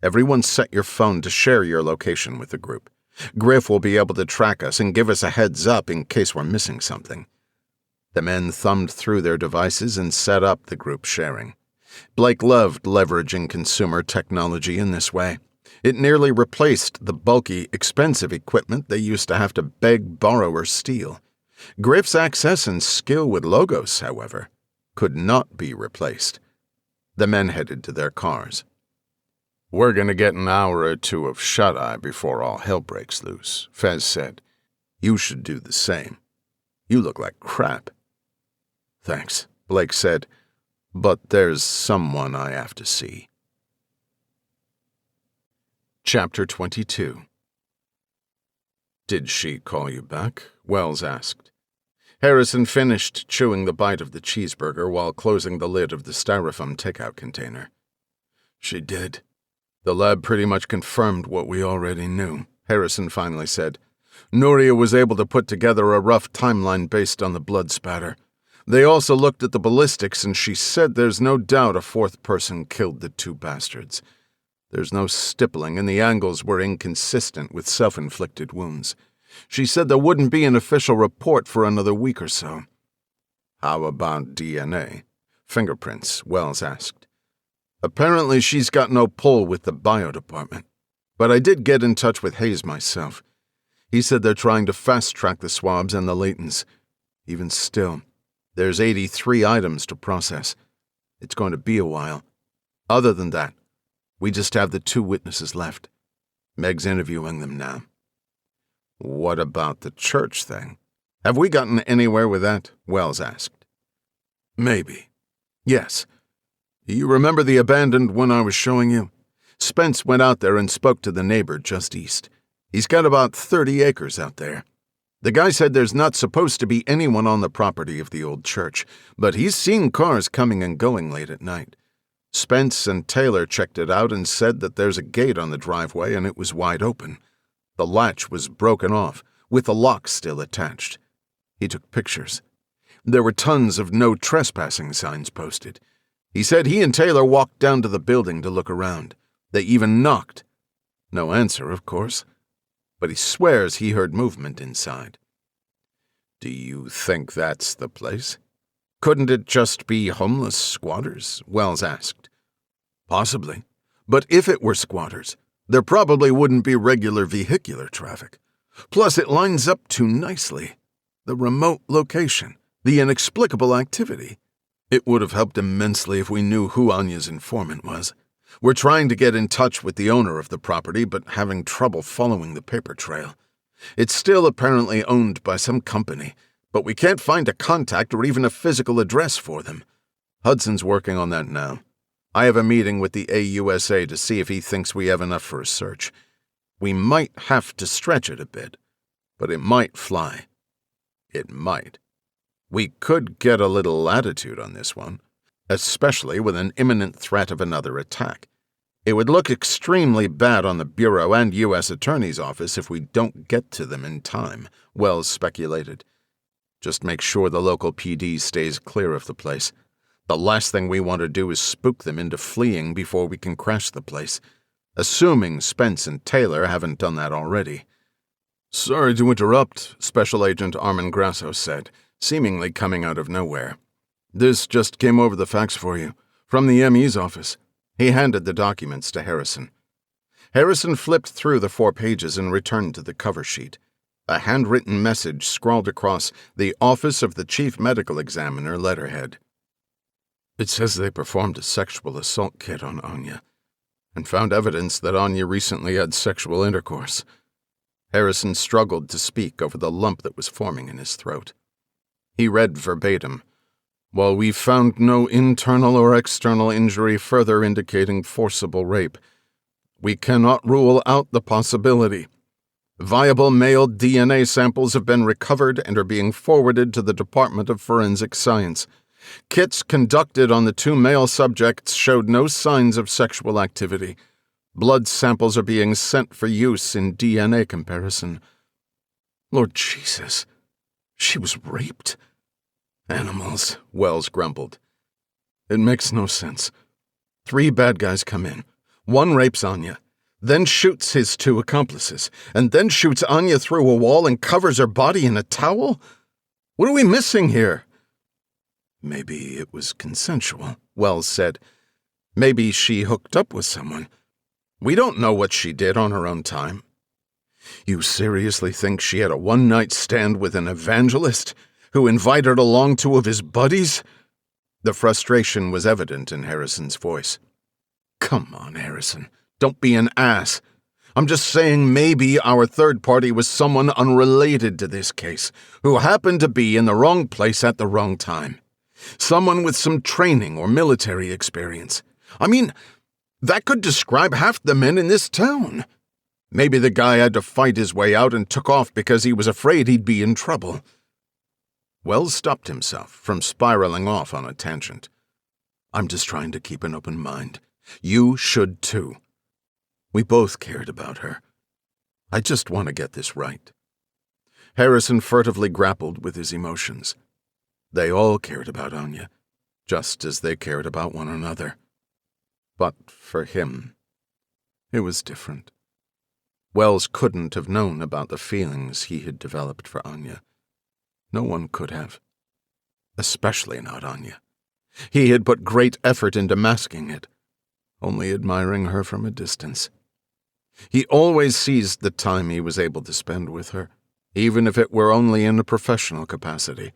Everyone set your phone to share your location with the group. Griff will be able to track us and give us a heads up in case we're missing something. The men thumbed through their devices and set up the group sharing. Blake loved leveraging consumer technology in this way. It nearly replaced the bulky, expensive equipment they used to have to beg, borrow, or steal. Griff's access and skill with logos, however, could not be replaced. The men headed to their cars. We're going to get an hour or two of shut-eye before all hell breaks loose, Fez said. You should do the same. You look like crap. Thanks, Blake said, but there's someone I have to see. Chapter 22. Did she call you back? Wells asked. Harrison finished chewing the bite of the cheeseburger while closing the lid of the styrofoam takeout container. She did. The lab pretty much confirmed what we already knew, Harrison finally said. Nuria was able to put together a rough timeline based on the blood spatter. They also looked at the ballistics and she said there's no doubt a fourth person killed the two bastards. There's no stippling and the angles were inconsistent with self-inflicted wounds. She said there wouldn't be an official report for another week or so. How about DNA? Fingerprints, Wells asked. Apparently she's got no pull with the bio department, but I did get in touch with Hayes myself. He said they're trying to fast-track the swabs and the latents. Even still, there's 83 items to process. It's going to be a while. Other than that, we just have the 2 witnesses left. Meg's interviewing them now. What about the church thing? Have we gotten anywhere with that? Wells asked. Maybe. Yes. You remember the abandoned one I was showing you? Spence went out there and spoke to the neighbor just east. He's got about 30 acres out there. The guy said there's not supposed to be anyone on the property of the old church, but he's seen cars coming and going late at night. Spence and Taylor checked it out and said that there's a gate on the driveway and it was wide open. The latch was broken off, with the lock still attached. He took pictures. There were tons of no trespassing signs posted. He said he and Taylor walked down to the building to look around. They even knocked. No answer, of course, but he swears he heard movement inside. Do you think that's the place? Couldn't it just be homeless squatters? Wells asked. Possibly, but if it were squatters, there probably wouldn't be regular vehicular traffic. Plus, it lines up too nicely. The remote location, the inexplicable activity. It would have helped immensely if we knew who Anya's informant was. We're trying to get in touch with the owner of the property, but having trouble following the paper trail. It's still apparently owned by some company, but we can't find a contact or even a physical address for them. Hudson's working on that now. I have a meeting with the AUSA to see if he thinks we have enough for a search. We might have to stretch it a bit, but it might fly. It might. We could get a little latitude on this one, especially with an imminent threat of another attack. It would look extremely bad on the Bureau and U.S. Attorney's Office if we don't get to them in time, Wells speculated. Just make sure the local PD stays clear of the place. The last thing we want to do is spook them into fleeing before we can crash the place, assuming Spence and Taylor haven't done that already. Sorry to interrupt, Special Agent Armin Grasso said, seemingly coming out of nowhere. This just came over the fax for you, from the ME's office. He handed the documents to Harrison. Harrison flipped through the 4 pages and returned to the cover sheet. A handwritten message scrawled across the Office of the Chief Medical Examiner letterhead. It says they performed a sexual assault kit on Anya and found evidence that Anya recently had sexual intercourse. Harrison struggled to speak over the lump that was forming in his throat. He read verbatim, "While we found no internal or external injury further indicating forcible rape, we cannot rule out the possibility. Viable male DNA samples have been recovered and are being forwarded to the Department of Forensic Science. Kits conducted on the 2 male subjects showed no signs of sexual activity. Blood samples are being sent for use in DNA comparison." Lord Jesus, she was raped? Animals, Wells grumbled. It makes no sense. 3 bad guys come in. 1 rapes Anya, then shoots his 2 accomplices, and then shoots Anya through a wall and covers her body in a towel? What are we missing here? Maybe it was consensual, Wells said. Maybe she hooked up with someone. We don't know what she did on her own time. You seriously think she had a one-night stand with an evangelist who invited along 2 of his buddies? The frustration was evident in Harrison's voice. Come on, Harrison. Don't be an ass. I'm just saying maybe our third party was someone unrelated to this case, who happened to be in the wrong place at the wrong time. Someone with some training or military experience. I mean, that could describe half the men in this town. Maybe the guy had to fight his way out and took off because he was afraid he'd be in trouble. Wells stopped himself from spiraling off on a tangent. I'm just trying to keep an open mind. You should too. We both cared about her. I just want to get this right. Harrison furtively grappled with his emotions. They all cared about Anya, just as they cared about one another. But for him, it was different. Wells couldn't have known about the feelings he had developed for Anya. No one could have. Especially not Anya. He had put great effort into masking it, only admiring her from a distance. He always seized the time he was able to spend with her, even if it were only in a professional capacity.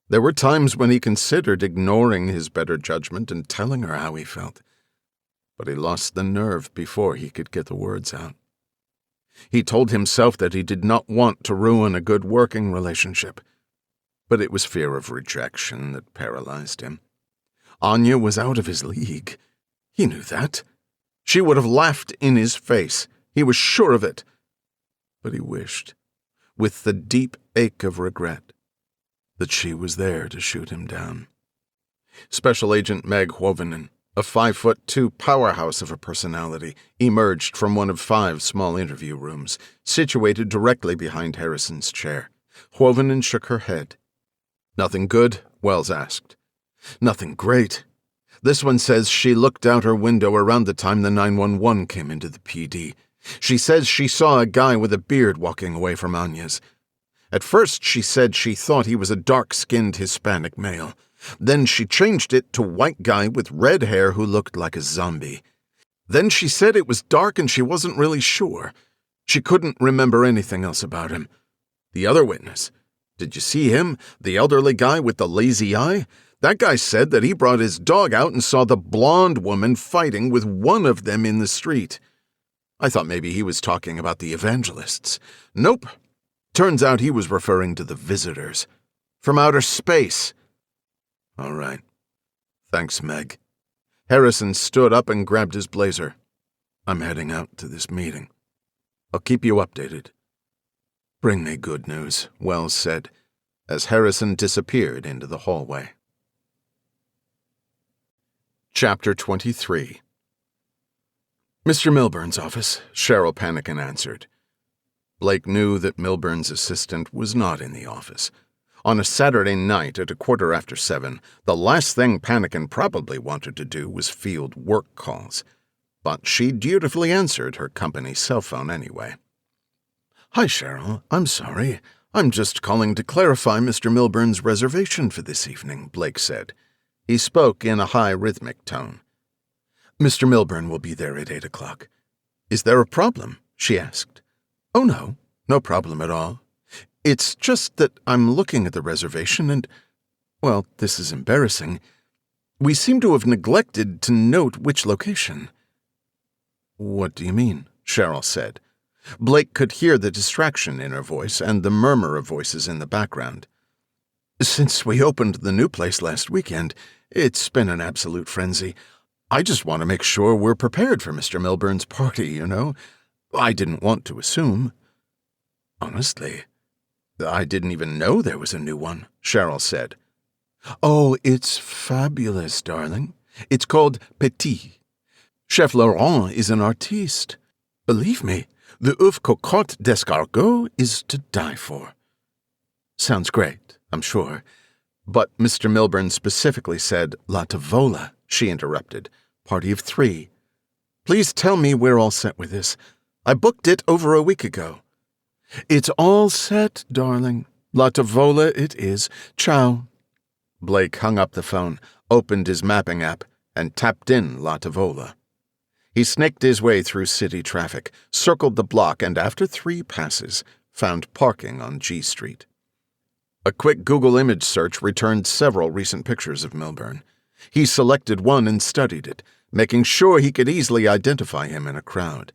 There were times when he considered ignoring his better judgment and telling her how he felt, but he lost the nerve before he could get the words out. He told himself that he did not want to ruin a good working relationship, but it was fear of rejection that paralyzed him. Anya was out of his league. He knew that. She would have laughed in his face. He was sure of it. But he wished, with the deep ache of regret, that she was there to shoot him down. Special Agent Meg Hovinen, a 5'2" powerhouse of a personality, emerged from one of 5 small interview rooms, situated directly behind Harrison's chair. Hovinen shook her head. Nothing good? Wells asked. Nothing great. This one says she looked out her window around the time the 911 came into the PD. She says she saw a guy with a beard walking away from Anya's. At first she said she thought he was a dark-skinned Hispanic male. Then she changed it to white guy with red hair who looked like a zombie. Then she said it was dark and she wasn't really sure. She couldn't remember anything else about him. The other witness. Did you see him? The elderly guy with the lazy eye? That guy said that he brought his dog out and saw the blonde woman fighting with one of them in the street. I thought maybe he was talking about the evangelists. Nope. Turns out he was referring to the visitors. From outer space. All right. Thanks, Meg. Harrison stood up and grabbed his blazer. I'm heading out to this meeting. I'll keep you updated. Bring me good news, Wells said, as Harrison disappeared into the hallway. Chapter 23. Mr. Milburn's office, Cheryl Panikin answered. Blake knew that Milburn's assistant was not in the office. On a Saturday night at 7:15, the last thing Panikin probably wanted to do was field work calls. But she dutifully answered her company cell phone anyway. Hi, Cheryl. I'm sorry. I'm just calling to clarify Mr. Milburn's reservation for this evening, Blake said. He spoke in a high rhythmic tone. Mr. Milburn will be there at 8 o'clock. "Is there a problem?" she asked. "Oh, no. No problem at all. It's just that I'm looking at the reservation and, well, this is embarrassing. We seem to have neglected to note which location." "What do you mean?" Cheryl said. Blake could hear the distraction in her voice and the murmur of voices in the background. "Since we opened the new place last weekend, it's been an absolute frenzy. I just want to make sure we're prepared for Mr. Milburn's party, you know. I didn't want to assume." "Honestly, I didn't even know there was a new one," Cheryl said. "Oh, it's fabulous, darling. It's called Petit. Chef Laurent is an artiste. Believe me, the oeuf cocotte d'escargot is to die for." "Sounds great, I'm sure. But Mr. Milburn specifically said La Tavola," she interrupted. "Party of 3. Please tell me we're all set with this. I booked it over a week ago." "It's all set, darling. La Tavola it is. Ciao." Blake hung up the phone, opened his mapping app, and tapped in La Tavola. He snaked his way through city traffic, circled the block, and after 3 passes, found parking on G Street. A quick Google image search returned several recent pictures of Milburn. He selected one and studied it, making sure he could easily identify him in a crowd.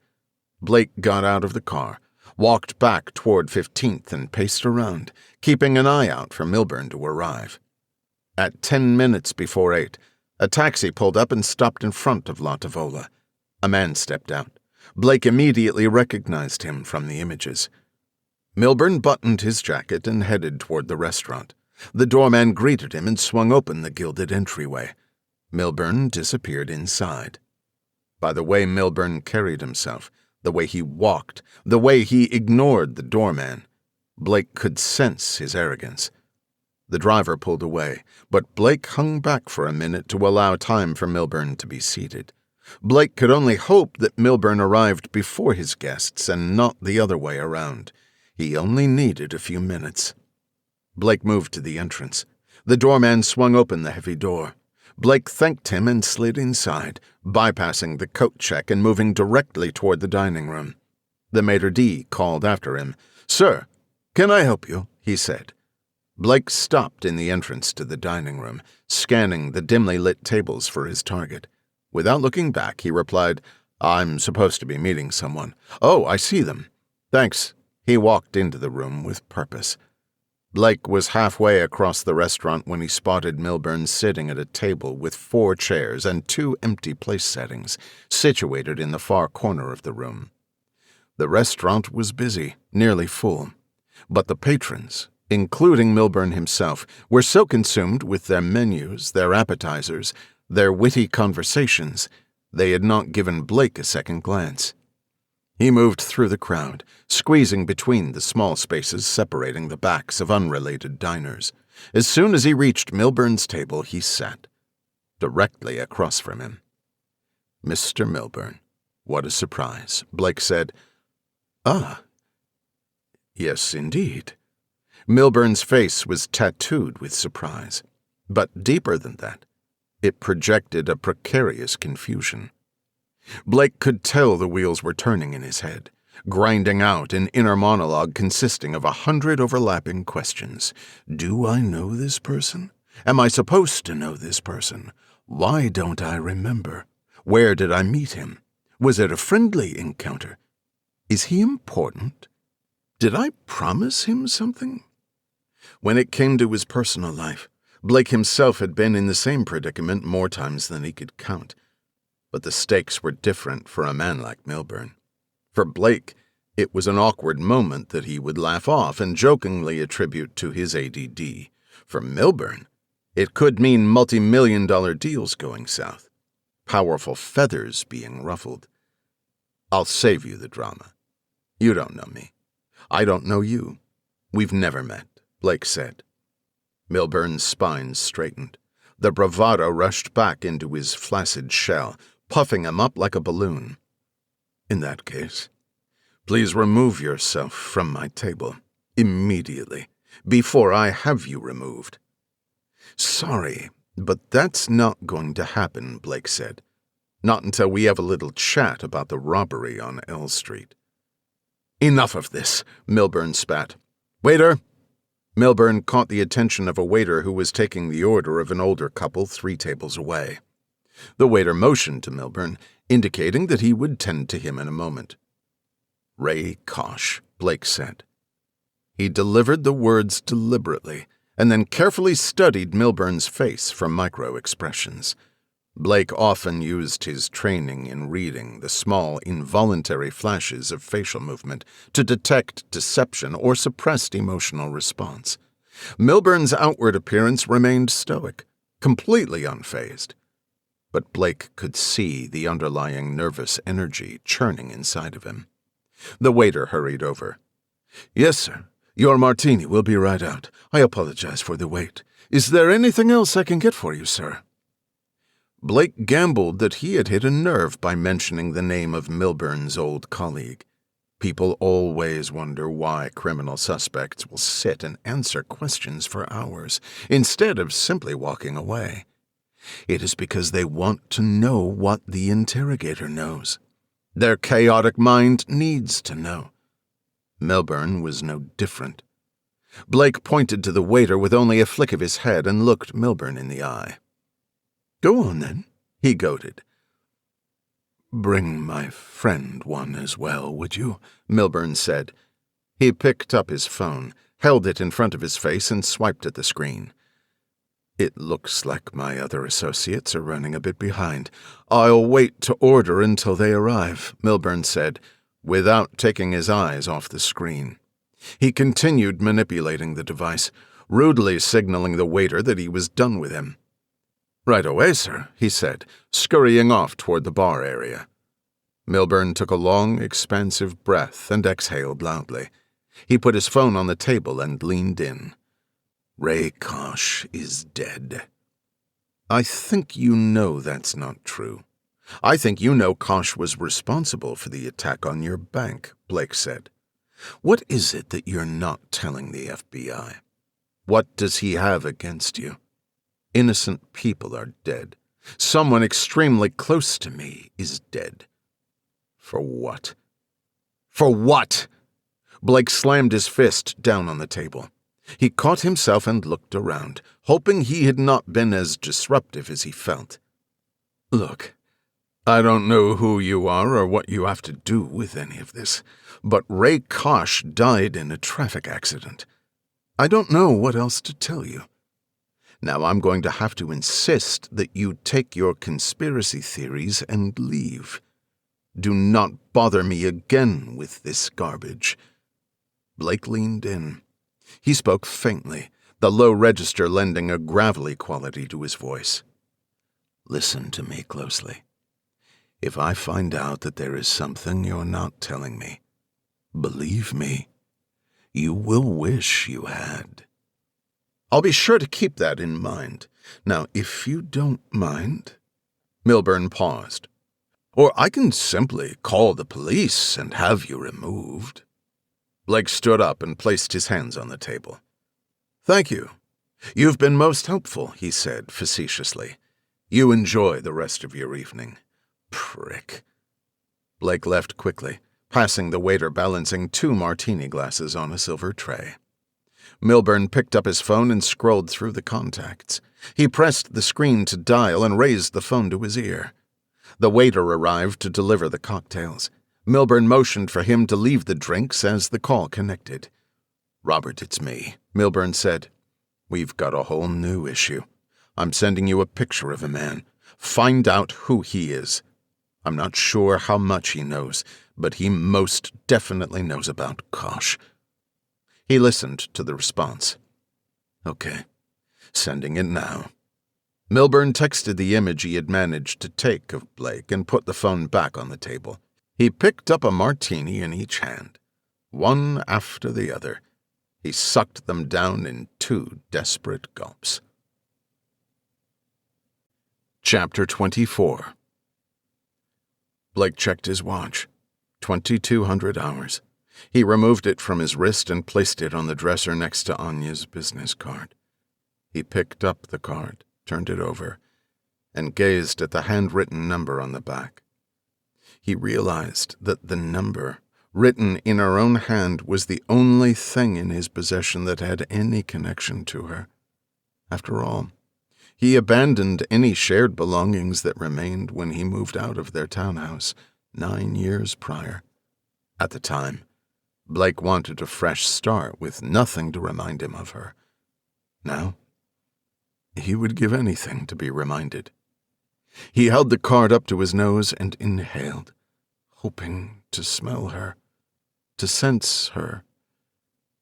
Blake got out of the car, walked back toward 15th and paced around, keeping an eye out for Milburn to arrive. At 10 minutes before 8, a taxi pulled up and stopped in front of La Tavola. A man stepped out. Blake immediately recognized him from the images. Milburn buttoned his jacket and headed toward the restaurant. The doorman greeted him and swung open the gilded entryway. Milburn disappeared inside. By the way Milburn carried himself, the way he walked, the way he ignored the doorman, Blake could sense his arrogance. The driver pulled away, but Blake hung back for a minute to allow time for Milburn to be seated. Blake could only hope that Milburn arrived before his guests and not the other way around. He only needed a few minutes. Blake moved to the entrance. The doorman swung open the heavy door. Blake thanked him and slid inside, bypassing the coat check and moving directly toward the dining room. The maitre d' called after him. "Sir, can I help you?" he said. Blake stopped in the entrance to the dining room, scanning the dimly lit tables for his target. Without looking back, he replied, "I'm supposed to be meeting someone." "Oh, I see them. Thanks." He walked into the room with purpose. Blake was halfway across the restaurant when he spotted Milburn sitting at a table with 4 chairs and 2 empty place settings, situated in the far corner of the room. The restaurant was busy, nearly full, but the patrons, including Milburn himself, were so consumed with their menus, their appetizers, their witty conversations, they had not given Blake a second glance. He moved through the crowd, squeezing between the small spaces separating the backs of unrelated diners. As soon as he reached Milburn's table, he sat, directly across from him. "Mr. Milburn, what a surprise," Blake said. "Ah, yes, indeed." Milburn's face was tattooed with surprise, but deeper than that, it projected a precarious confusion. Blake could tell the wheels were turning in his head, grinding out an inner monologue consisting of 100 overlapping questions. Do I know this person? Am I supposed to know this person? Why don't I remember? Where did I meet him? Was it a friendly encounter? Is he important? Did I promise him something? When it came to his personal life, Blake himself had been in the same predicament more times than he could count. But the stakes were different for a man like Milburn. For Blake, it was an awkward moment that he would laugh off and jokingly attribute to his ADD. For Milburn, it could mean multi-million-dollar deals going south, powerful feathers being ruffled. "I'll save you the drama. You don't know me. I don't know you. We've never met," Blake said. Milburn's spine straightened. The bravado rushed back into his flaccid shell, puffing him up like a balloon. "In that case, please remove yourself from my table, immediately, before I have you removed." "Sorry, but that's not going to happen," Blake said. Not until we have a little chat about the robbery on L Street." "Enough of this," Milburn spat. "Waiter!" Milburn caught the attention of a waiter who was taking the order of an older couple 3 tables away. The waiter motioned to Milburn, indicating that he would tend to him in a moment. "Ray Kosh," Blake said. He delivered the words deliberately, and then carefully studied Milburn's face for micro-expressions. Blake often used his training in reading the small, involuntary flashes of facial movement to detect deception or suppressed emotional response. Milburn's outward appearance remained stoic, completely unfazed. But Blake could see the underlying nervous energy churning inside of him. The waiter hurried over. "Yes, sir. Your martini will be right out. I apologize for the wait. Is there anything else I can get for you, sir?" Blake gambled that he had hit a nerve by mentioning the name of Milburn's old colleague. People always wonder why criminal suspects will sit and answer questions for hours, instead of simply walking away. It is because they want to know what the interrogator knows. Their chaotic mind needs to know. Milburn was no different. Blake pointed to the waiter with only a flick of his head and looked Milburn in the eye. "Go on, then," he goaded. "Bring my friend one as well, would you?" Milburn said. He picked up his phone, held it in front of his face, and swiped at the screen. "It looks like my other associates are running a bit behind. I'll wait to order until they arrive," Milburn said, without taking his eyes off the screen. He continued manipulating the device, rudely signaling the waiter that he was done with him. "Right away, sir," he said, scurrying off toward the bar area. Milburn took a long, expansive breath and exhaled loudly. He put his phone on the table and leaned in. "Ray Kosh is dead." "I think you know that's not true. I think you know Kosh was responsible for the attack on your bank," Blake said. "What is it that you're not telling the FBI? What does he have against you? Innocent people are dead. Someone extremely close to me is dead. For what? For what?" Blake slammed his fist down on the table. He caught himself and looked around, hoping he had not been as disruptive as he felt. "Look, I don't know who you are or what you have to do with any of this, but Ray Kosh died in a traffic accident. I don't know what else to tell you. Now I'm going to have to insist that you take your conspiracy theories and leave. Do not bother me again with this garbage." Blake leaned in. He spoke faintly, the low register lending a gravelly quality to his voice. "Listen to me closely. If I find out that there is something you're not telling me, believe me, you will wish you had. I'll be sure to keep that in mind. Now, if you don't mind—" Milburn paused. "Or I can simply call the police and have you removed." Blake stood up and placed his hands on the table. "Thank you. You've been most helpful," he said facetiously. "You enjoy the rest of your evening. Prick." Blake left quickly, passing the waiter balancing 2 martini glasses on a silver tray. Milburn picked up his phone and scrolled through the contacts. He pressed the screen to dial and raised the phone to his ear. The waiter arrived to deliver the cocktails. Milburn motioned for him to leave the drinks as the call connected. "Robert, it's me," Milburn said. "We've got a whole new issue. I'm sending you a picture of a man. Find out who he is. I'm not sure how much he knows, but he most definitely knows about Kosh." He listened to the response. "Okay, sending it now." Milburn texted the image he had managed to take of Blake and put the phone back on the table. He picked up a martini in each hand, one after the other. He sucked them down in 2 desperate gulps. Chapter 24. Blake checked his watch. 2200 hours. He removed it from his wrist and placed it on the dresser next to Anya's business card. He picked up the card, turned it over. and gazed at the handwritten number on the back. He realized that the number, written in her own hand, was the only thing in his possession that had any connection to her. After all, he abandoned any shared belongings that remained when he moved out of their townhouse 9 years prior. At the time, Blake wanted a fresh start with nothing to remind him of her. Now, he would give anything to be reminded. He held the card up to his nose and inhaled, hoping to smell her, to sense her.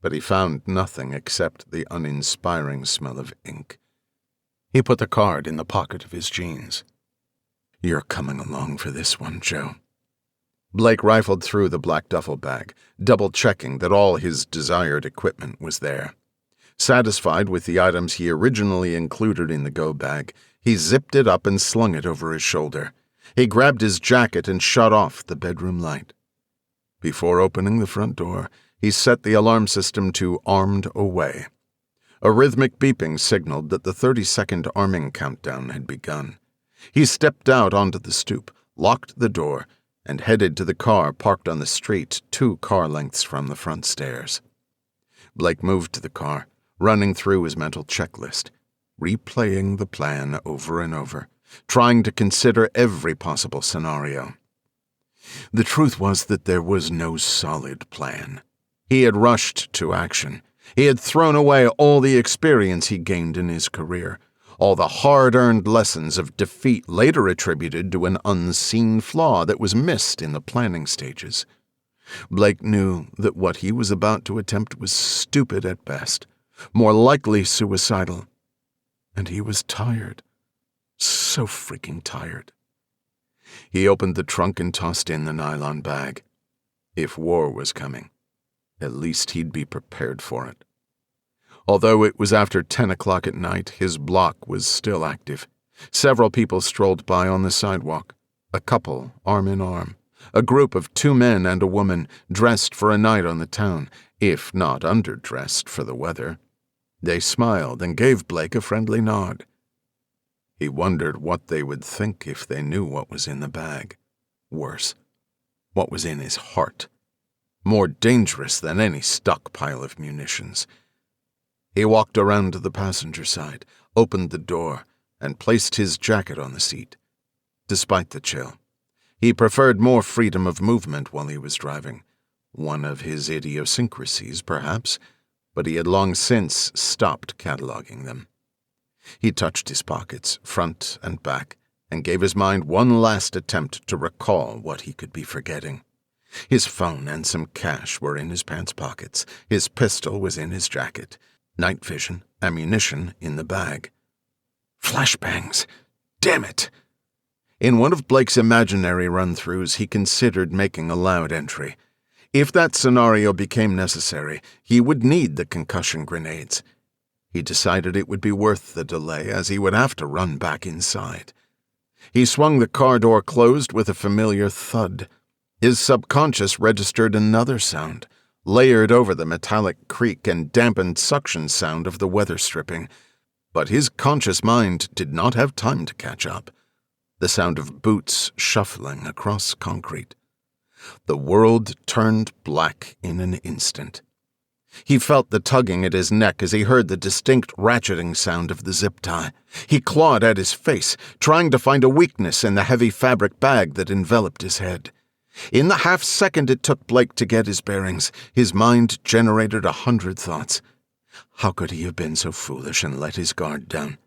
But he found nothing except the uninspiring smell of ink. He put the card in the pocket of his jeans. "You're coming along for this one, Joe." Blake rifled through the black duffel bag, double-checking that all his desired equipment was there. Satisfied with the items he originally included in the go bag, he zipped it up and slung it over his shoulder. He grabbed his jacket and shut off the bedroom light. Before opening the front door, he set the alarm system to armed away. A rhythmic beeping signaled that the 30-second arming countdown had begun. He stepped out onto the stoop, locked the door, and headed to the car parked on the street 2 car lengths from the front stairs. Blake moved to the car, running through his mental checklist, replaying the plan over and over, trying to consider every possible scenario. The truth was that there was no solid plan. He had rushed to action. He had thrown away all the experience he gained in his career, all the hard-earned lessons of defeat later attributed to an unseen flaw that was missed in the planning stages. Blake knew that what he was about to attempt was stupid at best, more likely suicidal. And he was tired. So freaking tired. He opened the trunk and tossed in the nylon bag. If war was coming, at least he'd be prepared for it. Although it was after 10 o'clock at night, his block was still active. Several people strolled by on the sidewalk, a couple arm in arm, a group of 2 men and a woman dressed for a night on the town, if not underdressed for the weather. They smiled and gave Blake a friendly nod. He wondered what they would think if they knew what was in the bag. Worse, what was in his heart. More dangerous than any stockpile of munitions. He walked around to the passenger side, opened the door, and placed his jacket on the seat. Despite the chill, he preferred more freedom of movement while he was driving. One of his idiosyncrasies, perhaps, but he had long since stopped cataloging them. He touched his pockets, front and back, and gave his mind one last attempt to recall what he could be forgetting. His phone and some cash were in his pants pockets. His pistol was in his jacket. Night vision, ammunition in the bag. Flashbangs! Damn it! In one of Blake's imaginary run-throughs, he considered making a loud entry. If that scenario became necessary, he would need the concussion grenades. He decided it would be worth the delay, as he would have to run back inside. He swung the car door closed with a familiar thud. His subconscious registered another sound, layered over the metallic creak and dampened suction sound of the weather stripping. But his conscious mind did not have time to catch up. The sound of boots shuffling across concrete. The world turned black in an instant. He felt the tugging at his neck as he heard the distinct ratcheting sound of the zip tie. He clawed at his face, trying to find a weakness in the heavy fabric bag that enveloped his head. In the half-second it took Blake to get his bearings, his mind generated 100 thoughts. How could he have been so foolish and let his guard down?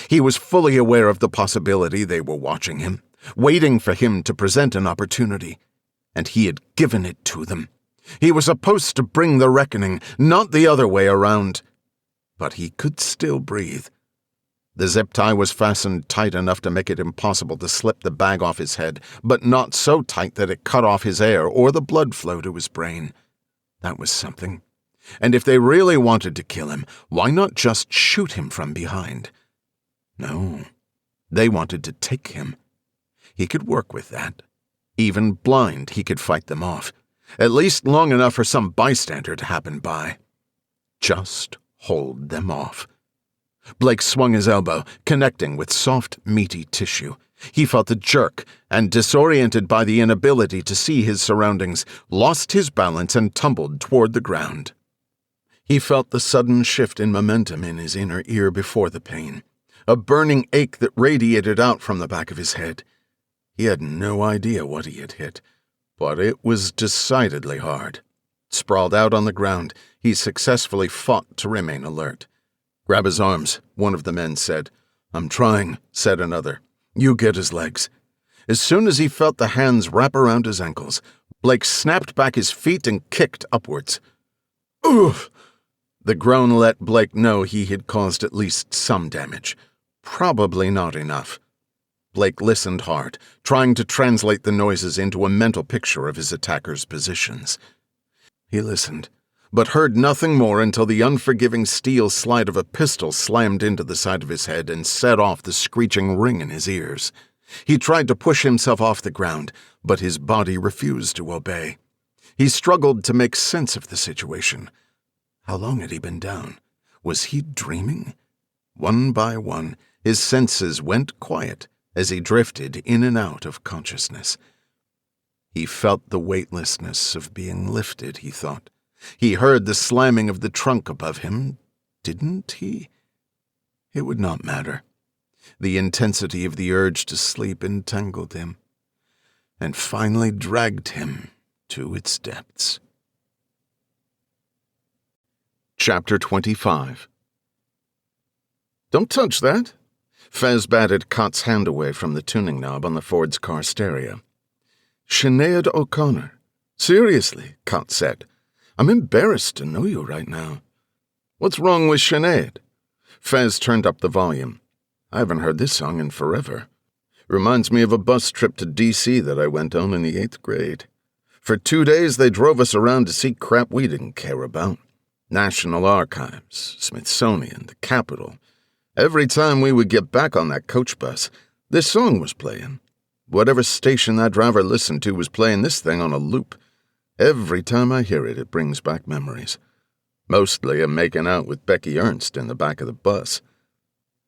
He was fully aware of the possibility they were watching him, waiting for him to present an opportunity, and he had given it to them. He was supposed to bring the reckoning, not the other way around. But he could still breathe. The zip tie was fastened tight enough to make it impossible to slip the bag off his head, but not so tight that it cut off his air or the blood flow to his brain. That was something. And if they really wanted to kill him, why not just shoot him from behind? No, they wanted to take him. He could work with that. Even blind, he could fight them off, at least long enough for some bystander to happen by. Just hold them off. Blake swung his elbow, connecting with soft, meaty tissue. He felt a jerk, and, disoriented by the inability to see his surroundings, lost his balance and tumbled toward the ground. He felt the sudden shift in momentum in his inner ear before the pain, a burning ache that radiated out from the back of his head. He had no idea what he had hit, but it was decidedly hard. Sprawled out on the ground, he successfully fought to remain alert. "Grab his arms," one of the men said. "I'm trying," said another. "You get his legs." As soon as he felt the hands wrap around his ankles, Blake snapped back his feet and kicked upwards. "Oof!" The groan let Blake know he had caused at least some damage. Probably not enough. Blake listened hard, trying to translate the noises into a mental picture of his attackers' positions. He listened, but heard nothing more until the unforgiving steel slide of a pistol slammed into the side of his head and set off the screeching ring in his ears. He tried to push himself off the ground, but his body refused to obey. He struggled to make sense of the situation. How long had he been down? Was he dreaming? One by one, his senses went quiet as he drifted in and out of consciousness. He felt the weightlessness of being lifted, he thought. He heard the slamming of the trunk above him, didn't he? It would not matter. The intensity of the urge to sleep entangled him, and finally dragged him to its depths. Chapter 25. "Don't touch that." Fez batted Cott's hand away from the tuning knob on the Ford's car stereo. "Sinead O'Connor. Seriously," Cott said. "I'm embarrassed to know you right now." "What's wrong with Sinead?" Fez turned up the volume. "I haven't heard this song in forever. Reminds me of a bus trip to D.C. that I went on in the 8th grade. For 2 days they drove us around to see crap we didn't care about. National Archives, Smithsonian, the Capitol. Every time we would get back on that coach bus, this song was playing. Whatever station that driver listened to was playing this thing on a loop. Every time I hear it, it brings back memories. Mostly I'm making out with Becky Ernst in the back of the bus.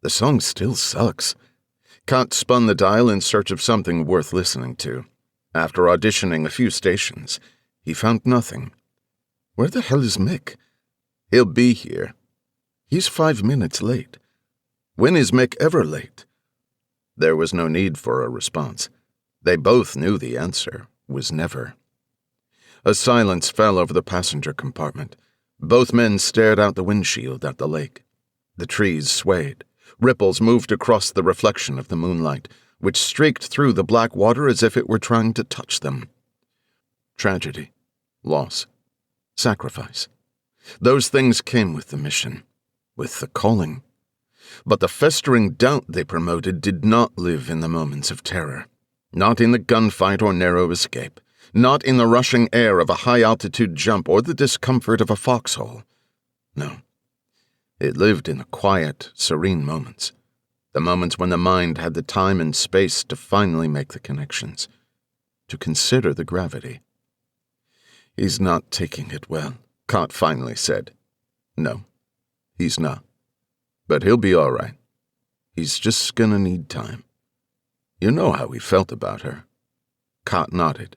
The song still sucks." Kant spun the dial in search of something worth listening to. After auditioning a few stations, he found nothing. Where the hell is Mick? He'll be here. He's 5 minutes late. When is Mick ever late? There was no need for a response. They both knew the answer was never. A silence fell over the passenger compartment. Both men stared out the windshield at the lake. The trees swayed. Ripples moved across the reflection of the moonlight, which streaked through the black water as if it were trying to touch them. Tragedy, loss, sacrifice. Those things came with the mission, with the calling. But the festering doubt they promoted did not live in the moments of terror. Not in the gunfight or narrow escape. Not in the rushing air of a high-altitude jump or the discomfort of a foxhole. No. It lived in the quiet, serene moments. The moments when the mind had the time and space to finally make the connections. To consider the gravity. "He's not taking it well," Cott finally said. "No, he's not. But he'll be all right. He's just gonna need time. You know how we felt about her." Cott nodded.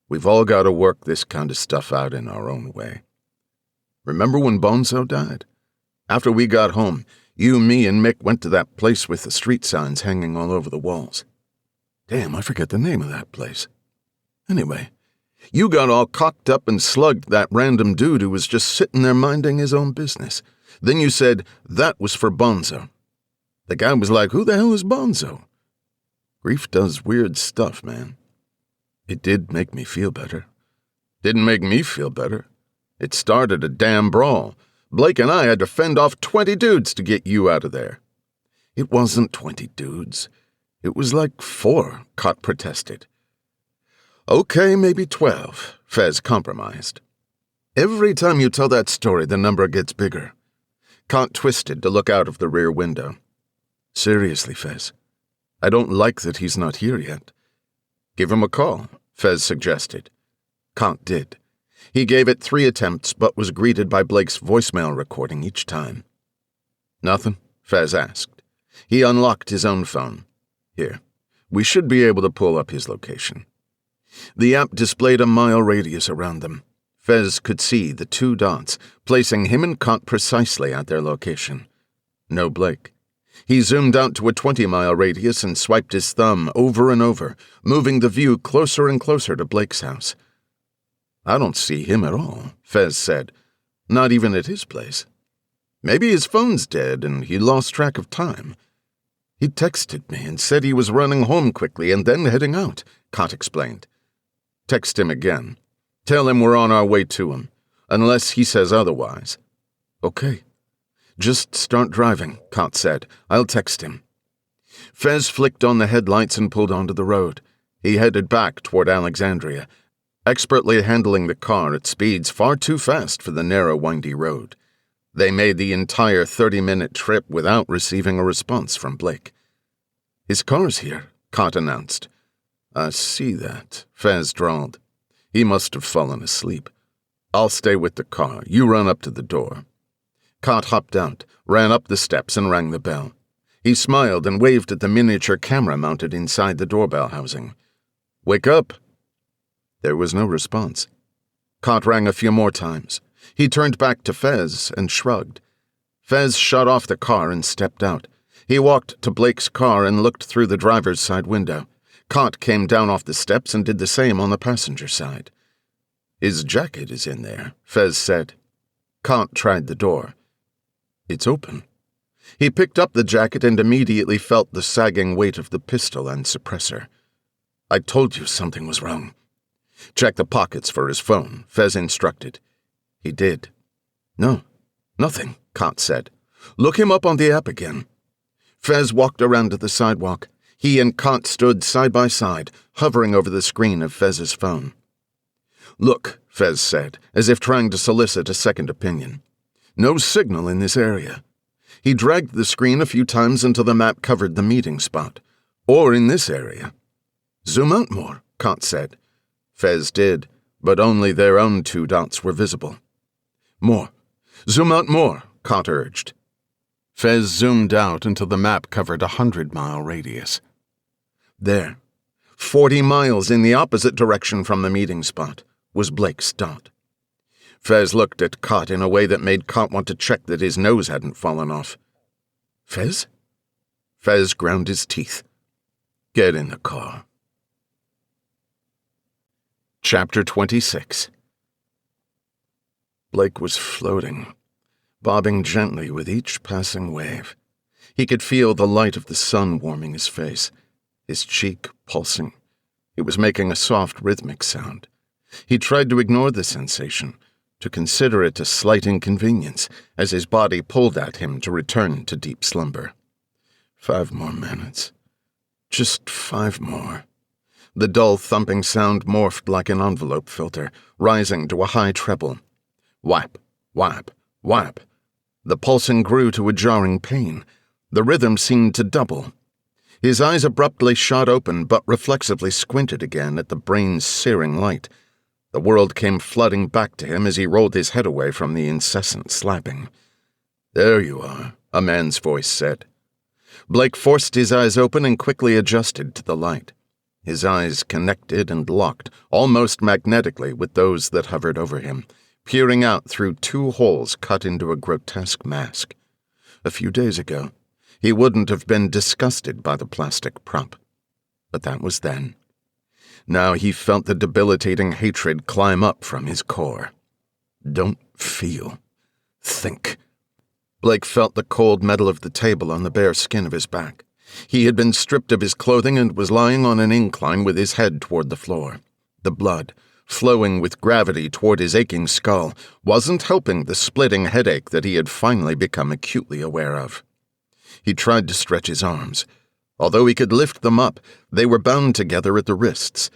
"We've all got to work this kind of stuff out in our own way. Remember when Bonzo died? After we got home, you, me, and Mick went to that place with the street signs hanging all over the walls. Damn, I forget the name of that place. Anyway, you got all cocked up and slugged that random dude who was just sitting there minding his own business. Then you said that was for Bonzo. The guy was like, who the hell is Bonzo? Grief does weird stuff, man. It did make me feel better. Didn't make me feel better. It started a damn brawl. Blake and I had to fend off 20 dudes to get you out of there." "It wasn't 20 dudes. It was like 4, Cott protested. "Okay, maybe 12, Fez compromised. Every time you tell that story, the number gets bigger." Cott twisted to look out of the rear window. "Seriously, Fez, I don't like that he's not here yet." "Give him a call," Fez suggested. Cott did. He gave it 3 attempts, but was greeted by Blake's voicemail recording each time. Nothing? Fez asked. He unlocked his own phone. Here, we should be able to pull up his location. The app displayed a mile radius around them. Fez could see the 2 dots, placing him and Cot precisely at their location. No Blake. He zoomed out to a 20-mile radius and swiped his thumb over and over, moving the view closer and closer to Blake's house. I don't see him at all, Fez said. Not even at his place. Maybe his phone's dead and he lost track of time. He texted me and said he was running home quickly and then heading out, Cot explained. Text him again. Tell him we're on our way to him, unless he says otherwise. Okay. Just start driving, Cot said. I'll text him. Fez flicked on the headlights and pulled onto the road. He headed back toward Alexandria, expertly handling the car at speeds far too fast for the narrow, windy road. They made the entire 30-minute trip without receiving a response from Blake. His car's here, Cot announced. I see that, Fez drawled. He must have fallen asleep. I'll stay with the car. You run up to the door. Cot hopped out, ran up the steps, and rang the bell. He smiled and waved at the miniature camera mounted inside the doorbell housing. Wake up! There was no response. Cot rang a few more times. He turned back to Fez and shrugged. Fez shut off the car and stepped out. He walked to Blake's car and looked through the driver's side window. Cot came down off the steps and did the same on the passenger side. His jacket is in there, Fez said. Cot tried the door. It's open. He picked up the jacket and immediately felt the sagging weight of the pistol and suppressor. I told you something was wrong. Check the pockets for his phone, Fez instructed. He did. No, nothing, Cot said. Look him up on the app again. Fez walked around to the sidewalk. He and Cot stood side by side, hovering over the screen of Fez's phone. Look, Fez said, as if trying to solicit a second opinion. No signal in this area. He dragged the screen a few times until the map covered the meeting spot. Or in this area. Zoom out more, Cot said. Fez did, but only their own 2 dots were visible. More. Zoom out more, Cot urged. Fez zoomed out until the map covered a 100-mile radius. There, 40 miles in the opposite direction from the meeting spot, was Blake's dot. Fez looked at Cot in a way that made Cot want to check that his nose hadn't fallen off. Fez? Fez ground his teeth. Get in the car. Chapter 26. Blake was floating, bobbing gently with each passing wave. He could feel the light of the sun warming his face, his cheek pulsing. It was making a soft, rhythmic sound. He tried to ignore the sensation, to consider it a slight inconvenience as his body pulled at him to return to deep slumber. 5 more minutes. Just 5 more. The dull thumping sound morphed like an envelope filter, rising to a high treble. Whap, whap, whap. The pulsing grew to a jarring pain. The rhythm seemed to double. His eyes abruptly shot open but reflexively squinted again at the brain's searing light. The world came flooding back to him as he rolled his head away from the incessant slapping. There you are, a man's voice said. Blake forced his eyes open and quickly adjusted to the light. His eyes connected and locked, almost magnetically, with those that hovered over him, peering out through 2 holes cut into a grotesque mask. A few days ago, he wouldn't have been disgusted by the plastic prop. But that was then. Now he felt the debilitating hatred climb up from his core. Don't feel. Think. Blake felt the cold metal of the table on the bare skin of his back. He had been stripped of his clothing and was lying on an incline with his head toward the floor. The blood, flowing with gravity toward his aching skull, wasn't helping the splitting headache that he had finally become acutely aware of. He tried to stretch his arms. Although he could lift them up, they were bound together at the wrists.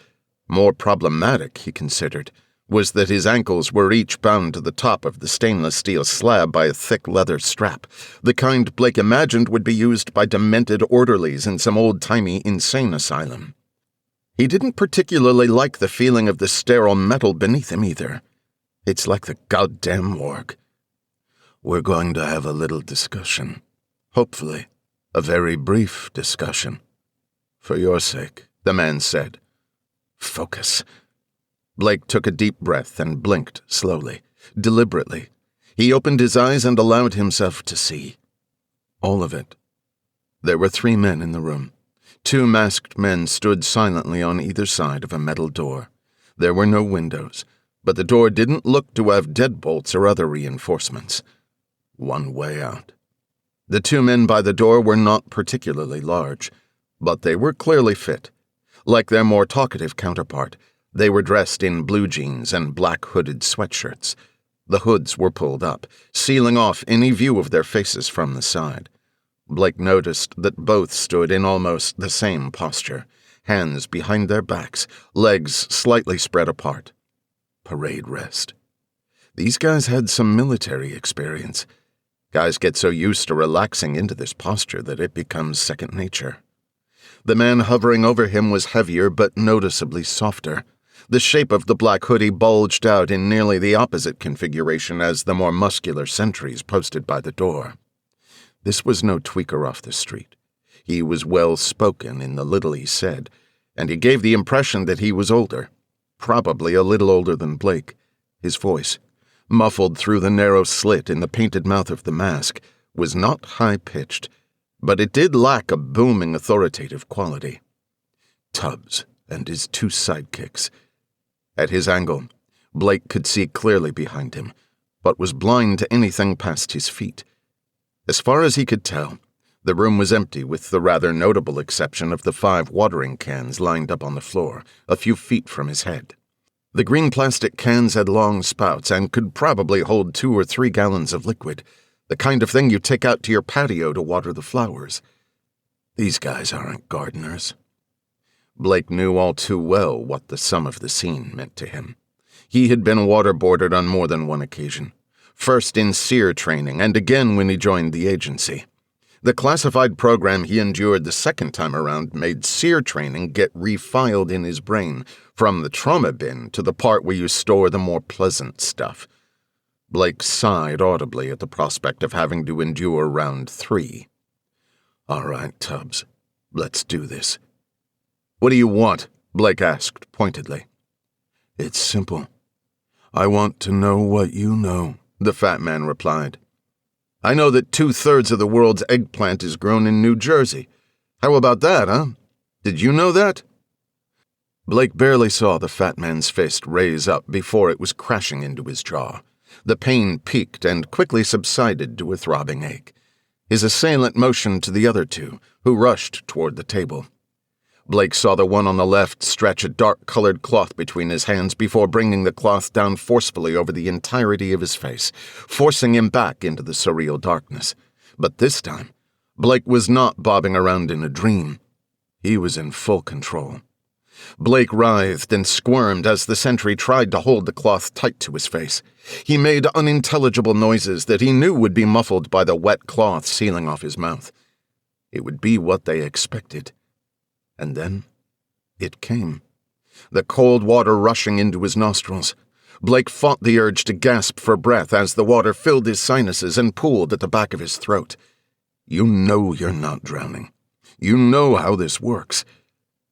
More problematic, he considered, was that his ankles were each bound to the top of the stainless steel slab by a thick leather strap, the kind Blake imagined would be used by demented orderlies in some old-timey insane asylum. He didn't particularly like the feeling of the sterile metal beneath him either. It's like the goddamn morgue. We're going to have a little discussion, Hopefully, a very brief discussion. For your sake, the man said. Focus. Blake took a deep breath and blinked slowly, deliberately. He opened his eyes and allowed himself to see. All of it. There were 3 men in the room. 2 masked men stood silently on either side of a metal door. There were no windows, but the door didn't look to have deadbolts or other reinforcements. One way out. The 2 men by the door were not particularly large, but they were clearly fit. Like their more talkative counterpart, they were dressed in blue jeans and black hooded sweatshirts. The hoods were pulled up, sealing off any view of their faces from the side. Blake noticed that both stood in almost the same posture, hands behind their backs, legs slightly spread apart. Parade rest. These guys had some military experience. Guys get so used to relaxing into this posture that it becomes second nature. The man hovering over him was heavier but noticeably softer. The shape of the black hoodie bulged out in nearly the opposite configuration as the more muscular sentries posted by the door. This was no tweaker off the street. He was well-spoken in the little he said, and he gave the impression that he was older, probably a little older than Blake. His voice, muffled through the narrow slit in the painted mouth of the mask, was not high-pitched, but it did lack a booming authoritative quality. Tubbs and his 2 sidekicks. At his angle, Blake could see clearly behind him, but was blind to anything past his feet. As far as he could tell, the room was empty with the rather notable exception of the 5 watering cans lined up on the floor, a few feet from his head. The green plastic cans had long spouts and could probably hold 2 or 3 gallons of liquid, the kind of thing you take out to your patio to water the flowers. These guys aren't gardeners. Blake knew all too well what the sum of the scene meant to him. He had been waterboarded on more than one occasion, first in SEER training and again when he joined the agency. The classified program he endured the second time around made SEER training get refiled in his brain from the trauma bin to the part where you store the more pleasant stuff. Blake sighed audibly at the prospect of having to endure round 3. All right, Tubbs, let's do this. What do you want? Blake asked pointedly. It's simple. I want to know what you know, the fat man replied. I know that 2/3 of the world's eggplant is grown in New Jersey. How about that, huh? Did you know that? Blake barely saw the fat man's fist raise up before it was crashing into his jaw. The pain peaked and quickly subsided to a throbbing ache. His assailant motioned to the other 2, who rushed toward the table. Blake saw the one on the left stretch a dark-colored cloth between his hands before bringing the cloth down forcefully over the entirety of his face, forcing him back into the surreal darkness. But this time, Blake was not bobbing around in a dream. He was in full control. Blake writhed and squirmed as the sentry tried to hold the cloth tight to his face. He made unintelligible noises that he knew would be muffled by the wet cloth sealing off his mouth. It would be what they expected. And then it came. The cold water rushing into his nostrils. Blake fought the urge to gasp for breath as the water filled his sinuses and pooled at the back of his throat. You know you're not drowning. You know how this works.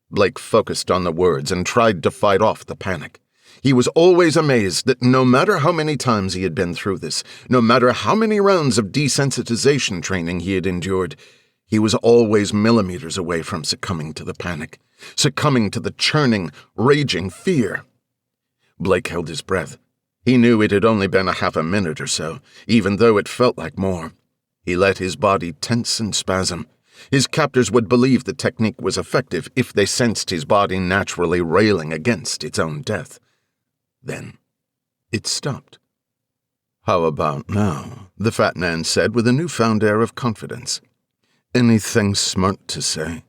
Blake focused on the words and tried to fight off the panic. He was always amazed that no matter how many times he had been through this, no matter how many rounds of desensitization training he had endured, he was always millimeters away from succumbing to the panic, succumbing to the churning, raging fear. Blake held his breath. He knew it had only been a half a minute or so, even though it felt like more. He let his body tense and spasm. His captors would believe the technique was effective if they sensed his body naturally railing against its own death. Then it stopped. How about now? The fat man said with a newfound air of confidence. Anything smart to say?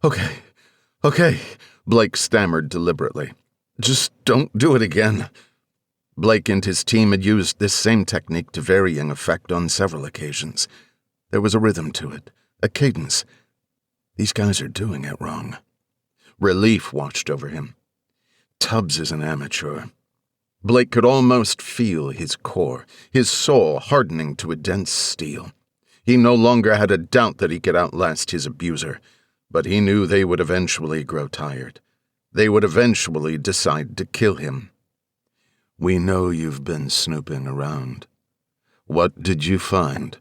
Okay, Blake stammered deliberately. Just don't do it again. Blake and his team had used this same technique to varying effect on several occasions. There was a rhythm to it, a cadence. These guys are doing it wrong. Relief washed over him. Tubbs is an amateur. Blake could almost feel his core, his soul hardening to a dense steel. He no longer had a doubt that he could outlast his abuser, but he knew they would eventually grow tired. They would eventually decide to kill him. "We know you've been snooping around. What did you find?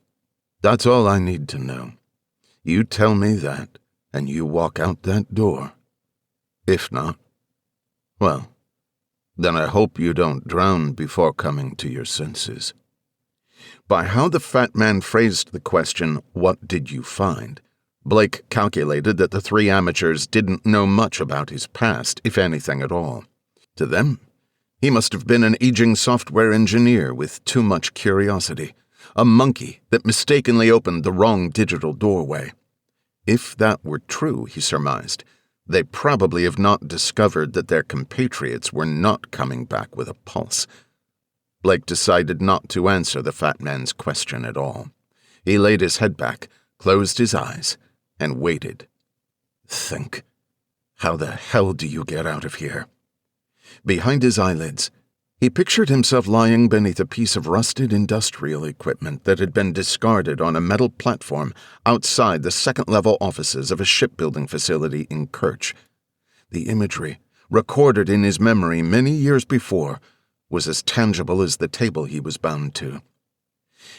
That's all I need to know. You tell me that, and you walk out that door. If not, well, then I hope you don't drown before coming to your senses." By how the fat man phrased the question, "What did you find?" Blake calculated that the three amateurs didn't know much about his past, if anything at all. To them, he must have been an aging software engineer with too much curiosity, a monkey that mistakenly opened the wrong digital doorway. If that were true, he surmised, they probably have not discovered that their compatriots were not coming back with a pulse. Blake decided not to answer the fat man's question at all. He laid his head back, closed his eyes, and waited. Think. How the hell do you get out of here? Behind his eyelids, he pictured himself lying beneath a piece of rusted industrial equipment that had been discarded on a metal platform outside the second-level offices of a shipbuilding facility in Kerch. The imagery, recorded in his memory many years before, was as tangible as the table he was bound to.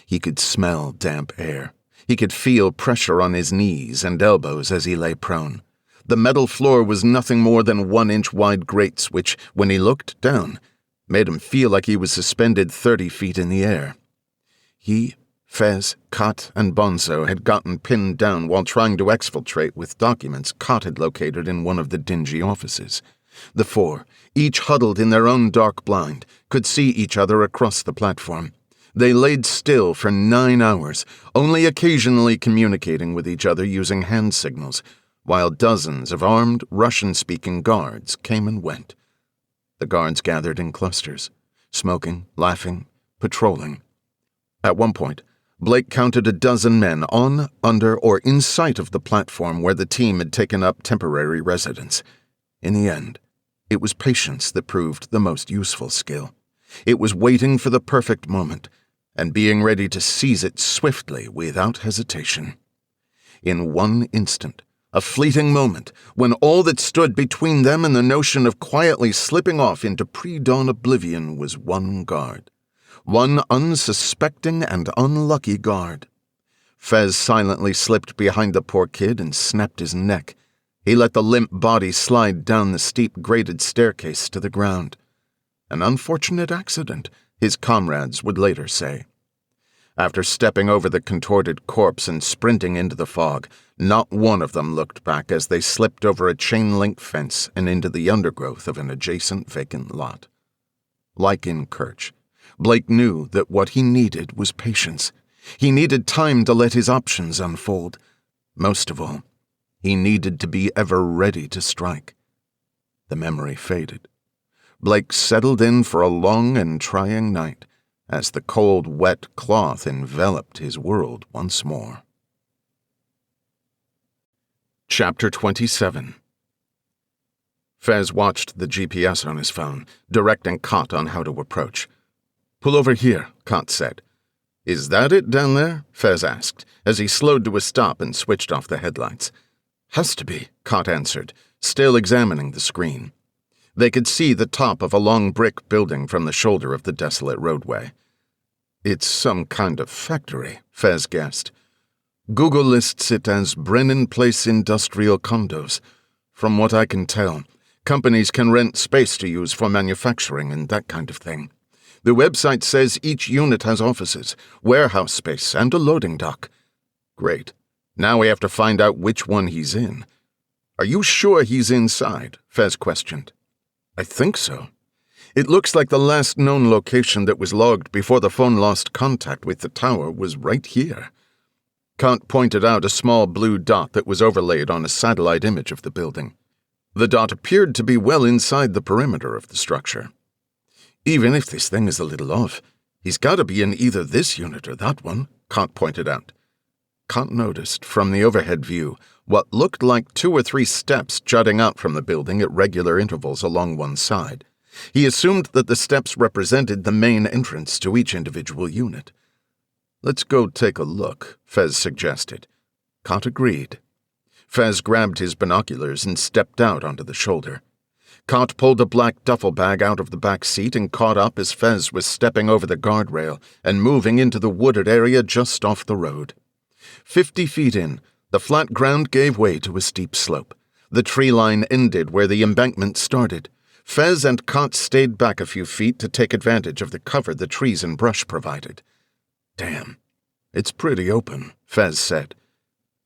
He could smell damp air. He could feel pressure on his knees and elbows as he lay prone. The metal floor was nothing more than 1-inch-wide grates which, when he looked down, made him feel like he was suspended 30 feet in the air. He, Fez, Cott, and Bonzo had gotten pinned down while trying to exfiltrate with documents Cott had located in one of the dingy offices. The four, each huddled in their own dark blind, could see each other across the platform. They laid still for 9 hours, only occasionally communicating with each other using hand signals, while dozens of armed, Russian-speaking guards came and went. The guards gathered in clusters, smoking, laughing, patrolling. At one point, Blake counted a dozen men on, under, or in sight of the platform where the team had taken up temporary residence. In the end, it was patience that proved the most useful skill. It was waiting for the perfect moment, and being ready to seize it swiftly without hesitation. In one instant, a fleeting moment, when all that stood between them and the notion of quietly slipping off into pre-dawn oblivion was one guard. One unsuspecting and unlucky guard. Fez silently slipped behind the poor kid and snapped his neck. He let the limp body slide down the steep graded staircase to the ground. An unfortunate accident, his comrades would later say. After stepping over the contorted corpse and sprinting into the fog, not one of them looked back as they slipped over a chain-link fence and into the undergrowth of an adjacent vacant lot. Like in Kerch, Blake knew that what he needed was patience. He needed time to let his options unfold. Most of all, he needed to be ever ready to strike. The memory faded. Blake settled in for a long and trying night as the cold, wet cloth enveloped his world once more. Chapter 27. Fez watched the GPS on his phone, directing Cott on how to approach. "Pull over here," Cott said. "Is that it down there?" Fez asked, as he slowed to a stop and switched off the headlights. "Has to be," Cott answered, still examining the screen. They could see the top of a long brick building from the shoulder of the desolate roadway. "It's some kind of factory," Fez guessed. "Google lists it as Brennan Place Industrial Condos. From what I can tell, companies can rent space to use for manufacturing and that kind of thing. The website says each unit has offices, warehouse space, and a loading dock. Great. Now we have to find out which one he's in." "Are you sure he's inside?" Fez questioned. "I think so. It looks like the last known location that was logged before the phone lost contact with the tower was right here." Kant pointed out a small blue dot that was overlaid on a satellite image of the building. The dot appeared to be well inside the perimeter of the structure. "Even if this thing is a little off, he's got to be in either this unit or that one," Kant pointed out. Kant noticed, from the overhead view, what looked like 2 or 3 steps jutting out from the building at regular intervals along one side. He assumed that the steps represented the main entrance to each individual unit. "Let's go take a look," Fez suggested. Cott agreed. Fez grabbed his binoculars and stepped out onto the shoulder. Cott pulled a black duffel bag out of the back seat and caught up as Fez was stepping over the guardrail and moving into the wooded area just off the road. 50 feet in, the flat ground gave way to a steep slope. The tree line ended where the embankment started. Fez and Cott stayed back a few feet to take advantage of the cover the trees and brush provided. "Damn, it's pretty open," Fez said.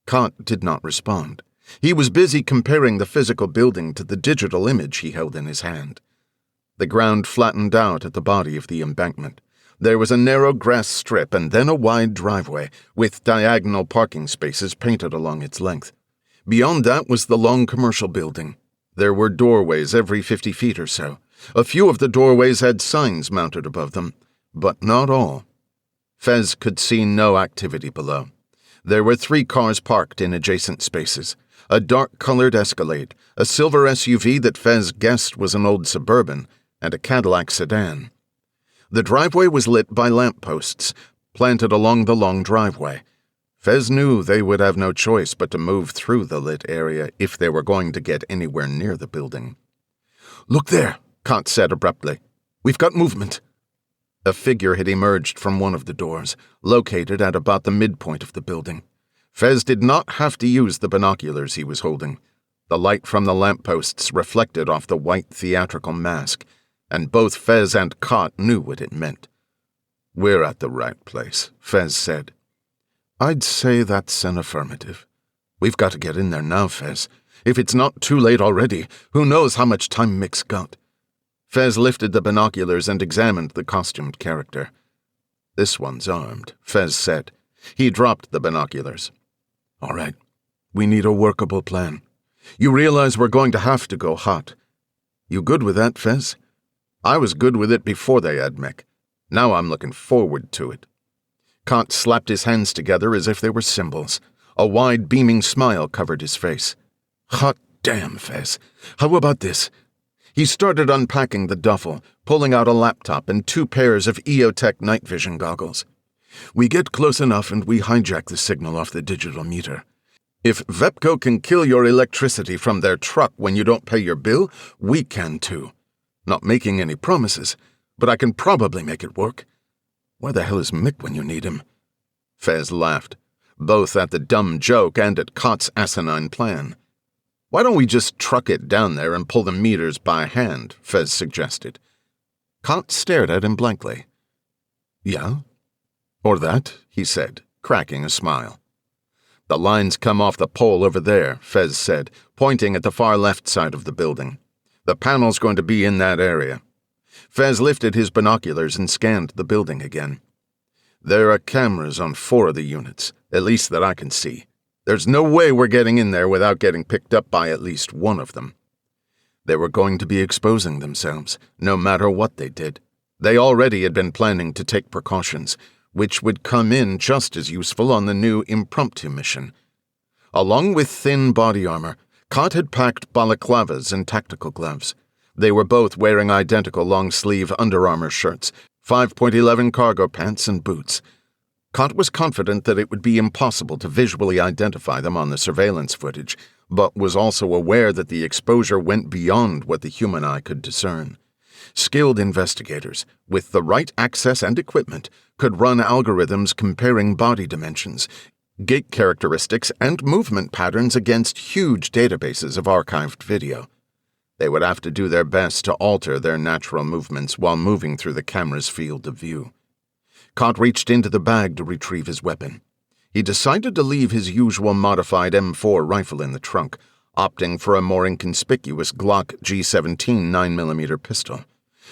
Cott did not respond. He was busy comparing the physical building to the digital image he held in his hand. The ground flattened out at the body of the embankment. There was a narrow grass strip and then a wide driveway, with diagonal parking spaces painted along its length. Beyond that was the long commercial building. There were doorways every 50 feet or so. A few of the doorways had signs mounted above them, but not all. Fez could see no activity below. There were 3 cars parked in adjacent spaces. A dark-colored Escalate, a silver SUV that Fez guessed was an old Suburban, and a Cadillac sedan. The driveway was lit by lampposts, planted along the long driveway. Fez knew they would have no choice but to move through the lit area if they were going to get anywhere near the building. "Look there," Cott said abruptly. "We've got movement." A figure had emerged from one of the doors, located at about the midpoint of the building. Fez did not have to use the binoculars he was holding. The light from the lampposts reflected off the white theatrical mask, and both Fez and Cott knew what it meant. "We're at the right place," Fez said. "I'd say that's an affirmative. We've got to get in there now, Fez. If it's not too late already, who knows how much time Mick's got." Fez lifted the binoculars and examined the costumed character. "This one's armed," Fez said. He dropped the binoculars. "All right, we need a workable plan. You realize we're going to have to go hot. You good with that, Fez? I was good with it before they had Mick. Now I'm looking forward to it." Cott slapped his hands together as if they were cymbals. A wide, beaming smile covered his face. "Hot damn, Fez. How about this?" He started unpacking the duffel, pulling out a laptop and 2 pairs of EOTech night vision goggles. "We get close enough and we hijack the signal off the digital meter. If Vepco can kill your electricity from their truck when you don't pay your bill, we can too. Not making any promises, but I can probably make it work. Where the hell is Mick when you need him?" Fez laughed, both at the dumb joke and at Cott's asinine plan. "Why don't we just truck it down there and pull the meters by hand?" Fez suggested. Cott stared at him blankly. "Yeah? Or that," he said, cracking a smile. "The lines come off the pole over there," Fez said, pointing at the far left side of the building. "The panel's going to be in that area." Fez lifted his binoculars and scanned the building again. "There are cameras on 4 of the units, at least that I can see. There's no way we're getting in there without getting picked up by at least one of them." They were going to be exposing themselves, no matter what they did. They already had been planning to take precautions, which would come in just as useful on the new impromptu mission. Along with thin body armor, Cott had packed balaclavas and tactical gloves. They were both wearing identical long-sleeve Under Armour shirts, 5.11 cargo pants, and boots. Cott was confident that it would be impossible to visually identify them on the surveillance footage, but was also aware that the exposure went beyond what the human eye could discern. Skilled investigators, with the right access and equipment, could run algorithms comparing body dimensions, gait characteristics, and movement patterns against huge databases of archived video. They would have to do their best to alter their natural movements while moving through the camera's field of view. Cott reached into the bag to retrieve his weapon. He decided to leave his usual modified M4 rifle in the trunk, opting for a more inconspicuous Glock G17 9mm pistol.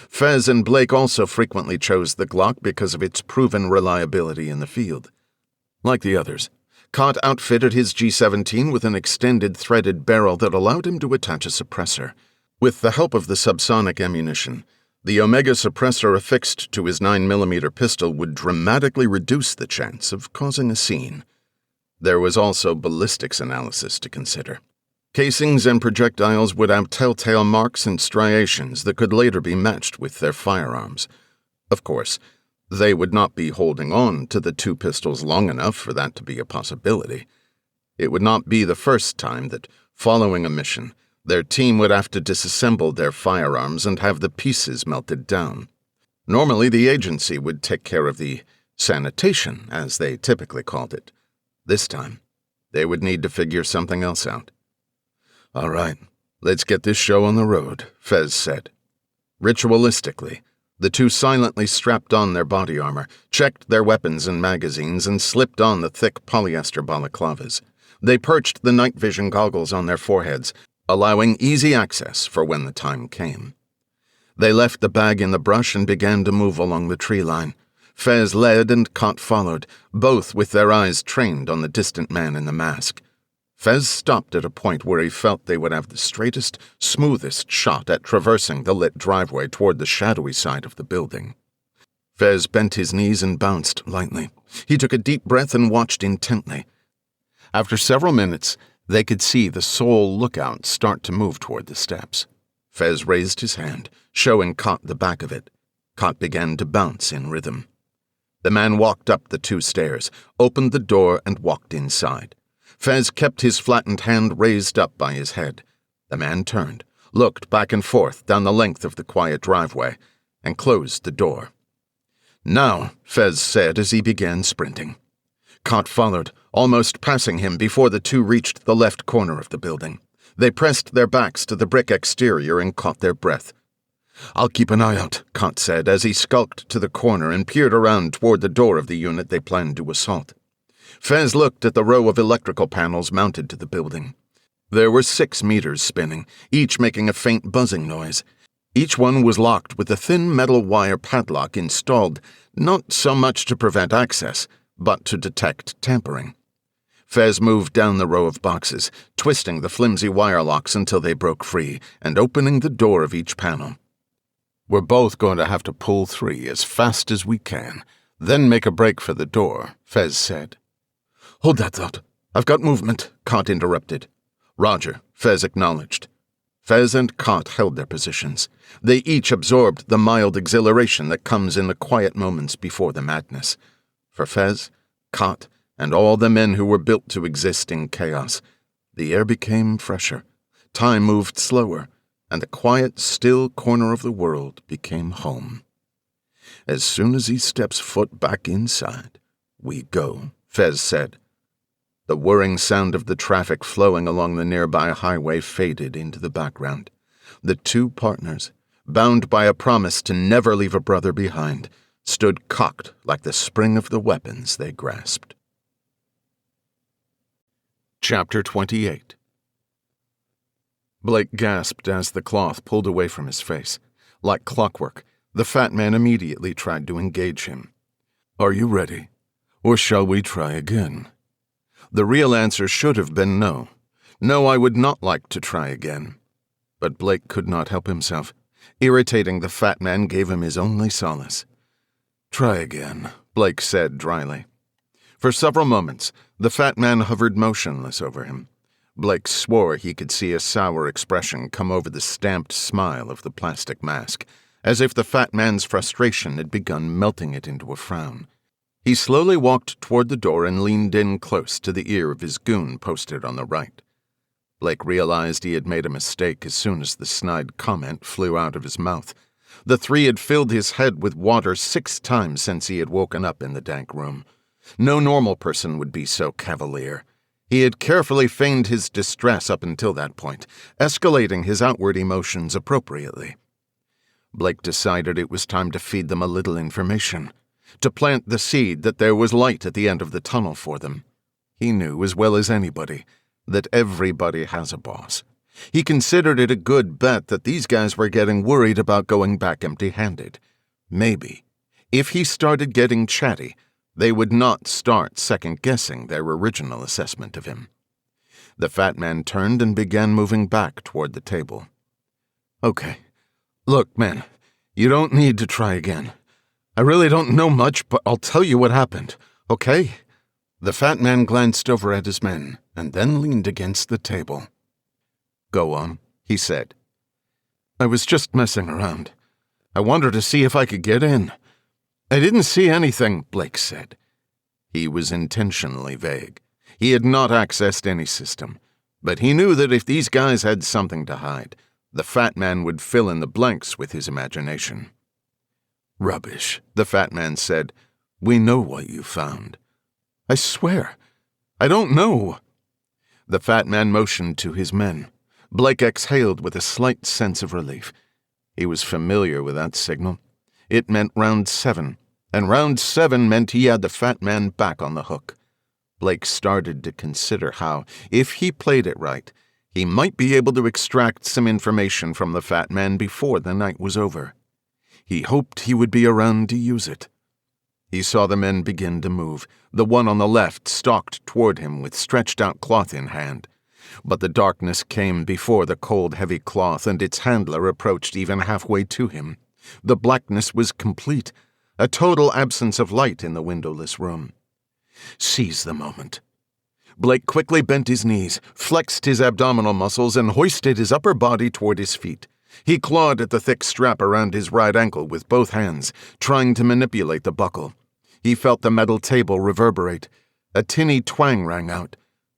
Fez and Blake also frequently chose the Glock because of its proven reliability in the field. Like the others, Cott outfitted his G17 with an extended threaded barrel that allowed him to attach a suppressor. With the help of the subsonic ammunition, the Omega suppressor affixed to his 9mm pistol would dramatically reduce the chance of causing a scene. There was also ballistics analysis to consider. Casings and projectiles would have telltale marks and striations that could later be matched with their firearms. Of course, They would not be holding on to the 2 pistols long enough for that to be a possibility. It would not be the first time that, following a mission, their team would have to disassemble their firearms and have the pieces melted down. Normally, the agency would take care of the sanitation, as they typically called it. This time, they would need to figure something else out. "All right, let's get this show on the road," Fez said. Ritualistically, the 2 silently strapped on their body armor, checked their weapons and magazines, and slipped on the thick polyester balaclavas. They perched the night vision goggles on their foreheads, allowing easy access for when the time came. They left the bag in the brush and began to move along the tree line. Fez led and Cott followed, both with their eyes trained on the distant man in the mask. Fez stopped at a point where he felt they would have the straightest, smoothest shot at traversing the lit driveway toward the shadowy side of the building. Fez bent his knees and bounced lightly. He took a deep breath and watched intently. After several minutes, they could see the sole lookout start to move toward the steps. Fez raised his hand, showing Cott the back of it. Cott began to bounce in rhythm. The man walked up the 2 stairs, opened the door, and walked inside. Fez kept his flattened hand raised up by his head. The man turned, looked back and forth down the length of the quiet driveway, and closed the door. "Now," Fez said as he began sprinting. Cott followed, almost passing him before the 2 reached the left corner of the building. They pressed their backs to the brick exterior and caught their breath. "I'll keep an eye out," Cott said as he skulked to the corner and peered around toward the door of the unit they planned to assault. Fez looked at the row of electrical panels mounted to the building. There were 6 meters spinning, each making a faint buzzing noise. Each one was locked with a thin metal wire padlock installed, not so much to prevent access, but to detect tampering. Fez moved down the row of boxes, twisting the flimsy wire locks until they broke free, and opening the door of each panel. "We're both going to have to pull 3 as fast as we can, then make a break for the door," Fez said. "Hold that thought. I've got movement," Cott interrupted. "Roger," Fez acknowledged. Fez and Cott held their positions. They each absorbed the mild exhilaration that comes in the quiet moments before the madness. For Fez, Cott, and all the men who were built to exist in chaos, the air became fresher, time moved slower, and the quiet, still corner of the world became home. "As soon as he steps foot back inside, we go," Fez said. The whirring sound of the traffic flowing along the nearby highway faded into the background. The 2 partners, bound by a promise to never leave a brother behind, stood cocked like the spring of the weapons they grasped. Chapter 28. Blake gasped as the cloth pulled away from his face. Like clockwork, the fat man immediately tried to engage him. "Are you ready? Or shall we try again?" The real answer should have been no. No, I would not like to try again. But Blake could not help himself. Irritating the fat man gave him his only solace. "Try again," Blake said dryly. For several moments, the fat man hovered motionless over him. Blake swore he could see a sour expression come over the stamped smile of the plastic mask, as if the fat man's frustration had begun melting it into a frown. He slowly walked toward the door and leaned in close to the ear of his goon posted on the right. Blake realized he had made a mistake as soon as the snide comment flew out of his mouth. The 3 had filled his head with water 6 times since he had woken up in the dank room. No normal person would be so cavalier. He had carefully feigned his distress up until that point, escalating his outward emotions appropriately. Blake decided it was time to feed them a little information, to plant the seed that there was light at the end of the tunnel for them. He knew as well as anybody that everybody has a boss. He considered it a good bet that these guys were getting worried about going back empty-handed. Maybe, if he started getting chatty, they would not start second-guessing their original assessment of him. The fat man turned and began moving back toward the table. "Okay. Look, man, you don't need to try again. I really don't know much, but I'll tell you what happened, okay?" The fat man glanced over at his men and then leaned against the table. "Go on," he said. "I was just messing around. I wanted to see if I could get in. "I didn't see anything," Blake said. He was intentionally vague. He had not accessed any system, but he knew that if these guys had something to hide, the Fat Man would fill in the blanks with his imagination. "Rubbish," the Fat Man said. "We know what you found." "I swear, I don't know." The Fat Man motioned to his men. Blake exhaled with a slight sense of relief. He was familiar with that signal. It meant round 7, and round 7 meant he had the Fat Man back on the hook. Blake started to consider how, if he played it right, he might be able to extract some information from the Fat Man before the night was over. He hoped he would be around to use it. He saw the men begin to move. The one on the left stalked toward him with stretched-out cloth in hand. But the darkness came before the cold, heavy cloth, and its handler approached even halfway to him. The blackness was complete, a total absence of light in the windowless room. Seize the moment. Blake quickly bent his knees, flexed his abdominal muscles, and hoisted his upper body toward his feet. He clawed at the thick strap around his right ankle with both hands, trying to manipulate the buckle. He felt the metal table reverberate. A tinny twang rang out.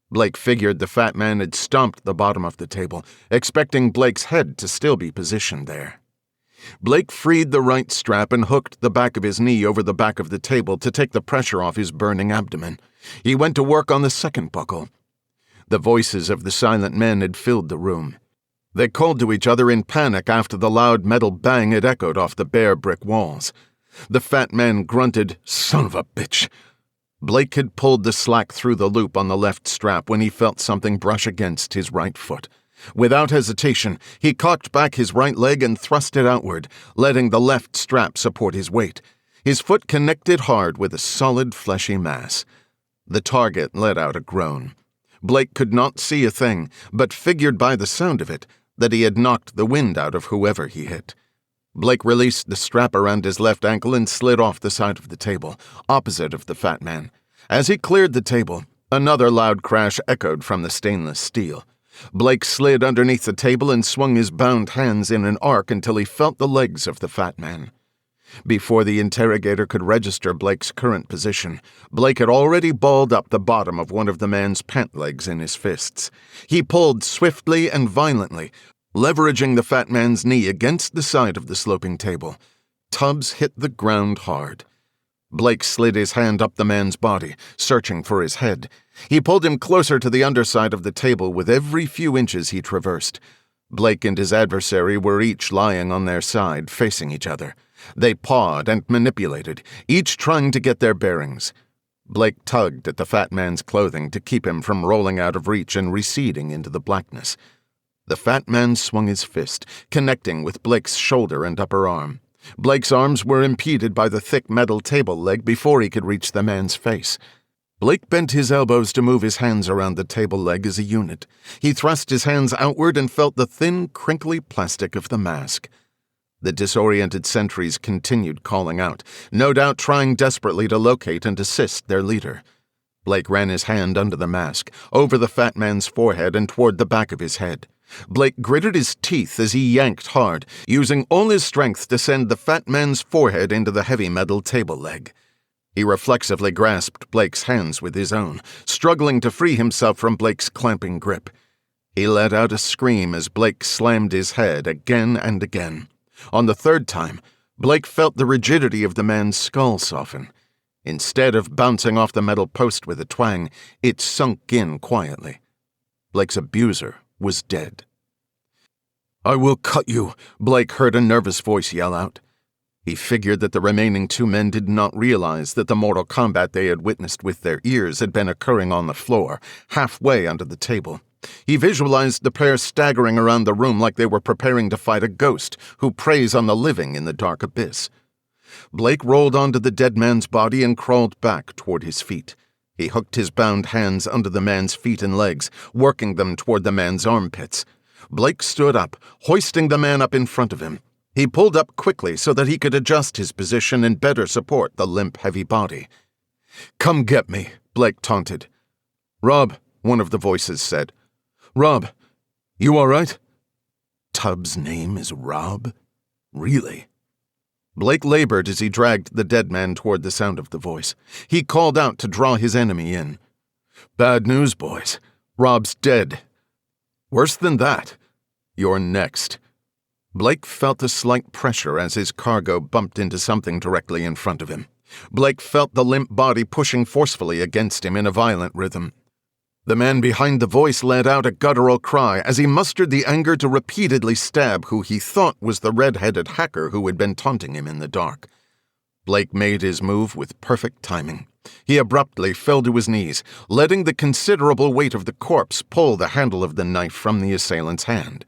Blake figured the Fat Man had stomped the bottom of the table, expecting Blake's head to still be positioned there. Blake freed the right strap and hooked the back of his knee over the back of the table to take the pressure off his burning abdomen. He went to work on the second buckle. The voices of the silent men had filled the room. They called to each other in panic after the loud metal bang had echoed off the bare brick walls. The Fat Man grunted, "Son of a bitch." Blake had pulled the slack through the loop on the left strap when he felt something brush against his right foot. Without hesitation, he cocked back his right leg and thrust it outward, letting the left strap support his weight. His foot connected hard with a solid, fleshy mass. The target let out a groan. Blake could not see a thing, but figured by the sound of it that he had knocked the wind out of whoever he hit. Blake released the strap around his left ankle and slid off the side of the table, opposite of the Fat Man. As he cleared the table, another loud crash echoed from the stainless steel. Blake slid underneath the table and swung his bound hands in an arc until he felt the legs of the Fat Man. Before the interrogator could register Blake's current position, Blake had already balled up the bottom of one of the man's pant legs in his fists. He pulled swiftly and violently, leveraging the Fat Man's knee against the side of the sloping table. Tubbs hit the ground hard. Blake slid his hand up the man's body, searching for his head. He pulled him closer to the underside of the table with every few inches he traversed. Blake and his adversary were each lying on their side, facing each other. They pawed and manipulated, each trying to get their bearings. Blake tugged at the Fat Man's clothing to keep him from rolling out of reach and receding into the blackness. The Fat Man swung his fist, connecting with Blake's shoulder and upper arm. Blake's arms were impeded by the thick metal table leg before he could reach the man's face. Blake bent his elbows to move his hands around the table leg as a unit. He thrust his hands outward and felt the thin, crinkly plastic of the mask. The disoriented sentries continued calling out, no doubt trying desperately to locate and assist their leader. Blake ran his hand under the mask, over the Fat Man's forehead and toward the back of his head. Blake gritted his teeth as he yanked hard, using all his strength to send the Fat Man's forehead into the heavy metal table leg. He reflexively grasped Blake's hands with his own, struggling to free himself from Blake's clamping grip. He let out a scream as Blake slammed his head again and again. On the third time, Blake felt the rigidity of the man's skull soften. Instead of bouncing off the metal post with a twang, it sunk in quietly. Blake's abuser was dead. "I will cut you," Blake heard a nervous voice yell out. He figured that the remaining two men did not realize that the mortal combat they had witnessed with their ears had been occurring on the floor, halfway under the table. He visualized the pair staggering around the room like they were preparing to fight a ghost who preys on the living in the dark abyss. Blake rolled onto the dead man's body and crawled back toward his feet. He hooked his bound hands under the man's feet and legs, working them toward the man's armpits. Blake stood up, hoisting the man up in front of him. He pulled up quickly so that he could adjust his position and better support the limp, heavy body. "Come get me," Blake taunted. "Rob," one of the voices said. "Rob, you all right?" Tubbs' name is Rob? Really? Blake labored as he dragged the dead man toward the sound of the voice. He called out to draw his enemy in. "Bad news, boys. Rob's dead. Worse than that. You're next." Blake felt a slight pressure as his cargo bumped into something directly in front of him. Blake felt the limp body pushing forcefully against him in a violent rhythm. The man behind the voice let out a guttural cry as he mustered the anger to repeatedly stab who he thought was the red-headed hacker who had been taunting him in the dark. Blake made his move with perfect timing. He abruptly fell to his knees, letting the considerable weight of the corpse pull the handle of the knife from the assailant's hand.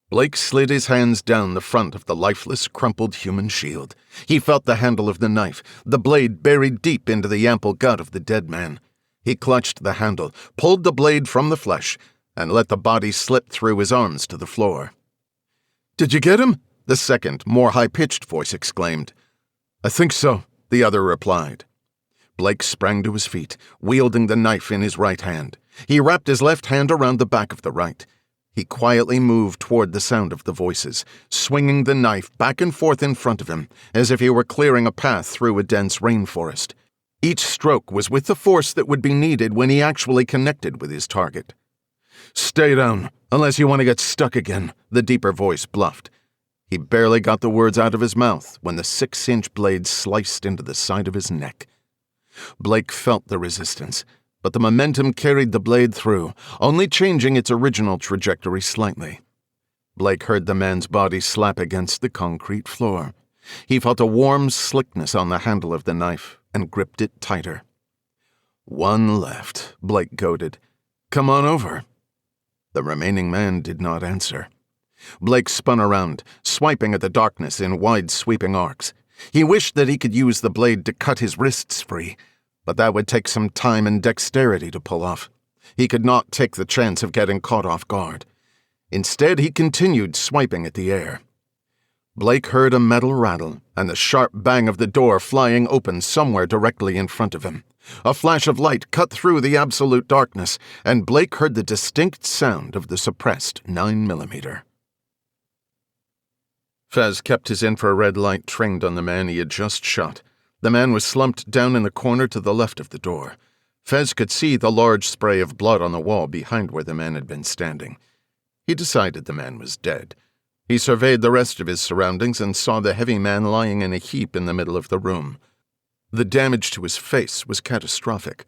Blake slid his hands down the front of the lifeless, crumpled human shield. He felt the handle of the knife, the blade buried deep into the ample gut of the dead man. He clutched the handle, pulled the blade from the flesh, and let the body slip through his arms to the floor. "Did you get him?" the second, more high-pitched voice exclaimed. "I think so," the other replied. Blake sprang to his feet, wielding the knife in his right hand. He wrapped his left hand around the back of the right. He quietly moved toward the sound of the voices, swinging the knife back and forth in front of him, as if he were clearing a path through a dense rainforest. Each stroke was with the force that would be needed when he actually connected with his target. "Stay down, unless you want to get stuck again," the deeper voice bluffed. He barely got the words out of his mouth when the 6-inch blade sliced into the side of his neck. Blake felt the resistance, but the momentum carried the blade through, only changing its original trajectory slightly. Blake heard the man's body slap against the concrete floor. He felt a warm slickness on the handle of the knife and gripped it tighter. "One left," Blake goaded. "Come on over." The remaining man did not answer. Blake spun around, swiping at the darkness in wide sweeping arcs. He wished that he could use the blade to cut his wrists free, but that would take some time and dexterity to pull off. He could not take the chance of getting caught off guard. Instead, he continued swiping at the air. Blake heard a metal rattle and the sharp bang of the door flying open somewhere directly in front of him. A flash of light cut through the absolute darkness, and Blake heard the distinct sound of the suppressed 9mm. Fez kept his infrared light trained on the man he had just shot. The man was slumped down in the corner to the left of the door. Fez could see the large spray of blood on the wall behind where the man had been standing. He decided the man was dead. He surveyed the rest of his surroundings and saw the heavy man lying in a heap in the middle of the room. The damage to his face was catastrophic.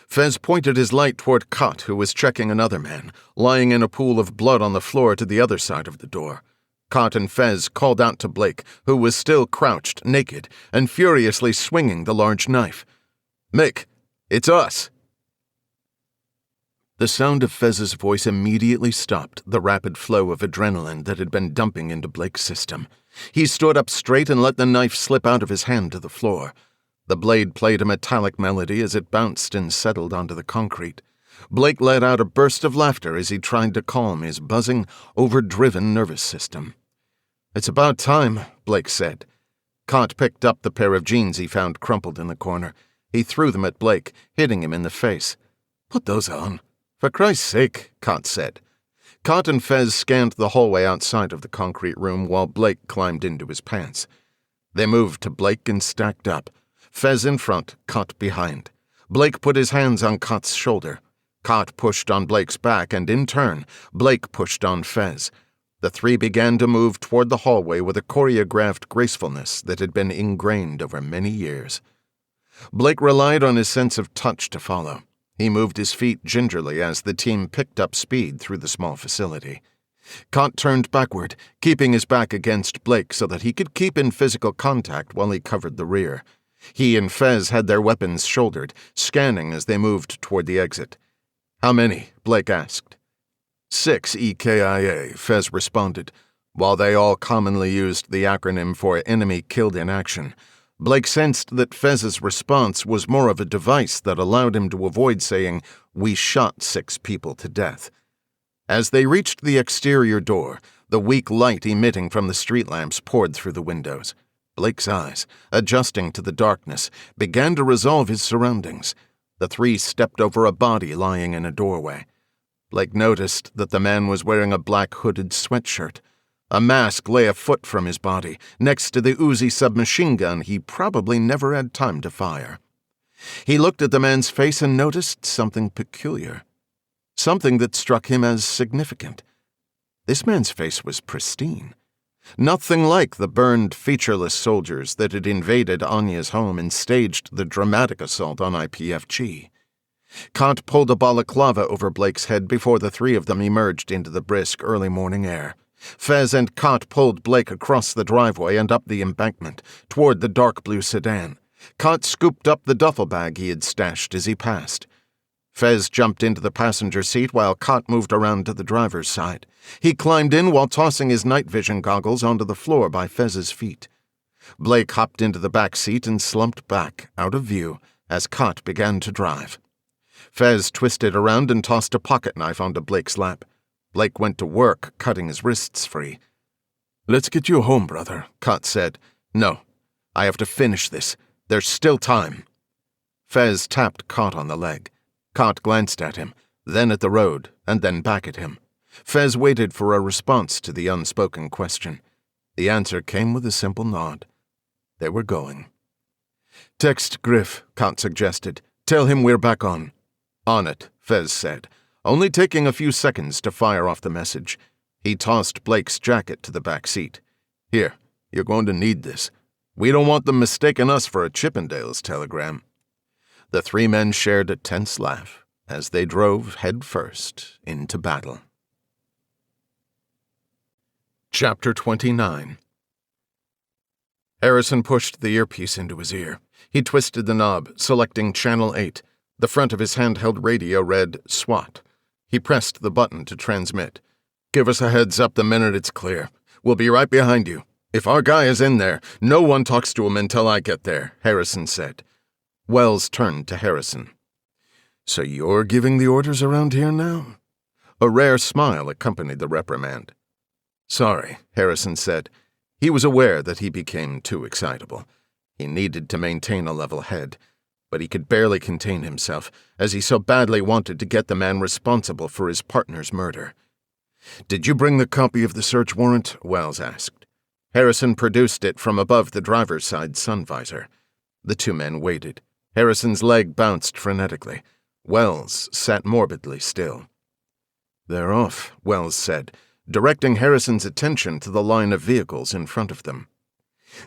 Fez pointed his light toward Cott, who was checking another man, lying in a pool of blood on the floor to the other side of the door. Cott and Fez called out to Blake, who was still crouched, naked, and furiously swinging the large knife. "Mick, it's us!" The sound of Fez's voice immediately stopped the rapid flow of adrenaline that had been dumping into Blake's system. He stood up straight and let the knife slip out of his hand to the floor. The blade played a metallic melody as it bounced and settled onto the concrete. Blake let out a burst of laughter as he tried to calm his buzzing, overdriven nervous system. "It's about time," Blake said. Cott picked up the pair of jeans he found crumpled in the corner. He threw them at Blake, hitting him in the face. "Put those on." "For Christ's sake," Cott said. Cott and Fez scanned the hallway outside of the concrete room while Blake climbed into his pants. They moved to Blake and stacked up, Fez in front, Cott behind. Blake put his hands on Cott's shoulder. Cott pushed on Blake's back, and in turn, Blake pushed on Fez. The three began to move toward the hallway with a choreographed gracefulness that had been ingrained over many years. Blake relied on his sense of touch to follow. He moved his feet gingerly as the team picked up speed through the small facility. Cott turned backward, keeping his back against Blake so that he could keep in physical contact while he covered the rear. He and Fez had their weapons shouldered, scanning as they moved toward the exit. "How many?" Blake asked. 6 EKIA, Fez responded. While they all commonly used the acronym for Enemy Killed in Action, Blake sensed that Fez's response was more of a device that allowed him to avoid saying, "We shot 6 people to death." As they reached the exterior door, the weak light emitting from the street lamps poured through the windows. Blake's eyes, adjusting to the darkness, began to resolve his surroundings. The three stepped over a body lying in a doorway. Blake noticed that the man was wearing a black hooded sweatshirt. A mask lay a foot from his body, next to the Uzi submachine gun he probably never had time to fire. He looked at the man's face and noticed something peculiar. Something that struck him as significant. This man's face was pristine. Nothing like the burned, featureless soldiers that had invaded Anya's home and staged the dramatic assault on IPFG. Kant pulled a balaclava over Blake's head before the three of them emerged into the brisk early morning air. Fez and Kant pulled Blake across the driveway and up the embankment, toward the dark blue sedan. Kant scooped up the duffel bag he had stashed as he passed. Fez jumped into the passenger seat while Kant moved around to the driver's side. He climbed in while tossing his night vision goggles onto the floor by Fez's feet. Blake hopped into the back seat and slumped back, out of view, as Kant began to drive. Fez twisted around and tossed a pocket knife onto Blake's lap. Blake went to work, cutting his wrists free. "Let's get you home, brother," Kant said. "No, I have to finish this. There's still time." Fez tapped Kant on the leg. Kant glanced at him, then at the road, and then back at him. Fez waited for a response to the unspoken question. The answer came with a simple nod. They were going. "Text Griff," Kant suggested. "Tell him we're back on." "On it," Fez said, only taking a few seconds to fire off the message. He tossed Blake's jacket to the back seat. "Here, you're going to need this. We don't want them mistaking us for a Chippendales telegram." The three men shared a tense laugh as they drove headfirst into battle. Chapter 29. Harrison pushed the earpiece into his ear. He twisted the knob, selecting Channel 8. The front of his handheld radio read SWAT. He pressed the button to transmit. "Give us a heads up the minute it's clear. We'll be right behind you. If our guy is in there, no one talks to him until I get there," Harrison said. Wells turned to Harrison. "So you're giving the orders around here now?" A rare smile accompanied the reprimand. "Sorry," Harrison said. He was aware that he became too excitable. He needed to maintain a level head, but he could barely contain himself, as he so badly wanted to get the man responsible for his partner's murder. "Did you bring the copy of the search warrant?" Wells asked. Harrison produced it from above the driver's side sun visor. The two men waited. Harrison's leg bounced frenetically. Wells sat morbidly still. "They're off," Wells said, directing Harrison's attention to the line of vehicles in front of them.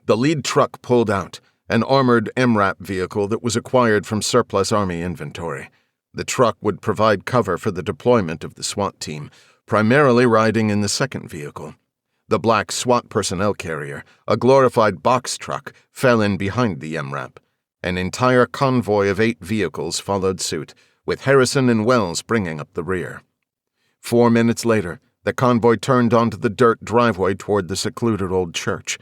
The lead truck pulled out, an armored MRAP vehicle that was acquired from surplus Army inventory. The truck would provide cover for the deployment of the SWAT team, primarily riding in the second vehicle. The black SWAT personnel carrier, a glorified box truck, fell in behind the MRAP. An entire convoy of 8 vehicles followed suit, with Harrison and Wells bringing up the rear. 4 minutes later, the convoy turned onto the dirt driveway toward the secluded old church.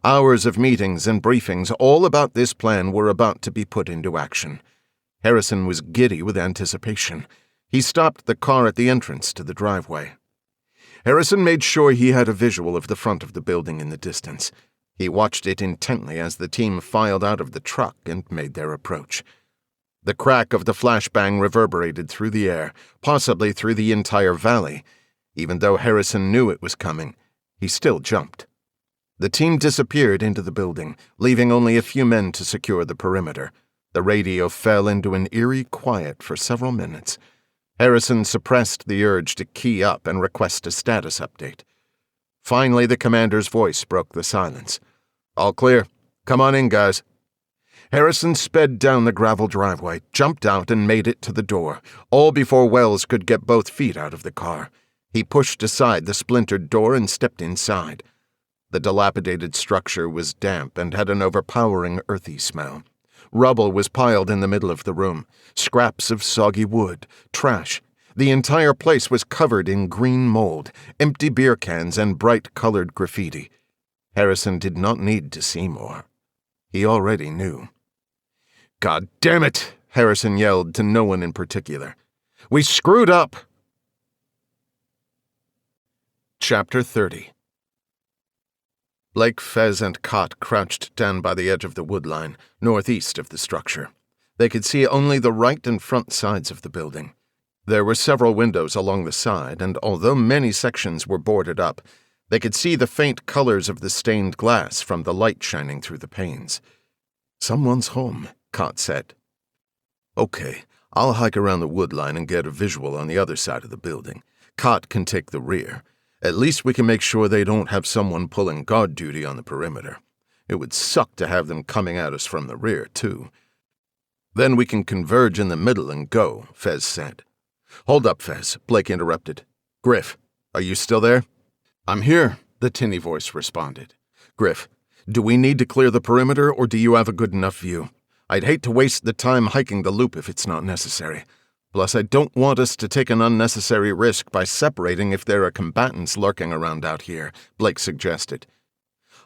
Hours of meetings and briefings all about this plan were about to be put into action. Harrison was giddy with anticipation. He stopped the car at the entrance to the driveway. Harrison made sure he had a visual of the front of the building in the distance. He watched it intently as the team filed out of the truck and made their approach. The crack of the flashbang reverberated through the air, possibly through the entire valley. Even though Harrison knew it was coming, he still jumped. The team disappeared into the building, leaving only a few men to secure the perimeter. The radio fell into an eerie quiet for several minutes. Harrison suppressed the urge to key up and request a status update. Finally, the commander's voice broke the silence. "All clear. Come on in, guys." Harrison sped down the gravel driveway, jumped out, and made it to the door, all before Wells could get both feet out of the car. He pushed aside the splintered door and stepped inside. The dilapidated structure was damp and had an overpowering earthy smell. Rubble was piled in the middle of the room, scraps of soggy wood, trash. The entire place was covered in green mold, empty beer cans, and bright-colored graffiti. Harrison did not need to see more. He already knew. "God damn it!" Harrison yelled to no one in particular. "We screwed up!" Chapter 30. Blake, Fez, and Cott crouched down by the edge of the woodline, northeast of the structure. They could see only the right and front sides of the building. There were several windows along the side, and although many sections were boarded up, They could see the faint colors of the stained glass from the light shining through the panes. "Someone's home," Cott said. "Okay, I'll hike around the wood line and get a visual on the other side of the building. Cott can take the rear. At least we can make sure they don't have someone pulling guard duty on the perimeter. It would suck to have them coming at us from the rear, too." "Then we can converge in the middle and go," Fez said. "Hold up, Fez," Blake interrupted. "Griff, are you still there?" "I'm here," the tinny voice responded. "Griff, do we need to clear the perimeter, or do you have a good enough view? I'd hate to waste the time hiking the loop if it's not necessary. Plus, I don't want us to take an unnecessary risk by separating if there are combatants lurking around out here," Blake suggested.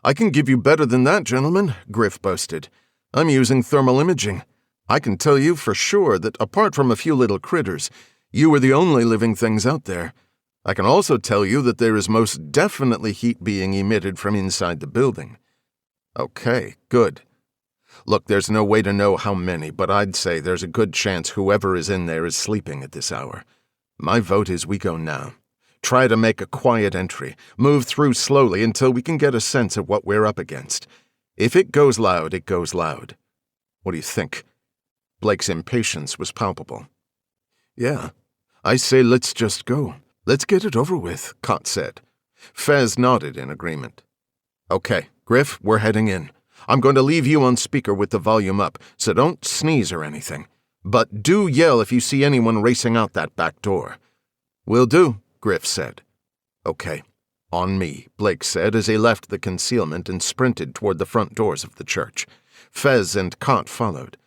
"I can give you better than that, gentlemen," Griff boasted. "I'm using thermal imaging. I can tell you for sure that apart from a few little critters, you are the only living things out there. I can also tell you that there is most definitely heat being emitted from inside the building." "Okay, good. Look, there's no way to know how many, but I'd say there's a good chance whoever is in there is sleeping at this hour. My vote is we go now. Try to make a quiet entry. Move through slowly until we can get a sense of what we're up against. If it goes loud, it goes loud. What do you think?" Blake's impatience was palpable. "Yeah, I say let's just go. Let's get it over with," Cott said. Fez nodded in agreement. "Okay, Griff, we're heading in. I'm going to leave you on speaker with the volume up, so don't sneeze or anything. But do yell if you see anyone racing out that back door." "Will do," Griff said. "Okay, on me," Blake said as he left the concealment and sprinted toward the front doors of the church. Fez and Cott followed.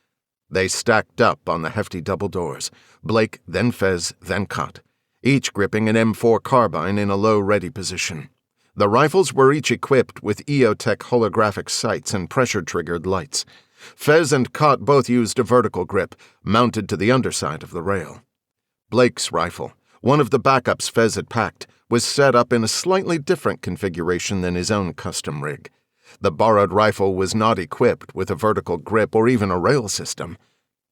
They stacked up on the hefty double doors, Blake, then Fez, then Cott, each gripping an M4 carbine in a low-ready position. The rifles were each equipped with EOTech holographic sights and pressure-triggered lights. Fez and Cott both used a vertical grip, mounted to the underside of the rail. Blake's rifle, one of the backups Fez had packed, was set up in a slightly different configuration than his own custom rig. The borrowed rifle was not equipped with a vertical grip or even a rail system.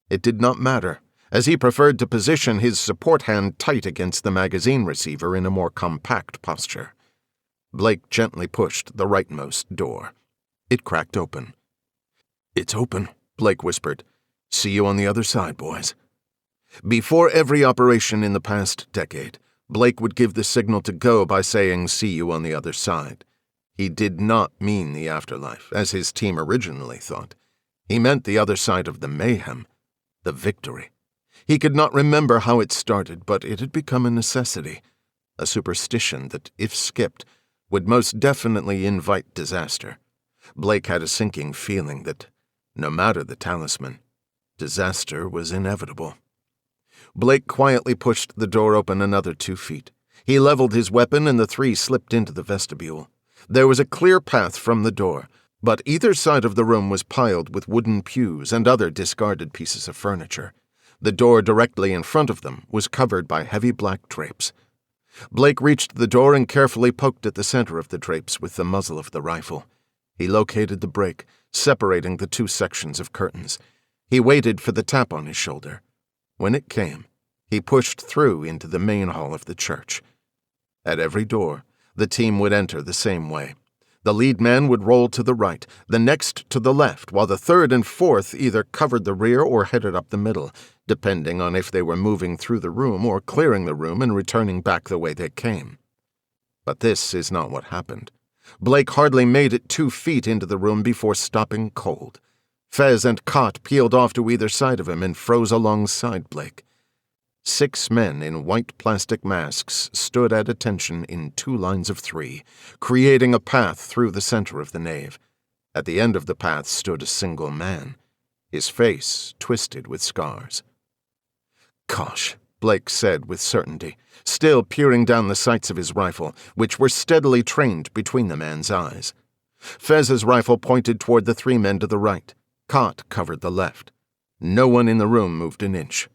It did not matter, as he preferred to position his support hand tight against the magazine receiver in a more compact posture. Blake gently pushed the rightmost door. It cracked open. "It's open," Blake whispered. "See you on the other side, boys." Before every operation in the past decade, Blake would give the signal to go by saying, "See you on the other side." He did not mean the afterlife, as his team originally thought. He meant the other side of the mayhem, the victory. He could not remember how it started, but it had become a necessity, a superstition that, if skipped, would most definitely invite disaster. Blake had a sinking feeling that, no matter the talisman, disaster was inevitable. Blake quietly pushed the door open another 2 feet. He leveled his weapon and the three slipped into the vestibule. There was a clear path from the door, but either side of the room was piled with wooden pews and other discarded pieces of furniture. The door directly in front of them was covered by heavy black drapes. Blake reached the door and carefully poked at the center of the drapes with the muzzle of the rifle. He located the break, separating the 2 sections of curtains. He waited for the tap on his shoulder. When it came, he pushed through into the main hall of the church. At every door, the team would enter the same way. The lead man would roll to the right, the next to the left, while the third and fourth either covered the rear or headed up the middle, depending on if they were moving through the room or clearing the room and returning back the way they came. But this is not what happened. Blake hardly made it 2 feet into the room before stopping cold. Fez and Cott peeled off to either side of him and froze alongside Blake. 6 men in white plastic masks stood at attention in 2 lines of 3, creating a path through the center of the nave. At the end of the path stood a single man, his face twisted with scars. "Gosh," Blake said with certainty, still peering down the sights of his rifle, which were steadily trained between the man's eyes. Fez's rifle pointed toward the 3 men to the right. Cott covered the left. No one in the room moved an inch.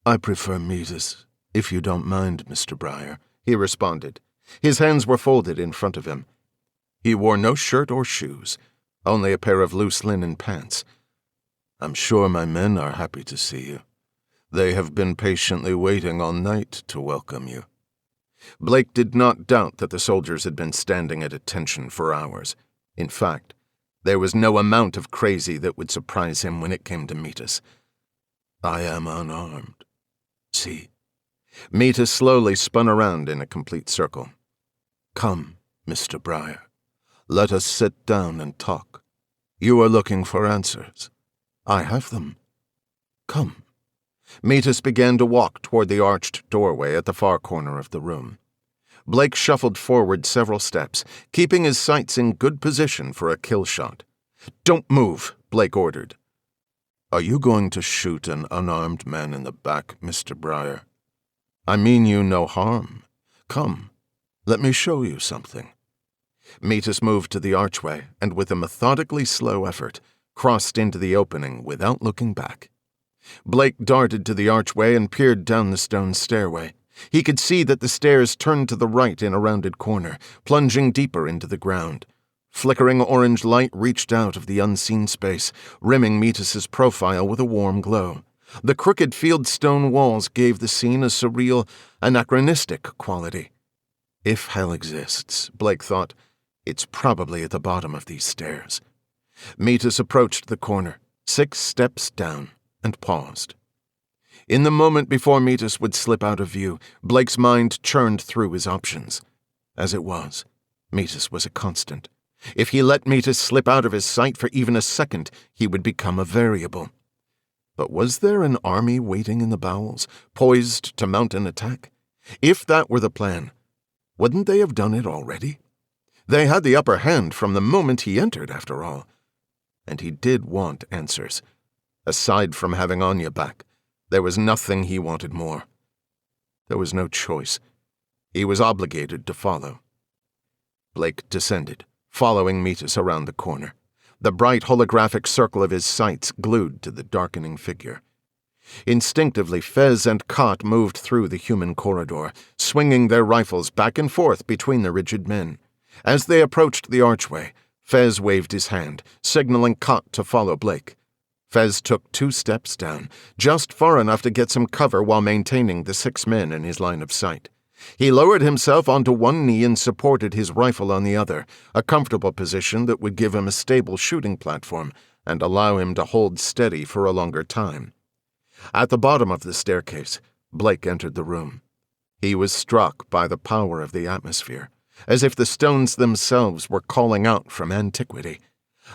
"I prefer Mises, if you don't mind, Mr. Brier," he responded. His hands were folded in front of him. He wore no shirt or shoes, only a pair of loose linen pants. "I'm sure my men are happy to see you. They have been patiently waiting all night to welcome you." Blake did not doubt that the soldiers had been standing at attention for hours. In fact, there was no amount of crazy that would surprise him when it came to Metis. "I am unarmed. See?" Metis slowly spun around in a complete circle. "Come, Mr. Brier. Let us sit down and talk. You are looking for answers. I have them. Come." Metis began to walk toward the arched doorway at the far corner of the room. Blake shuffled forward several steps, keeping his sights in good position for a kill shot. "Don't move," Blake ordered. "Are you going to shoot an unarmed man in the back, Mr. Brier? I mean you no harm. Come, let me show you something." Metis moved to the archway and, with a methodically slow effort, crossed into the opening without looking back. Blake darted to the archway and peered down the stone stairway. He could see that the stairs turned to the right in a rounded corner, plunging deeper into the ground. Flickering orange light reached out of the unseen space, rimming Metis's profile with a warm glow. The crooked fieldstone walls gave the scene a surreal, anachronistic quality. If hell exists, Blake thought, it's probably at the bottom of these stairs. Metis approached the corner, 6 steps down, and paused. In the moment before Metis would slip out of view, Blake's mind churned through his options. As it was, Metis was a constant. If he let Metis slip out of his sight for even a second, he would become a variable. But was there an army waiting in the bowels, poised to mount an attack? If that were the plan, wouldn't they have done it already? They had the upper hand from the moment he entered, after all. And he did want answers. Aside from having Anya back, there was nothing he wanted more. There was no choice. He was obligated to follow. Blake descended, following Metis around the corner, the bright holographic circle of his sights glued to the darkening figure. Instinctively, Fez and Cott moved through the human corridor, swinging their rifles back and forth between the rigid men. As they approached the archway, Fez waved his hand, signaling Cott to follow Blake. Fez took 2 steps down, just far enough to get some cover while maintaining the 6 men in his line of sight. He lowered himself onto one knee and supported his rifle on the other, a comfortable position that would give him a stable shooting platform and allow him to hold steady for a longer time. At the bottom of the staircase, Blake entered the room. He was struck by the power of the atmosphere, as if the stones themselves were calling out from antiquity.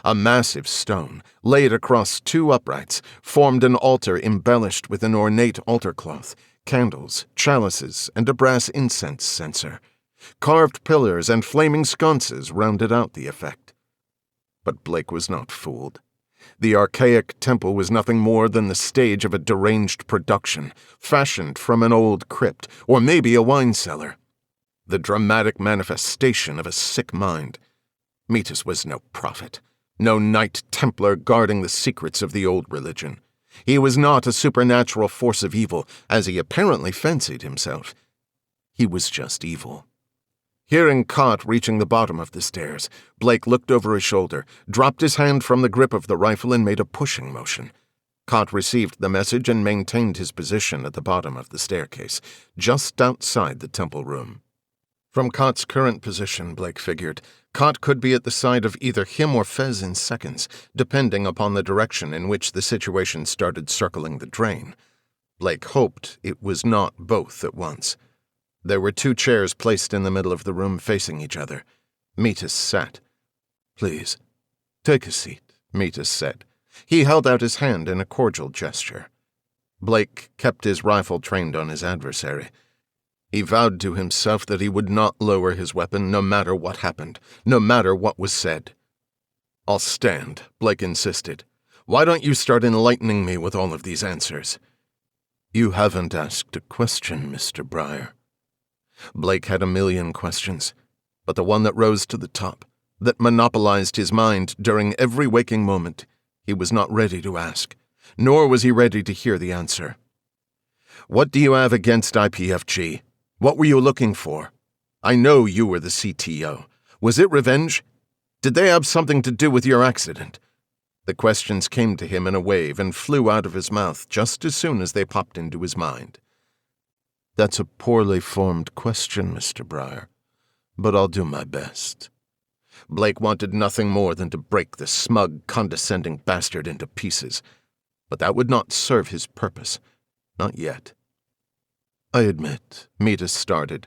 A massive stone, laid across 2 uprights, formed an altar embellished with an ornate altar cloth, candles, chalices, and a brass incense censer. Carved pillars and flaming sconces rounded out the effect. But Blake was not fooled. The archaic temple was nothing more than the stage of a deranged production, fashioned from an old crypt, or maybe a wine cellar. The dramatic manifestation of a sick mind. Metis was no prophet. No Knight Templar guarding the secrets of the old religion. He was not a supernatural force of evil, as he apparently fancied himself. He was just evil. Hearing Cott reaching the bottom of the stairs, Blake looked over his shoulder, dropped his hand from the grip of the rifle, and made a pushing motion. Cott received the message and maintained his position at the bottom of the staircase, just outside the temple room. From Cott's current position, Blake figured, Cott could be at the side of either him or Fez in seconds, depending upon the direction in which the situation started circling the drain. Blake hoped it was not both at once. There were 2 chairs placed in the middle of the room facing each other. Metis sat. "Please, take a seat," Metis said. He held out his hand in a cordial gesture. Blake kept his rifle trained on his adversary. He vowed to himself that he would not lower his weapon no matter what happened, no matter what was said. "I'll stand," Blake insisted. "Why don't you start enlightening me with all of these answers?" "You haven't asked a question, Mr. Brier." Blake had a million questions, but the one that rose to the top, that monopolized his mind during every waking moment, he was not ready to ask, nor was he ready to hear the answer. "What do you have against IPFG? What were you looking for? I know you were the CTO. Was it revenge? Did they have something to do with your accident?" The questions came to him in a wave and flew out of his mouth just as soon as they popped into his mind. That's a poorly formed question, Mr. Brier, but I'll do my best. Blake wanted nothing more than to break the smug, condescending bastard into pieces, but that would not serve his purpose. Not yet. I admit, Metis started,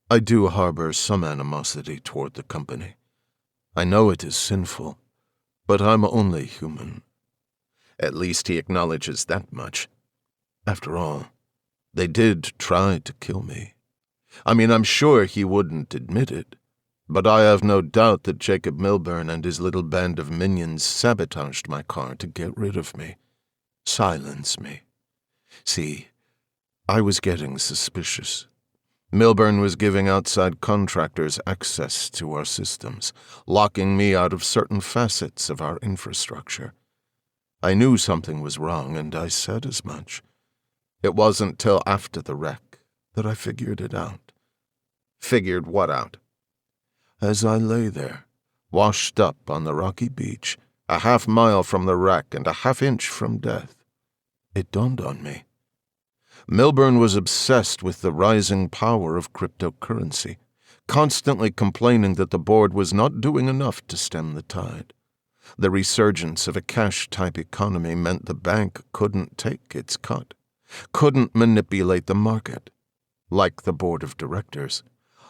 I do harbor some animosity toward the company. I know it is sinful, but I'm only human. At least he acknowledges that much. After all, they did try to kill me. I mean, I'm sure he wouldn't admit it, but I have no doubt that Jacob Milburn and his little band of minions sabotaged my car to get rid of me, silence me. See, I was getting suspicious. Milburn was giving outside contractors access to our systems, locking me out of certain facets of our infrastructure. I knew something was wrong, and I said as much. It wasn't till after the wreck that I figured it out. Figured what out? As I lay there, washed up on the rocky beach, a half-mile from the wreck and a half-inch from death, it dawned on me. Milburn was obsessed with the rising power of cryptocurrency, constantly complaining that the board was not doing enough to stem the tide. The resurgence of a cash-type economy meant the bank couldn't take its cut, couldn't manipulate the market. Like the board of directors,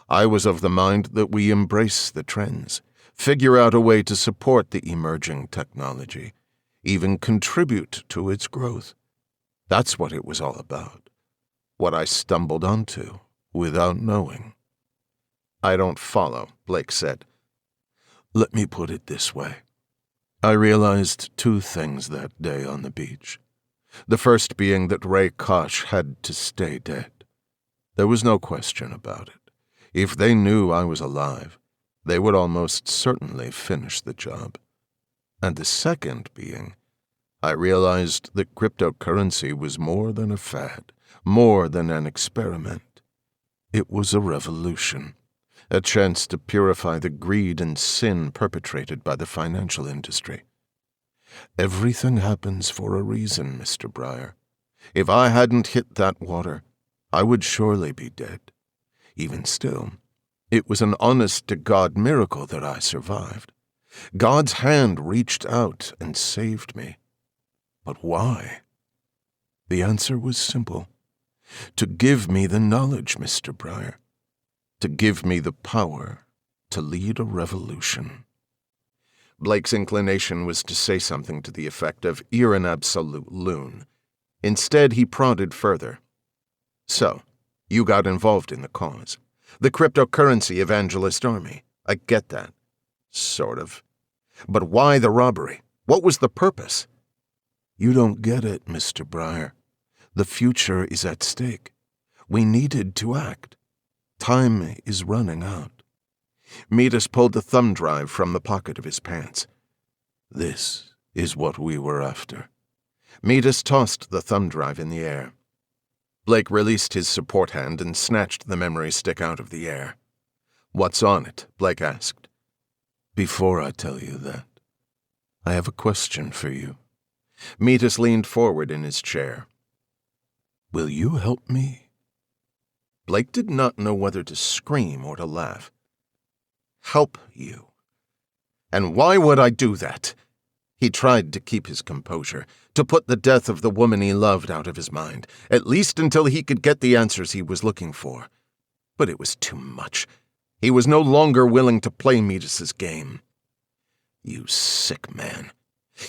I was of the mind that we embrace the trends, figure out a way to support the emerging technology, even contribute to its growth. That's what it was all about. What I stumbled onto without knowing. I don't follow, Blake said. Let me put it this way. I realized two things that day on the beach. The first being that Ray Koch had to stay dead. There was no question about it. If they knew I was alive, they would almost certainly finish the job. And the second being, I realized that cryptocurrency was more than a fad, more than an experiment. It was a revolution, a chance to purify the greed and sin perpetrated by the financial industry. Everything happens for a reason, Mr. Brier. If I hadn't hit that water, I would surely be dead. Even still, it was an honest-to-God miracle that I survived. God's hand reached out and saved me. But why? The answer was simple. To give me the knowledge, Mr. Brier. To give me the power to lead a revolution. Blake's inclination was to say something to the effect of, "You're an absolute loon." Instead, he prodded further. So, you got involved in the cause. The cryptocurrency evangelist army. I get that. Sort of. But why the robbery? What was the purpose? You don't get it, Mr. Brier. The future is at stake. We needed to act. Time is running out. Metis pulled the thumb drive from the pocket of his pants. This is what we were after. Metis tossed the thumb drive in the air. Blake released his support hand and snatched the memory stick out of the air. "What's on it?" Blake asked. Before I tell you that, I have a question for you. Metis leaned forward in his chair. Will you help me? Blake did not know whether to scream or to laugh. Help you? And why would I do that? He tried to keep his composure, to put the death of the woman he loved out of his mind, at least until he could get the answers he was looking for. But it was too much. He was no longer willing to play Metis's game. You sick man.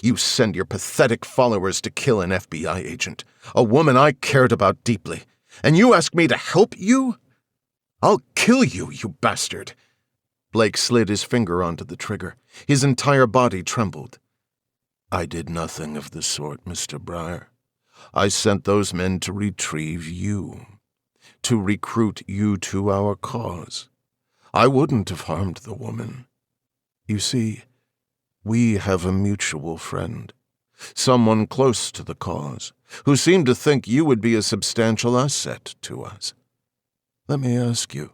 You send your pathetic followers to kill an FBI agent, a woman I cared about deeply, and you ask me to help you? I'll kill you, you bastard. Blake slid his finger onto the trigger. His entire body trembled. I did nothing of the sort, Mr. Brier. I sent those men to retrieve you, to recruit you to our cause. I wouldn't have harmed the woman. You see, we have a mutual friend, someone close to the cause, who seemed to think you would be a substantial asset to us. Let me ask you,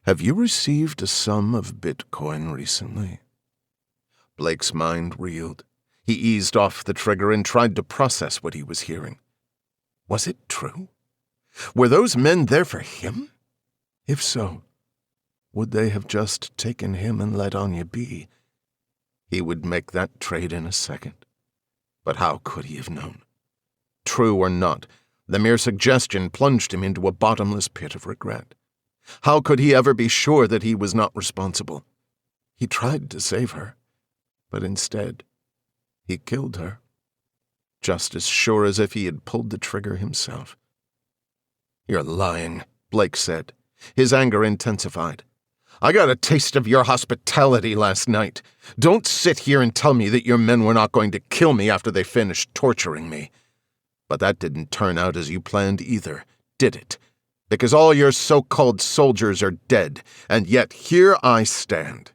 have you received a sum of Bitcoin recently? Blake's mind reeled. He eased off the trigger and tried to process what he was hearing. Was it true? Were those men there for him? If so, would they have just taken him and let Anya be? He would make that trade in a second. But how could he have known? True or not, the mere suggestion plunged him into a bottomless pit of regret. How could he ever be sure that he was not responsible? He tried to save her, but instead, he killed her. Just as sure as if he had pulled the trigger himself. "You're lying," Blake said. His anger intensified. "I got a taste of your hospitality last night. Don't sit here and tell me that your men were not going to kill me after they finished torturing me. But that didn't turn out as you planned either, did it? Because all your so-called soldiers are dead, and yet here I stand."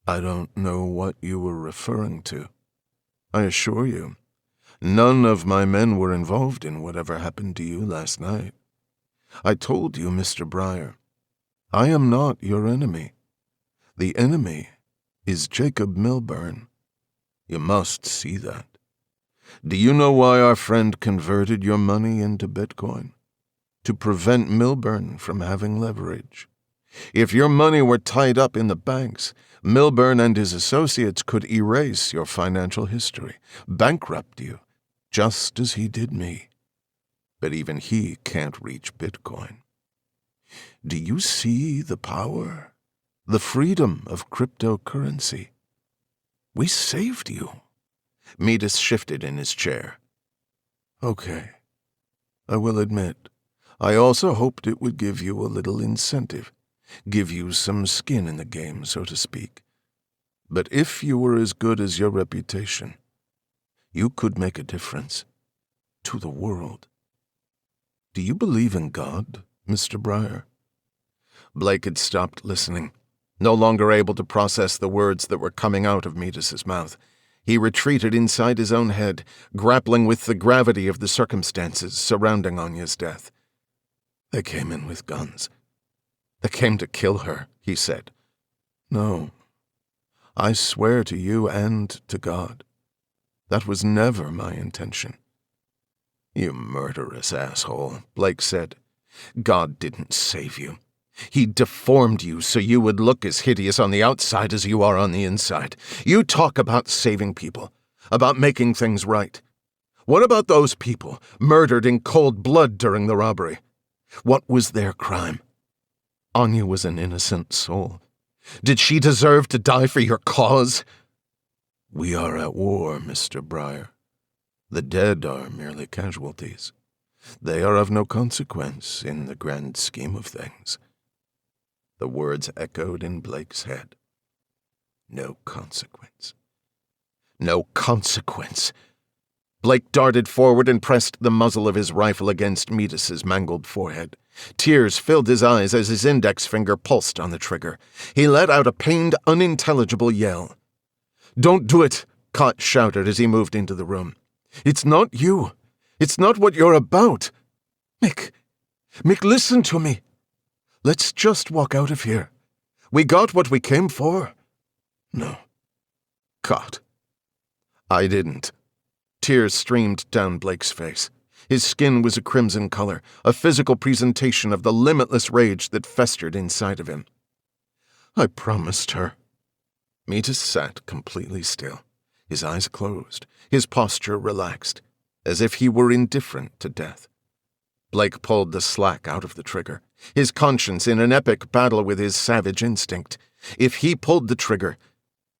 "I don't know what you were referring to. I assure you, none of my men were involved in whatever happened to you last night. I told you, Mr. Brier, I am not your enemy. The enemy is Jacob Milburn. You must see that. Do you know why our friend converted your money into Bitcoin? To prevent Milburn from having leverage. If your money were tied up in the banks, Milburn and his associates could erase your financial history, bankrupt you, just as he did me. But even he can't reach Bitcoin. Do you see the power, the freedom of cryptocurrency? We saved you." Metis shifted in his chair. "Okay, I will admit, I also hoped it would give you a little incentive, give you some skin in the game, so to speak. But if you were as good as your reputation, you could make a difference to the world. Do you believe in God, Mr. Brier?" Blake had stopped listening, no longer able to process the words that were coming out of Metis's mouth. He retreated inside his own head, grappling with the gravity of the circumstances surrounding Anya's death. "They came in with guns. They came to kill her," he said. "No. I swear to you and to God, that was never my intention." "You murderous asshole," Blake said. "God didn't save you. He deformed you so you would look as hideous on the outside as you are on the inside. You talk about saving people, about making things right. What about those people murdered in cold blood during the robbery? What was their crime? Anya was an innocent soul. Did she deserve to die for your cause?" "We are at war, Mr. Brier. The dead are merely casualties. They are of no consequence in the grand scheme of things." The words echoed in Blake's head. No consequence. No consequence. Blake darted forward and pressed the muzzle of his rifle against Metis's mangled forehead. Tears filled his eyes as his index finger pulsed on the trigger. He let out a pained, unintelligible yell. "Don't do it," Cott shouted as he moved into the room. "It's not you. It's not what you're about. Mick, listen to me. Let's just walk out of here. We got what we came for." "No. Cott." "I didn't." Tears streamed down Blake's face. His skin was a crimson color, a physical presentation of the limitless rage that festered inside of him. "I promised her." Metis sat completely still, his eyes closed, his posture relaxed, as if he were indifferent to death. Blake pulled the slack out of the trigger, his conscience in an epic battle with his savage instinct. If he pulled the trigger,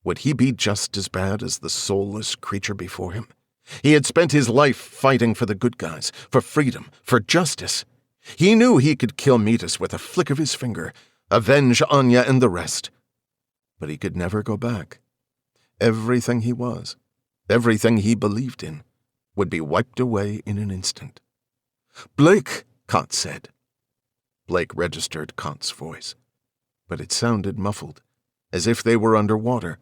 would he be just as bad as the soulless creature before him? He had spent his life fighting for the good guys, for freedom, for justice. He knew he could kill Metis with a flick of his finger, avenge Anya and the rest. But he could never go back. Everything he was, everything he believed in, would be wiped away in an instant. "Blake," Cott said. Blake registered Cott's voice, but it sounded muffled, as if they were underwater,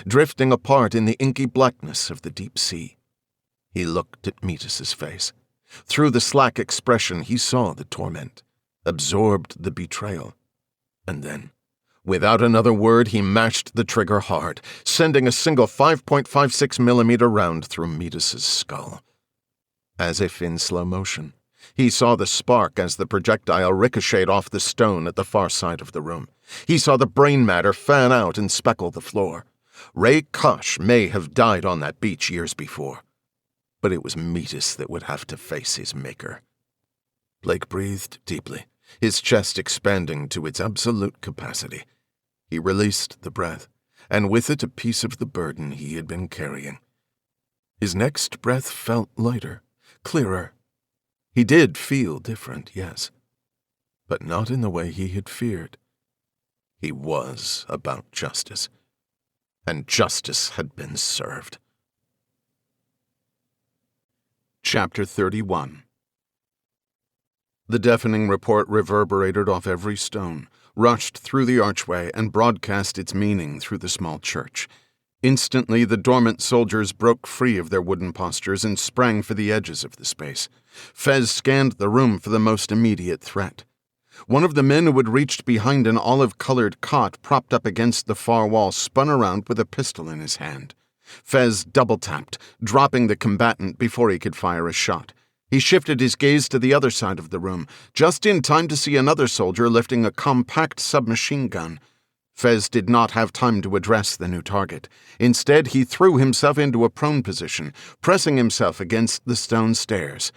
drifting apart in the inky blackness of the deep sea. He looked at Metis's face. Through the slack expression he saw the torment, absorbed the betrayal. And then, without another word, he mashed the trigger hard, sending a single 5.56 millimeter round through Metis's skull. As if in slow motion, He saw the spark as the projectile ricocheted off the stone at the far side of the room. He saw the brain matter fan out and speckle the floor. Ray Kosh may have died on that beach years before, but it was Metis that would have to face his maker. Blake breathed deeply, his chest expanding to its absolute capacity. He released the breath, and with it a piece of the burden he had been carrying. His next breath felt lighter, clearer. He did feel different, yes, but not in the way he had feared. He was about justice, and justice had been served. Chapter 31. The deafening report reverberated off every stone, rushed through the archway, and broadcast its meaning through the small church. Instantly, the dormant soldiers broke free of their wooden postures and sprang for the edges of the space. Fez scanned the room for the most immediate threat. One of the men who had reached behind an olive-colored cot propped up against the far wall spun around with a pistol in his hand. Fez double-tapped, dropping the combatant before he could fire a shot. He shifted his gaze to the other side of the room, just in time to see another soldier lifting a compact submachine gun. Fez did not have time to address the new target. Instead, he threw himself into a prone position, pressing himself against the stone stairs.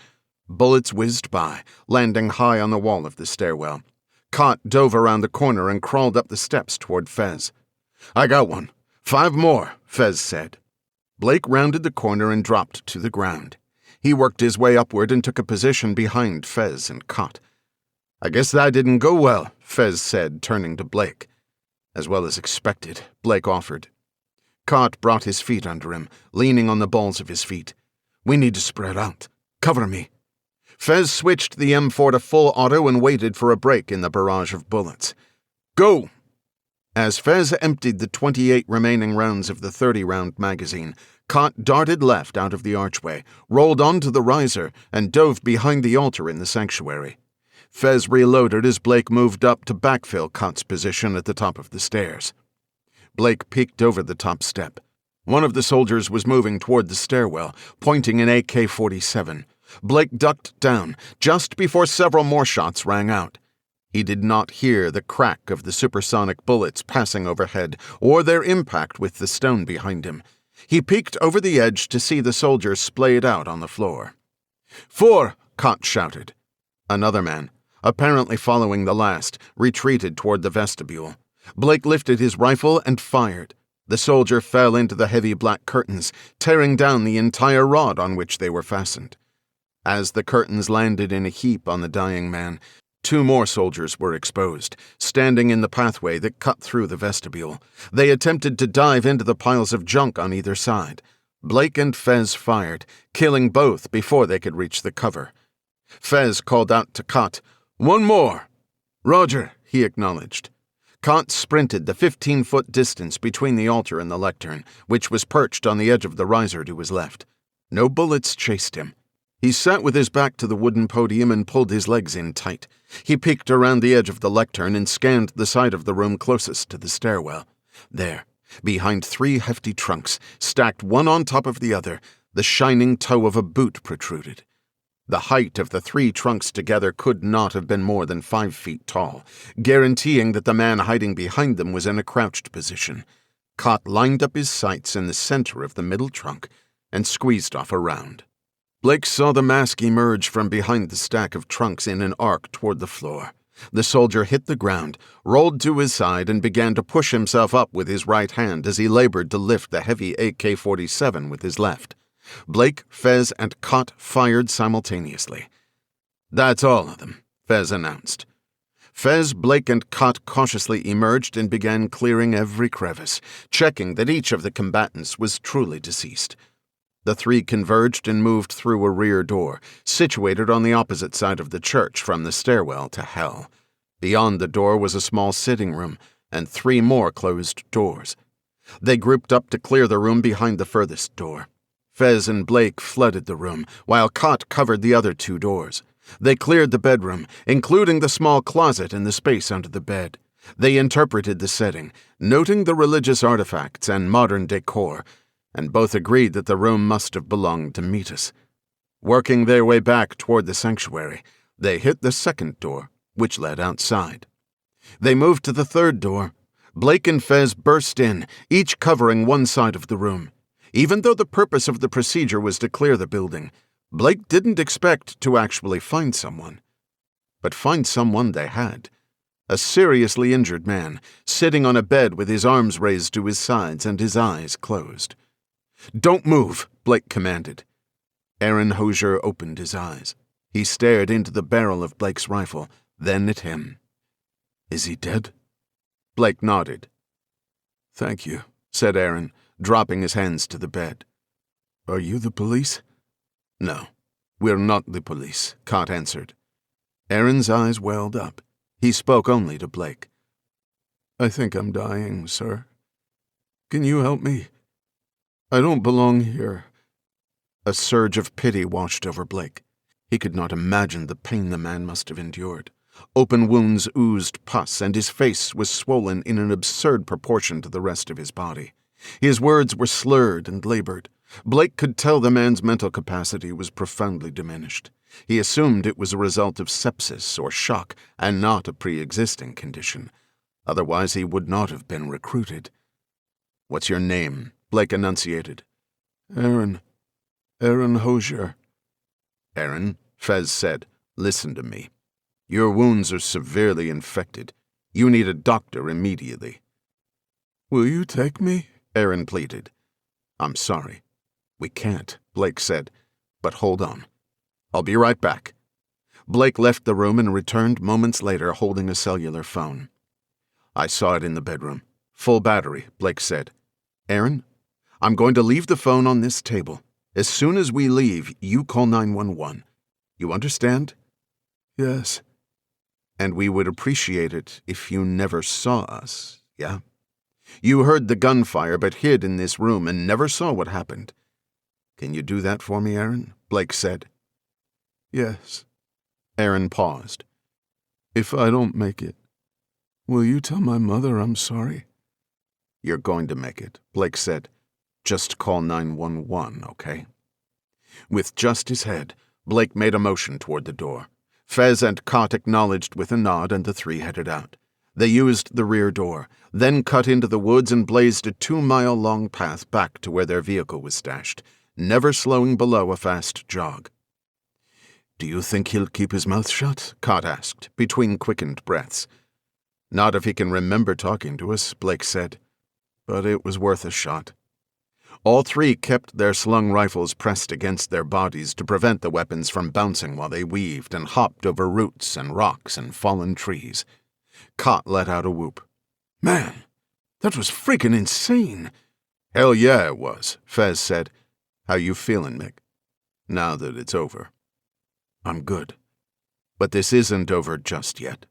Bullets whizzed by, landing high on the wall of the stairwell. Cot dove around the corner and crawled up the steps toward Fez. "I got one. 5 more," Fez said. Blake rounded the corner and dropped to the ground. He worked his way upward and took a position behind Fez and Cot. "I guess that didn't go well," Fez said, turning to Blake. "As well as expected," Blake offered. Cot brought his feet under him, leaning on the balls of his feet. "We need to spread out. Cover me." Fez switched the M4 to full auto and waited for a break in the barrage of bullets. "Go!" As Fez emptied the 28 remaining rounds of the 30-round magazine, Cot darted left out of the archway, rolled onto the riser, and dove behind the altar in the sanctuary. Fez reloaded as Blake moved up to backfill Cot's position at the top of the stairs. Blake peeked over the top step. One of the soldiers was moving toward the stairwell, pointing an AK-47. Blake ducked down, just before several more shots rang out. He did not hear the crack of the supersonic bullets passing overhead, or their impact with the stone behind him. He peeked over the edge to see the soldiers splayed out on the floor. "4!" Cot shouted. Another man, apparently following the last, retreated toward the vestibule. Blake lifted his rifle and fired. The soldier fell into the heavy black curtains, tearing down the entire rod on which they were fastened. As the curtains landed in a heap on the dying man, 2 more soldiers were exposed, standing in the pathway that cut through the vestibule. They attempted to dive into the piles of junk on either side. Blake and Fez fired, killing both before they could reach the cover. Fez called out to Cot, "1 more!" "Roger," he acknowledged. Cot sprinted the 15-foot distance between the altar and the lectern, which was perched on the edge of the riser to his left. No bullets chased him. He sat with his back to the wooden podium and pulled his legs in tight. He peeked around the edge of the lectern and scanned the side of the room closest to the stairwell. There, behind 3 hefty trunks, stacked one on top of the other, the shining toe of a boot protruded. The height of the 3 trunks together could not have been more than 5 feet tall, guaranteeing that the man hiding behind them was in a crouched position. Cot lined up his sights in the center of the middle trunk and squeezed off a round. Blake saw the mask emerge from behind the stack of trunks in an arc toward the floor. The soldier hit the ground, rolled to his side, and began to push himself up with his right hand as he labored to lift the heavy AK-47 with his left. Blake, Fez, and Cot fired simultaneously. "That's all of them," Fez announced. Fez, Blake, and Cot cautiously emerged and began clearing every crevice, checking that each of the combatants was truly deceased. The 3 converged and moved through a rear door, situated on the opposite side of the church from the stairwell to hell. Beyond the door was a small sitting room, and 3 more closed doors. They grouped up to clear the room behind the furthest door. Fez and Blake flooded the room, while Cot covered the other 2 doors. They cleared the bedroom, including the small closet and the space under the bed. They interpreted the setting, noting the religious artifacts and modern decor, and both agreed that the room must have belonged to Metis. Working their way back toward the sanctuary, they hit the second door, which led outside. They moved to the third door. Blake and Fez burst in, each covering one side of the room. Even though the purpose of the procedure was to clear the building, Blake didn't expect to actually find someone. But find someone they had. A seriously injured man, sitting on a bed with his arms raised to his sides and his eyes closed. "Don't move," Blake commanded. Aaron Hosier opened his eyes. He stared into the barrel of Blake's rifle, then at him. "Is he dead?" Blake nodded. "Thank you," said Aaron, dropping his hands to the bed. "Are you the police?" "No, we're not the police," Cott answered. Aaron's eyes welled up. He spoke only to Blake. "I think I'm dying, sir. Can you help me? I don't belong here." A surge of pity washed over Blake. He could not imagine the pain the man must have endured. Open wounds oozed pus, and his face was swollen in an absurd proportion to the rest of his body. His words were slurred and labored. Blake could tell the man's mental capacity was profoundly diminished. He assumed it was a result of sepsis or shock, and not a pre-existing condition. Otherwise he would not have been recruited. "What's your name?" Blake enunciated. Aaron Hosier." "Aaron," Fez said, "listen to me. Your wounds are severely infected. You need a doctor immediately." "Will you take me?" Aaron pleaded. "I'm sorry. We can't," Blake said. "But hold on. I'll be right back." Blake left the room and returned moments later holding a cellular phone. "I saw it in the bedroom. Full battery," Blake said. "Aaron, I'm going to leave the phone on this table. As soon as we leave, you call 911. You understand?" "Yes." "And we would appreciate it if you never saw us, yeah? You heard the gunfire but hid in this room and never saw what happened. Can you do that for me, Aaron?" Blake said. "Yes." Aaron paused. "If I don't make it, will you tell my mother I'm sorry?" "You're going to make it," Blake said. "Just call 911, okay?" With just his head, Blake made a motion toward the door. Fez and Cott acknowledged with a nod, and the three headed out. They used the rear door, then cut into the woods and blazed a 2-mile-long path back to where their vehicle was stashed, never slowing below a fast jog. "Do you think he'll keep his mouth shut?" Cott asked, between quickened breaths. "Not if he can remember talking to us," Blake said. But it was worth a shot. All three kept their slung rifles pressed against their bodies to prevent the weapons from bouncing while they weaved and hopped over roots and rocks and fallen trees. Cott let out a whoop. "Man, that was freaking insane!" "Hell yeah, it was," Fez said. "How you feeling, Mick? Now that it's over?" "I'm good. But this isn't over just yet."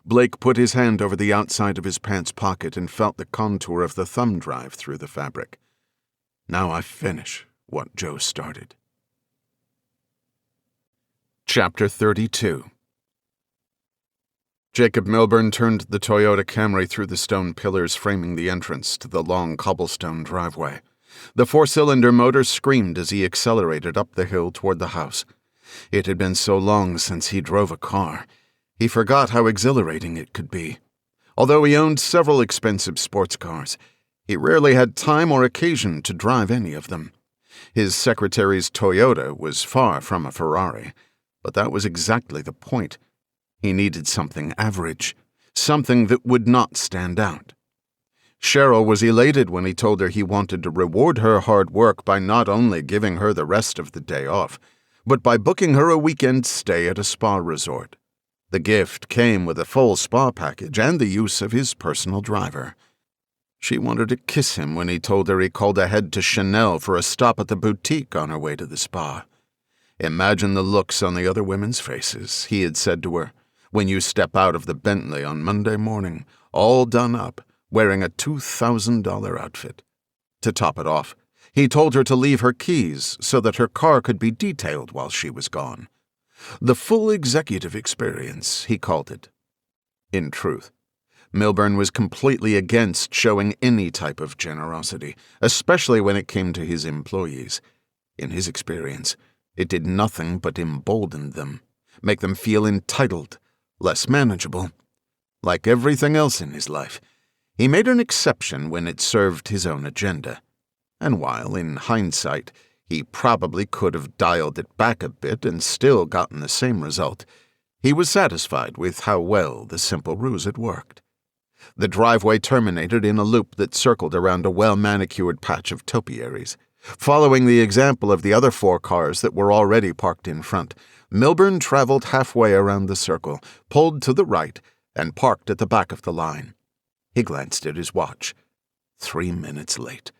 Blake put his hand over the outside of his pants pocket and felt the contour of the thumb drive through the fabric. "Now I finish what Joe started." Chapter 32. Jacob Milburn turned the Toyota Camry through the stone pillars framing the entrance to the long cobblestone driveway. The 4-cylinder motor screamed as he accelerated up the hill toward the house. It had been so long since he drove a car. He forgot how exhilarating it could be. Although he owned several expensive sports cars, he rarely had time or occasion to drive any of them. His secretary's Toyota was far from a Ferrari, but that was exactly the point. He needed something average, something that would not stand out. Cheryl was elated when he told her he wanted to reward her hard work by not only giving her the rest of the day off, but by booking her a weekend stay at a spa resort. The gift came with a full spa package and the use of his personal driver. She wanted to kiss him when he told her he called ahead to Chanel for a stop at the boutique on her way to the spa. "Imagine the looks on the other women's faces," he had said to her, "when you step out of the Bentley on Monday morning, all done up, wearing a $2,000 outfit." To top it off, he told her to leave her keys so that her car could be detailed while she was gone. The full executive experience, he called it. In truth, Milburn was completely against showing any type of generosity, especially when it came to his employees. In his experience, It did nothing but embolden them, make them feel entitled, less manageable. Like everything else in his life, he made an exception when it served his own agenda. And while, in hindsight, he probably could have dialed it back a bit and still gotten the same result, he was satisfied with how well the simple ruse had worked. The driveway terminated in a loop that circled around a well-manicured patch of topiaries. Following the example of the other 4 cars that were already parked in front, Milburn traveled halfway around the circle, pulled to the right, and parked at the back of the line. He glanced at his watch. 3 minutes late.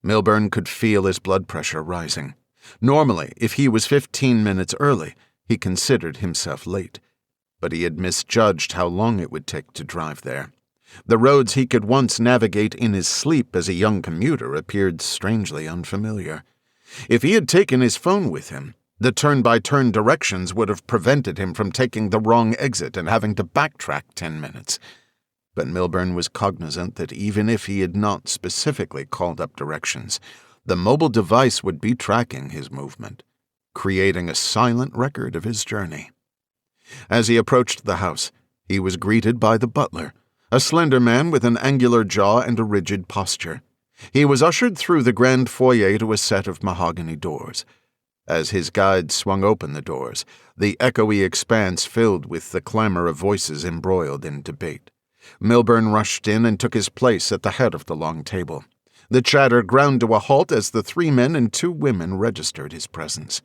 Milburn could feel his blood pressure rising. Normally, if he was 15 minutes early, he considered himself late. But he had misjudged how long it would take to drive there. The roads he could once navigate in his sleep as a young commuter appeared strangely unfamiliar. If he had taken his phone with him, the turn-by-turn directions would have prevented him from taking the wrong exit and having to backtrack 10 minutes. But Milburn was cognizant that even if he had not specifically called up directions, the mobile device would be tracking his movement, creating a silent record of his journey. As he approached the house, he was greeted by the butler, a slender man with an angular jaw and a rigid posture. He was ushered through the grand foyer to a set of mahogany doors. As his guide swung open the doors, the echoey expanse filled with the clamor of voices embroiled in debate. Milburn rushed in and took his place at the head of the long table. The chatter ground to a halt as the 3 men and 2 women registered his presence.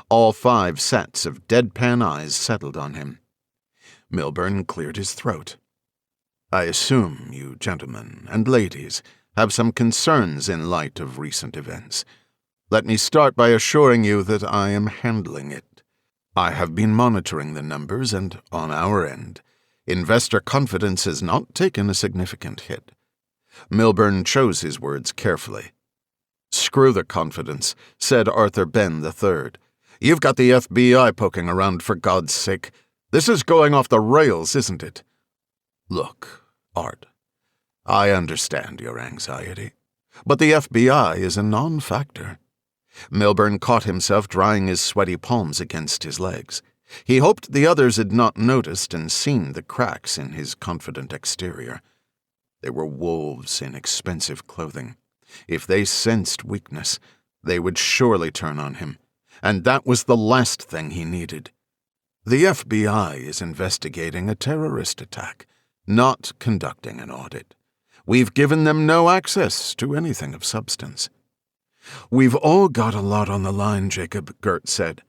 All 5 sets of deadpan eyes settled on him. Milburn cleared his throat. "I assume you gentlemen and ladies have some concerns in light of recent events. Let me start by assuring you that I am handling it. I have been monitoring the numbers, and on our end, investor confidence has not taken a significant hit." Milburn chose his words carefully. "Screw the confidence," said Arthur Ben III. "You've got the FBI poking around, for God's sake. This is going off the rails, isn't it?" "Look, Art, I understand your anxiety, but the FBI is a non-factor." Milburn caught himself drying his sweaty palms against his legs. He hoped the others had not noticed and seen the cracks in his confident exterior. They were wolves in expensive clothing. If they sensed weakness, they would surely turn on him, and that was the last thing he needed. The FBI is investigating a terrorist attack, not conducting an audit. We've given them no access to anything of substance. "We've all got a lot on the line, Jacob," Gert said.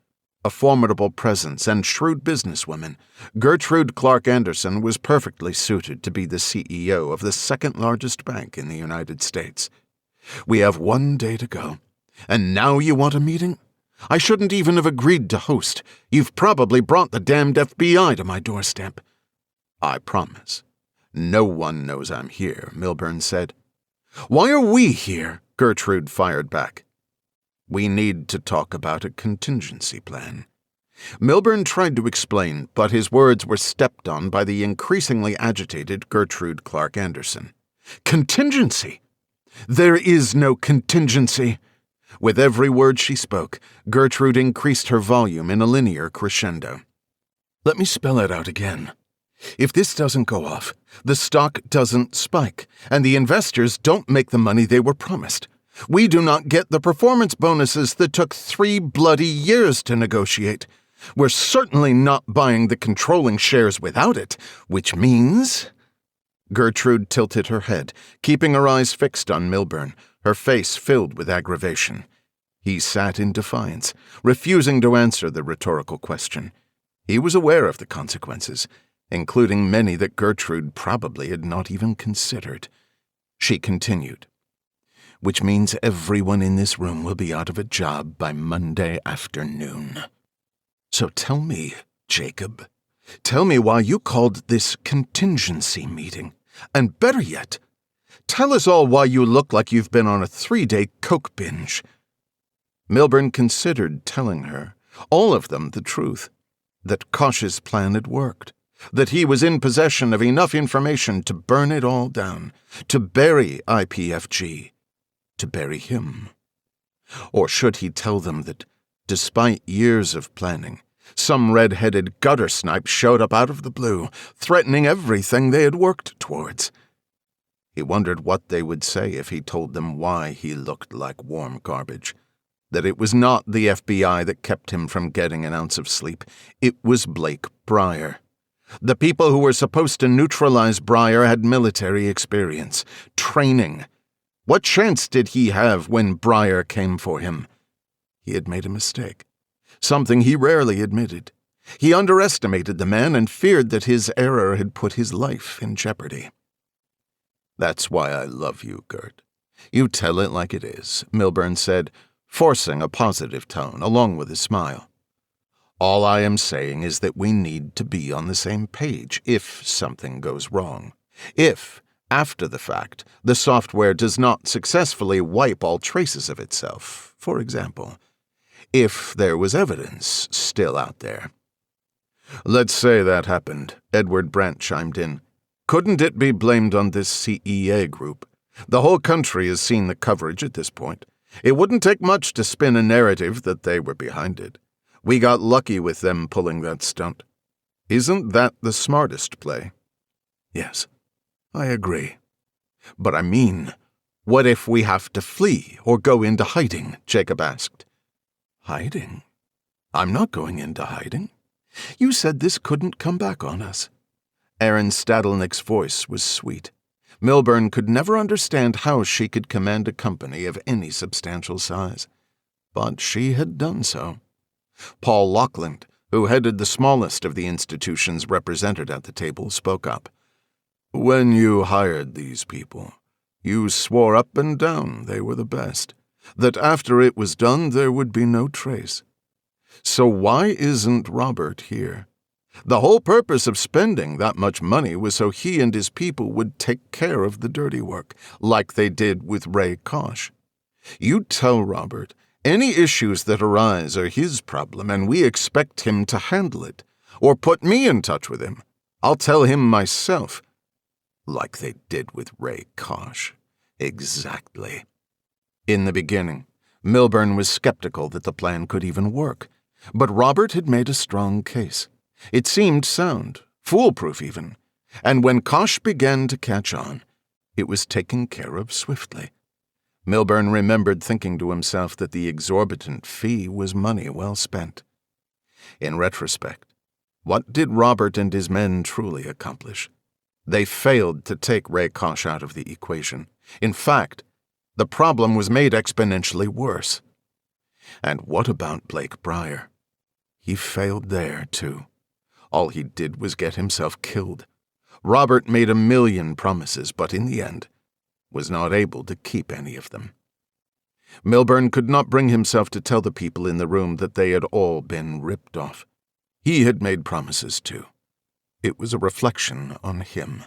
A formidable presence and shrewd businesswoman, Gertrude Clark Anderson was perfectly suited to be the CEO of the second-largest bank in the United States. "We have 1 day to go. And now you want a meeting? I shouldn't even have agreed to host. You've probably brought the damned FBI to my doorstep." "I promise. No one knows I'm here," Milburn said. "Why are we here?" Gertrude fired back. "We need to talk about a contingency plan." Milburn tried to explain, but his words were stepped on by the increasingly agitated Gertrude Clark Anderson. "Contingency? There is no contingency." With every word she spoke, Gertrude increased her volume in a linear crescendo. "Let me spell it out again. If this doesn't go off, the stock doesn't spike, and the investors don't make the money they were promised. We do not get the performance bonuses that took 3 bloody years to negotiate. We're certainly not buying the controlling shares without it, which means—" Gertrude tilted her head, keeping her eyes fixed on Milburn, her face filled with aggravation. He sat in defiance, refusing to answer the rhetorical question. He was aware of the consequences, including many that Gertrude probably had not even considered. She continued. "Which means everyone in this room will be out of a job by Monday afternoon. So tell me, Jacob, tell me why you called this contingency meeting, and better yet, tell us all why you look like you've been on a 3-day coke binge." Milburn considered telling her, all of them, the truth, that Kosh's plan had worked, that he was in possession of enough information to burn it all down, to bury IPFG, to bury him. Or should he tell them that Despite years of planning, some red-headed gutter snipe showed up out of the blue, threatening everything they had worked towards. He wondered what they would say if he told them why he looked like warm garbage. That it was not the FBI that kept him from getting an ounce of sleep. It was Blake Brier. The people who were supposed to neutralize Brier had military experience, training. What chance did he have when Brier came for him? He had made a mistake, something he rarely admitted. He underestimated the man and feared that his error had put his life in jeopardy. "That's why I love you, Gert. You tell it like it is," Milburn said, forcing a positive tone along with a smile. "All I am saying is that we need to be on the same page if something goes wrong. If, after the fact, the software does not successfully wipe all traces of itself, for example. If there was evidence still out there." "Let's say that happened," Edward Brandt chimed in. "Couldn't it be blamed on this CEA group? The whole country has seen the coverage at this point. It wouldn't take much to spin a narrative that they were behind it. We got lucky with them pulling that stunt. Isn't that the smartest play?" "Yes, I agree. But I mean, what if we have to flee or go into hiding?" Jacob asked. "Hiding? I'm not going into hiding. You said this couldn't come back on us." Aaron Stadelnick's voice was sweet. Milburn could never understand how she could command a company of any substantial size. But she had done so. Paul Lockland, who headed the smallest of the institutions represented at the table, spoke up. "When you hired these people, you swore up and down they were the best, that after it was done there would be no trace. So why isn't Robert here? The whole purpose of spending that much money was so he and his people would take care of the dirty work, like they did with Ray Kosh. You tell Robert, any issues that arise are his problem and we expect him to handle it. Or put me in touch with him. I'll tell him myself." Like they did with Ray Kosh. Exactly. In the beginning, Milburn was skeptical that the plan could even work, but Robert had made a strong case. It seemed sound, foolproof even, and when Kosh began to catch on, it was taken care of swiftly. Milburn remembered thinking to himself that the exorbitant fee was money well spent. In retrospect, what did Robert and his men truly accomplish? They failed to take Ray Kosh out of the equation. In fact, the problem was made exponentially worse. And what about Blake Brier? He failed there, too. All he did was get himself killed. Robert made 1,000,000 promises, but in the end, was not able to keep any of them. Milburn could not bring himself to tell the people in the room that they had all been ripped off. He had made promises, too. It was a reflection on him.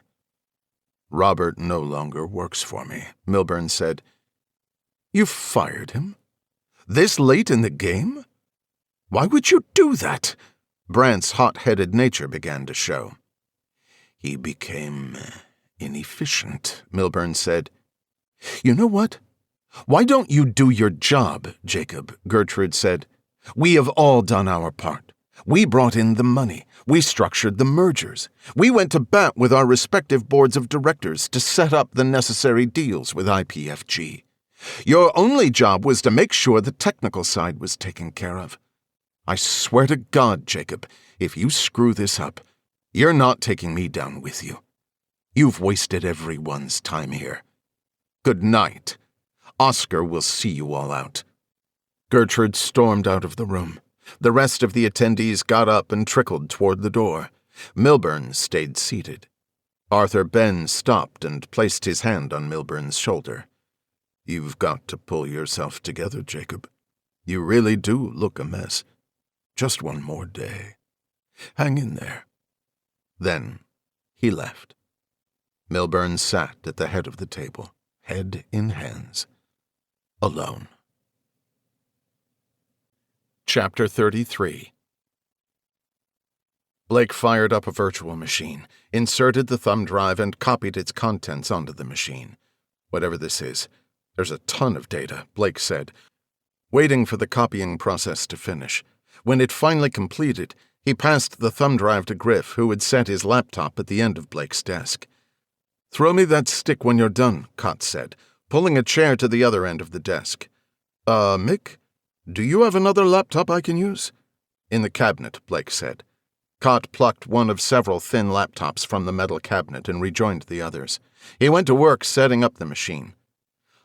"Robert no longer works for me," Milburn said. "You fired him? This late in the game? Why would you do that?" Brandt's hot-headed nature began to show. "He became inefficient," Milburn said. "You know what? Why don't you do your job, Jacob?" Gertrude said. "We have all done our part. We brought in the money. We structured the mergers. We went to bat with our respective boards of directors to set up the necessary deals with IPFG. Your only job was to make sure the technical side was taken care of. I swear to God, Jacob, if you screw this up, you're not taking me down with you. You've wasted everyone's time here. Good night. Oscar will see you all out." Gertrude stormed out of the room. The rest of the attendees got up and trickled toward the door. Milburn stayed seated. Arthur Ben stopped and placed his hand on Milburn's shoulder. "You've got to pull yourself together, Jacob. You really do look a mess. Just one more day. Hang in there." Then he left. Milburn sat at the head of the table, head in hands, alone. Chapter 33. Blake fired up a virtual machine, inserted the thumb drive, and copied its contents onto the machine. "Whatever this is, there's a ton of data," Blake said. waiting for the copying process to finish. When it finally completed, he passed the thumb drive to Griff, who had set his laptop at the end of Blake's desk. "Throw me that stick when you're done," Cott said, pulling a chair to the other end of the desk. Mick, do you have another laptop I can use?" "In the cabinet," Blake said. Cott plucked one of several thin laptops from the metal cabinet and rejoined the others. He went to work setting up the machine.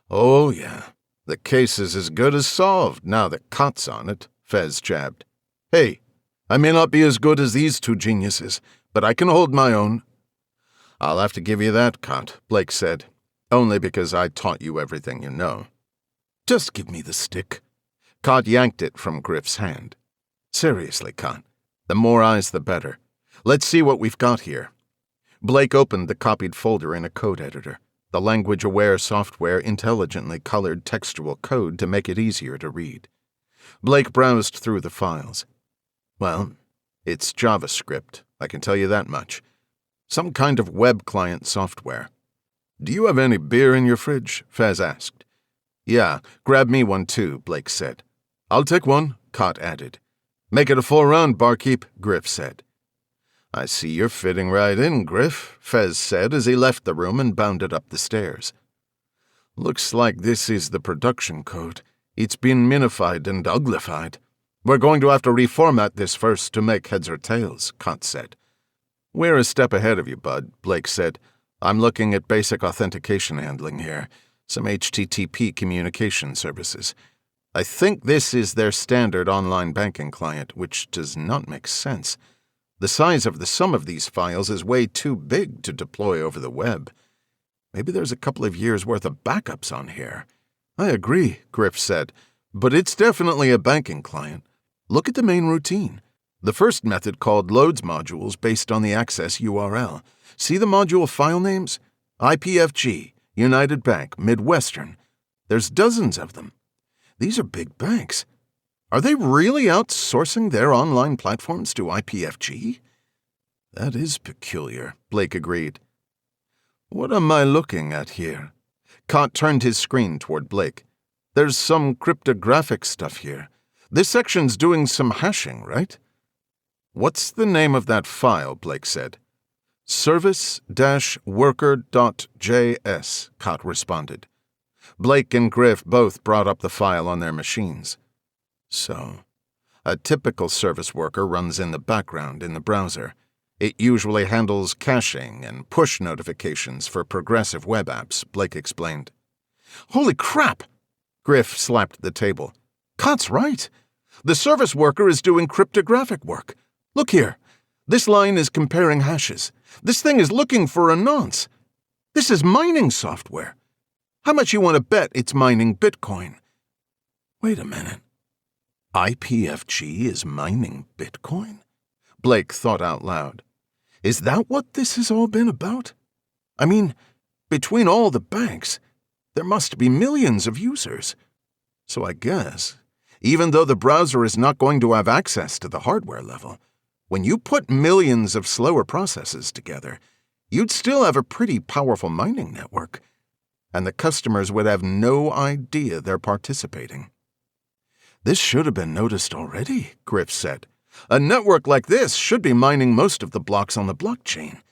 "Oh, yeah. The case is as good as solved now that Cott's on it," Fez jabbed. "Hey, I may not be as good as these two geniuses, but I can hold my own." "I'll have to give you that, Cott," Blake said, "only because I taught you everything you know." "Just give me the stick." Cott yanked it from Griff's hand. "Seriously, Cott, the more eyes the better. Let's see what we've got here." Blake opened the copied folder in a code editor. The language-aware software intelligently colored textual code to make it easier to read. Blake browsed through the files. "Well, it's JavaScript, I can tell you that much. Some kind of web client software." "Do you have any beer in your fridge?" Fez asked. "Yeah, grab me one too," Blake said. "I'll take one," Cott added. "Make it a full round, barkeep," Griff said. "I see you're fitting right in, Griff," Fez said as he left the room and bounded up the stairs. "Looks like this is the production code. It's been minified and uglified. We're going to have to reformat this first to make heads or tails," Cott said. "We're a step ahead of you, bud," Blake said. "I'm looking at basic authentication handling here, some HTTP communication services. I think this is their standard online banking client, which does not make sense. The size of the sum of these files is way too big to deploy over the web. Maybe there's a couple of years' worth of backups on here." "I agree," Griff said, "but it's definitely a banking client. Look at the main routine. The first method called loads modules based on the access URL. See the module file names? IPFG, United Bank, Midwestern. There's dozens of them. These are big banks. Are they really outsourcing their online platforms to IPFG?" "That is peculiar," Blake agreed. "What am I looking at here?" Cott turned his screen toward Blake. "There's some cryptographic stuff here. This section's doing some hashing, right?" "What's the name of that file?" Blake said. "Service-worker.js," Cott responded. Blake and Griff both brought up the file on their machines. So, a typical service worker runs in the background in the browser. It usually handles caching and push notifications for progressive web apps, Blake explained. "Holy crap!" Griff slapped the table. "Cott's right. The service worker is doing cryptographic work. Look here. This line is comparing hashes. This thing is looking for a nonce. This is mining software. How much you want to bet it's mining Bitcoin?" "Wait a minute. IPFG is mining Bitcoin?" Blake thought out loud. "Is that what this has all been about? I mean, between all the banks, there must be millions of users. So I guess, even though the browser is not going to have access to the hardware level, when you put millions of slower processes together, you'd still have a pretty powerful mining network, and the customers would have no idea they're participating." "This should have been noticed already," Griff said. "A network like this should be mining most of the blocks on the blockchain.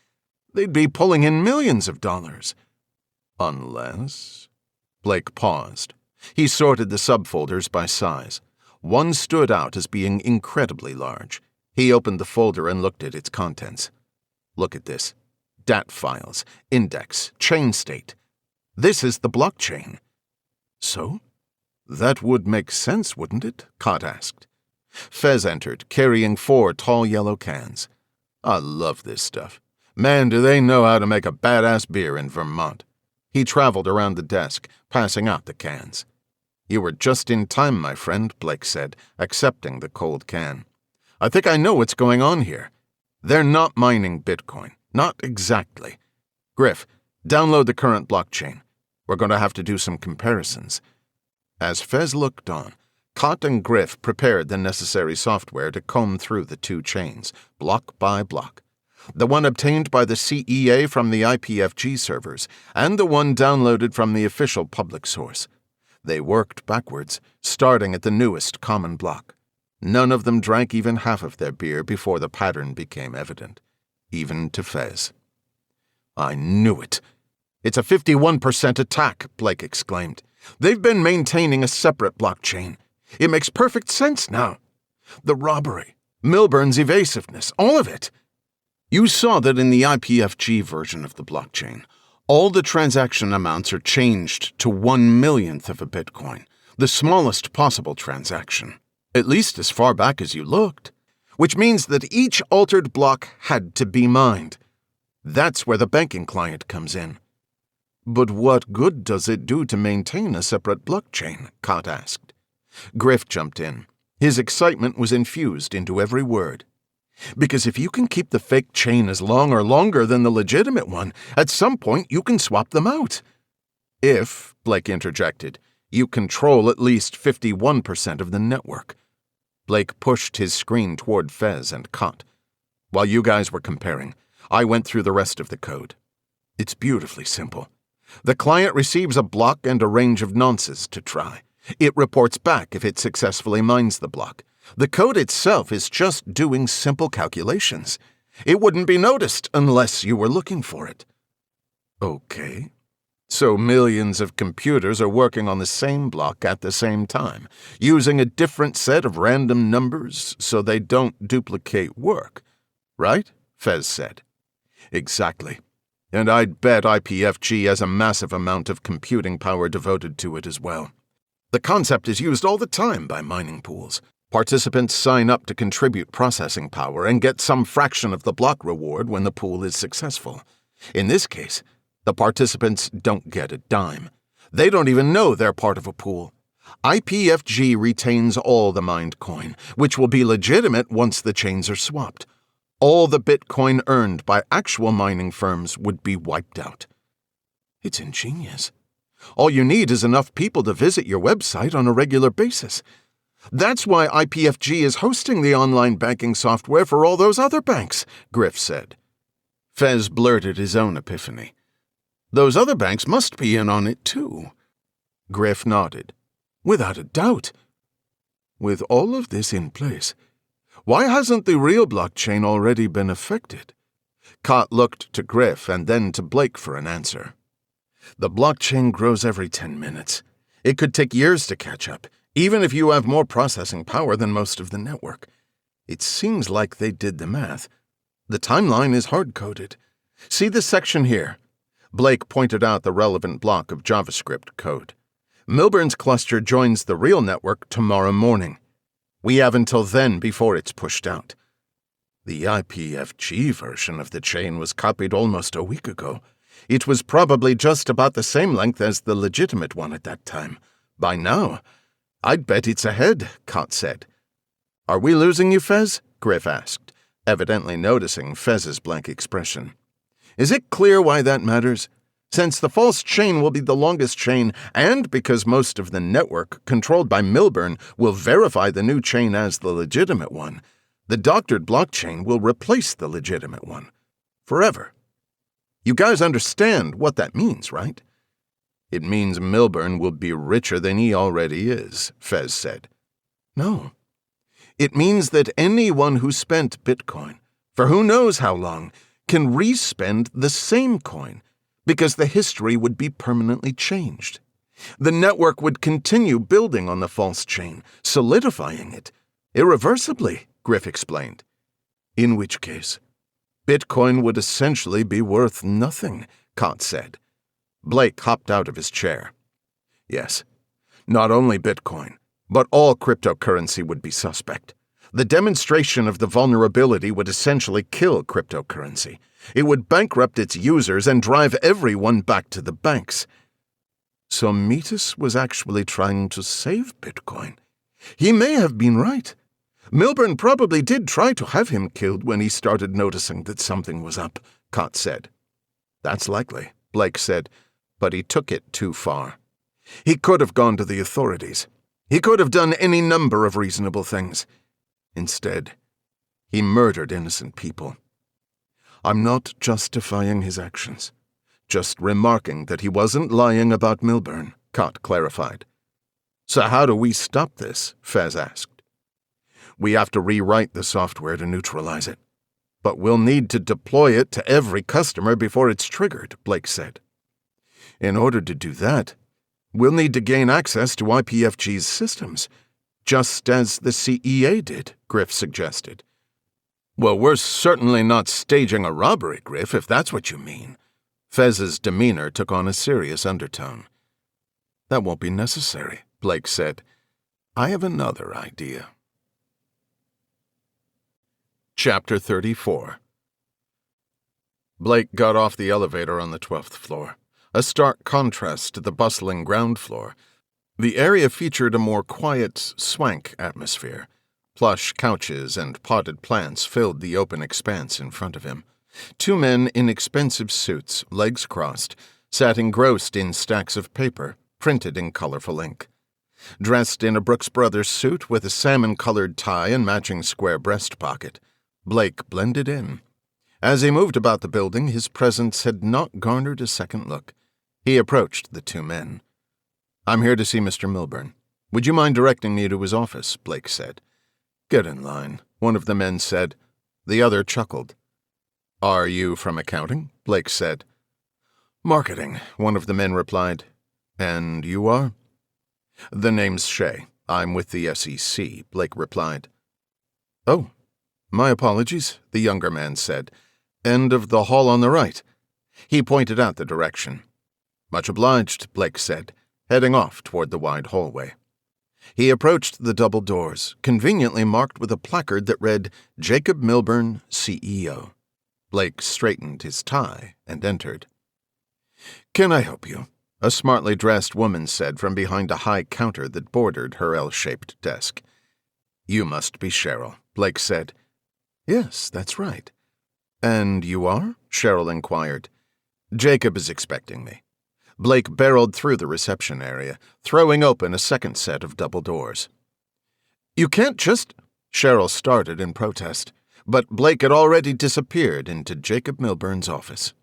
They'd be pulling in millions of dollars." "Unless—" Blake paused. He sorted the subfolders by size. One stood out as being incredibly large. He opened the folder and looked at its contents. "Look at this. DAT files, index, chain state. This is the blockchain." "So? That would make sense, wouldn't it?" Cott asked. Fez entered, carrying 4 tall yellow cans. "I love this stuff. Man, do they know how to make a badass beer in Vermont." He traveled around the desk, passing out the cans. "You were just in time, my friend," Blake said, accepting the cold can. "I think I know what's going on here. They're not mining Bitcoin. Not exactly. Griff, download the current blockchain. We're going to have to do some comparisons." As Fez looked on, Cott and Griff prepared the necessary software to comb through the 2 chains, block by block. The one obtained by the CEA from the IPFG servers, and the one downloaded from the official public source. They worked backwards, starting at the newest common block. None of them drank even half of their beer before the pattern became evident, even to Fez. "I knew it. It's a 51% attack," Blake exclaimed. "They've been maintaining a separate blockchain. It makes perfect sense now. The robbery, Milburn's evasiveness, all of it." You saw that in the IPFG version of the blockchain, all the transaction amounts are changed to 1/1,000,000th of a Bitcoin, the smallest possible transaction, at least as far back as you looked, which means that each altered block had to be mined. That's where the banking client comes in. "But what good does it do to maintain a separate blockchain?" Cott asked. Griff jumped in. His excitement was infused into every word. "Because if you can keep the fake chain as long or longer than the legitimate one, at some point you can swap them out." "If," Blake interjected, "you control at least 51% of the network." Blake pushed his screen toward Fez and Cott. "While you guys were comparing, I went through the rest of the code. It's beautifully simple. The client receives a block and a range of nonces to try. It reports back if it successfully mines the block. The code itself is just doing simple calculations. It wouldn't be noticed unless you were looking for it." "Okay. So millions of computers are working on the same block at the same time, using a different set of random numbers so they don't duplicate work, right?" Fez said. "Exactly. And I'd bet IPFG has a massive amount of computing power devoted to it as well. The concept is used all the time by mining pools. Participants sign up to contribute processing power and get some fraction of the block reward when the pool is successful. In this case, the participants don't get a dime. They don't even know they're part of a pool. IPFG retains all the mined coin, which will be legitimate once the chains are swapped. All the Bitcoin earned by actual mining firms would be wiped out." "It's ingenious. All you need is enough people to visit your website on a regular basis. That's why IPFG is hosting the online banking software for all those other banks," Griff said. Fez blurted his own epiphany. "Those other banks must be in on it too." Griff nodded. "Without a doubt. With all of this in place, why hasn't the real blockchain already been affected?" Cott looked to Griff and then to Blake for an answer. "The blockchain grows every 10 minutes. It could take years to catch up, even if you have more processing power than most of the network. It seems like they did the math. The timeline is hard-coded. See this section here?" Blake pointed out the relevant block of JavaScript code. "Milburn's cluster joins the real network tomorrow morning. We have until then before it's pushed out. The IPFG version of the chain was copied almost a week ago. It was probably just about the same length as the legitimate one at that time. By now, I'd bet it's ahead," Cott said. "Are we losing you, Fez?" Griff asked, evidently noticing Fez's blank expression. "Is it clear why that matters? Since the false chain will be the longest chain, and because most of the network, controlled by Milburn, will verify the new chain as the legitimate one, the doctored blockchain will replace the legitimate one. Forever. You guys understand what that means, right?" "It means Milburn will be richer than he already is," Fez said. "No. It means that anyone who spent Bitcoin, for who knows how long, can re-spend the same coin, because the history would be permanently changed. The network would continue building on the false chain, solidifying it, irreversibly," Griff explained. "In which case, Bitcoin would essentially be worth nothing," Cott said. Blake hopped out of his chair. "Yes, not only Bitcoin, but all cryptocurrency would be suspect. The demonstration of the vulnerability would essentially kill cryptocurrency. It would bankrupt its users and drive everyone back to the banks." So Metis was actually trying to save Bitcoin. He may have been right. Milburn probably did try to have him killed when he started noticing that something was up, Cott said. "That's likely," Blake said, but he took it too far. He could have gone to the authorities. He could have done any number of reasonable things. Instead, he murdered innocent people. "I'm not justifying his actions, just remarking that he wasn't lying about Milburn," Cott clarified. So how do we stop this? Fez asked. We have to rewrite the software to neutralize it. But we'll need to deploy it to every customer before it's triggered, Blake said. In order to do that, we'll need to gain access to IPFG's systems, just as the CEA did, Griff suggested. Well, we're certainly not staging a robbery, Griff, if that's what you mean. Fez's demeanor took on a serious undertone. That won't be necessary, Blake said. I have another idea. Chapter 34. Blake got off the elevator on the 12th floor, a stark contrast to the bustling ground floor. The area featured a more quiet, swank atmosphere. Plush couches and potted plants filled the open expanse in front of him. Two men in expensive suits, legs crossed, sat engrossed in stacks of paper, printed in colorful ink. Dressed in a Brooks Brothers suit with a salmon-colored tie and matching square breast pocket, Blake blended in. As he moved about the building, his presence had not garnered a second look. He approached the two men. "I'm here to see Mr. Milburn. Would you mind directing me to his office?" Blake said. "Get in line," one of the men said. The other chuckled. "Are you from accounting?" Blake said. "Marketing," one of the men replied. "And you are?" "The name's Shea. I'm with the SEC," Blake replied. "Oh, my apologies," the younger man said. "End of the hall on the right." He pointed out the direction. "Much obliged," Blake said, heading off toward the wide hallway. He approached the double doors, conveniently marked with a placard that read, "Jacob Milburn, CEO." Blake straightened his tie and entered. "Can I help you?" a smartly dressed woman said from behind a high counter that bordered her L-shaped desk. "You must be Cheryl," Blake said. "Yes, that's right." "And you are?" Cheryl inquired. "Jacob is expecting me." Blake barreled through the reception area, throwing open a second set of double doors. "You can't just—" Cheryl started in protest, but Blake had already disappeared into Jacob Milburn's office.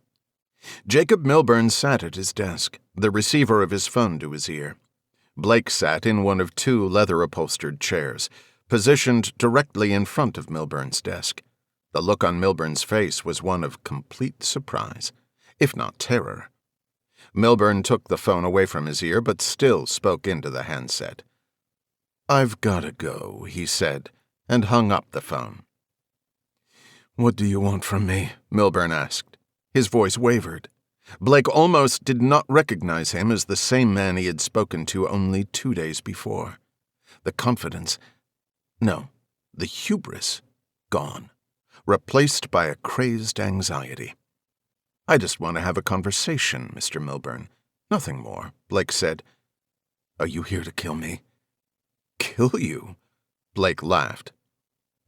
Jacob Milburn sat at his desk, the receiver of his phone to his ear. Blake sat in one of two leather-upholstered chairs, positioned directly in front of Milburn's desk. The look on Milburn's face was one of complete surprise, if not terror. Milburn took the phone away from his ear, but still spoke into the handset. "I've gotta go," he said, and hung up the phone. "What do you want from me?" Milburn asked. His voice wavered. Blake almost did not recognize him as the same man he had spoken to only 2 days before. The confidence— no, the hubris— gone, replaced by a crazed anxiety. "I just want to have a conversation, Mr. Milburn. Nothing more," Blake said. "Are you here to kill me?" "Kill you?" Blake laughed.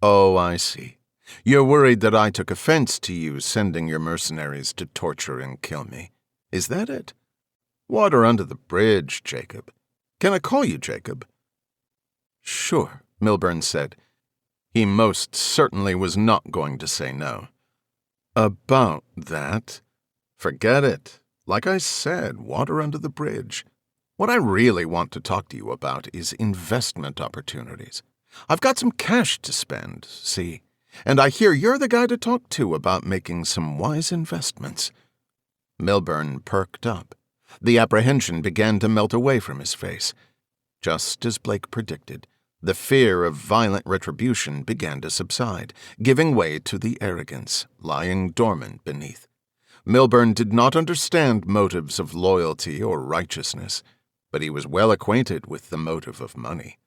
"Oh, I see. You're worried that I took offense to you sending your mercenaries to torture and kill me. Is that it? Water under the bridge, Jacob. Can I call you Jacob?" "Sure," Milburn said. He most certainly was not going to say no. "About that? Forget it. Like I said, water under the bridge. What I really want to talk to you about is investment opportunities. I've got some cash to spend, see, and I hear you're the guy to talk to about making some wise investments." Milburn perked up. The apprehension began to melt away from his face. Just as Blake predicted, the fear of violent retribution began to subside, giving way to the arrogance lying dormant beneath. Milburn did not understand motives of loyalty or righteousness, but he was well acquainted with the motive of money.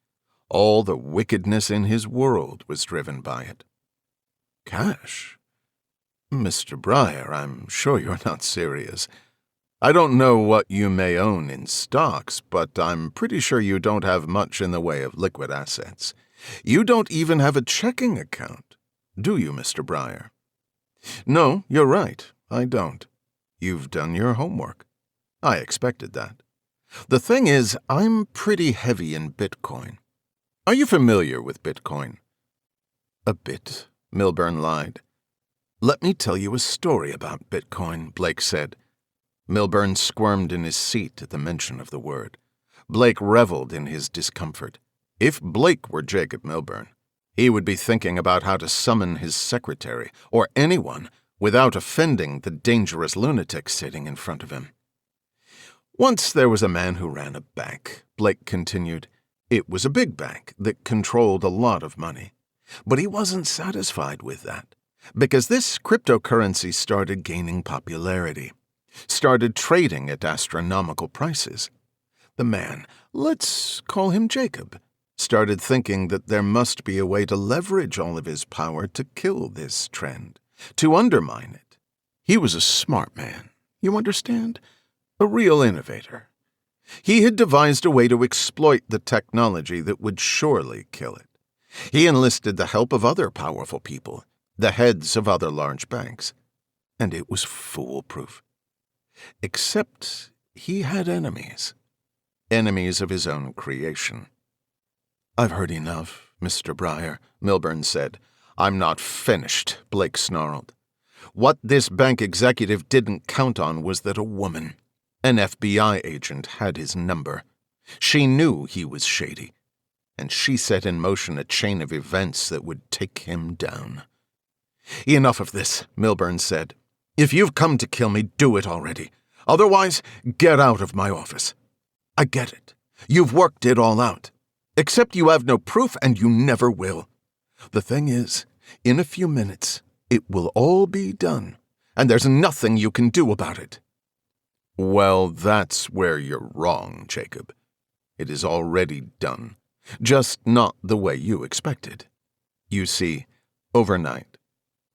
All the wickedness in his world was driven by it. "Cash? Mr. Brier, I'm sure you're not serious. I don't know what you may own in stocks, but I'm pretty sure you don't have much in the way of liquid assets. You don't even have a checking account, do you, Mr. Brier?" "No, you're right. I don't. You've done your homework. I expected that. The thing is, I'm pretty heavy in Bitcoin. Are you familiar with Bitcoin?" "A bit," Milburn lied. "Let me tell you a story about Bitcoin," Blake said. Milburn squirmed in his seat at the mention of the word. Blake reveled in his discomfort. If Blake were Jacob Milburn, he would be thinking about how to summon his secretary, or anyone, without offending the dangerous lunatic sitting in front of him. Once there was a man who ran a bank, Blake continued. It was a big bank that controlled a lot of money. But he wasn't satisfied with that, because this cryptocurrency started gaining popularity, started trading at astronomical prices. The man, let's call him Jacob, started thinking that there must be a way to leverage all of his power to kill this trend, to undermine it. He was a smart man, you understand? A real innovator. He had devised a way to exploit the technology that would surely kill it. He enlisted the help of other powerful people, the heads of other large banks, and it was foolproof. Except he had enemies. Enemies of his own creation. "I've heard enough, Mr. Brier," Milburn said. "I'm not finished," Blake snarled. What this bank executive didn't count on was that a woman, an FBI agent, had his number. She knew he was shady, and she set in motion a chain of events that would take him down. "Enough of this," Milburn said. "If you've come to kill me, do it already. Otherwise, get out of my office. I get it. You've worked it all out. Except you have no proof, and you never will. The thing is, in a few minutes, it will all be done, and there's nothing you can do about it." "Well, that's where you're wrong, Jacob. It is already done, just not the way you expected. You see, overnight,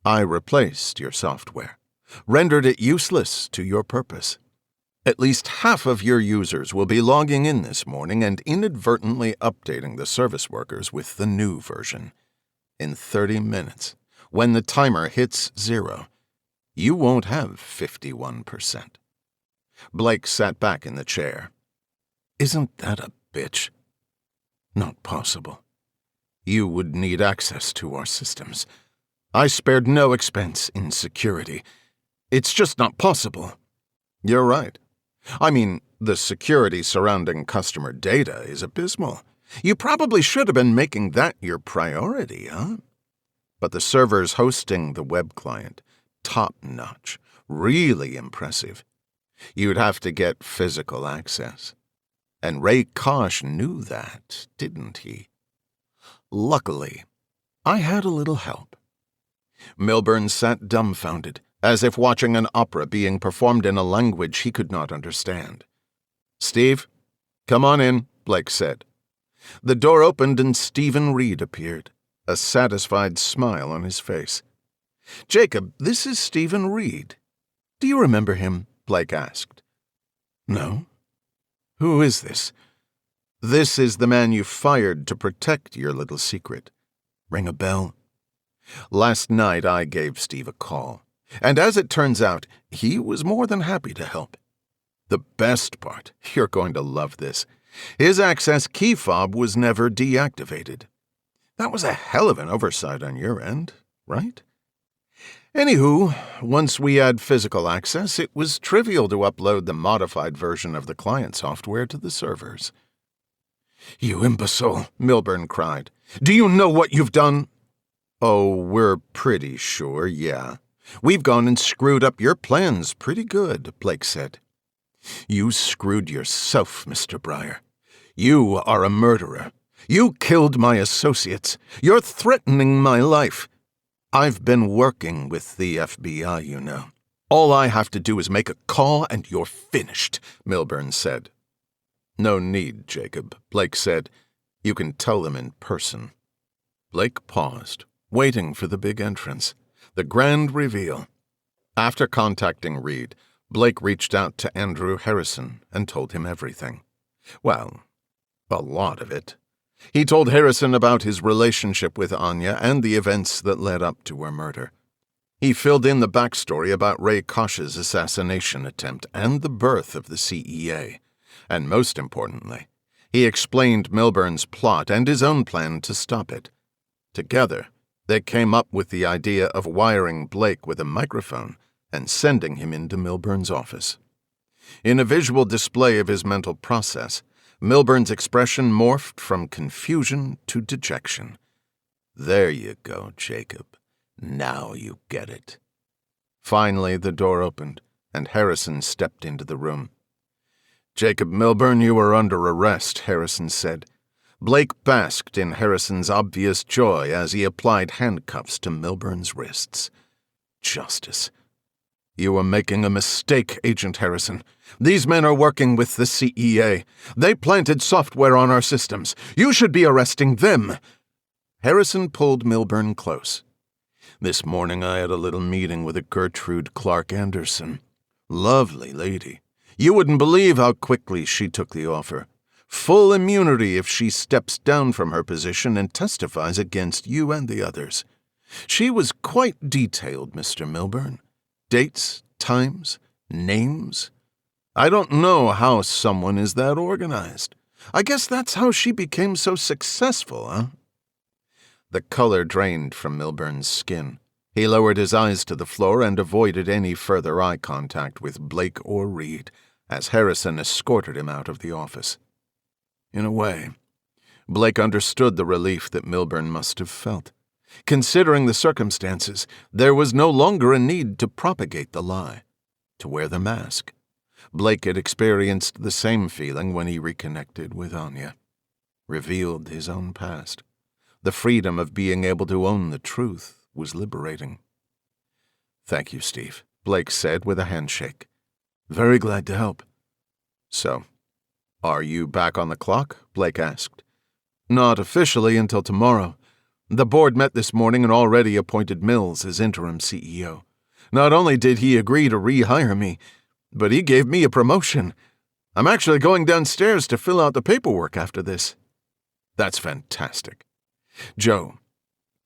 I replaced your software, rendered it useless to your purpose. At least half of your users will be logging in this morning and inadvertently updating the service workers with the new version. In 30 minutes, when the timer hits 0, you won't have 51%. Blake sat back in the chair. "Isn't that a bitch?" "Not possible. You would need access to our systems. I spared no expense in security. It's just not possible." "You're right. I mean, the security surrounding customer data is abysmal. You probably should have been making that your priority, huh? But the servers hosting the web client, top-notch, really impressive. You'd have to get physical access. And Ray Kosh knew that, didn't he? Luckily, I had a little help." Milburn sat dumbfounded, as if watching an opera being performed in a language he could not understand. "Steve, come on in," Blake said. The door opened and Stephen Reed appeared, a satisfied smile on his face. "Jacob, this is Stephen Reed. Do you remember him?" Blake asked. "No. Who is this?" "This is the man you fired to protect your little secret. Ring a bell?" "Last night I gave Steve a call, and as it turns out, he was more than happy to help. The best part, you're going to love this, his access key fob was never deactivated. That was a hell of an oversight on your end, right? Anywho, once we had physical access, it was trivial to upload the modified version of the client software to the servers." "You imbecile," Milburn cried. "Do you know what you've done?" "Oh, we're pretty sure, yeah. We've gone and screwed up your plans pretty good," Blake said. "You screwed yourself, Mr. Brier. You are a murderer. You killed my associates. You're threatening my life. I've been working with the FBI, you know. All I have to do is make a call and you're finished," Milburn said. "No need, Jacob," Blake said. "You can tell them in person." Blake paused, waiting for the big entrance, the grand reveal. After contacting Reed, Blake reached out to Andrew Harrison and told him everything. Well, a lot of it. He told Harrison about his relationship with Anya and the events that led up to her murder. He filled in the backstory about Ray Kosh's assassination attempt and the birth of the CEA. And most importantly, he explained Milburn's plot and his own plan to stop it. Together, they came up with the idea of wiring Blake with a microphone and sending him into Milburn's office. In a visual display of his mental process, Milburn's expression morphed from confusion to dejection. "There you go, Jacob. Now you get it." Finally, the door opened, and Harrison stepped into the room. "Jacob Milburn, you are under arrest," Harrison said. Blake basked in Harrison's obvious joy as he applied handcuffs to Milburn's wrists. "Justice. You are making a mistake, Agent Harrison. These men are working with the CIA. They planted software on our systems. You should be arresting them." Harrison pulled Milburn close. "This morning I had a little meeting with a Gertrude Clark Anderson. Lovely lady. You wouldn't believe how quickly she took the offer. Full immunity if she steps down from her position and testifies against you and the others. She was quite detailed, Mr. Milburn. Dates, times, names. I don't know how someone is that organized. I guess that's how she became so successful, huh?" The color drained from Milburn's skin. He lowered his eyes to the floor and avoided any further eye contact with Blake or Reed as Harrison escorted him out of the office. In a way, Blake understood the relief that Milburn must have felt. Considering the circumstances, there was no longer a need to propagate the lie, to wear the mask. Blake had experienced the same feeling when he reconnected with Anya, revealed his own past. The freedom of being able to own the truth was liberating. "Thank you, Steve," Blake said with a handshake. "Very glad to help." "So, are you back on the clock?" Blake asked. "Not officially until tomorrow. The board met this morning and already appointed Mills as interim CEO. Not only did he agree to rehire me, but he gave me a promotion. I'm actually going downstairs to fill out the paperwork after this." "That's fantastic. Joe,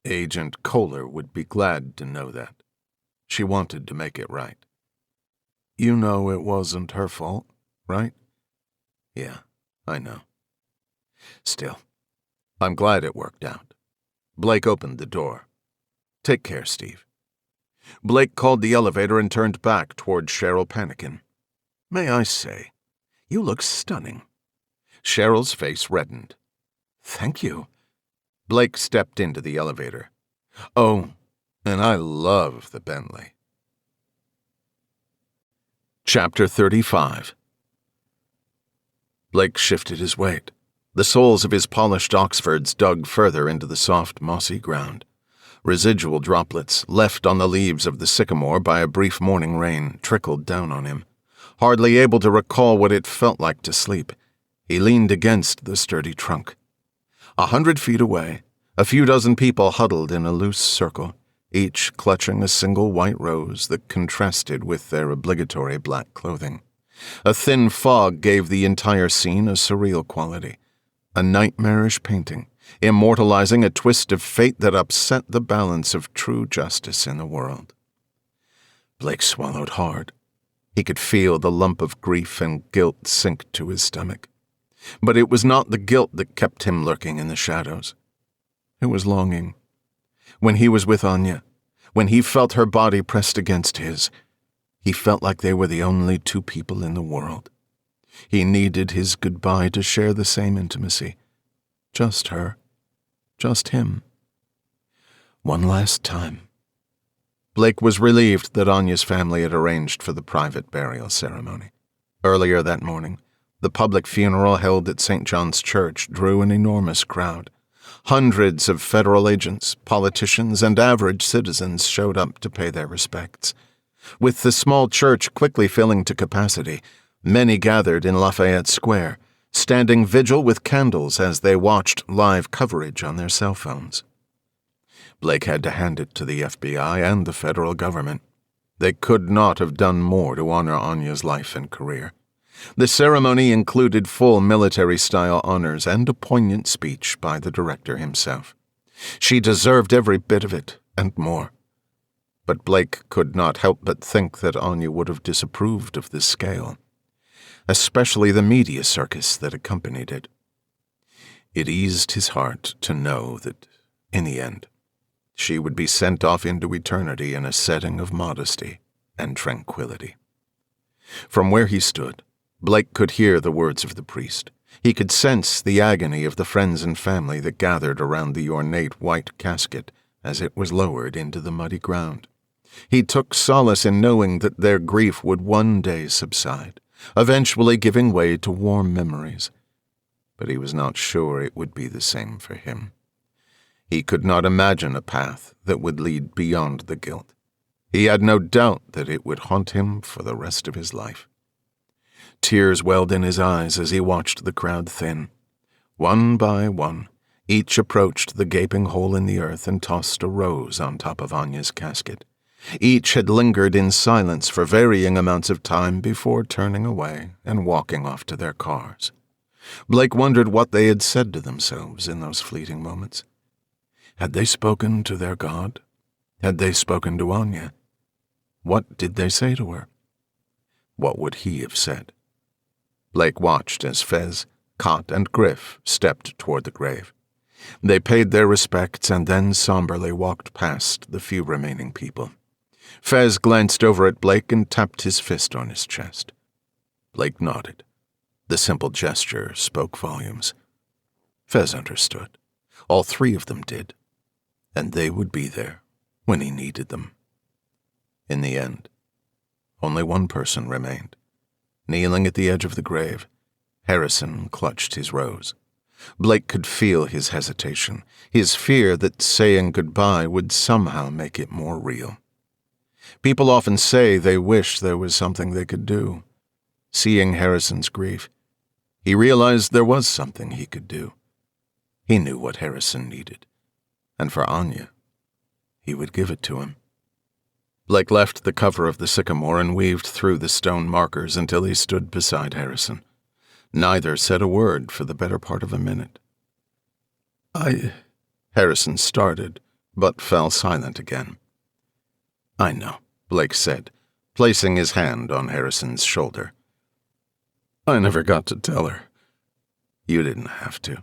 Agent Kohler would be glad to know that. She wanted to make it right." "You know it wasn't her fault, right?" "Yeah, I know. Still, I'm glad it worked out." Blake opened the door. "Take care, Steve." Blake called the elevator and turned back toward Cheryl Panikin. "May I say, you look stunning." Cheryl's face reddened. "Thank you." Blake stepped into the elevator. "Oh, and I love the Bentley." Chapter 35. Blake shifted his weight. The soles of his polished Oxfords dug further into the soft, mossy ground. Residual droplets, left on the leaves of the sycamore by a brief morning rain, trickled down on him. Hardly able to recall what it felt like to sleep, he leaned against the sturdy trunk. 100 feet away, a few dozen people huddled in a loose circle, each clutching a single white rose that contrasted with their obligatory black clothing. A thin fog gave the entire scene a surreal quality, a nightmarish painting, immortalizing a twist of fate that upset the balance of true justice in the world. Blake swallowed hard. He could feel the lump of grief and guilt sink to his stomach. But it was not the guilt that kept him lurking in the shadows. It was longing. When he was with Anya, when he felt her body pressed against his, he felt like they were the only two people in the world. He needed his goodbye to share the same intimacy. Just her. Just him. One last time. Blake was relieved that Anya's family had arranged for the private burial ceremony. Earlier that morning, the public funeral held at St. John's Church drew an enormous crowd. Hundreds of federal agents, politicians, and average citizens showed up to pay their respects. With the small church quickly filling to capacity, many gathered in Lafayette Square, standing vigil with candles as they watched live coverage on their cell phones. Blake had to hand it to the FBI and the federal government. They could not have done more to honor Anya's life and career. The ceremony included full military-style honors and a poignant speech by the director himself. She deserved every bit of it, and more. But Blake could not help but think that Anya would have disapproved of this scale, especially the media circus that accompanied it. It eased his heart to know that, in the end, she would be sent off into eternity in a setting of modesty and tranquility. From where he stood, Blake could hear the words of the priest, He could sense the agony of the friends and family that gathered around the ornate white casket as it was lowered into the muddy ground. He took solace in knowing that their grief would one day subside, eventually giving way to warm memories. But he was not sure it would be the same for him. He could not imagine a path that would lead beyond the guilt. He had no doubt that it would haunt him for the rest of his life. Tears welled in his eyes as he watched the crowd thin. One by one, each approached the gaping hole in the earth and tossed a rose on top of Anya's casket. Each had lingered in silence for varying amounts of time before turning away and walking off to their cars. Blake wondered what they had said to themselves in those fleeting moments. Had they spoken to their god? Had they spoken to Anya? What did they say to her? What would he have said? Blake watched as Fez, Cott, and Griff stepped toward the grave. They paid their respects and then somberly walked past the few remaining people. Fez glanced over at Blake and tapped his fist on his chest. Blake nodded. The simple gesture spoke volumes. Fez understood. All three of them did. And they would be there when he needed them. In the end, only one person remained. Kneeling at the edge of the grave, Harrison clutched his rose. Blake could feel his hesitation, his fear that saying goodbye would somehow make it more real. People often say they wish there was something they could do. Seeing Harrison's grief, he realized there was something he could do. He knew what Harrison needed, and for Anya, he would give it to him. Blake left the cover of the sycamore and weaved through the stone markers until he stood beside Harrison. Neither said a word for the better part of a minute. Harrison started, but fell silent again. I know, Blake said, placing his hand on Harrison's shoulder. I never got to tell her. You didn't have to.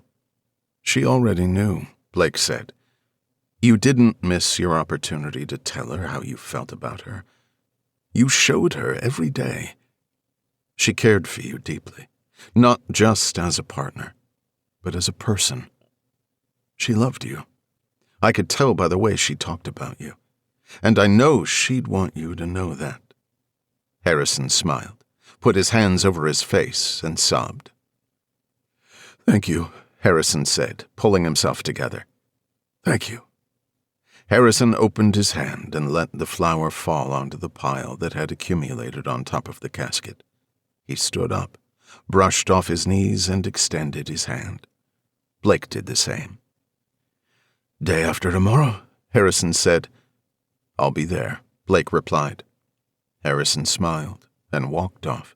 She already knew, Blake said. You didn't miss your opportunity to tell her how you felt about her. You showed her every day. She cared for you deeply, not just as a partner, but as a person. She loved you. I could tell by the way she talked about you, and I know she'd want you to know that. Harrison smiled, put his hands over his face, and sobbed. Thank you, Harrison said, pulling himself together. Thank you. Harrison opened his hand and let the flower fall onto the pile that had accumulated on top of the casket. He stood up, brushed off his knees, and extended his hand. Blake did the same. Day after tomorrow, Harrison said. I'll be there, Blake replied. Harrison smiled and walked off.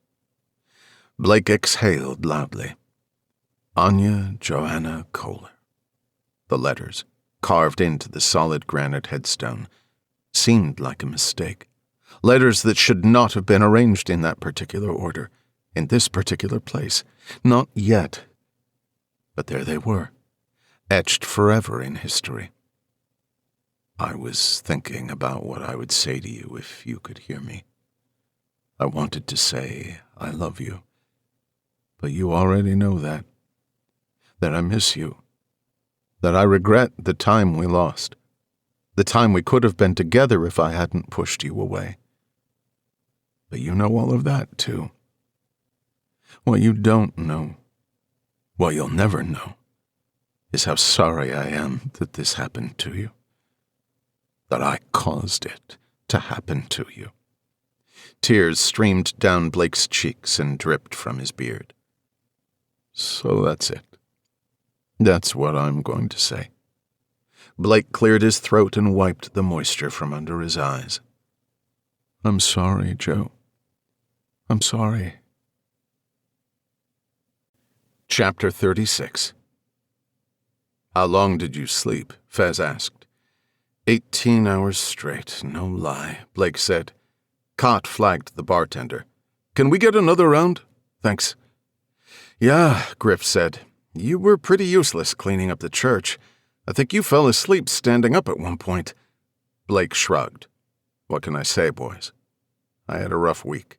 Blake exhaled loudly. Anya Joanna Kohler. The letters, carved into the solid granite headstone, seemed like a mistake. Letters that should not have been arranged in that particular order, in this particular place. Not yet. But there they were, etched forever in history. I was thinking about what I would say to you if you could hear me. I wanted to say I love you, but you already know that I miss you, that I regret the time we lost, the time we could have been together if I hadn't pushed you away. But you know all of that, too. What you don't know, what you'll never know, is how sorry I am that this happened to you, that I caused it to happen to you. Tears streamed down Blake's cheeks and dripped from his beard. So that's it. That's what I'm going to say. Blake cleared his throat and wiped the moisture from under his eyes. I'm sorry, Joe. I'm sorry. Chapter 36. How long did you sleep? Fez asked. 18 hours straight, no lie, Blake said. Cott flagged the bartender. Can we get another round? Thanks. Yeah, Griff said. You were pretty useless cleaning up the church. I think you fell asleep standing up at one point. Blake shrugged. What can I say, boys? I had a rough week.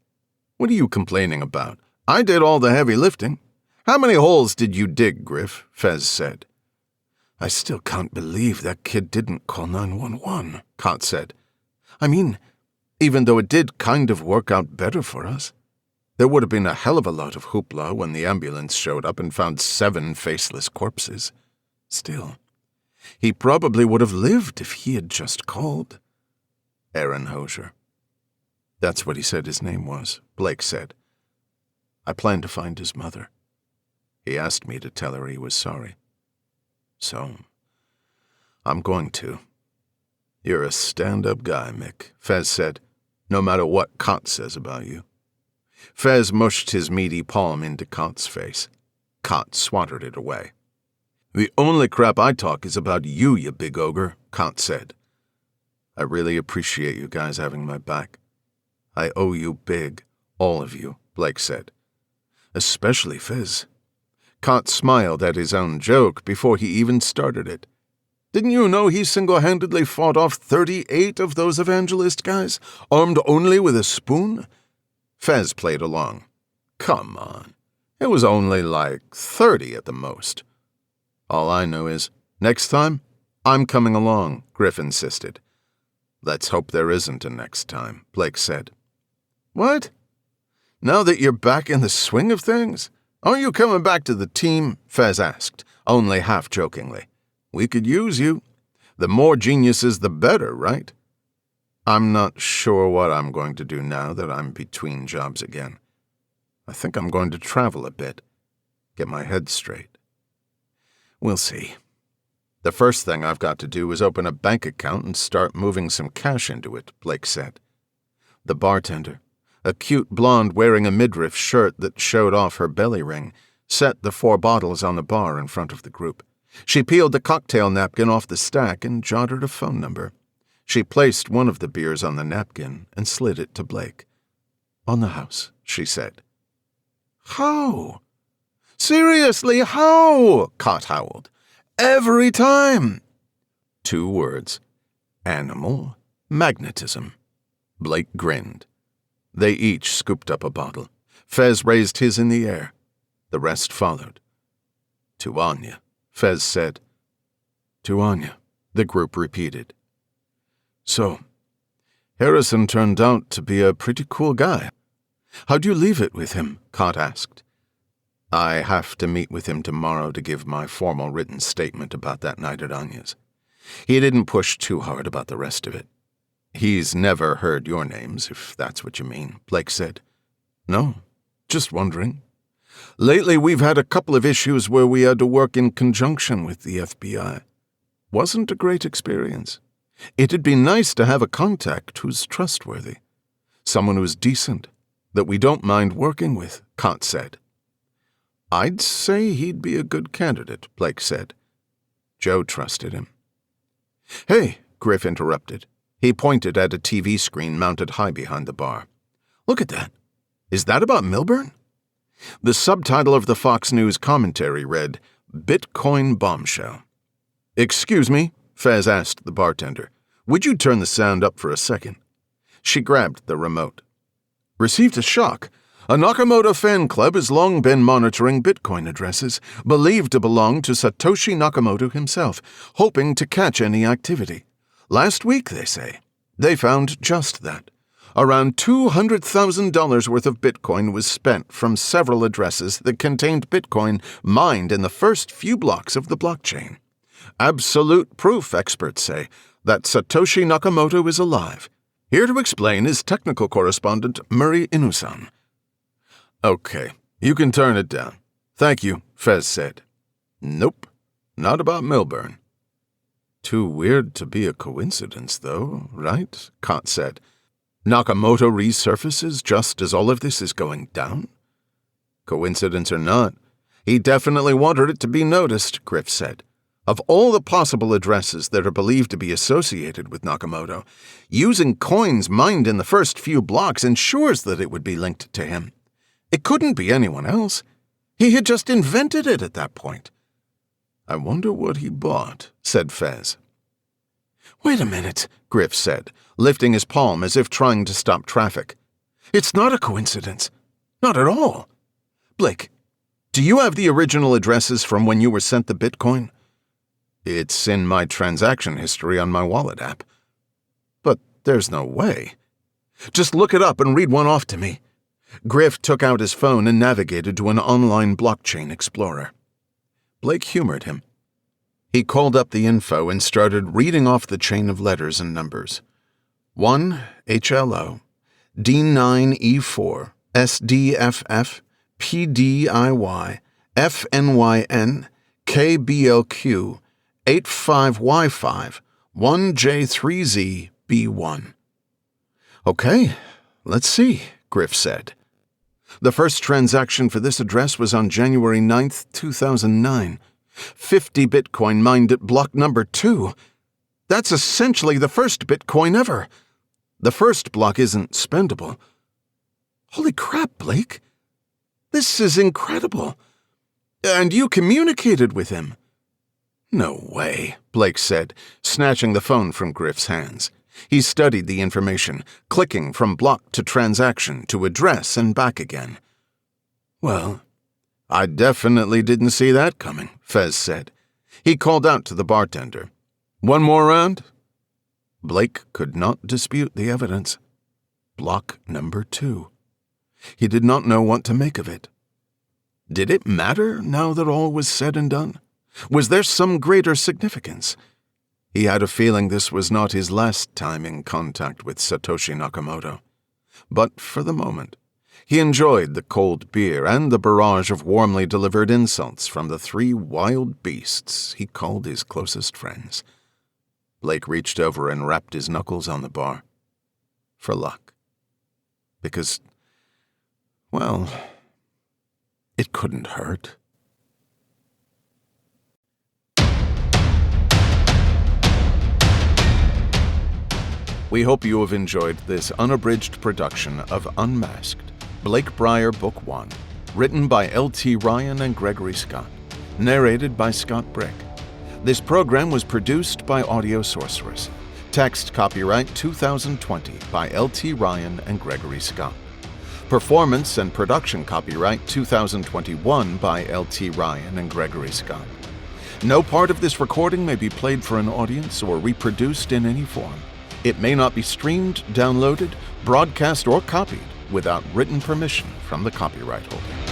What are you complaining about? I did all the heavy lifting. "How many holes did you dig, Griff?" Fez said. "I still can't believe that kid didn't call 911, Cot said. "I mean, even though it did kind of work out better for us. There would have been a hell of a lot of hoopla when the ambulance showed up and found 7 faceless corpses. Still, he probably would have lived if he had just called." Aaron Hosier. "That's what he said his name was," Blake said. "I plan to find his mother. He asked me to tell her he was sorry. So, I'm going to." "You're a stand-up guy, Mick," Fez said, "no matter what Cot says about you." Fez mushed his meaty palm into Cot's face. Cot swatted it away. "The only crap I talk is about you, you big ogre," Cot said. "I really appreciate you guys having my back. I owe you big, all of you," Blake said. "Especially Fez." Cot smiled at his own joke before he even started it. "Didn't you know he single-handedly fought off 38 of those evangelist guys, armed only with a spoon?" Fez played along. "Come on. It was only like 30 at the most." "All I know is, next time, I'm coming along," Griff insisted. "Let's hope there isn't a next time," Blake said. "What? Now that you're back in the swing of things? Aren't you coming back to the team?" Fez asked, only half-jokingly. "We could use you. The more geniuses, the better, right?" "I'm not sure what I'm going to do now that I'm between jobs again. I think I'm going to travel a bit, get my head straight. We'll see. The first thing I've got to do is open a bank account and start moving some cash into it," Blake said. The bartender, a cute blonde wearing a midriff shirt that showed off her belly ring, set the 4 bottles on the bar in front of the group. She peeled the cocktail napkin off the stack and jotted a phone number. She placed one of the beers on the napkin and slid it to Blake. "On the house," she said. "How? Seriously, how?" Cot howled. "Every time." 2 words. Animal magnetism. Blake grinned. They each scooped up a bottle. Fez raised his in the air. The rest followed. "To Anya," Fez said. "To Anya," the group repeated. "So, Harrison turned out to be a pretty cool guy. How'd you leave it with him?" Cot asked. "I have to meet with him tomorrow to give my formal written statement about that night at Anya's. He didn't push too hard about the rest of it. He's never heard your names, if that's what you mean," Blake said. "No, just wondering. Lately we've had a couple of issues where we had to work in conjunction with the FBI. Wasn't a great experience. It'd be nice to have a contact who's trustworthy. Someone who's decent, that we don't mind working with," Cot said. "I'd say he'd be a good candidate," Blake said. Joe trusted him. "Hey," Griff interrupted. He pointed at a TV screen mounted high behind the bar. "Look at that. Is that about Milburn?" The subtitle of the Fox News commentary read, "Bitcoin Bombshell." "Excuse me," Fez asked the bartender. "Would you turn the sound up for a second?" She grabbed the remote. "Received a shock. A Nakamoto fan club has long been monitoring Bitcoin addresses, believed to belong to Satoshi Nakamoto himself, hoping to catch any activity. Last week, they say, they found just that. Around $200,000 worth of Bitcoin was spent from several addresses that contained Bitcoin mined in the first few blocks of the blockchain. Absolute proof, experts say, that Satoshi Nakamoto is alive. Here to explain is technical correspondent Murray Inusan." "Okay, you can turn it down. Thank you," Fez said. "Nope, not about Milburn." "Too weird to be a coincidence, though, right?" Cot said. "Nakamoto resurfaces just as all of this is going down?" "Coincidence or not, he definitely wanted it to be noticed," Griff said. "Of all the possible addresses that are believed to be associated with Nakamoto, using coins mined in the first few blocks ensures that it would be linked to him. It couldn't be anyone else. He had just invented it at that point." "I wonder what he bought," said Fez. "Wait a minute," Griff said, lifting his palm as if trying to stop traffic. "It's not a coincidence. Not at all. Blake, Do you have the original addresses from when you were sent the Bitcoin? It's in my transaction history on my wallet app. But there's no way. Just look it up and read one off to me. Griff took out his phone and navigated to an online blockchain explorer. Blake humored him. He called up the info and started reading off the chain of letters and numbers. 1 HLO, D9E4, SDFF, PDIY, FNYN, KBLQ, 85Y5, 1J3Z, Okay, let's see, Griff said. The first transaction for this address was on January 9th, 2009. 50 Bitcoin mined at block number 2. That's essentially the first Bitcoin ever. The first block isn't spendable. Holy crap, Blake. This is incredible. And you communicated with him. No way, Blake said, snatching the phone from Griff's hands. He studied the information, clicking from block to transaction to address and back again. Well, I definitely didn't see that coming, Fez said. He called out to the bartender. One more round? Blake could not dispute the evidence. Block number 2. He did not know what to make of it. Did it matter now that all was said and done? Was there some greater significance? He had a feeling this was not his last time in contact with Satoshi Nakamoto. But for the moment, he enjoyed the cold beer and the barrage of warmly delivered insults from the 3 wild beasts he called his closest friends. Blake reached over and rapped his knuckles on the bar. For luck. Because, well, it couldn't hurt. We hope you have enjoyed this unabridged production of Unmasked, Blake Brier Book 1, written by L.T. Ryan and Gregory Scott, narrated by Scott Brick. This program was produced by Audio Sorceress. Text copyright 2020 by L.T. Ryan and Gregory Scott. Performance and production copyright 2021 by L.T. Ryan and Gregory Scott. No part of this recording may be played for an audience or reproduced in any form. It may not be streamed, downloaded, broadcast, or copied without written permission from the copyright holder.